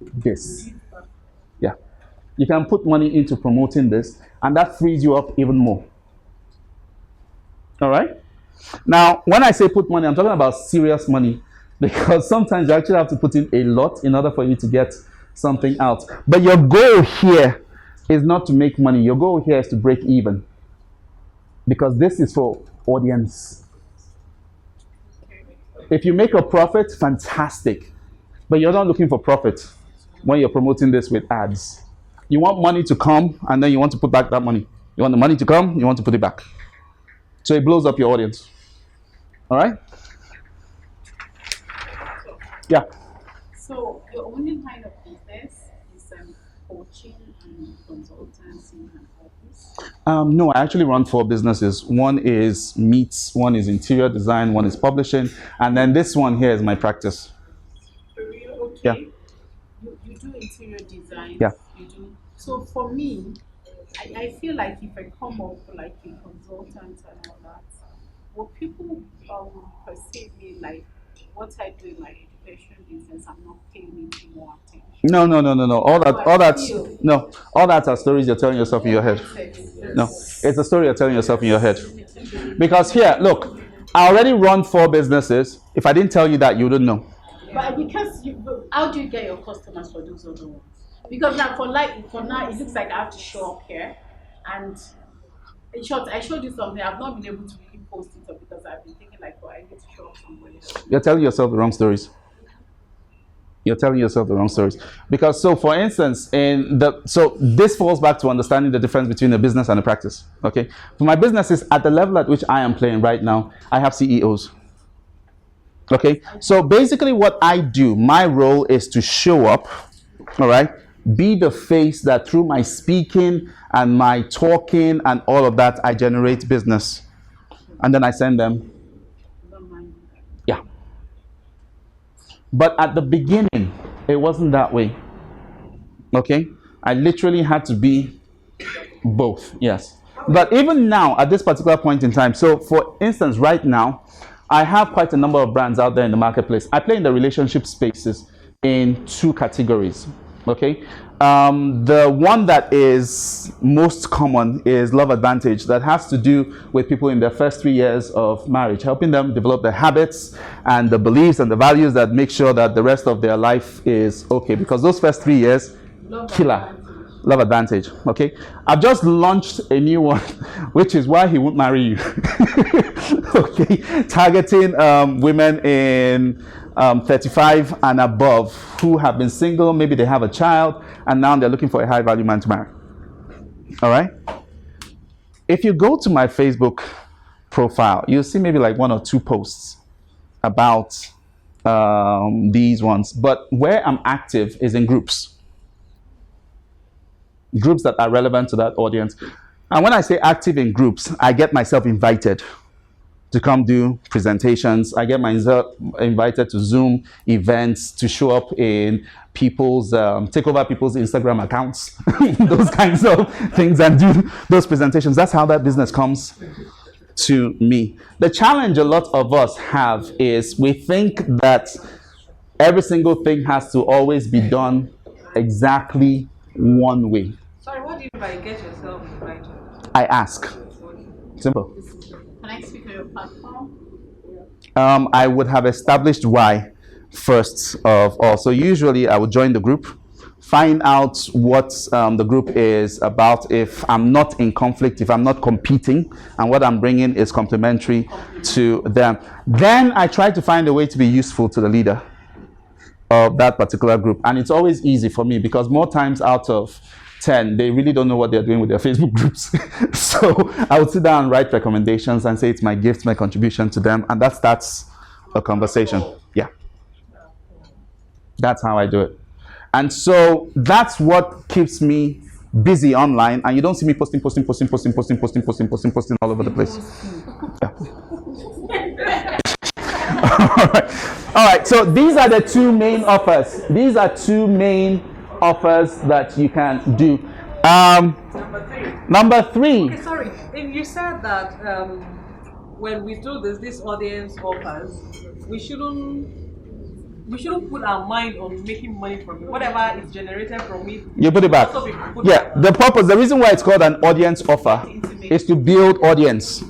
this. Yeah. You can put money into promoting this, and that frees you up even more. All right? Now, when I say put money, I'm talking about serious money, because sometimes you actually have to put in a lot in order for you to get something out. But your goal here is not to make money. Your goal here is to break even, because this is for audience. If you make a profit, fantastic. But you're not looking for profit when you're promoting this with ads. You want money to come, and then you want to put back that money. You want the money to come, you want to put it back. So it blows up your audience. All right? Yeah. So your only kind of business is coaching and consultancy and all this? No, I actually run 4 businesses. One is meats, one is interior design, one is publishing, and then this one here is my practice. Okay. Yeah. You do interior design. Yeah. You do. So for me, I feel like if I come up like a consultant and all that, will people perceive me like what I do in my education business? I'm not paying it more attention. No. All that are stories you're telling yourself in your head. No, it's a story you're telling yourself in your head. Because here, look, I already run 4 businesses. If I didn't tell you that, you wouldn't know. But because how do you get your customers for those other ones? Because now for now, it looks like I have to show up here, and in short, I showed you something. I've not been able to really post it up because I've been thinking like, I need to show up somewhere. You're telling yourself the wrong stories. You're telling yourself the wrong stories. Because, so for instance, this falls back to understanding the difference between a business and a practice. Okay, for my businesses, at the level at which I am playing right now, I have CEOs. Okay, so basically what I do, my role is to show up, all right, be the face that through my speaking and my talking and all of that, I generate business. And then I send them. Yeah. But at the beginning, it wasn't that way. Okay? I literally had to be both, yes. But even now, at this particular point in time, so for instance, right now, I have quite a number of brands out there in the marketplace. I play in the relationship spaces in 2 categories. Okay, the one that is most common is Love Advantage. That has to do with people in their first 3 years of marriage, helping them develop the habits and the beliefs and the values that make sure that the rest of their life is okay. Because those first 3 years, killer. Love Advantage. Okay, I've just launched a new one, which is Why He Won't Marry You. Okay, targeting women in 35 and above who have been single, maybe they have a child, and now they're looking for a high value man to marry. All right. If you go to my Facebook profile, you'll see maybe like 1 or 2 posts about these ones. But where I'm active is in groups that are relevant to that audience. And when I say active in groups, I get myself invited. to come do presentations. I get myself invited to Zoom events, to show up in people's, take over people's Instagram accounts, those kinds of things, and do those presentations. That's how that business comes to me. The challenge a lot of us have is we think that every single thing has to always be done exactly one way. Sorry, what do you mean by get yourself invited? I ask. Simple. Can I speak on your platform? I would have established why first of all. So usually I would join the group, find out what the group is about, if I'm not in conflict, if I'm not competing, and what I'm bringing is complementary to them. Then I try to find a way to be useful to the leader of that particular group. And it's always easy for me because more times out of 10, they really don't know what they're doing with their Facebook groups. So I would sit down and write recommendations and say it's my gift, my contribution to them, and that starts a conversation. Yeah. That's how I do it. And so that's what keeps me busy online, and you don't see me posting all over the place. Yeah. All right. So these are the two main offers. These are two main offers that you can do. Number three. Okay, sorry. If you said that when we do this audience offers, we shouldn't put our mind on making money from it. Whatever is generated from it, you put it back. The purpose, the reason why it's called an audience offer is to build audience.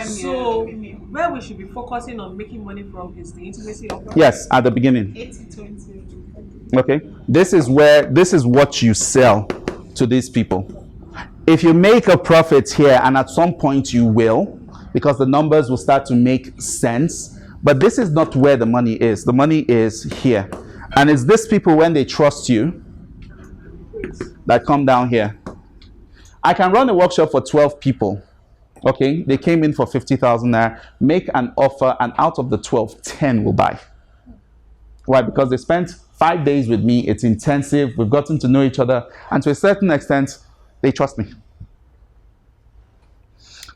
So where we should be focusing on making money from is the intimacy offer. Yes, at the beginning. 80-20. Okay, this is what you sell to these people. If you make a profit here, and at some point you will, because the numbers will start to make sense, but this is not where the money is. The money is here. And it's these people, when they trust you, that come down here. I can run a workshop for 12 people. Okay, they came in for 50,000 naira, make an offer, and out of the 12, 10 will buy. Why? Because they spent 5 days with me. It's intensive. We've gotten to know each other. And to a certain extent, they trust me.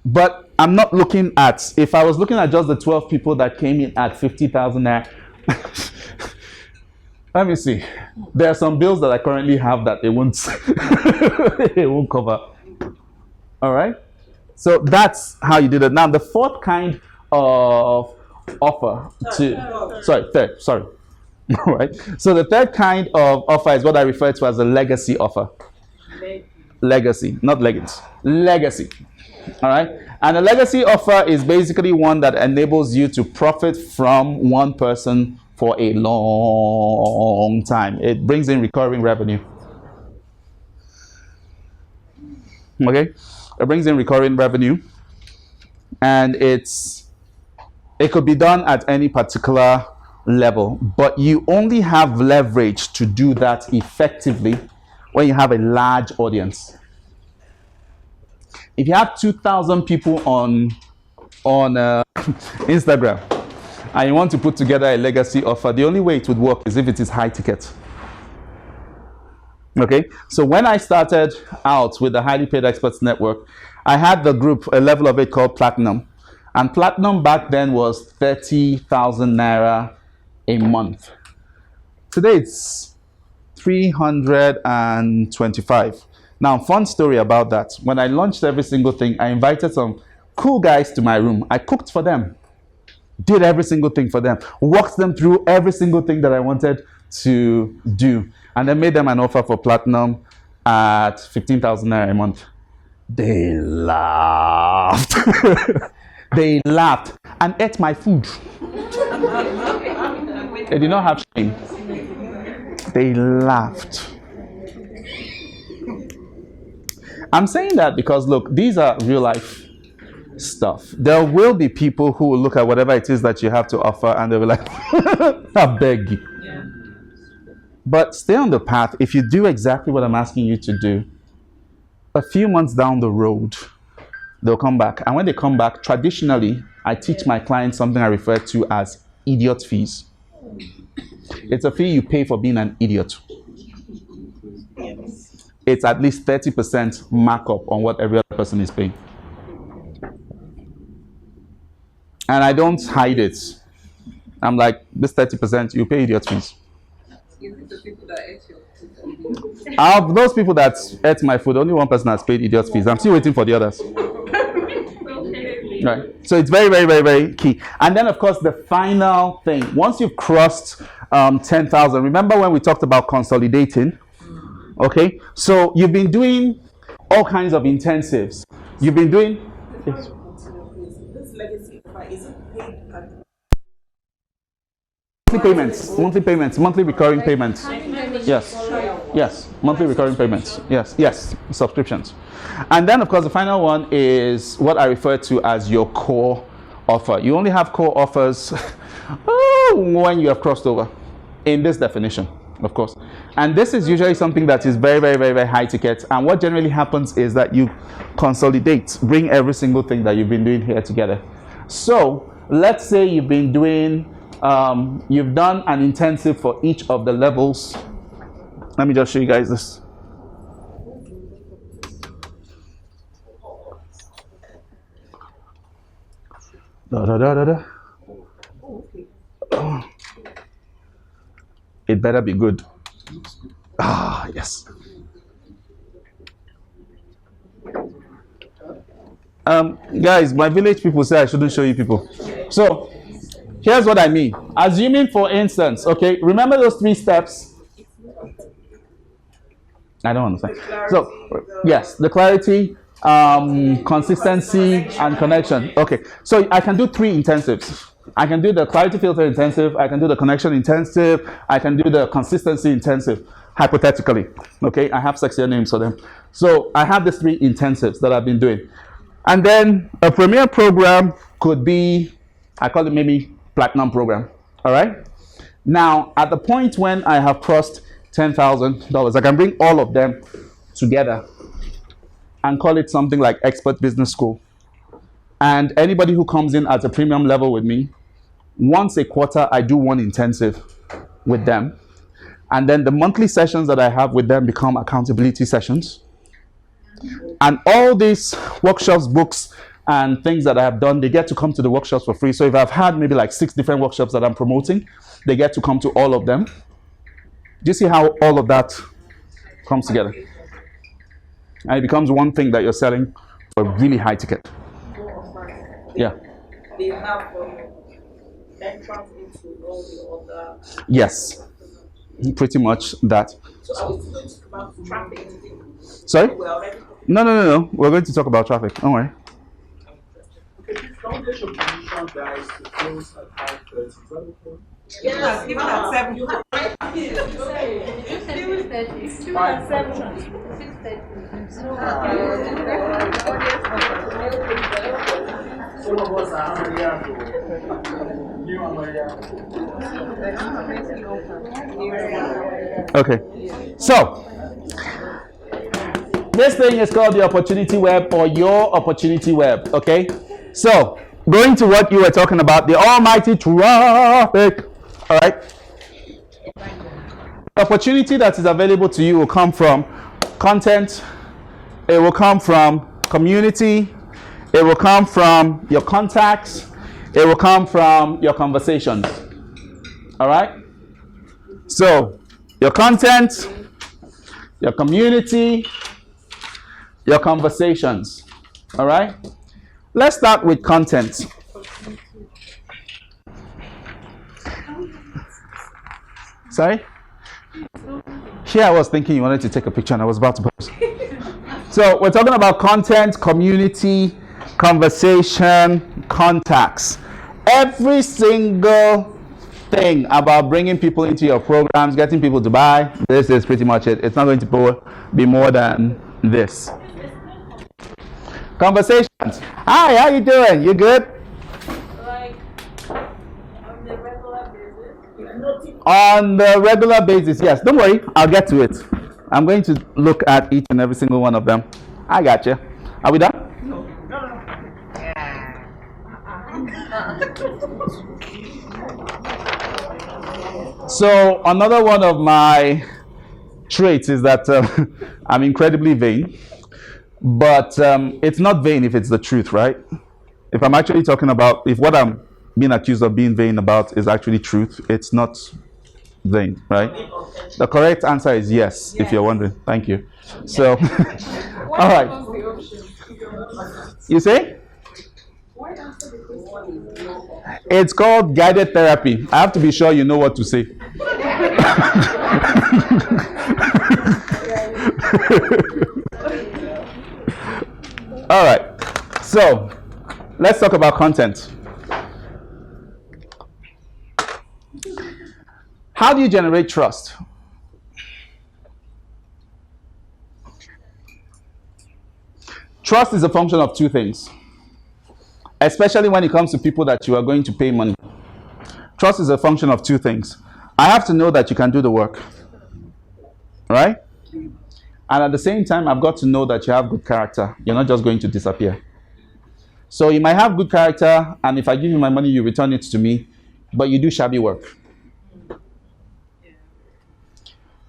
But I'm not looking at, if I was looking at just the 12 people that came in at 50,000 naira, let me see. There are some bills that I currently have that it won't, it won't cover. All right? So that's how you do that. Now, the fourth kind of offer third. All right. So the third kind of offer is what I refer to as a legacy offer. Legacy, not leggings. Legacy. All right. And a legacy offer is basically one that enables you to profit from one person for a long time. It brings in recurring revenue. Okay. It brings in recurring revenue. And it could be done at any particular level, but you only have leverage to do that effectively when you have a large audience. If you have 2,000 people on Instagram and you want to put together a legacy offer, the only way it would work is if it is high ticket. Okay, so when I started out with the Highly Paid Experts Network, I had the group, a level of it called Platinum, and Platinum back then was 30,000 naira a month. Today it's 325. Now, fun story about that. When I launched every single thing, I invited some cool guys to my room. I cooked for them, did every single thing for them, walked them through every single thing that I wanted to do, and then made them an offer for Platinum at 15,000 naira a month. They laughed. They laughed and ate my food. They did not have shame. They laughed. I'm saying that because, look, these are real life stuff. There will be people who will look at whatever it is that you have to offer and they'll be like, I beg you. Yeah. But stay on the path. If you do exactly what I'm asking you to do, a few months down the road, they'll come back. And when they come back, traditionally, I teach my clients something I refer to as idiot fees. It's a fee you pay for being an idiot. It's at least 30% markup on what every other person is paying. and I don't hide it. I'm like, this 30%, you pay idiot fees. Is it the people that ate your food? Of those people that ate my food, only one person has paid idiot fees. I'm still waiting for the others. Right. So it's very, very, very, very key. And then, of course, the final thing. Once you've crossed 10,000, remember when we talked about consolidating? Okay. So you've been doing all kinds of intensives. You've been doing... Yes. This legacy, is it paid at Monthly payments, monthly recurring payments. Yes, monthly recurring payments. Yes, subscriptions. And then, of course, the final one is what I refer to as your core offer. You only have core offers when you have crossed over in this definition, of course. And this is usually something that is very, very, very, very high ticket. And what generally happens is that you consolidate, bring every single thing that you've been doing here together. So let's say you've been doing you've done an intensive for each of the levels. Let me just show you guys this. It better be good. Ah, yes. Guys, my village people say I shouldn't show you people. So here's what I mean. Assuming, for instance, okay, remember those 3 steps? I don't understand. So, yes, the clarity, consistency, and connection. Okay, so I can do 3 intensives. I can do the clarity filter intensive, I can do the connection intensive, I can do the consistency intensive, hypothetically. Okay, I have sexier names for them. So I have these 3 intensives that I've been doing. And then a premier program could be, I call it maybe platinum program. All right. Now, at the point when I have crossed $10,000, I can bring all of them together and call it something like Expert Business School. And anybody who comes in at a premium level with me, once a quarter, I do 1 intensive with them. And then the monthly sessions that I have with them become accountability sessions. And all these workshops, books, and things that I have done, they get to come to the workshops for free. So if I've had maybe like 6 different workshops that I'm promoting, they get to come to all of them. Do you see how all of that comes together? And it becomes one thing that you're selling for a really high ticket. Yeah. They have entrance into all the other. Yes. Pretty much that. So are we still going to talk about traffic? Sorry? We're already No. We're going to talk about traffic. Don't worry. Okay, this foundation position guys to close at 5:30. Is that okay? yes, Even at 7. you have Some of us are Maria. You are Maria. Okay. So, this thing is called the Opportunity Web or your Opportunity Web. Okay. So, going to what you were talking about, the almighty traffic. All right. The opportunity that is available to you will come from content. It will come from community. It will come from your contacts. It will come from your conversations. All right. So, your content, your community, your conversations. All right. Let's start with content. Sorry? Here I was thinking you wanted to take a picture and I was about to post. So we're talking about content, community, conversation, contacts. Every single thing about bringing people into your programs, getting people to buy, this is pretty much it. It's not going to be more than this. Conversations. Hi, how you doing? You good? Like, on the regular basis. On the regular basis, yes. Don't worry, I'll get to it. I'm going to look at each and every single one of them. I got you. Are we done? no. So another one of my traits is that I'm incredibly vain. But it's not vain if it's the truth, right? If I'm actually talking about, if what I'm being accused of being vain about is actually truth, it's not vain, right? The correct answer is yes, if you're wondering. Thank you. So, all right. You say? It's called guided therapy. I have to be sure you know what to say. All right. So, let's talk about content. How do you generate trust? Trust is a function of two things, especially when it comes to people that you are going to pay money. Trust is a function of two things. I have to know that you can do the work, right? And at the same time, I've got to know that you have good character. You're not just going to disappear. So you might have good character, and if I give you my money, you return it to me, but you do shabby work.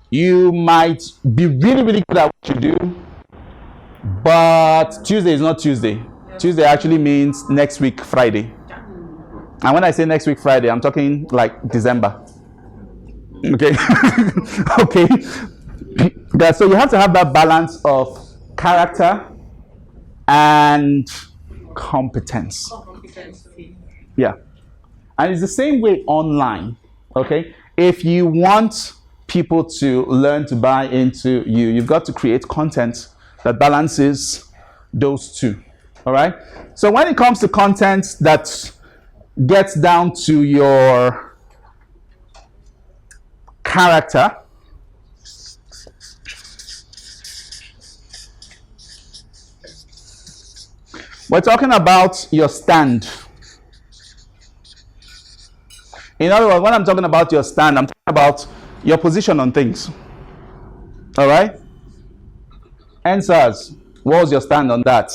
You might be really, really good at what you do, but Tuesday is not Tuesday. Tuesday actually means next week, Friday. And when I say next week, Friday, I'm talking like December. Okay? Okay? So you have to have that balance of character and competence. Yeah. And it's the same way online. Okay? If you want people to learn to buy into you, you've got to create content that balances those two. All right? So when it comes to content that gets down to your character, we're talking about your stand. In other words, when I'm talking about your stand, I'm talking about your position on things. All right? NSAS, what was your stand on that?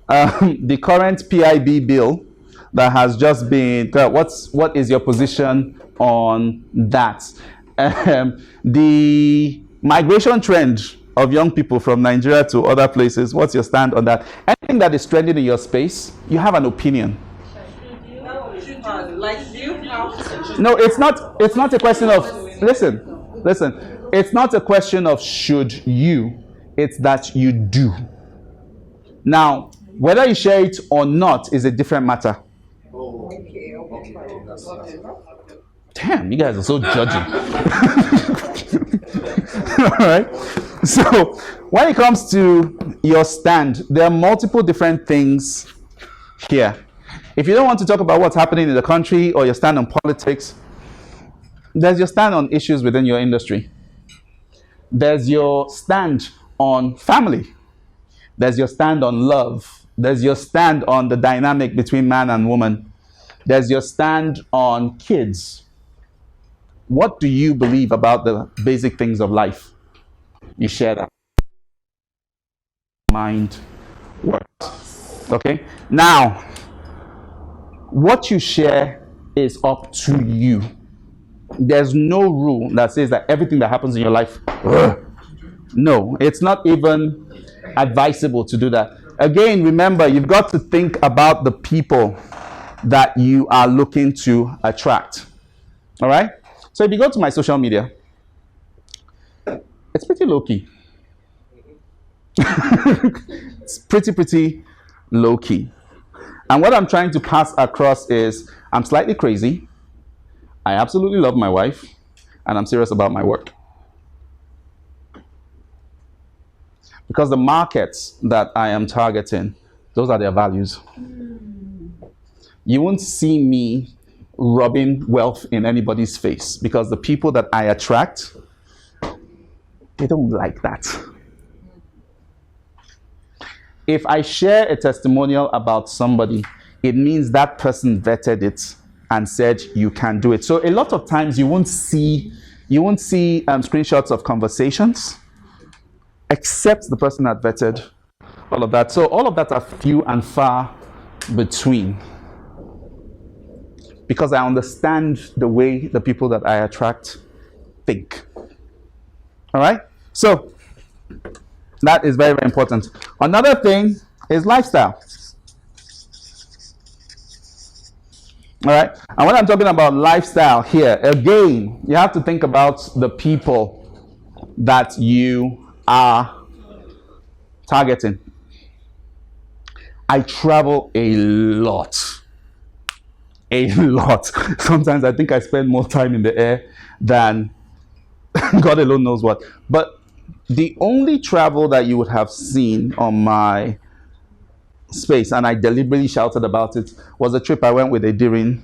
The current PIB bill that has just been, what is your position on that? The migration trend of young people from Nigeria to other places, what's your stand on that? Anything that is trending in your space, you have an opinion. No, it's not a question of, listen, it's not a question of should you, it's that you do. Now, whether you share it or not is a different matter. Damn, you guys are so judgy. All right. So, when it comes to your stand, there are multiple different things here. If you don't want to talk about what's happening in the country or your stand on politics, there's your stand on issues within your industry. There's your stand on family. There's your stand on love. There's your stand on the dynamic between man and woman. There's your stand on kids. What do you believe about the basic things of life? You share that. Mind works. Okay? Now, what you share is up to you. There's no rule that says that everything that happens in your life, no, it's not even advisable to do that. Again, remember, you've got to think about the people that you are looking to attract. All right? So if you go to my social media, it's pretty low-key. It's pretty low-key. And what I'm trying to pass across is I'm slightly crazy. I absolutely love my wife. And I'm serious about my work. Because the markets that I am targeting, those are their values. You won't see me rubbing wealth in anybody's face because the people that I attract, they don't like that. If I share a testimonial about somebody, it means that person vetted it and said you can do it. So a lot of times you won't see screenshots of conversations, except the person that vetted all of that. So all of that are few and far between, because I understand the way the people that I attract think. All right? So that is very, very important. Another thing is lifestyle. All right. And when I'm talking about lifestyle here, again, you have to think about the people that you are targeting. I travel a lot. A lot. Sometimes I think I spend more time in the air than God alone knows what. But the only travel that you would have seen on my space, and I deliberately shouted about it, was a trip I went with Edirin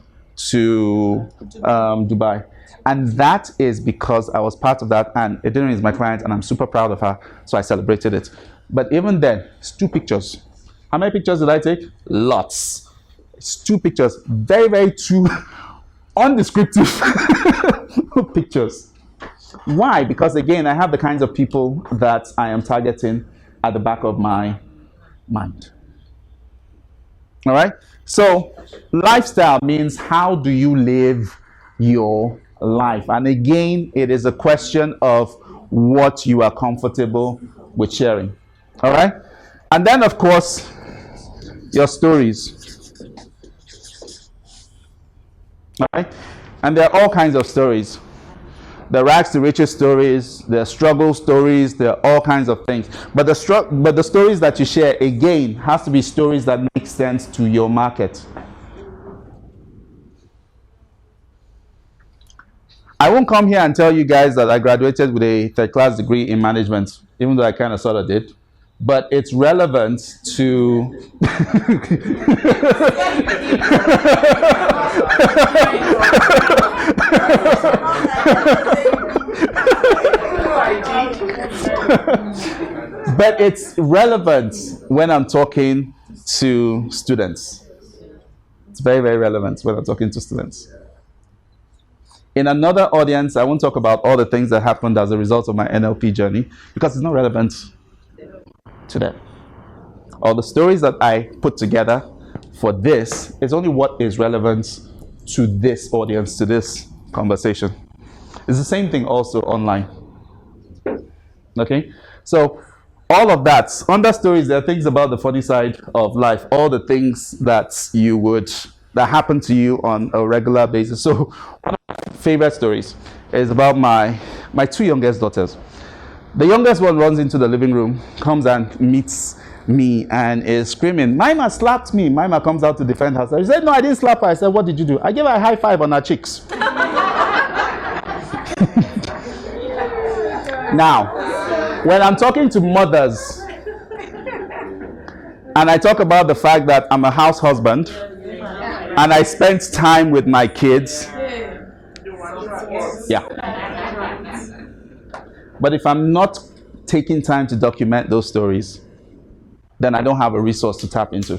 to Dubai. And that is because I was part of that, and Edirin is my client, and I'm super proud of her, so I celebrated it. But even then, it's 2 pictures. How many pictures did I take? Lots. It's 2 pictures. Very, very 2 undescriptive pictures. Why? Because again, I have the kinds of people that I am targeting at the back of my mind. All right? So, lifestyle means how do you live your life? And again, it is a question of what you are comfortable with sharing. All right? And then, of course, your stories. All right? And there are all kinds of stories. The rags to riches stories, the struggle stories, there are all kinds of things. But the stories that you share, again, has to be stories that make sense to your market. I won't come here and tell you guys that I graduated with a third-class degree in management, even though I kind of sort of did. But it's relevant to... But it's relevant when I'm talking to students. It's very, very relevant when I'm talking to students. In another audience, I won't talk about all the things that happened as a result of my NLP journey because it's not relevant to them. All the stories that I put together for this is only what is relevant to this audience, to this conversation. It's the same thing also online. Okay? So, all of that, under stories, there are things about the funny side of life, all the things that that happen to you on a regular basis. So, one of my favorite stories is about my 2 youngest daughters. The youngest one runs into the living room, comes and meets me and is screaming, "Mima slapped me." Mima comes out to defend herself. She said, "No, I didn't slap her." I said, "What did you do?" "I gave her a high five on her cheeks." Now, when I'm talking to mothers and I talk about the fact that I'm a house husband and I spend time with my kids, yeah. But if I'm not taking time to document those stories, then I don't have a resource to tap into.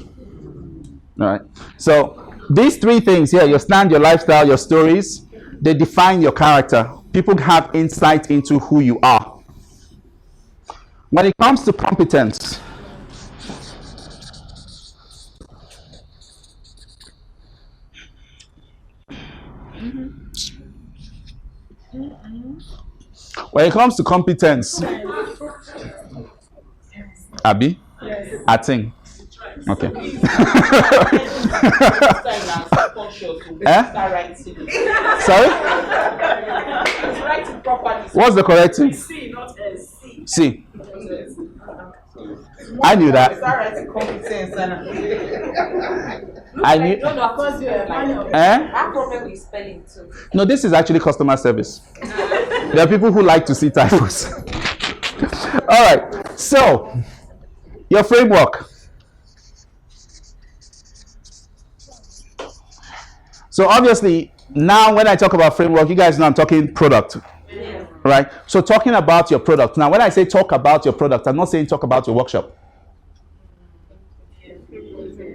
All right. So these 3 things here, your stand, your lifestyle, your stories, they define your character. People have insight into who you are. When it comes to competence, when it comes to competence, Abby, I think. Okay. Sorry? What's the correct thing? C, not S. C. I knew that. I knew. I have problem with spelling too. No, this is actually customer service. There are people who like to see typos. All right. So, your framework. So obviously, now when I talk about framework, you guys know I'm talking product. Right? So talking about your product. Now, when I say talk about your product, I'm not saying talk about your workshop.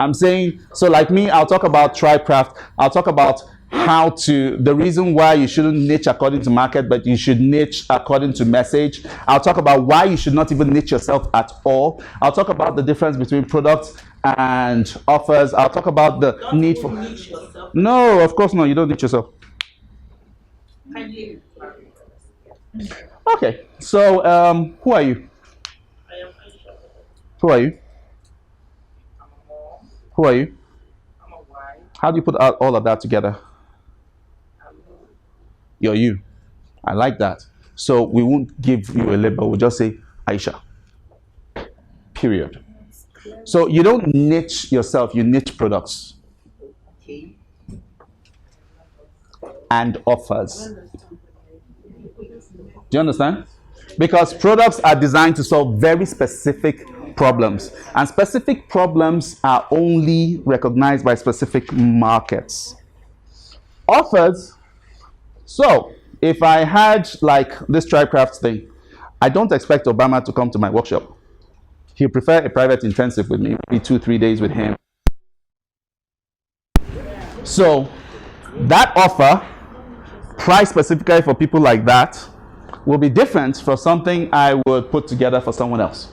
I'm saying, so like me, I'll talk about TribeCraft. I'll talk about the reason why you shouldn't niche according to market, but you should niche according to message. I'll talk about why you should not even niche yourself at all. I'll talk about the difference between products and offers. I'll talk about the need for... Niche yourself. No, of course not. You don't niche yourself. Okay, so who are you? I am Aisha. Who are you? I'm a mom. Who are you? I'm a wife. How do you put all of that together? You're you. I like that. So we won't give you a label. We'll just say Aisha. Period. So you don't niche yourself, you niche products and offers. Do you understand? Because products are designed to solve very specific problems, and specific problems are only recognized by specific markets. Offers, so if I had like this TribeCraft thing, I don't expect Obama to come to my workshop. He'll prefer a private intensive with me, maybe 2-3 days with him. So that offer, priced specifically for people like that, will be different from something I would put together for someone else.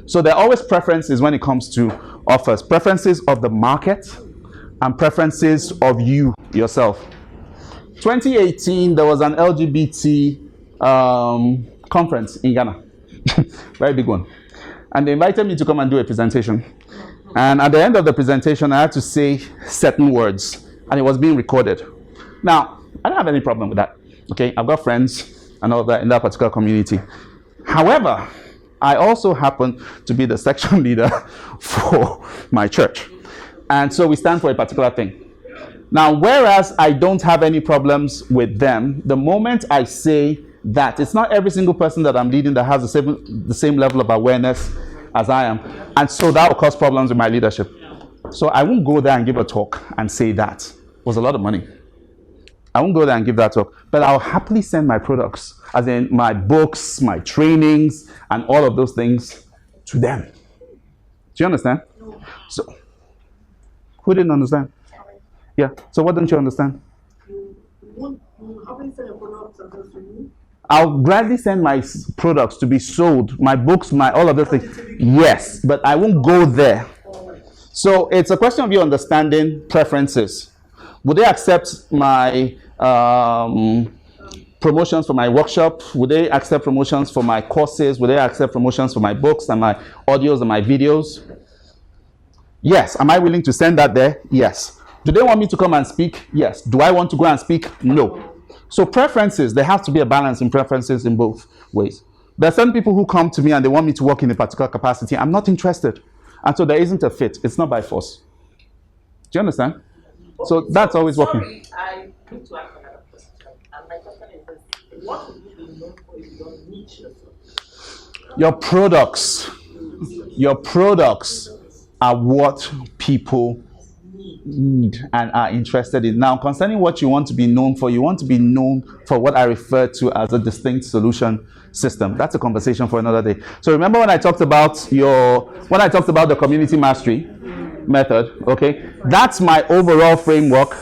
So there are always preferences when it comes to offers. Preferences of the market and preferences of you yourself. 2018, there was an LGBT conference in Ghana. Very big one. And they invited me to come and do a presentation. And at the end of the presentation, I had to say certain words. And it was being recorded. Now, I don't have any problem with that. Okay, I've got friends and all that in that particular community. However, I also happen to be the section leader for my church. And so we stand for a particular thing. Now, whereas I don't have any problems with them, the moment I say that, it's not every single person that I'm leading that has the same level of awareness as I am. And so that will cause problems with my leadership. So I won't go there and give a talk and say that. It was a lot of money. I won't go there and give that talk. But I'll happily send my products, as in my books, my trainings, and all of those things to them. Do you understand? So, who didn't understand? Yeah. So what don't you understand? I'll gladly send my products to be sold, my books, my all of those things. Yes, but I won't go there. So it's a question of you understanding preferences. Would they accept my promotions for my workshop? Would they accept promotions for my courses? Would they accept promotions for my books and my audios and my videos? Yes. Am I willing to send that there? Yes. Do they want me to come and speak? Yes. Do I want to go and speak? No. So preferences, there has to be a balance in preferences in both ways. There are some people who come to me and they want me to work in a particular capacity. I'm not interested. And so there isn't a fit. It's not by force. Do you understand? Okay, so that's always working. I need to ask another question. And my question is this: what would you be known for if you don't niche yourself? Your products are what people need and are interested in. Now, concerning what you want to be known for, you want to be known for what I refer to as a distinct solution system. That's a conversation for another day. So remember when I talked about the community mastery method, okay? That's my overall framework.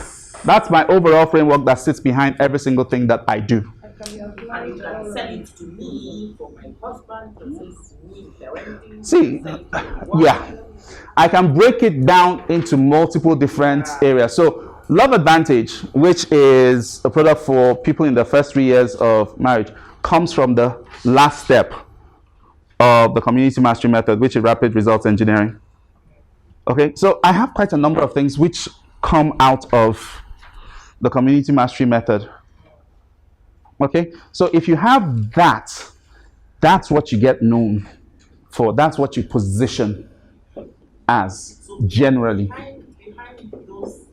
That's my overall framework that sits behind every single thing that I do. And you can send it to me for my husband, for me, parenting. See, yeah. I can break it down into multiple different areas. So Love Advantage, which is a product for people in the first 3 years of marriage, comes from the last step of the community mastery method, which is rapid results engineering. Okay, so I have quite a number of things which come out of the community mastery method. Okay, so if you have that, that's what you get known for. That's what you position as generally. Behind those,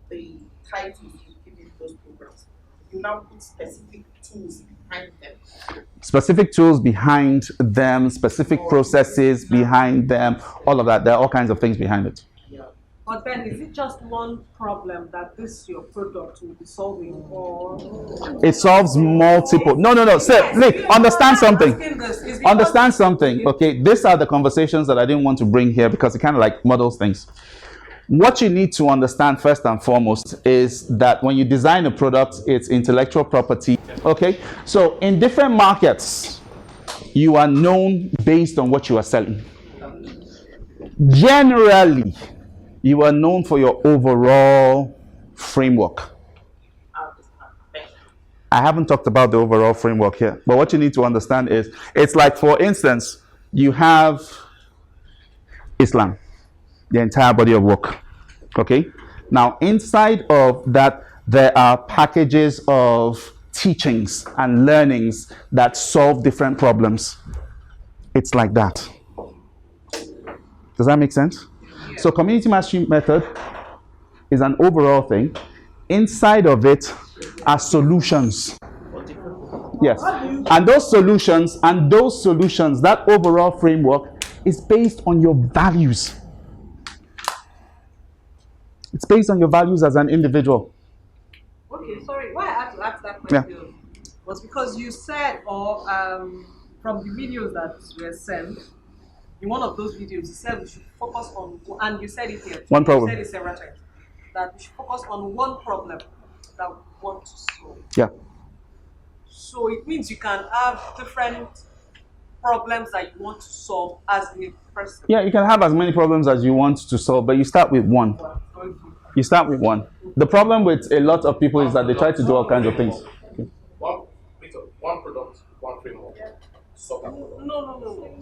the titles you give in those programs, you now put specific tools behind them. Specific tools behind them, specific processes behind them, all of that. There are all kinds of things behind it. But then, is it just one problem that this your product will be solving, or it solves multiple? No. Sir, Nick, understand something. Understand something. Okay, these are the conversations that I didn't want to bring here because it kind of like muddles things. What you need to understand first and foremost is that when you design a product, it's intellectual property. Okay, so in different markets, you are known based on what you are selling. Generally, you are known for your overall framework. I haven't talked about the overall framework here, but what you need to understand is, it's like, for instance, you have Islam. the entire body of work. Okay? Now, inside of that, there are packages of teachings and learnings that solve different problems. It's like that. Does that make sense? So community mastery method is an overall thing. Inside of it are solutions. Yes. And those solutions, that overall framework is based on your values. It's based on your values as an individual. Okay, sorry. Why I had to ask that question was because you said, from the videos that were sent, in one of those videos, you said we should focus on, and you said it here. One problem. You said it several times, that we should focus on one problem that we want to solve. Yeah. So it means you can have different problems that you want to solve as a person. Yeah, you can have as many problems as you want to solve, but you start with one. You start with one. The problem with a lot of people is that they try to do all kinds of things. Okay. One product, one framework. Solve that problem. No.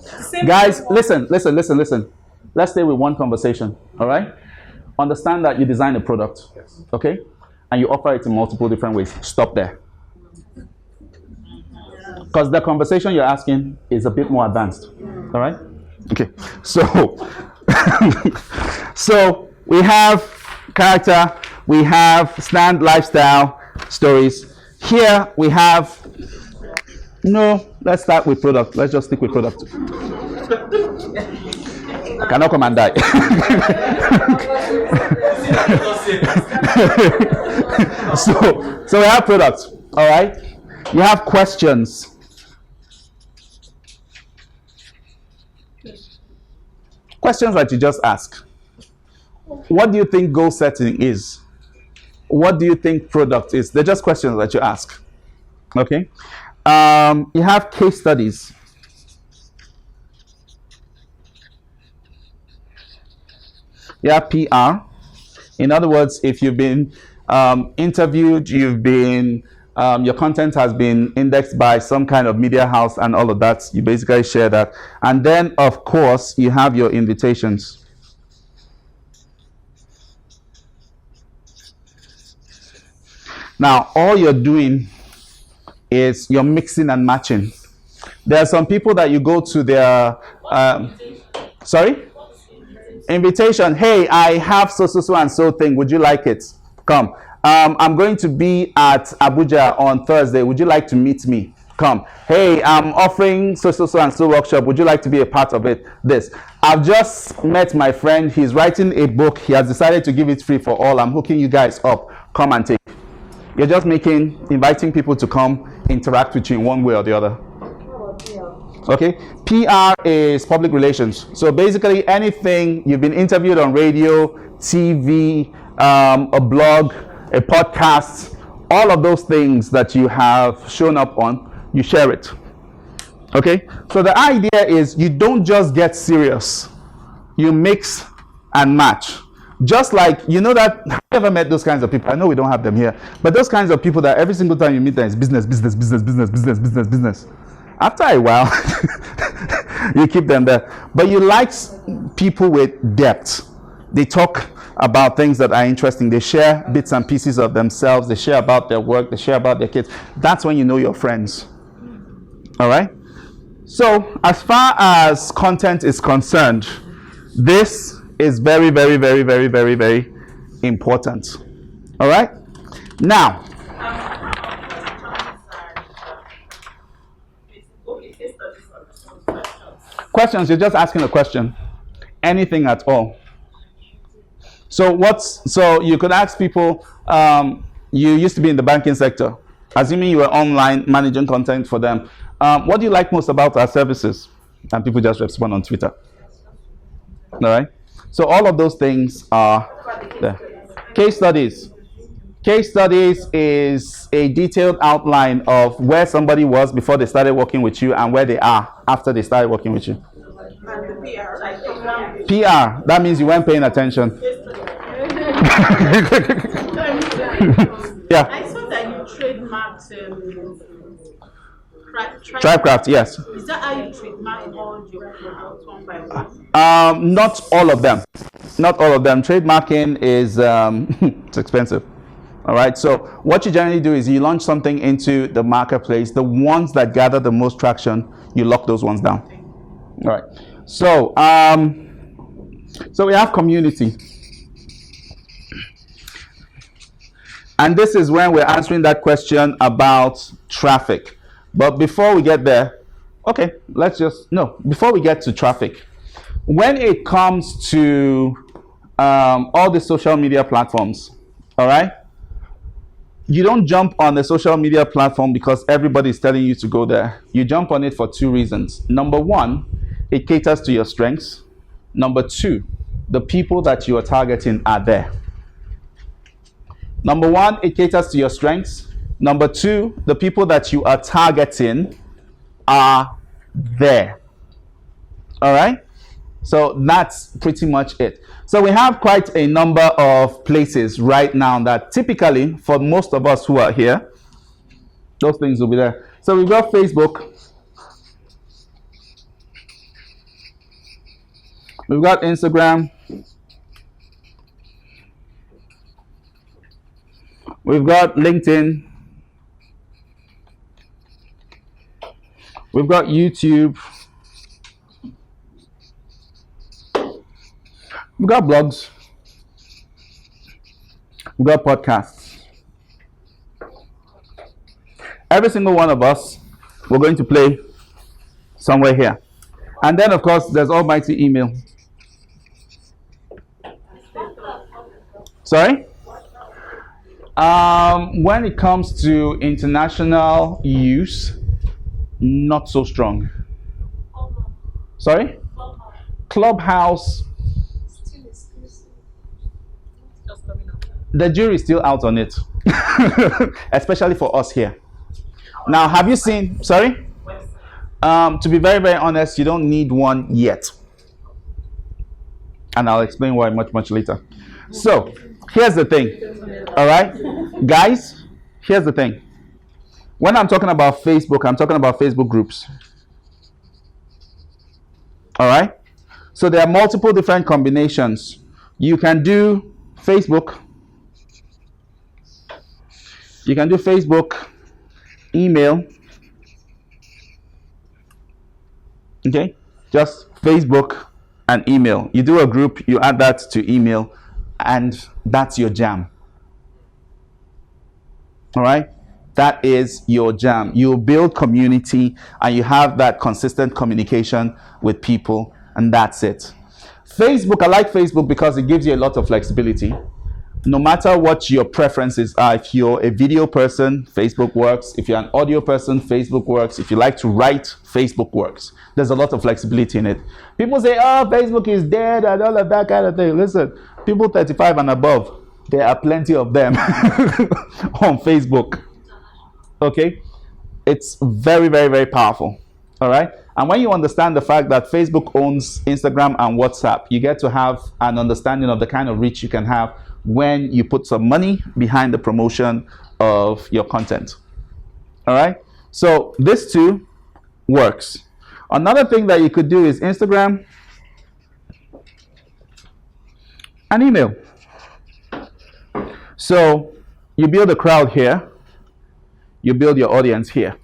Guys, listen. Let's stay with one conversation, all right? Understand that you design a product, okay? And you offer it in multiple different ways. Stop there. Because the conversation you're asking is a bit more advanced, all right? Okay, so, so we have character, we have stand, lifestyle, stories. Here we have, let's start with product. Let's just stick with product. Cannot come and die. So we have products, all right? You have questions. Questions that you just ask. What do you think goal setting is? What do you think product is? They're just questions that you ask. Okay? You have case studies. You have PR. In other words, if you've been interviewed, your content has been indexed by some kind of media house and all of that, you basically share that. And then, of course, you have your invitations. Now, all you're doing is you're mixing and matching. There are some people that you go to their... sorry? Invitation. Hey, I have so and so thing. Would you like it? Come. I'm going to be at Abuja on Thursday. Would you like to meet me? Come. Hey, I'm offering so and so workshop. Would you like to be a part of it? This. I've just met my friend. He's writing a book. He has decided to give it free for all. I'm hooking you guys up. Come and take. You're just inviting people to come interact with you in one way or the other. Okay, PR is public relations. So basically anything you've been interviewed on radio, TV, a blog, a podcast, all of those things that you have shown up on, you share it. Okay, so the idea is you don't just get serious, you mix and match. Just like, you know that, have you ever met those kinds of people? I know we don't have them here, but those kinds of people that every single time you meet them is business. After a while, you keep them there. But you like people with depth. They talk about things that are interesting. They share bits and pieces of themselves. They share about their work. They share about their kids. That's when you know your friends. All right? So, as far as content is concerned, this is very, very, very, very, very, very important. All right? Now, questions, you're just asking a question. Anything at all. So you could ask people, you used to be in the banking sector. Assuming you were online managing content for them. What do you like most about our services? And people just respond on Twitter. All right? So all of those things are there. Case studies. Case studies is a detailed outline of where somebody was before they started working with you and where they are after they started working with you. PR, that means you weren't paying attention. Yeah. I saw that you trademarked Thrivecraft, yes. Is that how you trademark all your products one by one? Not all of them. Not all of them. Trademarking is it's expensive. All right. So what you generally do is you launch something into the marketplace. The ones that gather the most traction, you lock those ones down. All right. So so we have community. And this is when we're answering that question about traffic. But before we get there, before we get to traffic, when it comes to all the social media platforms, all right, you don't jump on the social media platform because everybody is telling you to go there. You jump on it for two reasons. Number one, it caters to your strengths. Number two, the people that you are targeting are there. Number one, it caters to your strengths. Number two, the people that you are targeting are there. All right? So that's pretty much it. So we have quite a number of places right now that typically, for most of us who are here, those things will be there. So we've got Facebook. We've got Instagram. We've got LinkedIn. We've got YouTube. We've got blogs. We've got podcasts. Every single one of us, we're going to play somewhere here. And then, of course, there's almighty email. Sorry? When it comes to international use, not so strong. Sorry? Clubhouse. The jury is still out on it, especially for us here. Now, have you seen? Sorry? To be very, very honest, you don't need one yet, and I'll explain why much later. So, here's the thing. All right, guys. Here's the thing. When I'm talking about Facebook, I'm talking about Facebook groups. All right. So there are multiple different combinations. You can do Facebook. You can do Facebook, email. Okay, just Facebook and email. You do a group, you add that to email, and that's your jam. All right, that is your jam. You build community and you have that consistent communication with people, and that's it. Facebook, I like Facebook because it gives you a lot of flexibility. No matter what your preferences are, if you're a video person, Facebook works. If you're an audio person, Facebook works. If you like to write, Facebook works. There's a lot of flexibility in it. People say, oh, Facebook is dead and all of that kind of thing. Listen, people 35 and above, there are plenty of them on Facebook. Okay? It's very, very, very powerful. All right? And when you understand the fact that Facebook owns Instagram and WhatsApp, you get to have an understanding of the kind of reach you can have when you put some money behind the promotion of your content. All right? So this too works. Another thing that you could do is Instagram and email. So you build a crowd here, you build your audience here.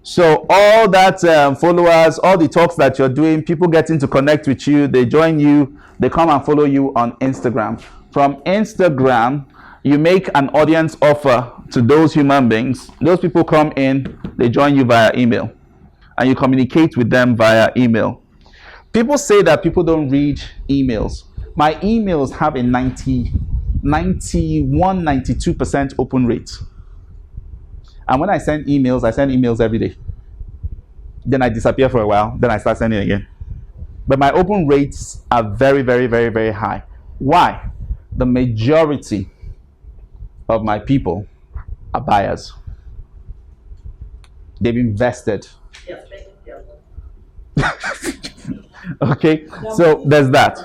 So all that followers, all the talks that you're doing, people getting to connect with you, they join you, they come and follow you on Instagram. From Instagram, you make an audience offer to those human beings. Those people come in, they join you via email, and you communicate with them via email. People say that people don't read emails. My emails have a 92% open rate. And when I send emails every day. Then I disappear for a while, then I start sending again. But my open rates are very, very, very, very high. Why? The majority of my people are buyers. They've invested. Okay, so there's that.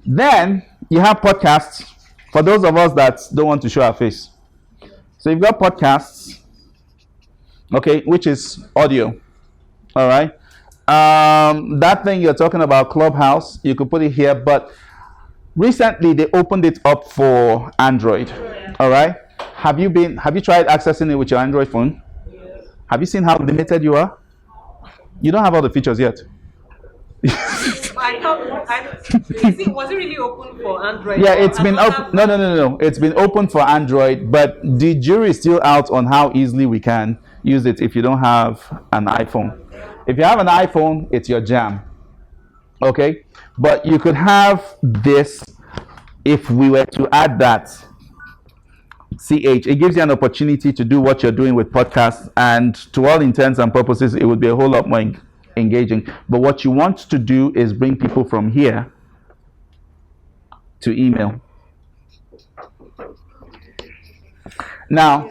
Then you have podcasts for those of us that don't want to show our face. So you've got podcasts. okay, which is audio. All right. That thing you're talking about, Clubhouse, you could put it here, but recently they opened it up for Android. All right. Have you tried accessing it with your Android phone? Yes. Have you seen how limited you are? You don't have all the features yet. Was it really open for Android? Yeah, it's been open. No. It's been open for Android, but the jury is still out on how easily we can use it if you don't have an iPhone. If you have an iPhone, it's your jam. Okay? But you could have this if we were to add that. CH, it gives you an opportunity to do what you're doing with podcasts, and to all intents and purposes, it would be a whole lot more engaging. But what you want to do is bring people from here to email. Now,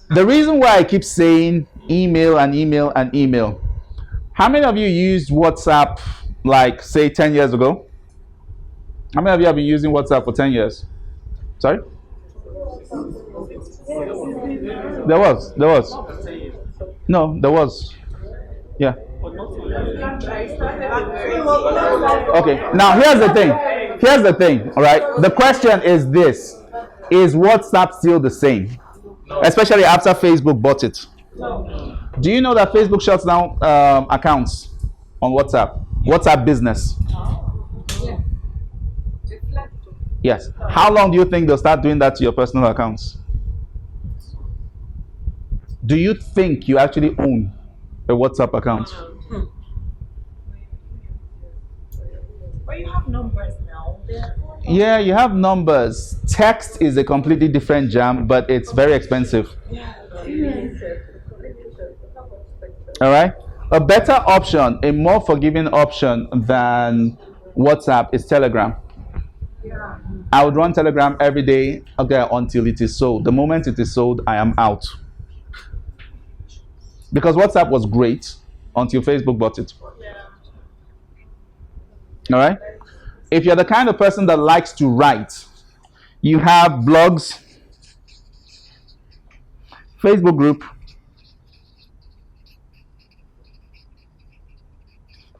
the reason why I keep saying email and email and email, how many of you used WhatsApp like, say, 10 years ago? How many of you have been using WhatsApp for 10 years? Sorry? There was. No, there was. Yeah. Okay, now here's the thing, all right? The question is this: is WhatsApp still the same? Especially after Facebook bought it. Do you know that Facebook shuts down accounts on WhatsApp? WhatsApp Business. Yes. How long do you think they'll start doing that to your personal accounts? Do you think you actually own a WhatsApp account? But you have numbers now. Yeah, you have numbers. Text is a completely different jam, but it's very expensive. All right. A better option, a more forgiving option than WhatsApp is Telegram. I would run Telegram every day, okay, until it is sold. The moment it is sold, I am out. Because WhatsApp was great until Facebook bought it. All right. If you're the kind of person that likes to write, you have blogs, Facebook group,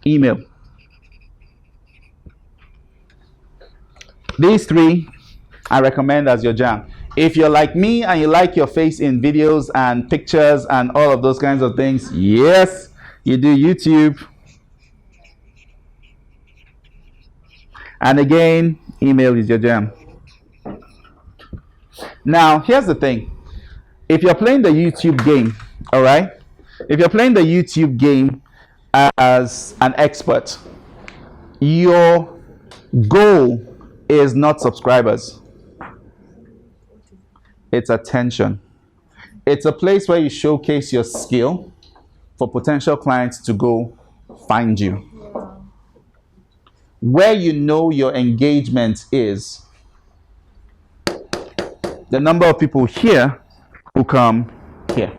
email. These three I recommend as your jam. If you're like me and you like your face in videos and pictures and all of those kinds of things, yes, you do YouTube. And again, email is your jam. Now, here's the thing. If you're playing the YouTube game, all right? If you're playing the YouTube game as an expert, your goal is not subscribers. It's attention. It's a place where you showcase your skill for potential clients to go find you. Where you know your engagement is the number of people here who come here.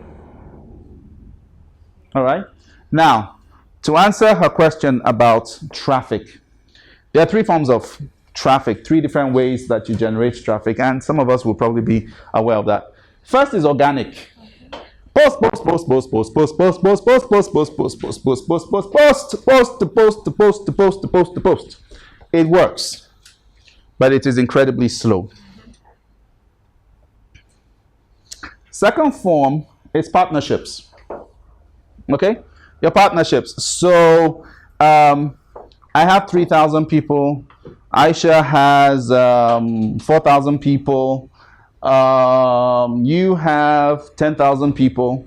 All right? Now, to answer her question about traffic, there are three forms of traffic, three different ways that you generate traffic, and some of us will probably be aware of that. First is organic. Post. It works, but it is incredibly slow. Second form is partnerships. Okay? Your partnerships. So, I have 3,000 people. Aisha has 4,000 people. You have 10,000 people.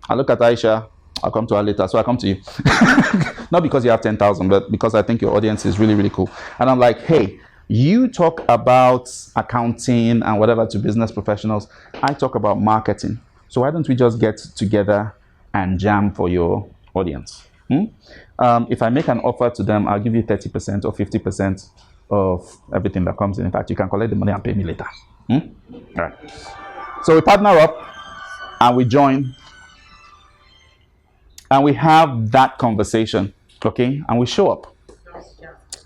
I look at Aisha. I'll come to her later, so I come to you. Not because you have 10,000, but because I think your audience is really, really cool. And I'm like, hey, you talk about accounting and whatever to business professionals. I talk about marketing. So why don't we just get together and jam for your audience? If I make an offer to them, I'll give you 30% or 50% of everything that comes in. In fact, you can collect the money and pay me later. All right. So we partner up and we join and we have that conversation, okay? And we show up.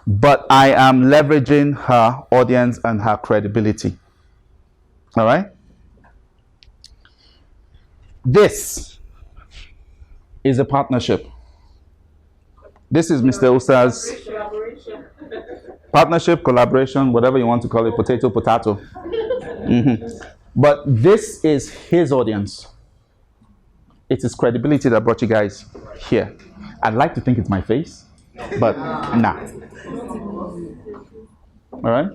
But I am leveraging her audience and her credibility. All right? This is a partnership. This is Mr. Usa's partnership, collaboration, whatever you want to call it, potato. But this is his audience. It is credibility that brought you guys here. I'd like to think it's my face, but nah. All right?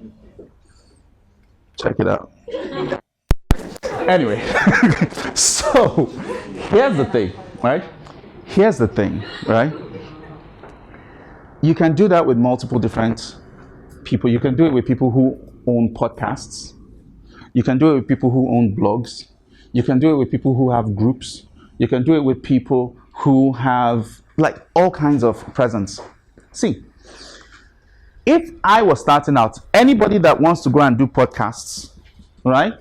Check it out. Anyway, so here's the thing, right? Here's the thing, right? You can do that with multiple different people. You can do it with people who own podcasts. You can do it with people who own blogs. You can do it with people who have groups. You can do it with people who have like all kinds of presence. See, if I was starting out, anybody that wants to go and do podcasts, right?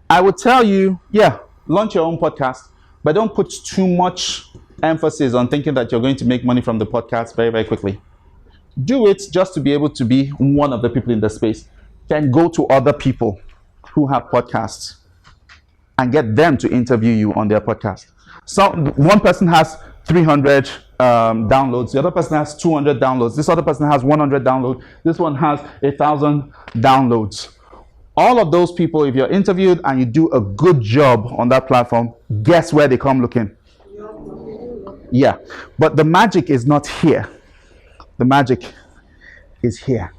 I would tell you, yeah, launch your own podcast, but don't put too much emphasis on thinking that you're going to make money from the podcast very, very quickly. Do it just to be able to be one of the people in the space. Then go to other people who have podcasts and get them to interview you on their podcast. So one person has 300 downloads, the other person has 200 downloads, this other person has 100 downloads, this one has 1,000 downloads. All of those people, if you're interviewed and you do a good job on that platform, guess where they come looking? Yeah, but the magic is not here. The magic is here.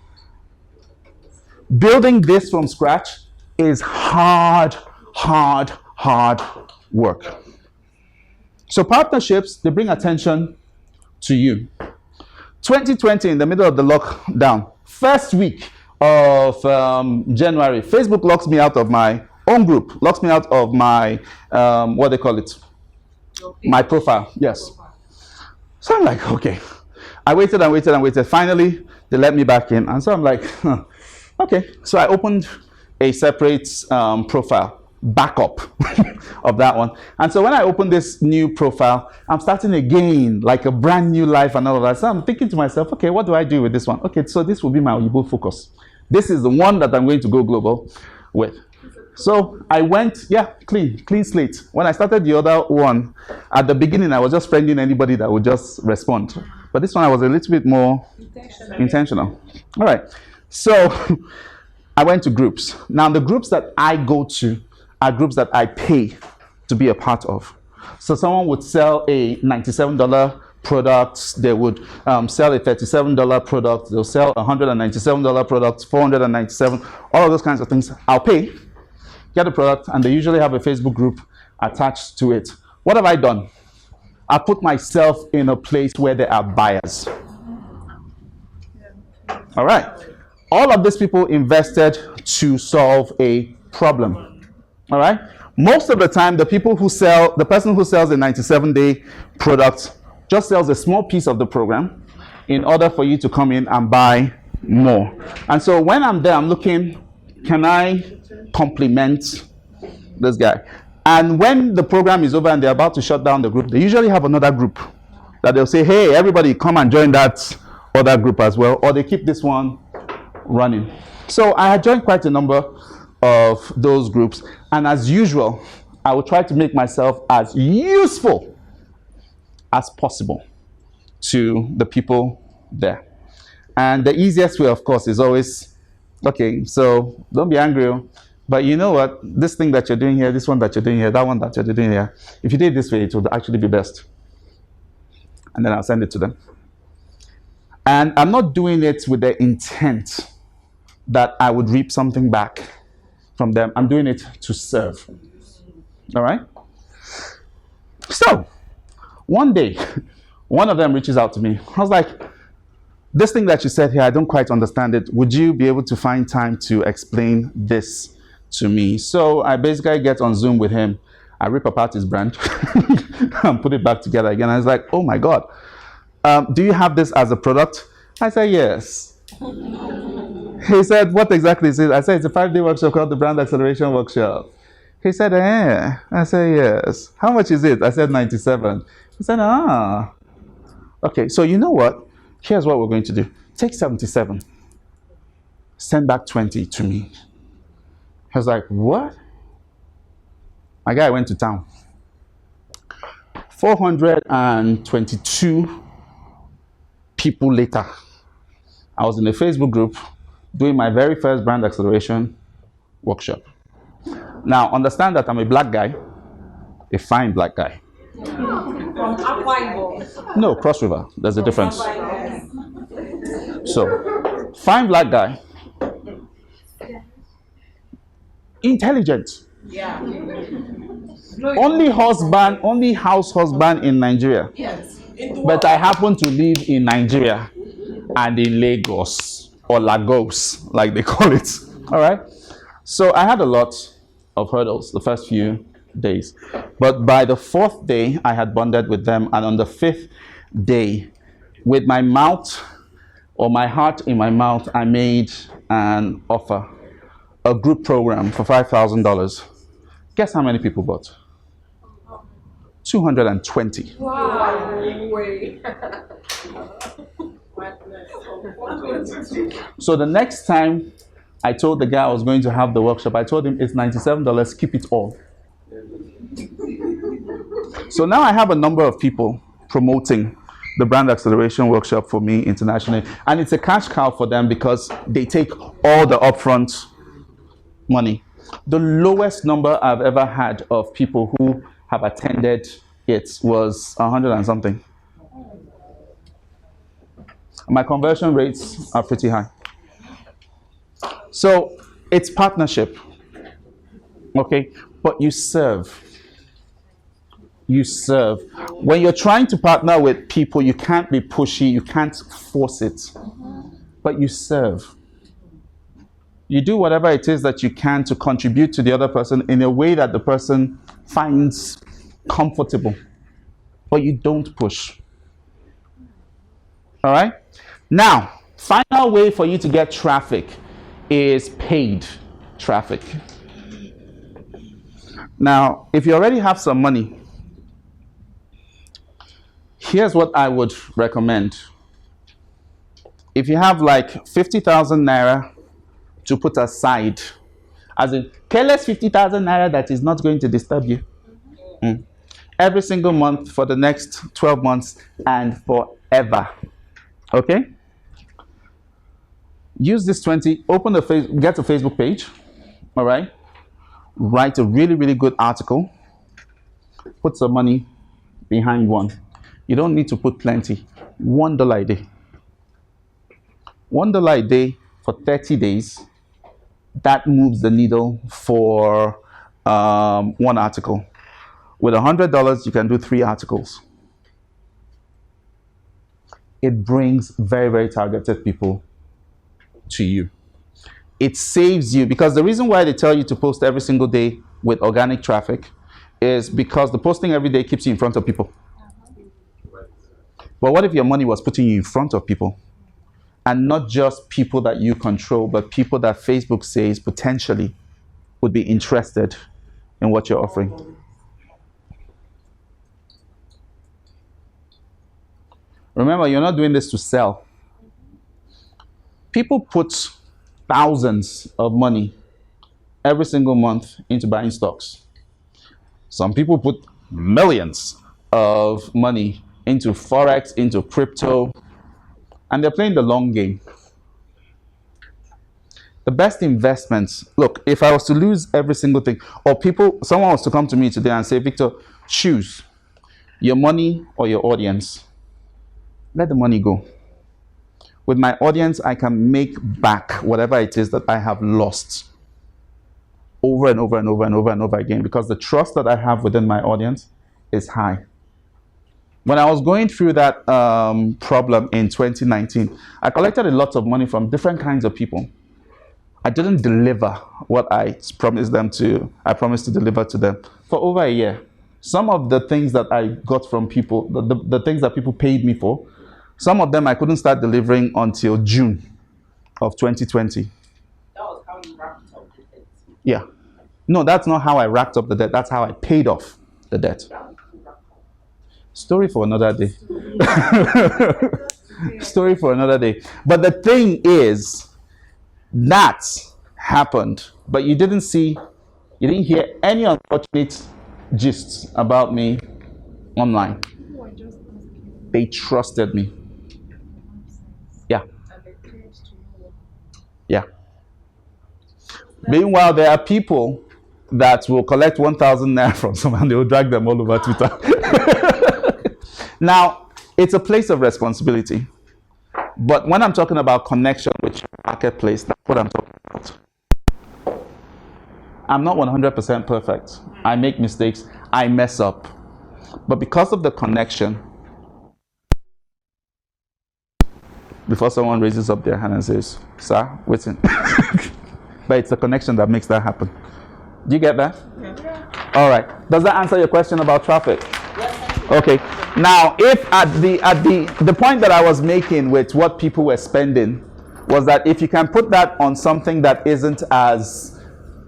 Building this from scratch is hard work. So partnerships, they bring attention to you. 2020, in the middle of the lockdown, first week of January, Facebook locks me out of my own group, locks me out of my, what they call it? My profile, yes. So I'm like, okay. I waited and waited and waited. Finally, they let me back in. And so I'm like, okay. So I opened a separate profile, backup of that one. And so when I open this new profile, I'm starting again, like a brand new life and all of that. So I'm thinking to myself, okay, what do I do with this one? Okay, so this will be my Oyibo focus. This is the one that I'm going to go global with. So I went, yeah, clean slate. When I started the other one, at the beginning, I was just friending anybody that would just respond. But this one, I was a little bit more intentional. All right. So I went to groups. Now, the groups that I go to are groups that I pay to be a part of. So someone would sell a $97 product. They would sell a $37 product. They'll sell a $197 product, $497, all of those kinds of things. I'll pay, get the product, and they usually have a Facebook group attached to it. What have I done? I put myself in a place where there are buyers. All right. All of these people invested to solve a problem. All right. Most of the time, the person who sells a 97-day product just sells a small piece of the program in order for you to come in and buy more. And so when I'm there, I'm looking, can I complement this guy? And when the program is over and they're about to shut down the group, they usually have another group that they'll say, hey, everybody come and join that other group as well, or they keep this one running. So I had joined quite a number of those groups, and as usual, I will try to make myself as useful as possible to the people there. And the easiest way, of course, is always, okay, so don't be angry, but you know what, this thing that you're doing here, this one that you're doing here, that one that you're doing here, if you did it this way, it would actually be best. And then I'll send it to them. And I'm not doing it with the intent that I would reap something back from them. I'm doing it to serve. All right? So, one day, one of them reaches out to me. I was like, this thing that you said here, I don't quite understand it. Would you be able to find time to explain this to me? So I basically get on Zoom with him. I rip apart his brand and put it back together again. I was like, oh my God. Do you have this as a product? I said, yes. He said, what exactly is it? I said, it's a 5-day workshop called the Brand Acceleration Workshop. He said, I said, yes. How much is it? I said, 97. He said, okay, so you know what? Here's what we're going to do. Take 77. Send back 20 to me. I was like, what? My guy went to town. 422 people later, I was in a Facebook group doing my very first brand acceleration workshop. Now, understand that I'm a black guy, a fine black guy. From Akwa Ibom. No, Cross River. There's a difference. So, fine black guy, intelligent. Yeah. Only husband, only house husband in Nigeria. Yes. But I happen to live in Nigeria and in Lagos, or Lagos, like they call it. All right. So I had a lot of hurdles the first few days. But by the 4th day, I had bonded with them. And on the 5th day, with my mouth, or my heart in my mouth, I made an offer, a group program for $5,000. Guess how many people bought? 220. Wow. Way. So the next time I told the guy I was going to have the workshop, I told him it's $97, keep it all. So now I have a number of people promoting the brand acceleration workshop for me internationally, and it's a cash cow for them because they take all the upfront money. The lowest number I've ever had of people who have attended it was 100 and something. My conversion rates are pretty high. So it's partnership, okay? But you serve. You serve. When you're trying to partner with people, you can't be pushy, you can't force it, but you serve. You do whatever it is that you can to contribute to the other person in a way that the person finds comfortable, but you don't push. All right? Now, final way for you to get traffic is paid traffic. Now, if you already have some money, here's what I would recommend. If you have like 50,000 naira to put aside, as in careless 50,000 naira that is not going to disturb you, every single month for the next 12 months and forever. Okay? Use this 20, get a Facebook page, all right? Write a really, really good article. Put some money behind one. You don't need to put plenty. $1 a day. $1 a day for 30 days. That moves the needle for one article. With $100, you can do 3 articles. It brings very, very targeted people to you. It saves you, because the reason why they tell you to post every single day with organic traffic is because the posting every day keeps you in front of people. But what if your money was putting you in front of people? And not just people that you control, but people that Facebook says potentially would be interested in what you're offering. Remember, you're not doing this to sell. People put thousands of money every single month into buying stocks. Some people put millions of money into Forex, into crypto, and they're playing the long game. The best investments, look, if I was to lose every single thing, or someone was to come to me today and say, Victor, choose your money or your audience. Let the money go. With my audience, I can make back whatever it is that I have lost over and over and over and over and over again, because the trust that I have within my audience is high. When I was going through that problem in 2019, I collected a lot of money from different kinds of people. I didn't deliver what I promised to deliver to them for over a year. Some of the things that I got from people, the things that people paid me for, some of them I couldn't start delivering until June of 2020. That was how you racked up the debt. Yeah. No, that's not how I racked up the debt. That's how I paid off the debt. Story for another day. Story for another day. But the thing is, that happened. But you didn't hear any unfortunate gists about me online. They trusted me. Yeah. Yeah. Meanwhile, there are people that will collect 1,000 naira from someone and they will drag them all over Twitter. Now, it's a place of responsibility. But when I'm talking about connection with your marketplace, that's what I'm talking about. I'm not 100% perfect. I make mistakes. I mess up. But because of the connection, before someone raises up their hand and says, "Sir, waiting." But it's the connection that makes that happen. Do you get that? Yeah. All right. Does that answer your question about traffic? Yes. Okay. Now, if at the point that I was making with what people were spending was that if you can put that on something that isn't as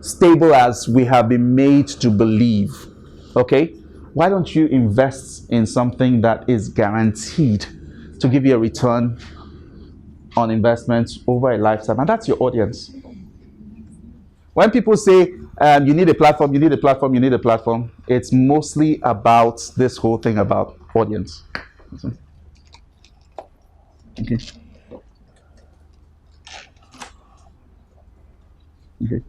stable as we have been made to believe, okay, why don't you invest in something that is guaranteed to give you a return on investment over a lifetime? And that's your audience. When people say you need a platform, you need a platform, you need a platform, it's mostly about this whole thing about audience. Okay. Okay.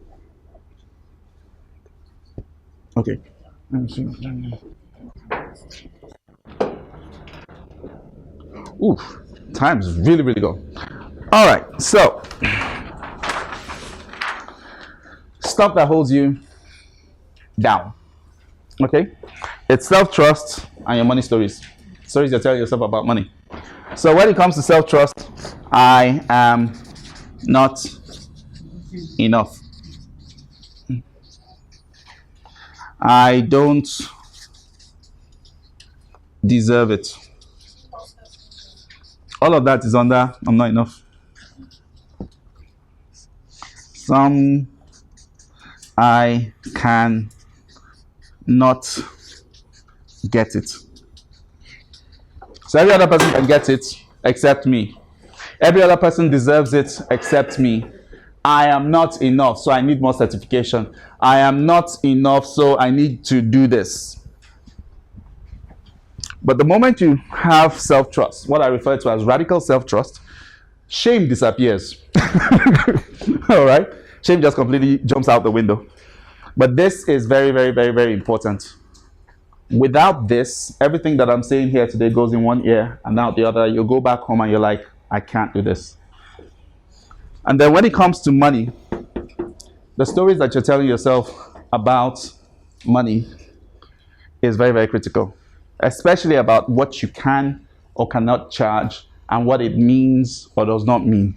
Okay. Ooh, time's really, really gone. All right, so stuff that holds you down. Okay, it's self-trust and your money stories. Stories you're telling yourself about money. So when it comes to self-trust, I am not enough. I don't deserve it. All of that is under I'm not enough. Some I can not get it. So every other person can get it except me. Every other person deserves it except me. I am not enough, so I need more certification. I am not enough, so I need to do this. But the moment you have self-trust, what I refer to as radical self-trust, shame disappears. All right? Shame just completely jumps out the window. But this is very, very, very, very important. Without this, everything that I'm saying here today goes in one ear and out the other. You go back home and you're like, I can't do this. And then when it comes to money, the stories that you're telling yourself about money is very, very critical, especially about what you can or cannot charge and what it means or does not mean.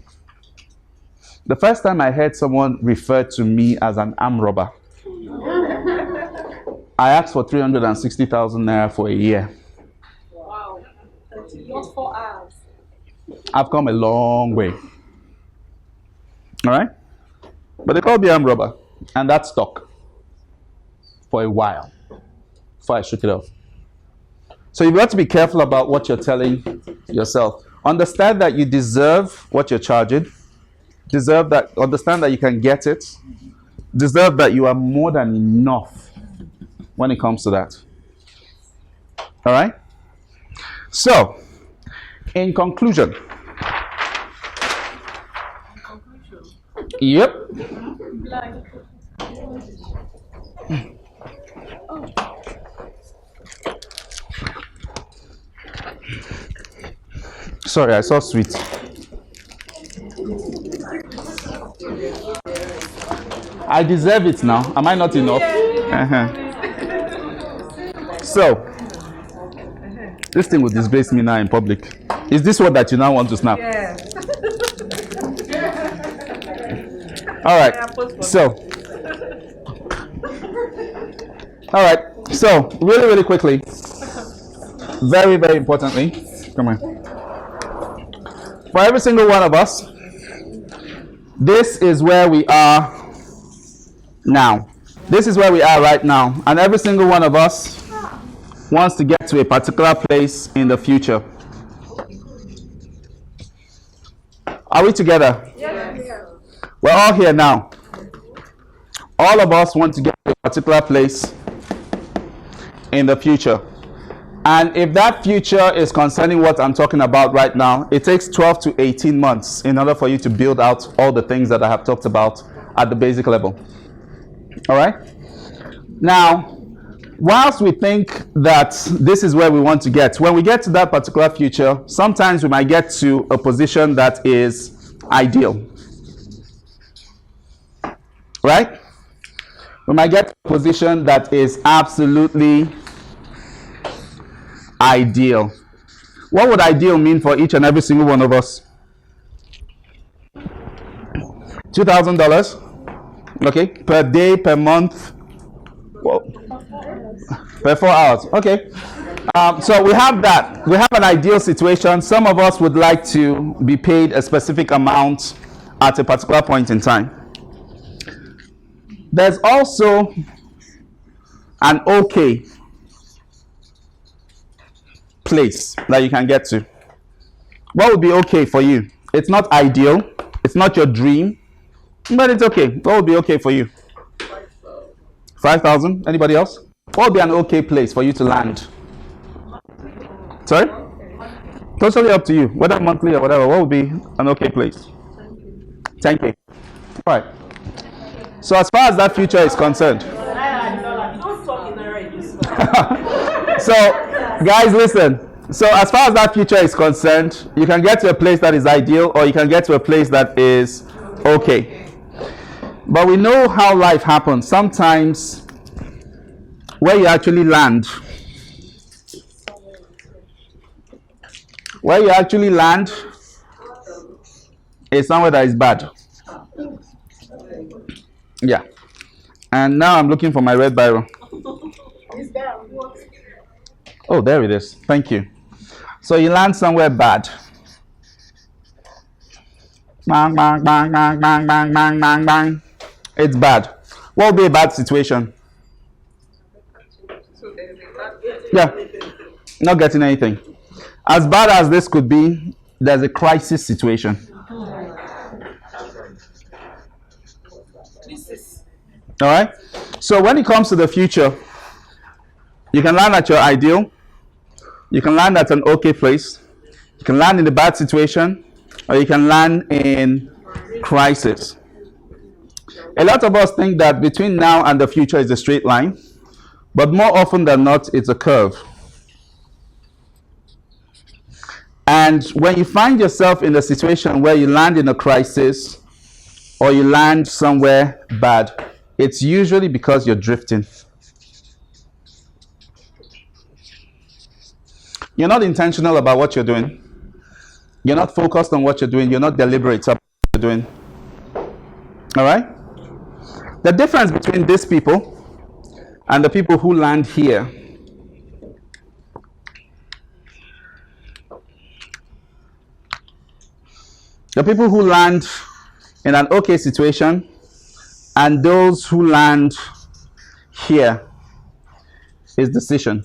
The first time I heard someone refer to me as an arm robber, I asked for 360,000 naira for a year. Wow. Just 4 hours. I've come a long way. All right? But they called me arm robber, and that stuck for a while before I shook it off. So you've got to be careful about what you're telling yourself. Understand that you deserve what you're charging. Understand that you can get it. Deserve that you are more than enough when it comes to that. All right? So, in conclusion. Yep. Sorry, I saw sweet. I deserve it now. Am I not enough? So, this thing will disgrace me now in public. Is this what that you now want to snap? Yeah. All right. So, really, really quickly, very, very importantly, come on. For every single one of us, this is where we are now. This is where we are right now. And every single one of us wants to get to a particular place in the future. Are we together? Yes. We're all here now. All of us want to get to a particular place in the future. And if that future is concerning what I'm talking about right now, it takes 12 to 18 months in order for you to build out all the things that I have talked about at the basic level. All right? Now, whilst we think that this is where we want to get, when we get to that particular future, sometimes we might get to a position that is ideal. Right? We might get to a position that is absolutely ideal. What would ideal mean for each and every single one of us? $2,000, okay, per day, per month, well, per 4 hours, okay. So we have that. We have an ideal situation. Some of us would like to be paid a specific amount at a particular point in time. There's also an okay place that you can get to. What would be okay for you? It's not ideal, it's not your dream, but it's okay. What would be okay for you? 5,000? Anybody else? What would be an okay place for you to land? Sorry? Totally up to you, whether monthly or whatever. What would be an okay place? 10K. All right. So as far as that future is concerned. So guys, listen. So as far as that future is concerned, you can get to a place that is ideal, or you can get to a place that is okay. But we know how life happens. Sometimes where you actually land, is somewhere that is bad. Yeah. And now I'm looking for my red biro. Oh, there it is. Thank you. So you land somewhere bad. Bang, bang, bang, bang, bang, bang, bang, bang, bang. It's bad. What would be a bad situation? Yeah. Not getting anything. As bad as this could be, there's a crisis situation. All right? So when it comes to the future, you can land at your ideal. You can land at an okay place. You can land in a bad situation, or you can land in crisis. A lot of us think that between now and the future is a straight line, but more often than not, it's a curve. And when you find yourself in a situation where you land in a crisis, or you land somewhere bad, it's usually because you're drifting. You're not intentional about what you're doing. You're not focused on what you're doing. You're not deliberate about what you're doing. All right? The difference between these people and the people who land here the people who land in an okay situation and those who land here is decision.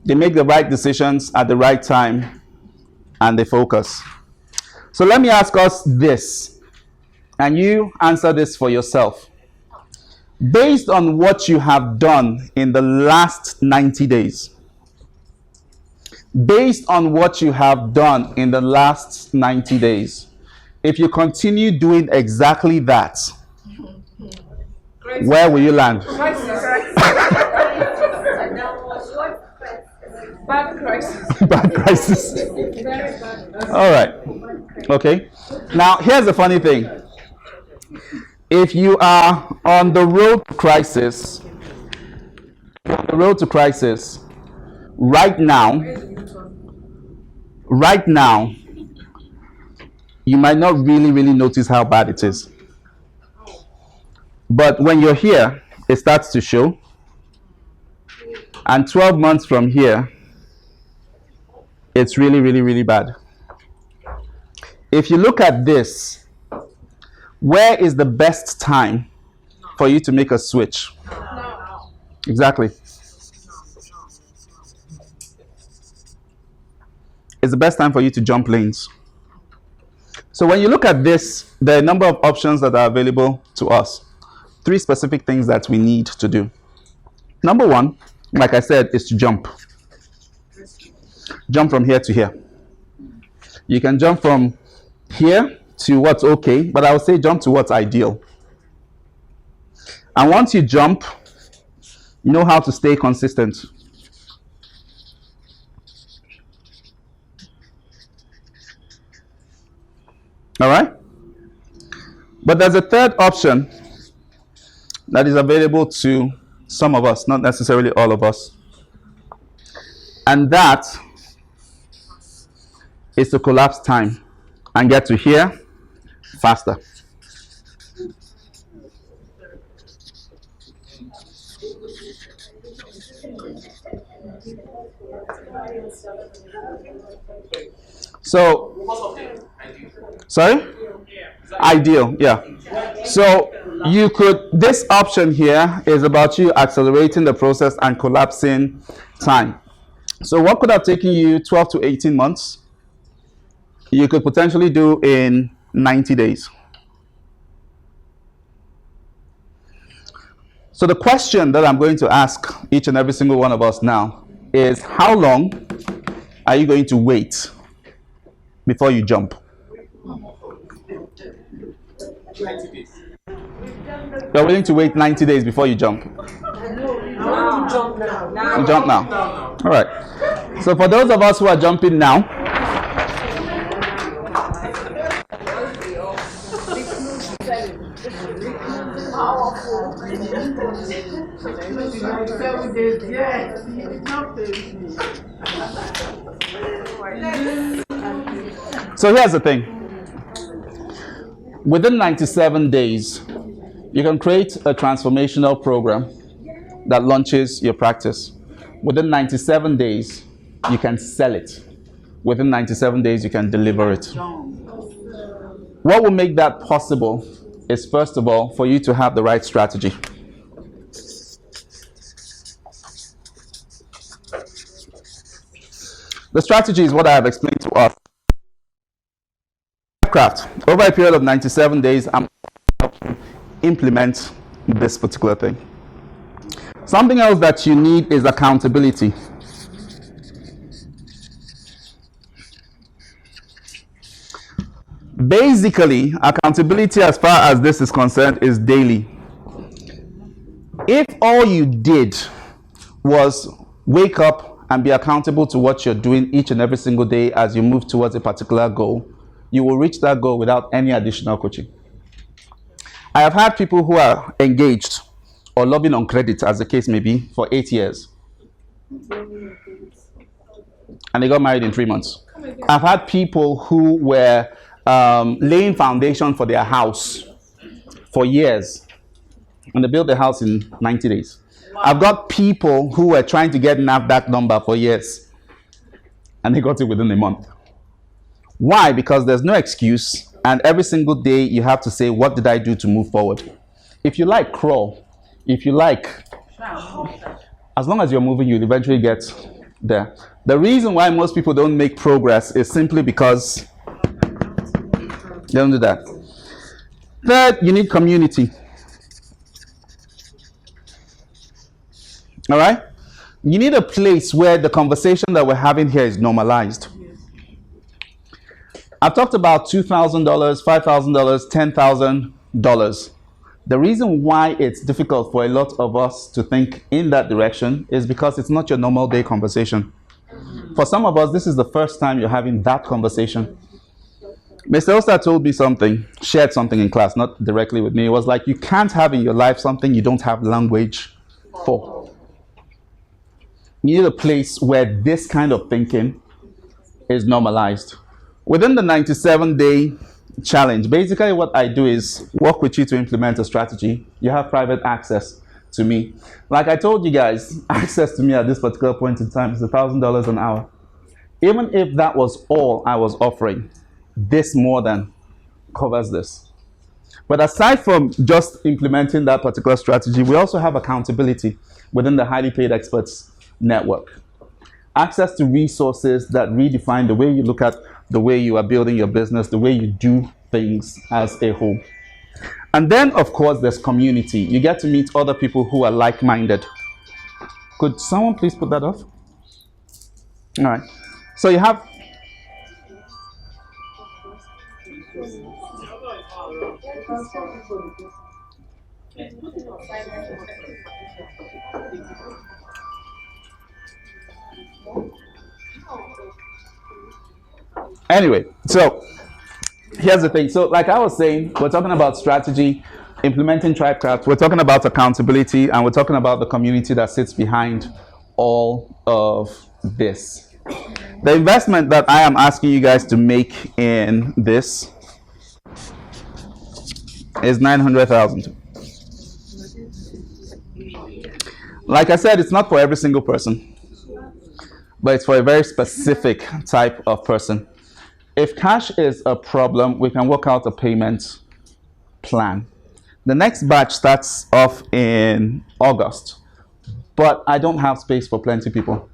They make the right decisions at the right time and they focus. So let me ask us this, and you answer this for yourself. Based on what you have done in the last 90 days, based on what you have done in the last 90 days, if you continue doing exactly that, where will you land? Bad crisis. Bad crisis. All right. Okay. Now, here's the funny thing. If you are on the road to crisis, right now, you might not really notice how bad it is. But when you're here, it starts to show. And 12 months from here, it's really bad. If you look at this, where is the best time for you to make a switch? No. Exactly. It's the best time for you to jump lanes. So when you look at this, there are a number of options that are available to us. 3 specific things that we need to do. Number one, like I said, is to jump. Jump from here to here. You can jump from here to what's okay, but I would say jump to what's ideal. And once you jump, you know how to stay consistent. All right? But there's a third option that is available to some of us, not necessarily all of us. And that is to collapse time and get to here faster. So, sorry? Ideal, yeah. So you could, this option here is about you accelerating the process and collapsing time. So what could have taken you 12 to 18 months, you could potentially do in 90 days. So the question that I'm going to ask each and every single one of us now is, how long are you going to wait before you jump? 90 days. You're willing to wait 90 days before you jump? Jump now. You jump now. All right. So for those of us who are jumping now, so here's the thing. Within 97 days, you can create a transformational program that launches your practice. Within 97 days, you can sell it. Within 97 days, you can deliver it. What will make that possible is, first of all, for you to have the right strategy. The strategy is what I have explained to us. Over a period of 97 days, I'm going to implement this particular thing. Something else that you need is accountability. Basically, accountability as far as this is concerned is daily. If all you did was wake up and be accountable to what you're doing each and every single day as you move towards a particular goal, you will reach that goal without any additional coaching. I have had people who are engaged or loving on credit, as the case may be, for 8 years. And they got married in 3 months. I've had people who were laying foundation for their house for years, and they built the house in 90 days. I've got people who were trying to get NAFDAC number for years, and they got it within a month. Why? Because there's no excuse, and every single day you have to say, what did I do to move forward? If you like, crawl. If you like, as long as you're moving, you'll eventually get there. The reason why most people don't make progress is simply because they don't do that. Third, you need community. All right? You need a place where the conversation that we're having here is normalized. I've talked about $2,000, $5,000, $10,000. The reason why it's difficult for a lot of us to think in that direction is because it's not your normal day conversation. For some of us, this is the first time you're having that conversation. Mr. Oster told me something, shared something in class, not directly with me. It was like, you can't have in your life something you don't have language for. You need a place where this kind of thinking is normalized. Within the 97-day challenge, basically what I do is work with you to implement a strategy. You have private access to me. Like I told you guys, access to me at this particular point in time is $1,000 an hour. Even if that was all I was offering, this more than covers this. But aside from just implementing that particular strategy, we also have accountability within the Highly Paid Experts network. Access to resources that redefine the way you look at the way you are building your business, the way you do things as a whole. And then, of course, there's community. You get to meet other people who are like-minded. Could someone please put that off? All right. So you have. Anyway, so here's the thing. So like I was saying, we're talking about strategy, implementing TribeCraft, we're talking about accountability, and we're talking about the community that sits behind all of this. The investment that I am asking you guys to make in this is 900,000. Like I said, it's not for every single person, but it's for a very specific type of person. If cash is a problem, we can work out a payment plan. The next batch starts off in August, but I don't have space for plenty people.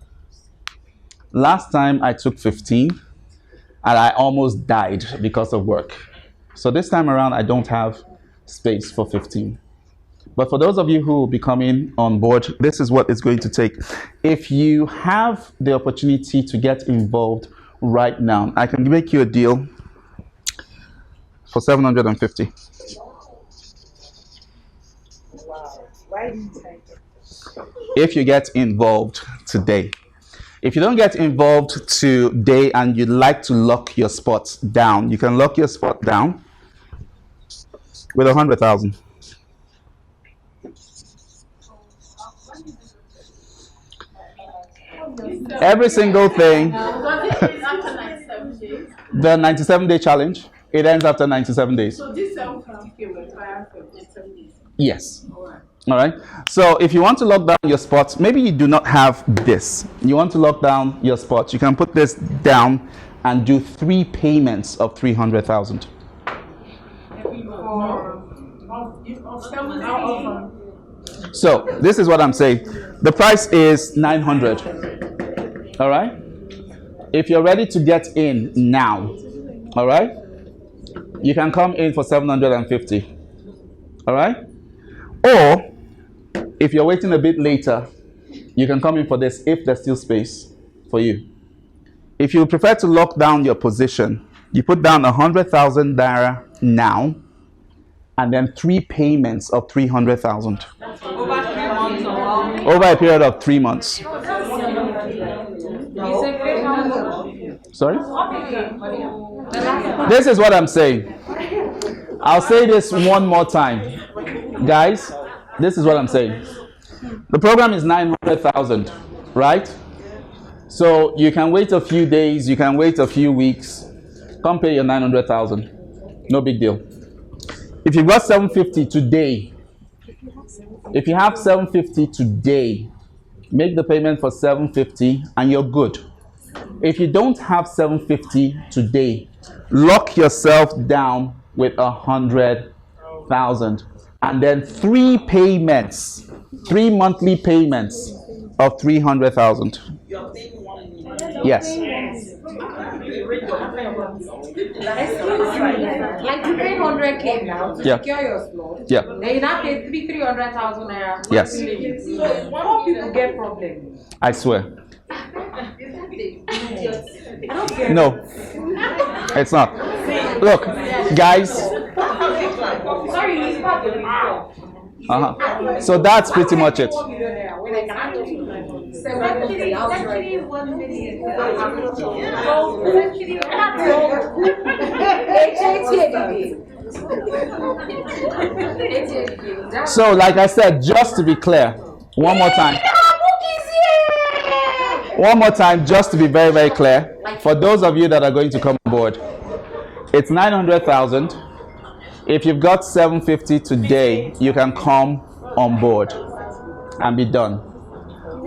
Last time I took 15 and I almost died because of work. So this time around, I don't have space for 15. But for those of you who will be coming on board, this is what it's going to take. If you have the opportunity to get involved right now, I can make you a deal for 750. If you get involved today. If you don't get involved today and you'd like to lock your spot down, you can lock your spot down with 100,000. Every single thing. The 97-day challenge, it ends after 97 days. So this 750 will expire for 97 days? Yes. All right. So if you want to lock down your spots, maybe you do not have this. You want to lock down your spots. You can put this down and do 3 payments of 300,000. So this is what I'm saying. The price is 900. All right. If you're ready to get in now, all right, you can come in for 750. All right. Or if you're waiting a bit later, you can come in for this if there's still space for you. If you prefer to lock down your position, you put down 100,000 naira now, and then 3 payments of 300,000 over a period of 3 months. Sorry? This is what I'm saying. I'll say this one more time. Guys, this is what I'm saying. The program is 900,000, right? So you can wait a few days, you can wait a few weeks. Come pay your 900,000. No big deal. If you've got 750 today, if you have 750 today, make the payment for 750 and you're good. If you don't have 750 today, lock yourself down with 100,000 and then 3 payments, 3 monthly payments of 300,000. Yes. Like you pay 100K now to secure your slot. Yeah. Then you now pay 300,000 naira. Yes. So more people get problems. I swear. I don't care. No, it's not. Look, guys. Sorry, you start the report. So that's pretty much it. So, like I said, just to be clear, one more time. One more time, just to be very, very clear, for those of you that are going to come on board, it's 900,000. If you've got 750 today, you can come on board and be done.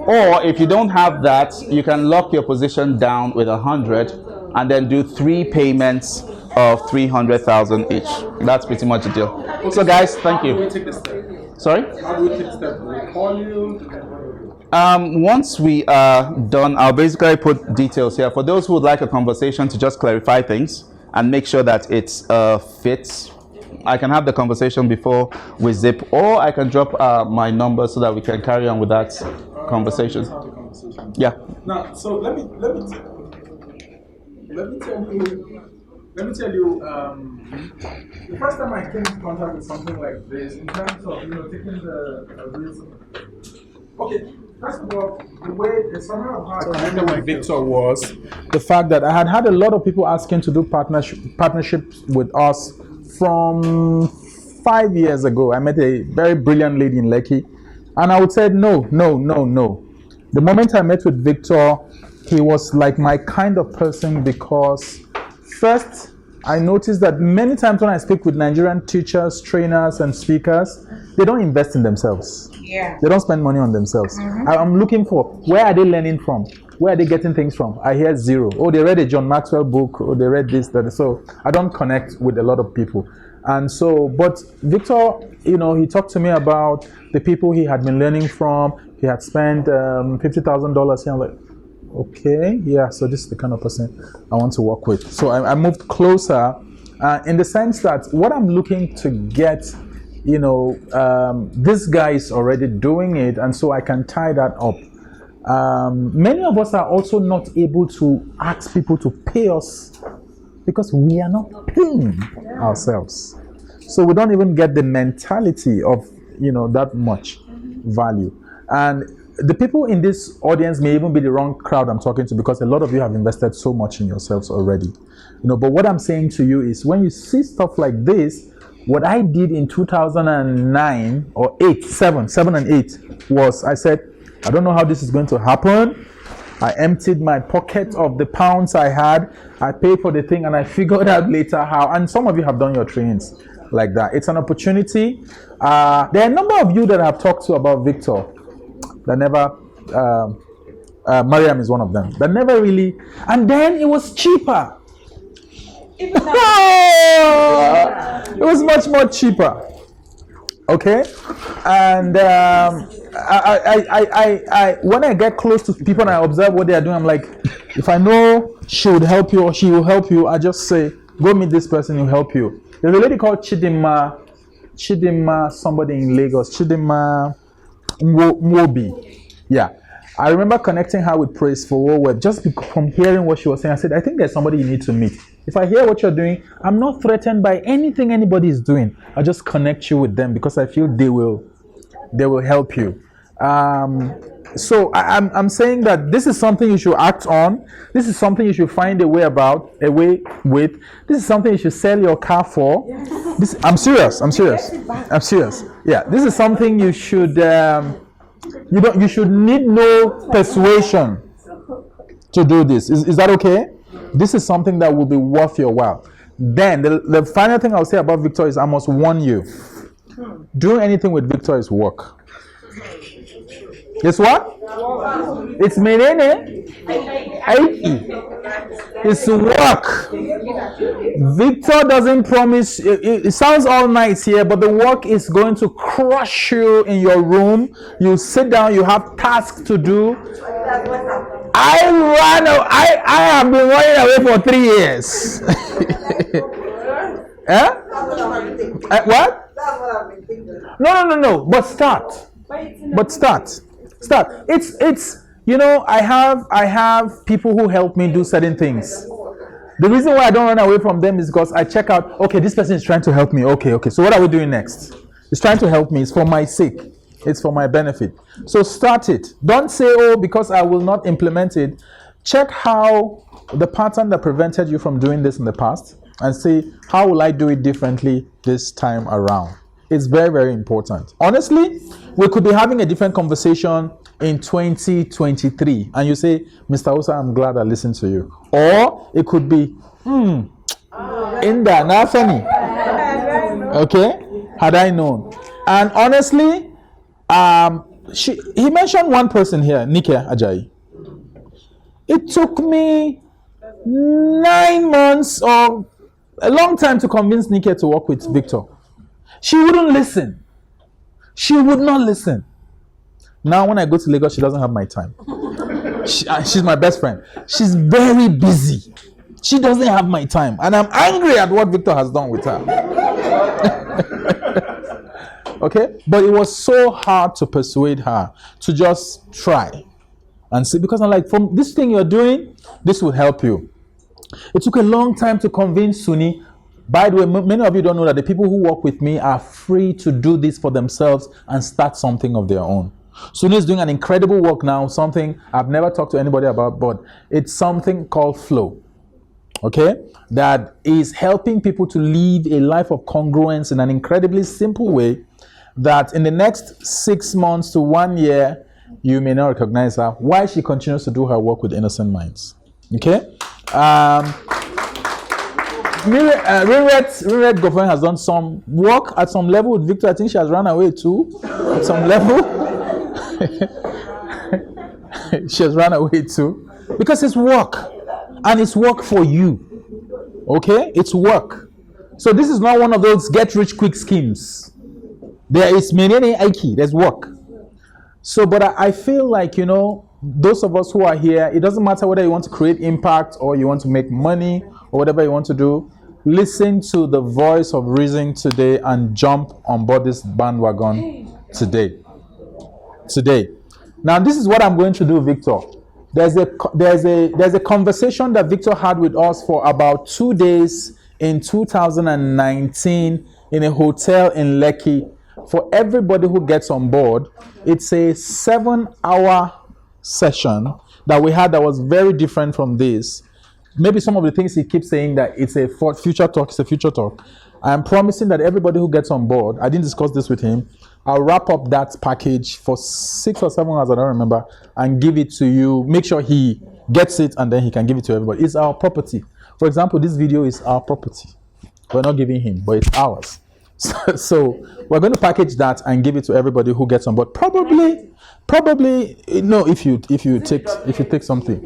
Or if you don't have that, you can lock your position down with 100 and then do 3 payments of 300,000 each. That's pretty much the deal. So guys, thank you. How do we take the step? Sorry? How do we take the step? Do we call you? Once we are done, I'll basically put details here. For those who would like a conversation to just clarify things and make sure that it fits, I can have the conversation before we zip, or I can drop my number so that we can carry on with that conversations. Start a conversation. Yeah. Now, so let me tell you. The first time I came in contact with something like this, in terms of taking the risk. Okay, first of all, the summary of how I connected with Victor was the fact that I had a lot of people asking to do partnerships with us from 5 years ago. I met a very brilliant lady in Lekki, and I would say no. The moment I met with Victor, he was like my kind of person because first, I noticed that many times when I speak with Nigerian teachers, trainers, and speakers, they don't invest in themselves. Yeah. They don't spend money on themselves. I'm looking for, where are they learning from? Where are they getting things from? I hear zero. Oh, they read a John Maxwell book, or they read this, that. So I don't connect with a lot of people. And so, but Victor, he talked to me about the people he had been learning from. He had spent $50,000 here. I'm like, okay, yeah, so this is the kind of person I want to work with. So I moved closer in the sense that what I'm looking to get, this guy is already doing it, and so I can tie that up. Many of us are also not able to ask people to pay us because we are not paying ourselves. So we don't even get the mentality of, that much value. And the people in this audience may even be the wrong crowd I'm talking to because a lot of you have invested so much in yourselves already. But what I'm saying to you is when you see stuff like this, what I did in 2009 or 7 and 8 was I said, I don't know how this is going to happen. I emptied my pocket of the pounds I had. I paid for the thing and I figured out later how. And some of you have done your trainings like that. It's an opportunity. There are a number of you that I've talked to about Victor that never, Mariam is one of them, that never really, and then it was cheaper. It was much more cheaper. Okay? And I when I get close to people and I observe what they are doing, I'm like, if I know she would help you or she will help you, I just say, go meet this person who will help you. There's a lady called Chidima, somebody in Lagos, Chidima Mwobi. Yeah. I remember connecting her with Praise for World Web just from hearing what she was saying. I said, I think there's somebody you need to meet. If I hear what you're doing, I'm not threatened by anything anybody is doing. I just connect you with them because I feel they will help you. So I'm saying that this is something you should act on. This is something you should find a way with. This is something you should sell your car for. I'm serious. Yeah, this is something you should. You should need no persuasion to do this. Is that okay? This is something that will be worth your while. Then the final thing I'll say about Victor is I must warn you. Doing anything with Victor is work. It's what? It's menene. It's work. Victor doesn't promise. It sounds all nice here, but the work is going to crush you in your room. You sit down. You have tasks to do. I have been running away for 3 years. What? No. But start. It's I have people who help me do certain things. The reason why I don't run away from them is because I check out, okay, this person is trying to help me. Okay. So what are we doing next? It's trying to help me. It's for my sake. It's for my benefit. So start it. Don't say, oh, because I will not implement it. Check how the pattern that prevented you from doing this in the past and say, how will I do it differently this time around? It's very, very important. Honestly, we could be having a different conversation in 2023 and you say, Mr. Osa, I'm glad I listened to you. Or it could be, Inda, Nafani. Okay? Had I known. And honestly, he mentioned one person here, Nike Ajayi. It took me 9 months or a long time to convince Nike to work with Victor. She wouldn't listen. She would not listen. Now when I go to Lagos, she doesn't have my time. She's my best friend. She's very busy. She doesn't have my time. And I'm angry at what Victor has done with her. Okay? But it was so hard to persuade her to just try and see, because I'm like, from this thing you're doing, this will help you. It took a long time to convince Suni. By the way, many of you don't know that the people who work with me are free to do this for themselves and start something of their own. Suni is doing an incredible work now, something I've never talked to anybody about, but it's something called Flow. Okay? That is helping people to live a life of congruence in an incredibly simple way that in the next 6 months to 1 year, you may not recognize her while she continues to do her work with Innocent Minds. Okay? Rinret Goffin has done some work at some level with Victor. I think she has run away too at some level. She has run away too. Because it's work. And it's work for you. Okay? It's work. So this is not one of those get-rich-quick schemes. There is many aiki. There's work. So, but I feel like, you know, those of us who are here, it doesn't matter whether you want to create impact or you want to make money or whatever you want to do, listen to the voice of reason today and jump on board this bandwagon today. Now, this is what I'm going to do, Victor. There's a conversation that Victor had with us for about 2 days in 2019 in a hotel in Lekki. For everybody who gets on board, it's a 7-hour session that we had that was very different from this. Maybe some of the things he keeps saying that it's a future talk, it's a future talk. I'm promising that everybody who gets on board, I didn't discuss this with him, I'll wrap up that package for 6 or 7 hours, I don't remember, and give it to you. Make sure he gets it and then he can give it to everybody. It's our property. For example, this video is our property. We're not giving him, but it's ours. So we're going to package that and give it to everybody who gets on board. Probably no. If you take something,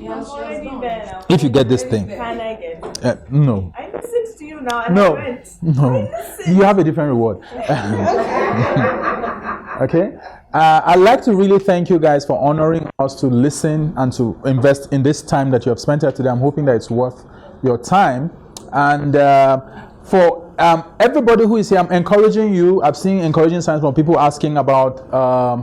if you get this thing, Can I get? no. I listened to you now and No, I went. no. You have a different reward. Okay. I'd like to really thank you guys for honoring us to listen and to invest in this time that you have spent here today. I'm hoping that it's worth your time. And for everybody who is here, I'm encouraging you. I've seen encouraging signs from people asking about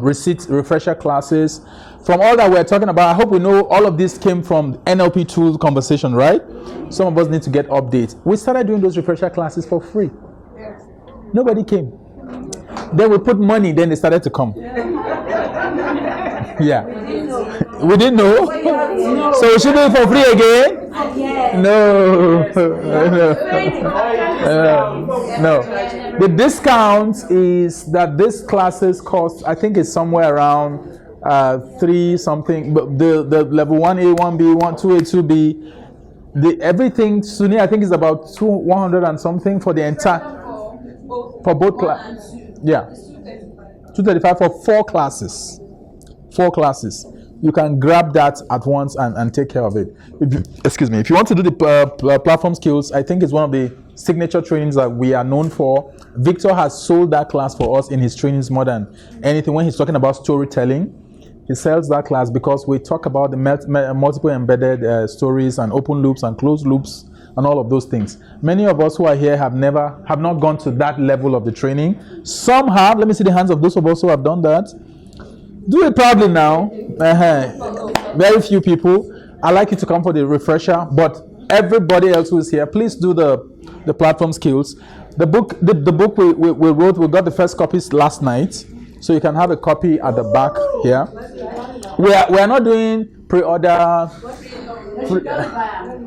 refresher classes. From all that we're talking about, I hope we know all of this came from NLP tools conversation, right? Some of us need to get updates. We started doing those refresher classes for free. Nobody came. Then we put money, then they started to come. Yeah. We didn't know. So we should do it for free again? No. No. The discount is that this classes cost, I think it's somewhere around 3 something, but the level 1A, 1B, 2A, 2B, everything, Suni, I think is about 100 and something for the entire, for both classes. Yeah. 235 for 4 classes. 4 classes. You can grab that at once and take care of it. If you want to do the platform skills, I think it's one of the signature trainings that we are known for. Victor has sold that class for us in his trainings more than anything. When he's talking about storytelling, he sells that class because we talk about the multiple embedded stories and open loops and closed loops and all of those things. Many of us who are here have not gone to that level of the training. Some have. Let me see the hands of those of us who have done that. Do it proudly now. Very few people. I'd like you to come for the refresher, but everybody else who is here, please do the platform skills. The book we wrote, we got the first copies last night, so you can have a copy at the back here. We are not doing pre-order.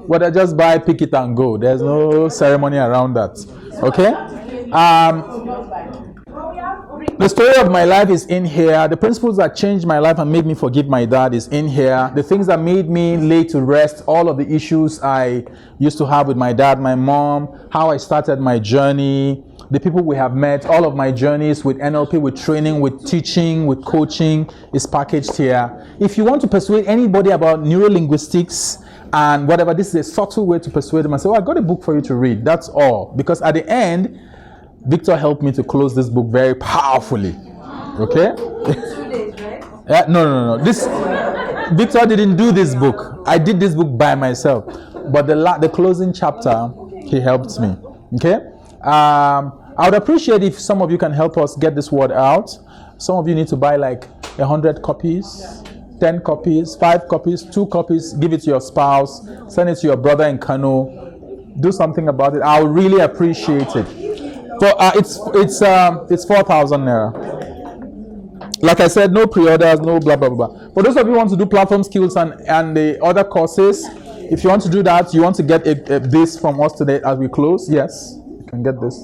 Whether just buy, pick it and go. There's no ceremony around that. Okay? The story of my life is in here. The principles that changed my life and made me forgive my dad is in here. The things that made me lay to rest all of the issues I used to have with my dad, my mom, how I started my journey, the people we have met, all of my journeys with NLP, with training, with teaching, with coaching is packaged here. If you want to persuade anybody about neurolinguistics and whatever, this is a subtle way to persuade them and say, well, I got a book for you to read. That's all. Because at the end, Victor helped me to close this book very powerfully. Okay? 2 days, right? Yeah, no. Victor didn't do this book. I did this book by myself. But the closing chapter, he helped me. Okay? I would appreciate if some of you can help us get this word out. Some of you need to buy like 100 copies, 10 copies, 5 copies, 2 copies. Give it to your spouse. Send it to your brother in Kano. Do something about it. I would really appreciate it. So it's 4,000 naira. Like I said, no pre-orders, no blah blah blah. For those of you who want to do platform skills and the other courses, if you want to do that, you want to get this from us today as we close. Yes, you can get this.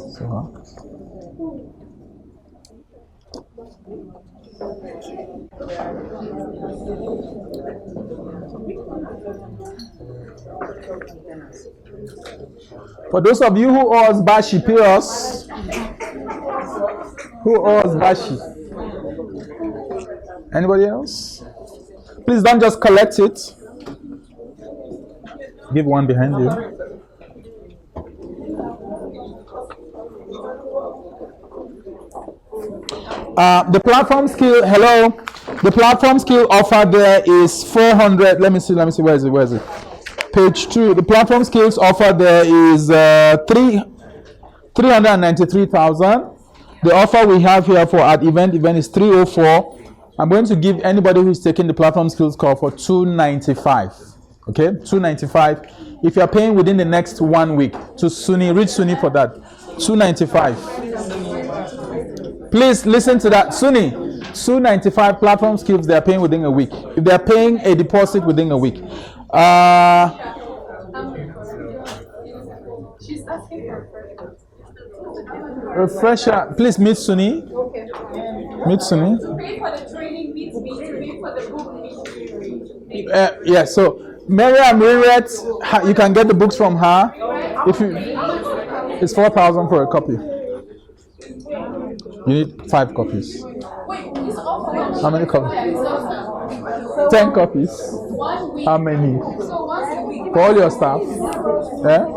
For those of you who owe us Bashi, pay us. Who owe us Bashi? Anybody else? Please don't just collect it. Give one behind you. The platform skill, hello. The platform skill offer there is 400. Let me see. Where is it? Page 2. The platform skills offer there is 393,000. The offer we have here for at event is 304. I'm going to give anybody who's taking the platform skills call for 295. Okay, 295. If you're paying within the next 1 week to Sunni, reach Sunni for that. 295. Please listen to that. Sunni, 295 platform skills they're paying within a week. If they're paying a deposit within a week. She's asking for refresher. Please meet Sunni. Meet Sunni. to pay for the training meets me, to pay for the book meets me. Yeah, so Miriam Rinret, you can get the books from her. If you, it's 4,000 for a copy. You need 5 copies. How many copies? 10 copies. How many? For all your staff. Yeah?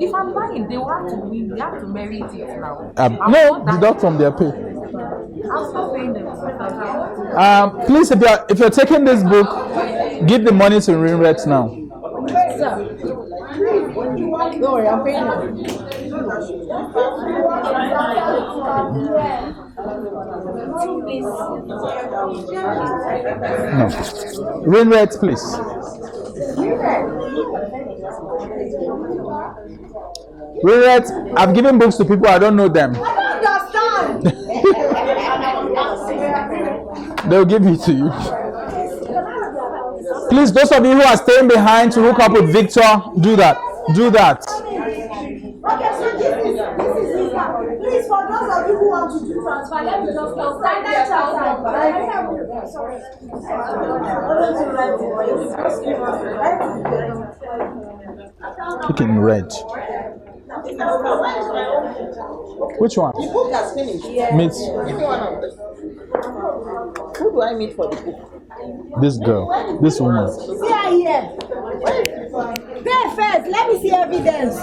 If I'm buying, they will have to win. They have to merit it now. No, deduct from their pay. I'll stop paying them. Please, if you're taking this book, give the money to Rinret now. Don't worry, I'm paying them. No. Rinret, please. Rinret, I've given books to people, I don't know them. They'll give it to you. Please, those of you who are staying behind to hook up with Victor, do that. Do that. Okay, so this is please, for those of you who want to do transfer, let me just go standard transfer. Look in red. Which one? The book has finished. Meet Give me one of them. Who do I meet for the book? this girl, this woman. See her here. Pay first. Let me see evidence.